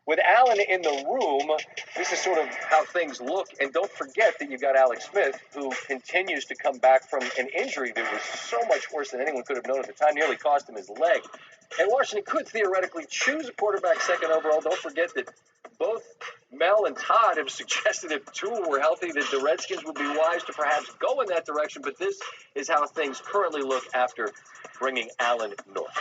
With Allen in the room, this is sort of how things look. And don't forget that you've got Alex Smith, who continues to come back from an injury that was so much worse than anyone could have known at the time, nearly cost him his leg. And Washington could theoretically choose a quarterback second overall. Don't forget that both Mel and Todd have suggested if Tua were healthy that the Redskins would be wise to perhaps go in that direction. But this is how things currently look after bringing Allen north.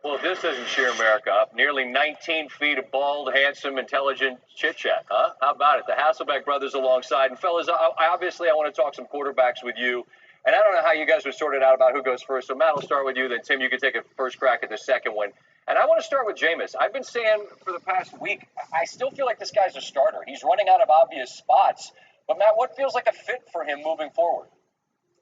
Well, this doesn't cheer America up. Nearly 19 feet of bald, handsome, intelligent chit-chat, huh? How about it? The Hasselbeck brothers alongside. And, fellas, I want to talk some quarterbacks with you. And I don't know how you guys would sort it out about who goes first. So, Matt, I'll start with you. Then, Tim, you can take a first crack at the second one. And I want to start with Jameis. I've been saying for the past week, I still feel like this guy's a starter. He's running out of obvious spots. But, Matt, what feels like a fit for him moving forward?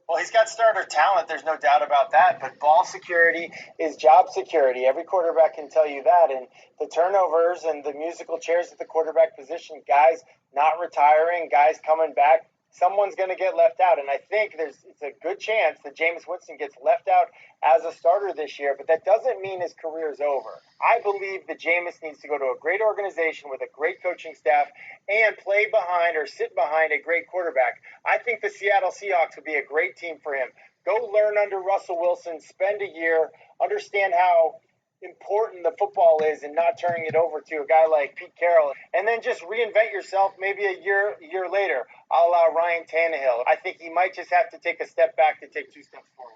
Well, he's got starter talent. There's no doubt about that. But ball security is job security. Every quarterback can tell you that. And the turnovers and the musical chairs at the quarterback position, guys not retiring, guys coming back, someone's going to get left out. And I think it's a good chance that Jameis Winston gets left out as a starter this year. But that doesn't mean his career is over. I believe that Jameis needs to go to a great organization with a great coaching staff and play behind or sit behind a great quarterback. I think the Seattle Seahawks would be a great team for him. Go learn under Russell Wilson, spend a year, understand how important the football is and not turning it over to a guy like Pete Carroll, and then just reinvent yourself maybe a year later, a la Ryan Tannehill. I think he might just have to take a step back to take 2 steps forward.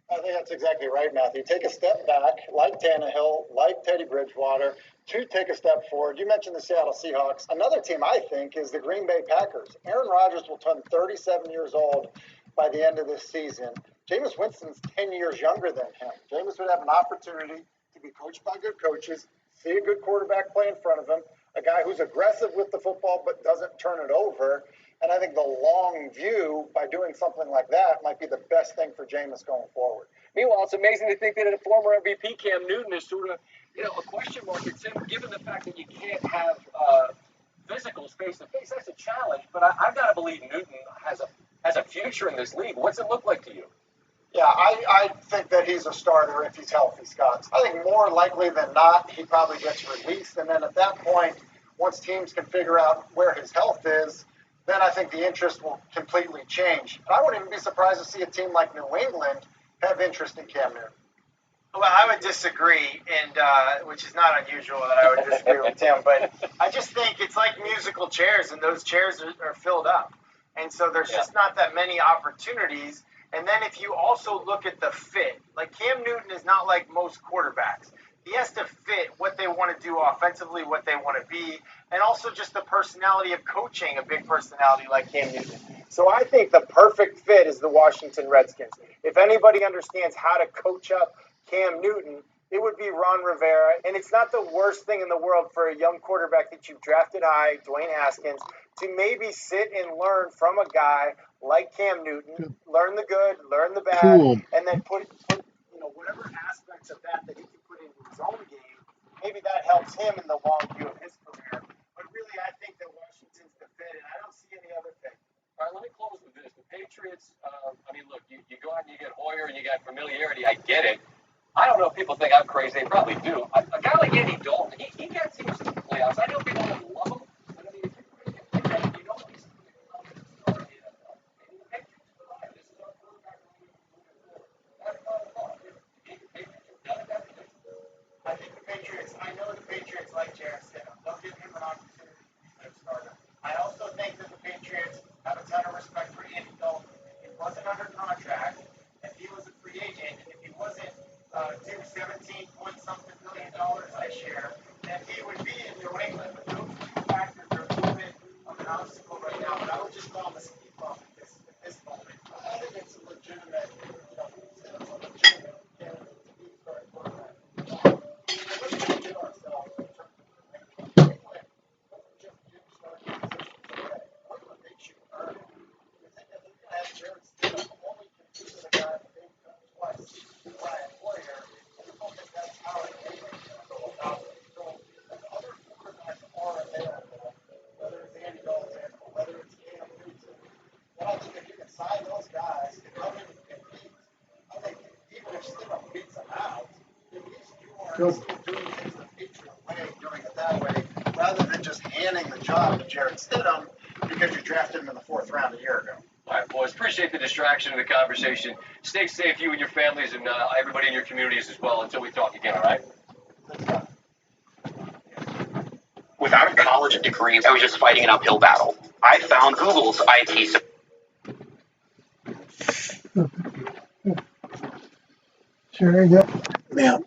I think that's exactly right, Matthew. Take a step back, like Tannehill, like Teddy Bridgewater, to take a step forward. You mentioned the Seattle Seahawks. Another team, I think, is the Green Bay Packers. Aaron Rodgers will turn 37 years old by the end of this season. Jameis Winston's 10 years younger than him. Jameis would have an opportunity to be coached by good coaches, see a good quarterback play in front of him, a guy who's aggressive with the football but doesn't turn it over. And I think the long view, by doing something like that, might be the best thing for Jameis going forward. Meanwhile, it's amazing to think that a former MVP, Cam Newton, is sort of, a question mark. It's given the fact that you can't have physicals face-to-face. That's a challenge. But I've got to believe Newton has a future in this league. What's it look like to you? Yeah, I think that he's a starter if he's healthy, Scott. I think more likely than not, he probably gets released. And then at that point, once teams can figure out where his health is, then I think the interest will completely change. And I wouldn't even be surprised to see a team like New England have interest in Cam Newton. Well, I would disagree, and which is not unusual that I would disagree with Tim, but I just think it's like musical chairs, and those chairs are filled up. And so there's just not that many opportunities. And then if you also look at the fit, like Cam Newton is not like most quarterbacks. He has to fit what they want to do offensively, what they want to be, and also just the personality of coaching a big personality like Cam Newton. So I think the perfect fit is the Washington Redskins. If anybody understands how to coach up Cam Newton, it would be Ron Rivera. And it's not the worst thing in the world for a young quarterback that you've drafted high, Dwayne Haskins, to maybe sit and learn from a guy like Cam Newton, learn the good, learn the bad, Cool. and then put whatever aspects of that he can put into his own game. Maybe that helps him in the long view of his career. But really, I think that Washington's the fit, and I don't see any other fit. All right, let me close with this. The Patriots, I mean, look, you go out and you get Hoyer and you got familiarity. I get it. I don't know if people think I'm crazy. They probably do. A guy like Andy Dalton, he got teams to the playoffs. I know people don't love him, but I mean, if you know he's going to come to the start of the NFL. Maybe the Patriots survive. This is our quarterback moving forward. That's not a problem. I think the Patriots, I know the Patriots like Jarrett Stidham. They'll give him an opportunity to be a starter. I also think that the Patriots have a ton of respect for Andy Dalton. If he wasn't under contract, if he was a free agent, and if he wasn't due $17-point-something billion this year, then he would be in New England. But those two factors are a little bit of an obstacle right now. But I would just call him a speed bump at this moment. I think it's a legitimate, Stidham's a legitimate candidate to be starting quarterback. Let's just get ourselves in terms of let's just get started in positions today. What makes you earn it? You think that you're going to have Jarrett Stidham only compete with a guy that they've done twice, Brian Hoyer. I don't think that's how it is going to go about it. So if other quarterbacks are available, whether it's Andy Dalton or whether it's Cam Newton, then I think if you can sign those guys to come in and compete, I think even if Stidham beats them out, at least you are still doing things the Patriot way, doing it that way, rather than just handing the job to Jarrett Stidham because you drafted him in the 4th round a year ago. All right, boys, appreciate the distraction of the conversation. Stay safe, you and your families, and everybody in your communities as well, until we talk again, all right? Without a college degree, I was just fighting an uphill battle. I found Google's IT support. Sure, you go. Yeah.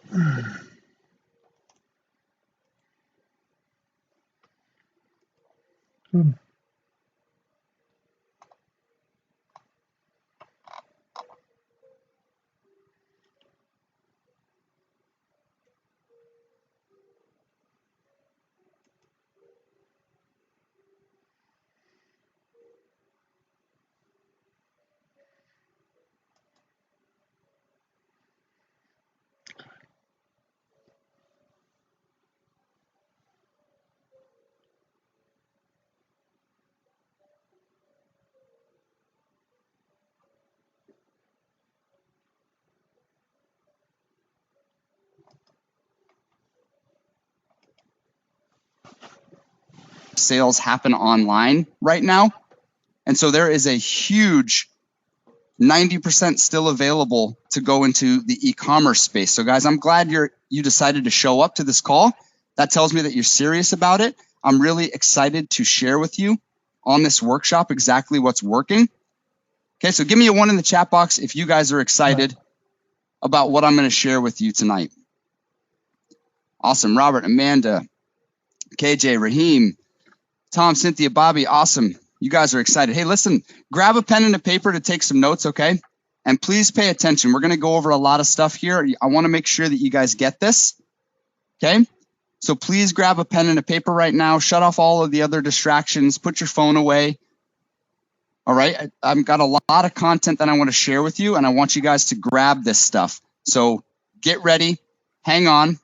Sales happen online right now. And so there is a huge 90% still available to go into the e-commerce space. So guys, I'm glad you decided to show up to this call. That tells me that you're serious about it. I'm really excited to share with you on this workshop exactly what's working. Okay, so give me a 1 in the chat box if you guys are excited about what I'm going to share with you tonight. Awesome. Robert, Amanda, KJ, Raheem, Tom, Cynthia, Bobby, awesome. You guys are excited. Hey, listen, grab a pen and a paper to take some notes, okay? And please pay attention. We're going to go over a lot of stuff here. I want to make sure that you guys get this, okay? So please grab a pen and a paper right now. Shut off all of the other distractions. Put your phone away. All right? I've got a lot of content that I want to share with you, and I want you guys to grab this stuff. So get ready, hang on,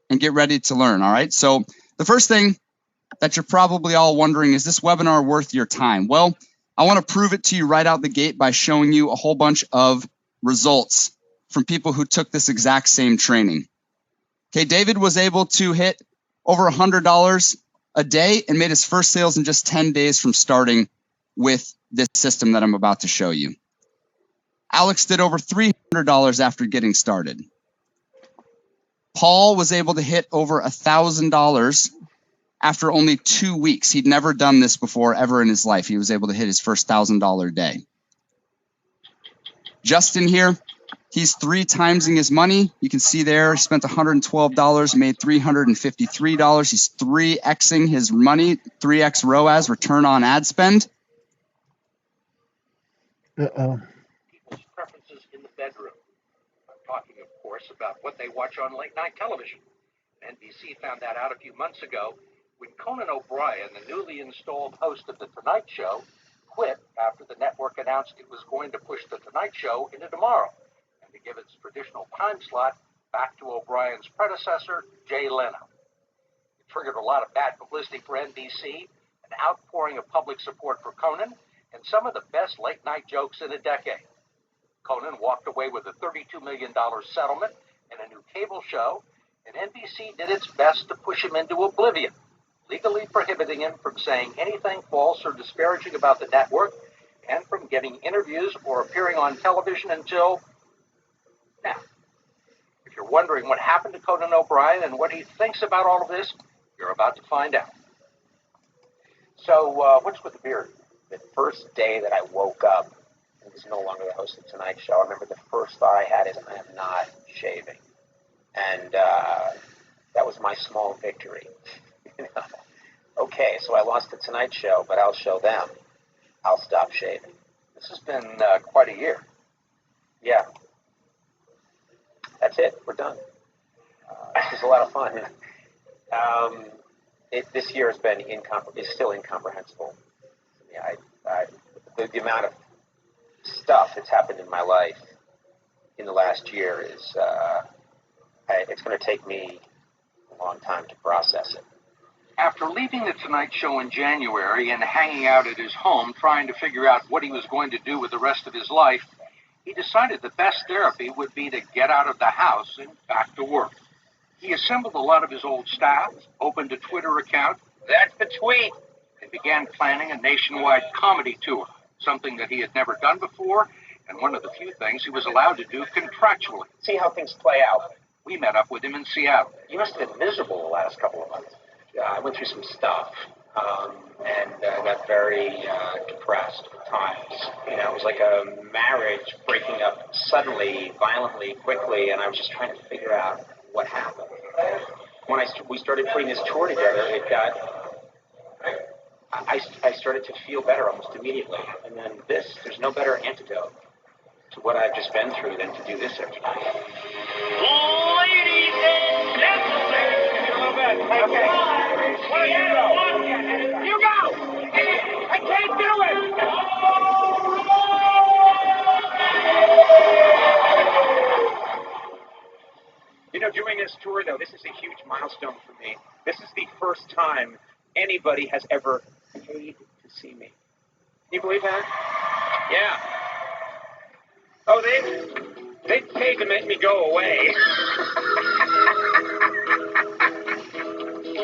and get ready to learn, all right? So the first thing that you're probably all wondering, is this webinar worth your time? Well, I want to prove it to you right out the gate by showing you a whole bunch of results from people who took this exact same training. Okay, David was able to hit over $100 a day and made his first sales in just 10 days from starting with this system that I'm about to show you. Alex did over $300 after getting started. Paul was able to hit over $1,000 after only 2 weeks. He'd never done this before ever in his life. He was able to hit his first $1,000 day. Justin here He's 3 timesing his money. You can see there, he spent $112, made $353. He's 3xing his money, 3x ROAS, return on ad spend. Uh-oh. People's preferences in the bedroom. I'm talking, of course, about what they watch on late night television. NBC found that out a few months ago when Conan O'Brien, the newly installed host of The Tonight Show, quit after the network announced it was going to push The Tonight Show into tomorrow and to give its traditional time slot back to O'Brien's predecessor, Jay Leno. It triggered a lot of bad publicity for NBC, an outpouring of public support for Conan, and some of the best late-night jokes in a decade. Conan walked away with a $32 million settlement and a new cable show, and NBC did its best to push him into oblivion, legally prohibiting him from saying anything false or disparaging about the network and from getting interviews or appearing on television until now. If you're wondering what happened to Conan O'Brien and what he thinks about all of this, you're about to find out. So, what's with the beard? The first day that I woke up and was no longer the host of Tonight Show, I remember the first thought I had is, I am not shaving. And that was my small victory. Okay, so I lost the Tonight Show, but I'll show them. I'll stop shaving. This has been quite a year. Yeah. That's it. We're done. This was a lot of fun. This year has been is still incomprehensible. Yeah, the amount of stuff that's happened in my life in the last year is it's going to take me a long time to process it. After leaving The Tonight Show in January and hanging out at his home trying to figure out what he was going to do with the rest of his life, he decided the best therapy would be to get out of the house and back to work. He assembled a lot of his old staff, opened a Twitter account, that's the tweet, and began planning a nationwide comedy tour, something that he had never done before, and one of the few things he was allowed to do contractually. See how things play out. We met up with him in Seattle. You must have been miserable the last couple of months. I went through some stuff, and got very depressed at times. You know, it was like a marriage breaking up suddenly, violently, quickly, and I was just trying to figure out what happened. When we started putting this tour together, I started to feel better almost immediately. And then there's no better antidote to what I've just been through than to do this every night. Ladies and gentlemen, okay. You go. I can't do it. You know, doing this tour, though, this is a huge milestone for me. This is the first time anybody has ever paid to see me. Can you believe that? Yeah. Oh, they paid to make me go away.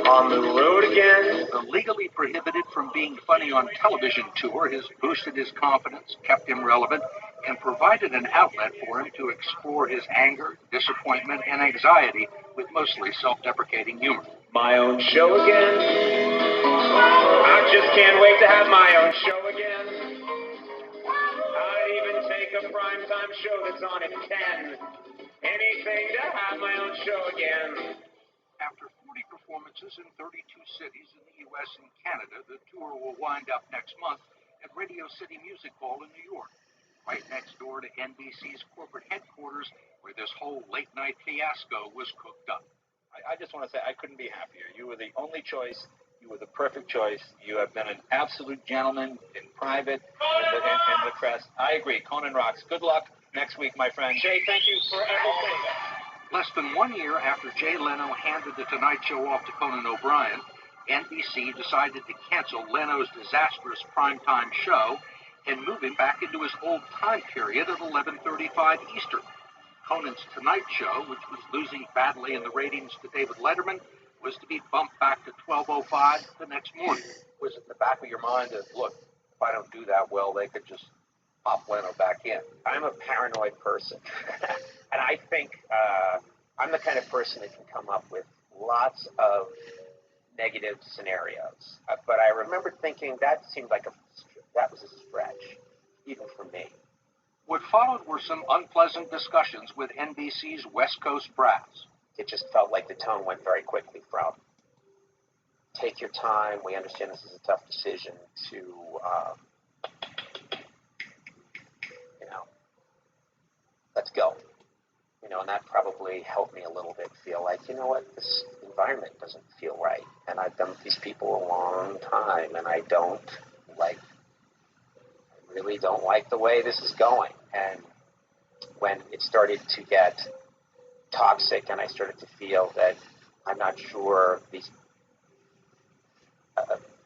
On the road again. The legally prohibited from being funny on television tour has boosted his confidence, kept him relevant, and provided an outlet for him to explore his anger, disappointment, and anxiety with mostly self-deprecating humor. My own show again. I just can't wait to have my own show again. I'd even take a primetime show that's on at 10. Anything to have my own show again. After 40 performances in 32 cities in the U.S. and Canada, the tour will wind up next month at Radio City Music Hall in New York, right next door to NBC's corporate headquarters, where this whole late-night fiasco was cooked up. I just want to say I couldn't be happier. You were the only choice. You were the perfect choice. You have been an absolute gentleman in private, in the press. I agree. Conan rocks. Good luck next week, my friend. Jay, thank you for everything. Less than 1 year after Jay Leno handed The Tonight Show off to Conan O'Brien, NBC decided to cancel Leno's disastrous primetime show and move him back into his old time period at 11:35 Eastern. Conan's Tonight Show, which was losing badly in the ratings to David Letterman, was to be bumped back to 12:05 the next morning. Was it in the back of your mind that, look, if I don't do that well, they could just pop Leno back in? I'm a paranoid person. And I think I'm the kind of person that can come up with lots of negative scenarios. But I remember thinking that seemed like that was a stretch, even for me. What followed were some unpleasant discussions with NBC's West Coast brass. It just felt like the tone went very quickly from take your time, we understand this is a tough decision, to, let's go. And that probably helped me a little bit feel like, you know what, this environment doesn't feel right. And I've been with these people a long time, and I really don't like the way this is going. And when it started to get toxic and I started to feel that I'm not sure these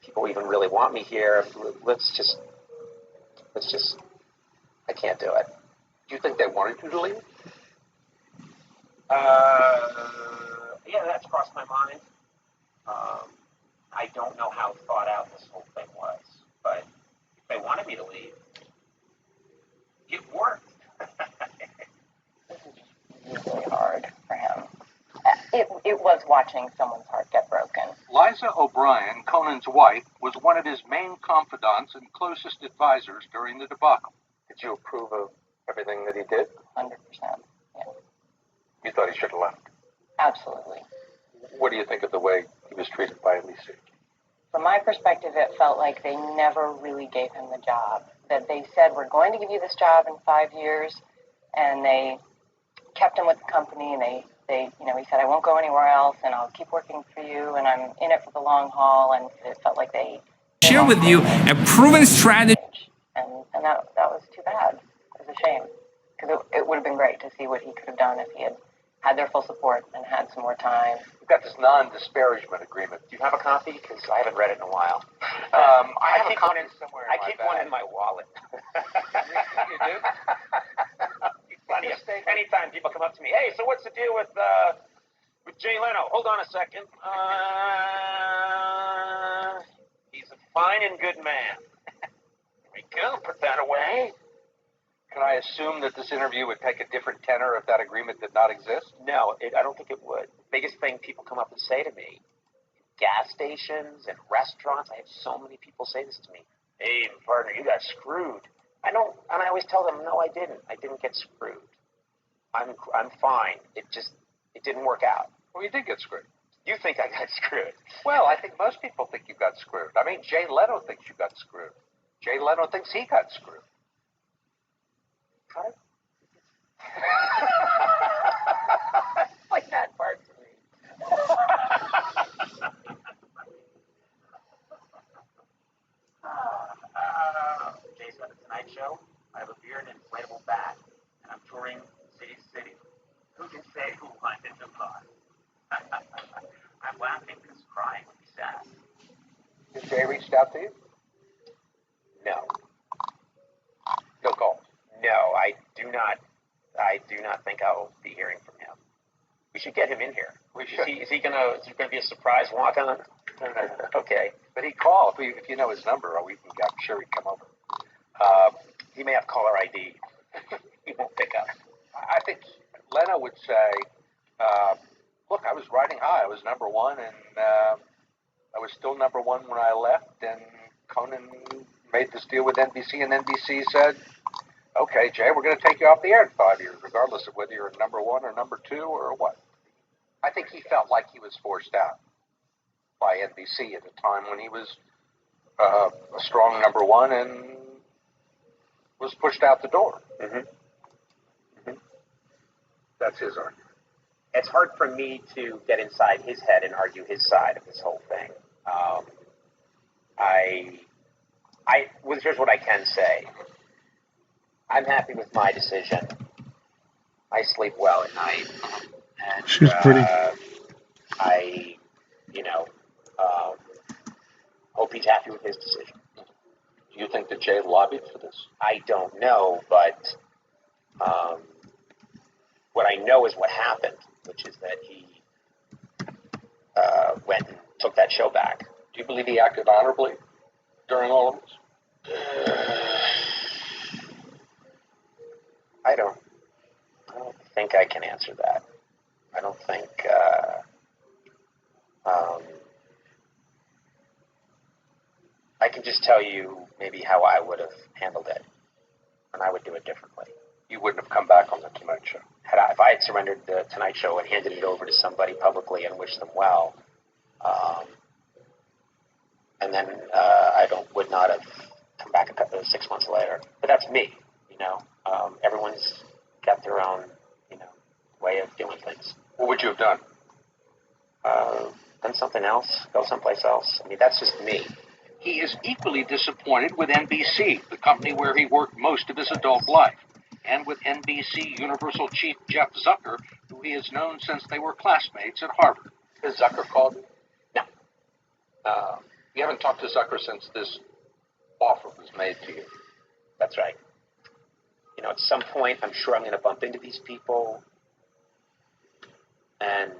people even really want me here, let's just, I can't do it. Do you think they wanted you to leave? Yeah, that's crossed my mind. I don't know how thought out this whole thing was, but if they wanted me to leave, it worked. Really hard for him. It was watching someone's heart get broken. Liza O'Brien, Conan's wife, was one of his main confidants and closest advisors during the debacle. Did you approve of everything that he did? 100%. Yeah. You thought he should have left? Absolutely. What do you think of the way he was treated by NBC? From my perspective, it felt like they never really gave him the job. That they said, we're going to give you this job in 5 years, and they kept him with the company, and he said, I won't go anywhere else, and I'll keep working for you, and I'm in it for the long haul, and it felt like they share with you a proven strategy. And that was too bad. It was a shame, because it would have been great to see what he could have done if he had their full support and had some more time. You've got this non-disparagement agreement. Do you have a copy? Because I haven't read it in a while. I have a copy somewhere in my bag. I keep one in my wallet. You do? Funny. Anytime people come up to me, hey, so what's the deal with Jay Leno? Hold on a second. He's a fine and good man. Here we go. Put that away. Can I assume that this interview would take a different tenor if that agreement did not exist? No, I don't think it would. Biggest thing people come up and say to me, gas stations and restaurants, I have so many people say this to me. Hey, partner, you got screwed. I always tell them, no, I didn't. I didn't get screwed. I'm fine. It didn't work out. Well, you did get screwed. You think I got screwed? Well, I think most people think you got screwed. I mean, Jay Leno thinks you got screwed. Jay Leno thinks he got screwed. Cut it. Like that part to me. Jay's got the Tonight Show. I have a beer and an inflatable bat, and I'm touring city to city. Who can say who won in the car? I'm laughing because crying would be sad. Has Jay reached out to you? No. No call. No, I do not think I'll be hearing from him. We should get him in here. Is he gonna be a surprise walk on? Okay. But he'd call if you know his number. I'm sure he'd come over. He may have caller ID. He won't pick up. I think Leno would say, look, I was riding high. I was number one, and I was still number one when I left, and Conan made this deal with NBC, and NBC said, okay, Jay, we're going to take you off the air in 5 years, regardless of whether you're number one or number two or what. I think he felt like he was forced out by NBC at a time when he was a strong number one and was pushed out the door. Mm-hmm. Mm-hmm. That's his argument. It's hard for me to get inside his head and argue his side of this whole thing. Here's what I can say. I'm happy with my decision. I sleep well at night. And, she's pretty. I hope he's happy with his decision. Do you think that Jay lobbied for this? I don't know, but what I know is what happened, which is that he went and took that show back. Do you believe he acted honorably during all of this? I don't think I can answer that. I don't think. I can just tell you maybe how I would have handled it. and I would do it differently. You wouldn't have come back on the Tonight Show. If I had surrendered the Tonight Show and handed it over to somebody publicly and wished them well, and then would not have come back 6 months later. But that's me, you know. Everyone's got their own, way of doing things. What would you have done? Done something else, go someplace else. I mean, that's just me. He is equally disappointed with NBC, the company where he worked most of his adult life, and with NBC Universal Chief Jeff Zucker, who he has known since they were classmates at Harvard. Has Zucker called you? No. You haven't talked to Zucker since this offer was made to you. That's right. At some point, I'm sure I'm going to bump into these people, and,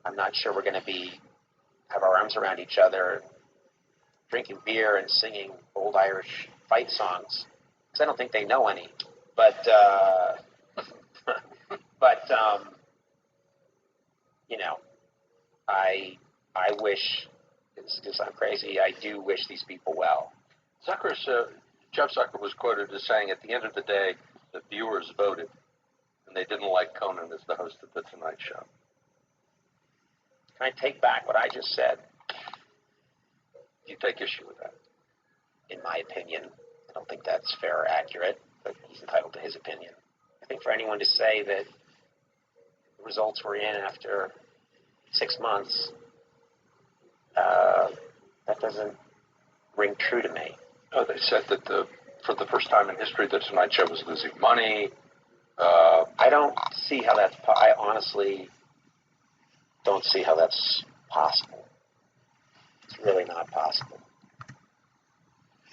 I'm not sure we're going to have our arms around each other, drinking beer and singing old Irish fight songs, because I don't think they know any. But I wish, it's just I'm crazy, I do wish these people well. Jeff Zucker was quoted as saying, at the end of the day, the viewers voted, and they didn't like Conan as the host of The Tonight Show. Can I take back what I just said? Do you take issue with that? In my opinion, I don't think that's fair or accurate, but he's entitled to his opinion. I think for anyone to say that the results were in after 6 months, that doesn't ring true to me. Oh, they said that for the first time in history, The Tonight Show was losing money. I don't see how that's. I honestly don't see how that's possible. It's really not possible.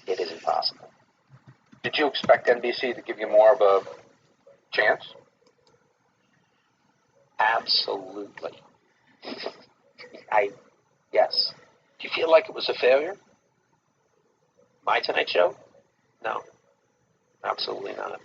It isn't possible. Did you expect NBC to give you more of a chance? Absolutely. Yes. Do you feel like it was a failure? My Tonight Show? No. Absolutely not.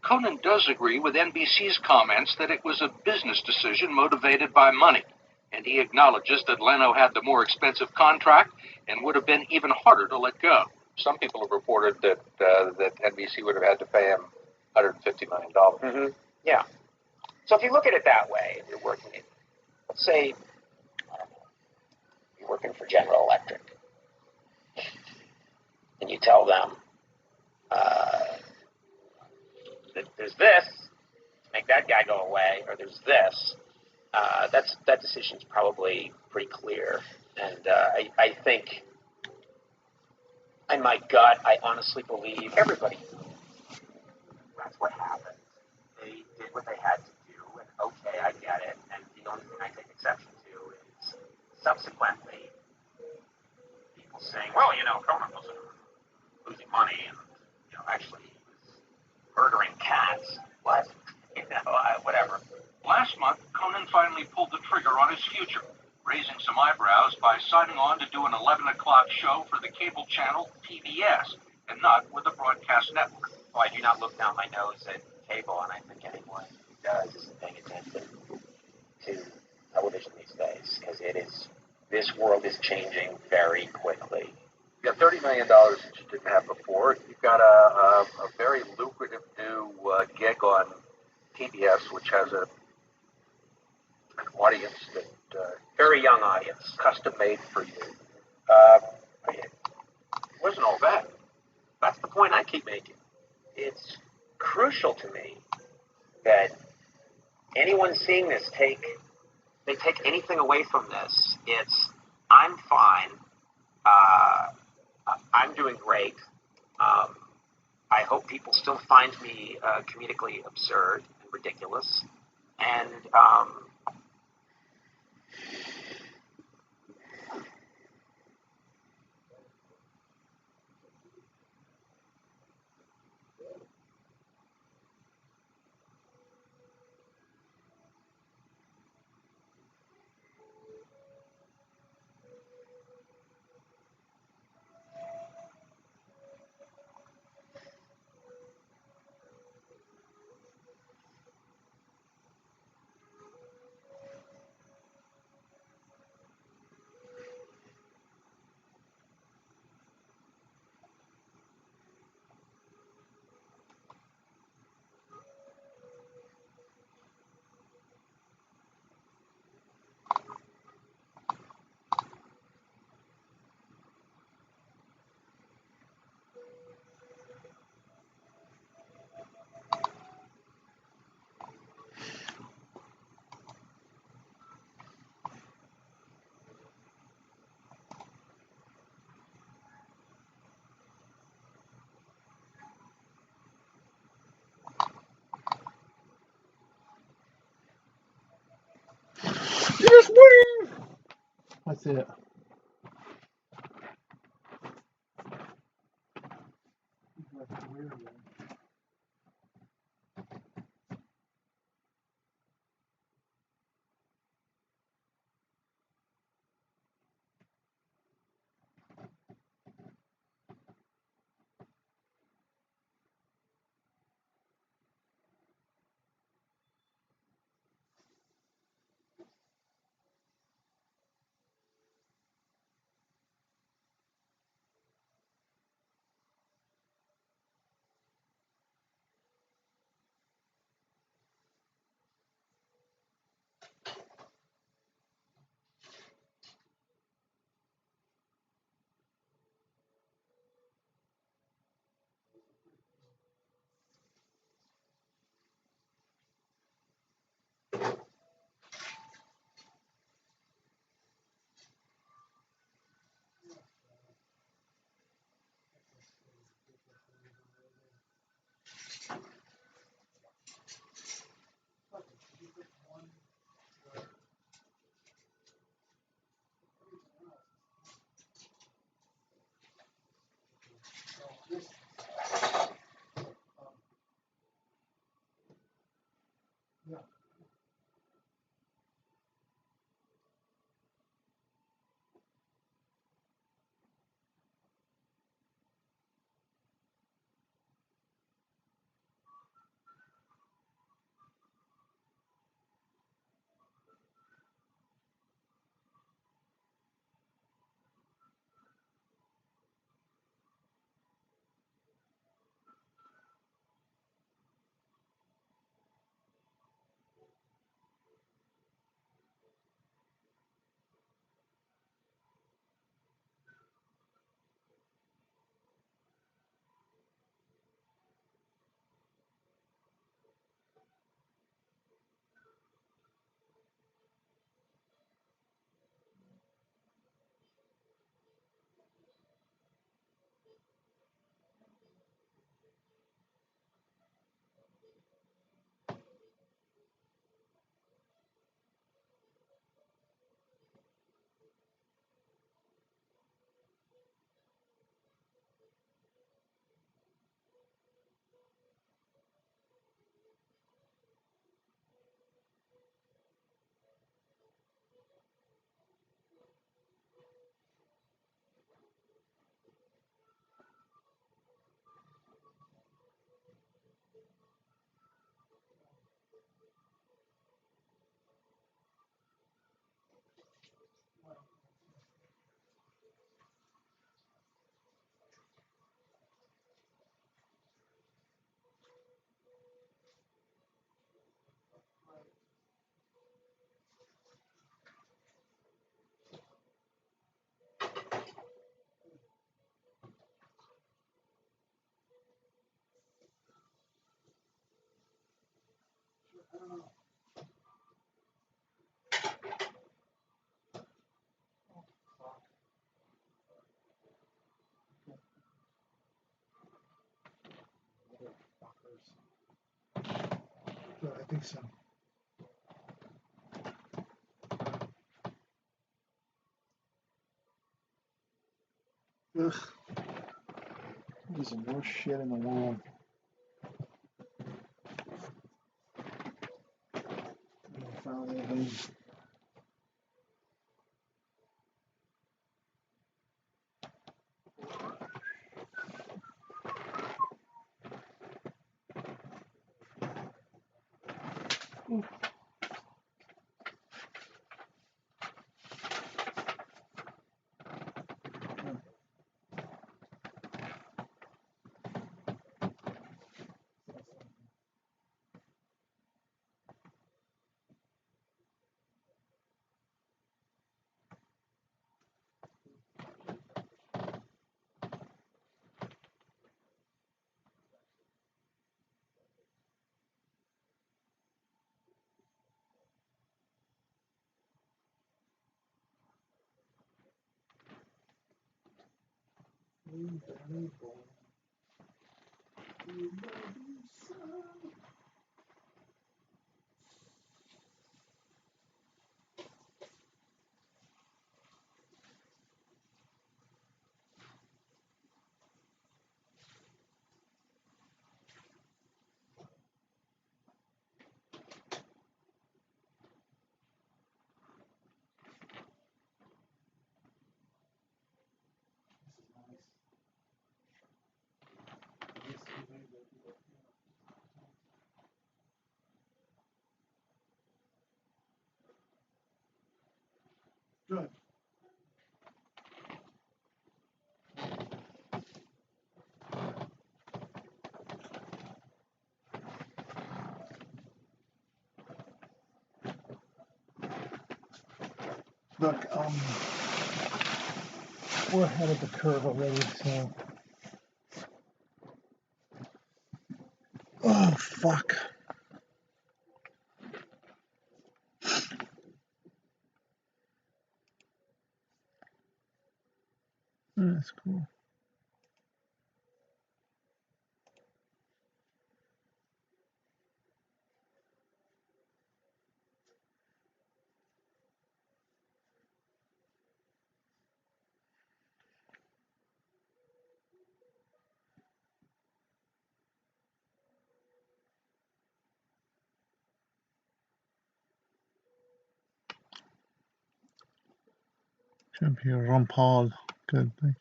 Conan does agree with NBC's comments that it was a business decision motivated by money, and he acknowledges that Leno had the more expensive contract and would have been even harder to let go. Some people have reported that NBC would have had to pay him $150 million. Mm-hmm. Yeah. So if you look at it that way, if you're working it, let's say, I don't know, you're working for General Electric, and you tell them that there's this to make that guy go away, or there's this. That decision's probably pretty clear, and I think, in my gut, I honestly believe everybody knew that's what happened. They did what they had to do, and okay, I get it. And the only thing I take exception to is subsequently people saying, well, Conan wasn't losing money, and actually he was murdering cats. What? Whatever. Last month, Conan finally pulled the trigger on his future, raising some eyebrows by signing on to do an 11 o'clock show for the cable channel PBS, and not with the broadcast network. Well, I do not look down my nose at cable, and I think anyone who does isn't paying attention to television these days, because this world is changing very quickly. You got $30 million that you didn't have before. You've got a very lucrative new gig on PBS, which has an audience that very young audience, custom made for you. It wasn't all bad. That's the point I keep making. It's crucial to me that anyone seeing this take anything away from this. I'm fine. I'm doing great. I hope people still find me comedically absurd and ridiculous. And That's it. Yeah, I think so. Ugh. This is the worst shit in the world. I found anything. Ooh. Good. Look, we're ahead of the curve already, so. Oh, fuck. That's cool. Champion Ron Paul. Good, thank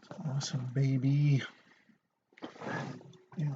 you. Awesome, baby. Yeah.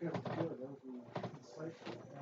That was good. That was really insightful. Yeah.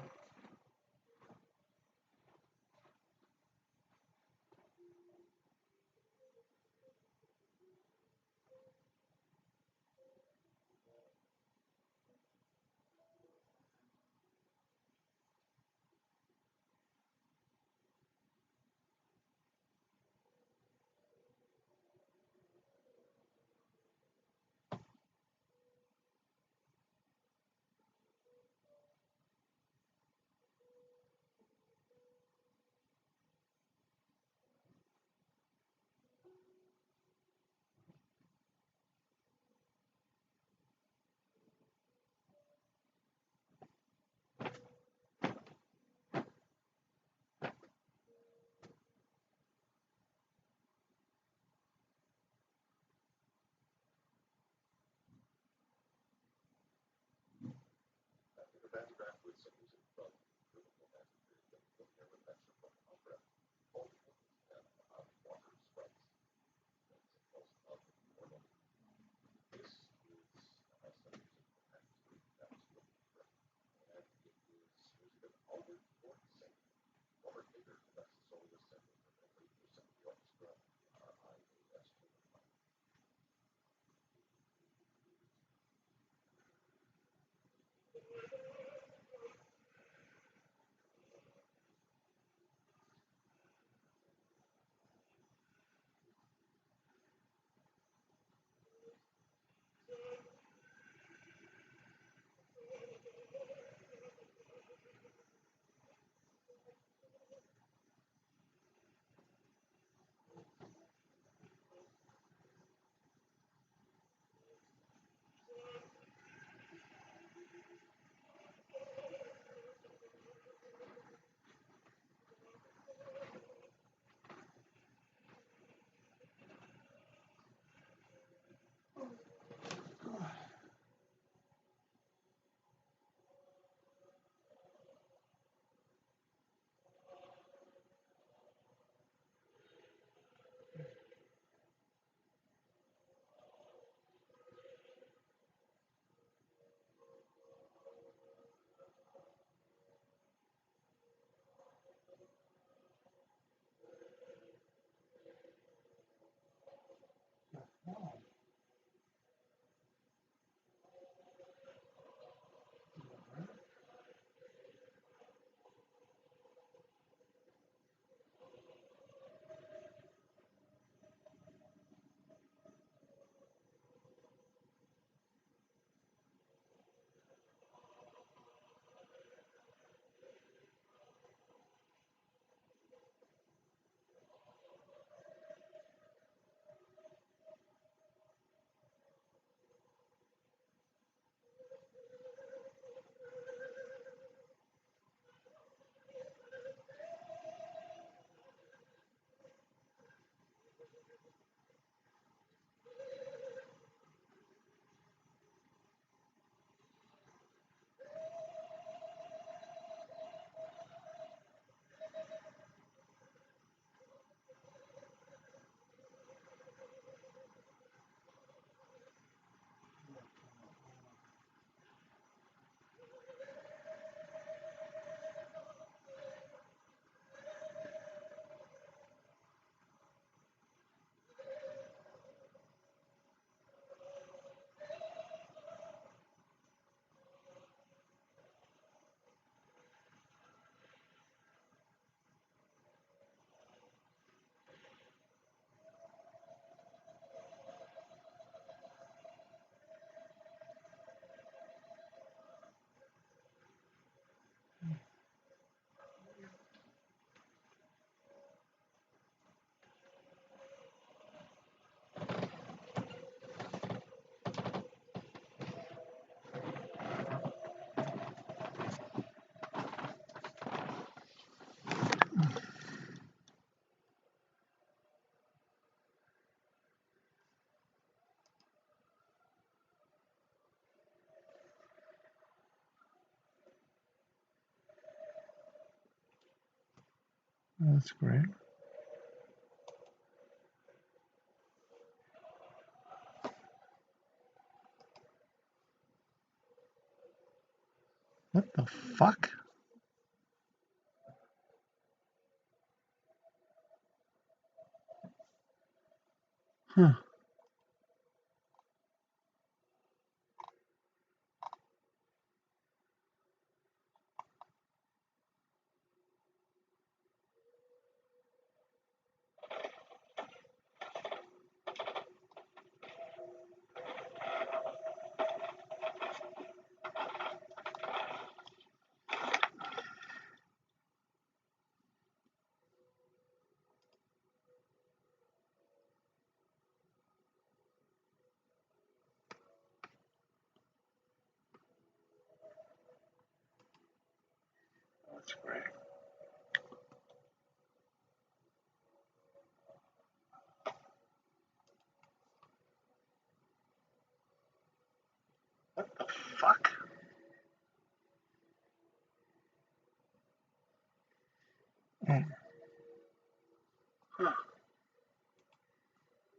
That's great. What the fuck? Huh. That's great. What the fuck? Oh. Huh.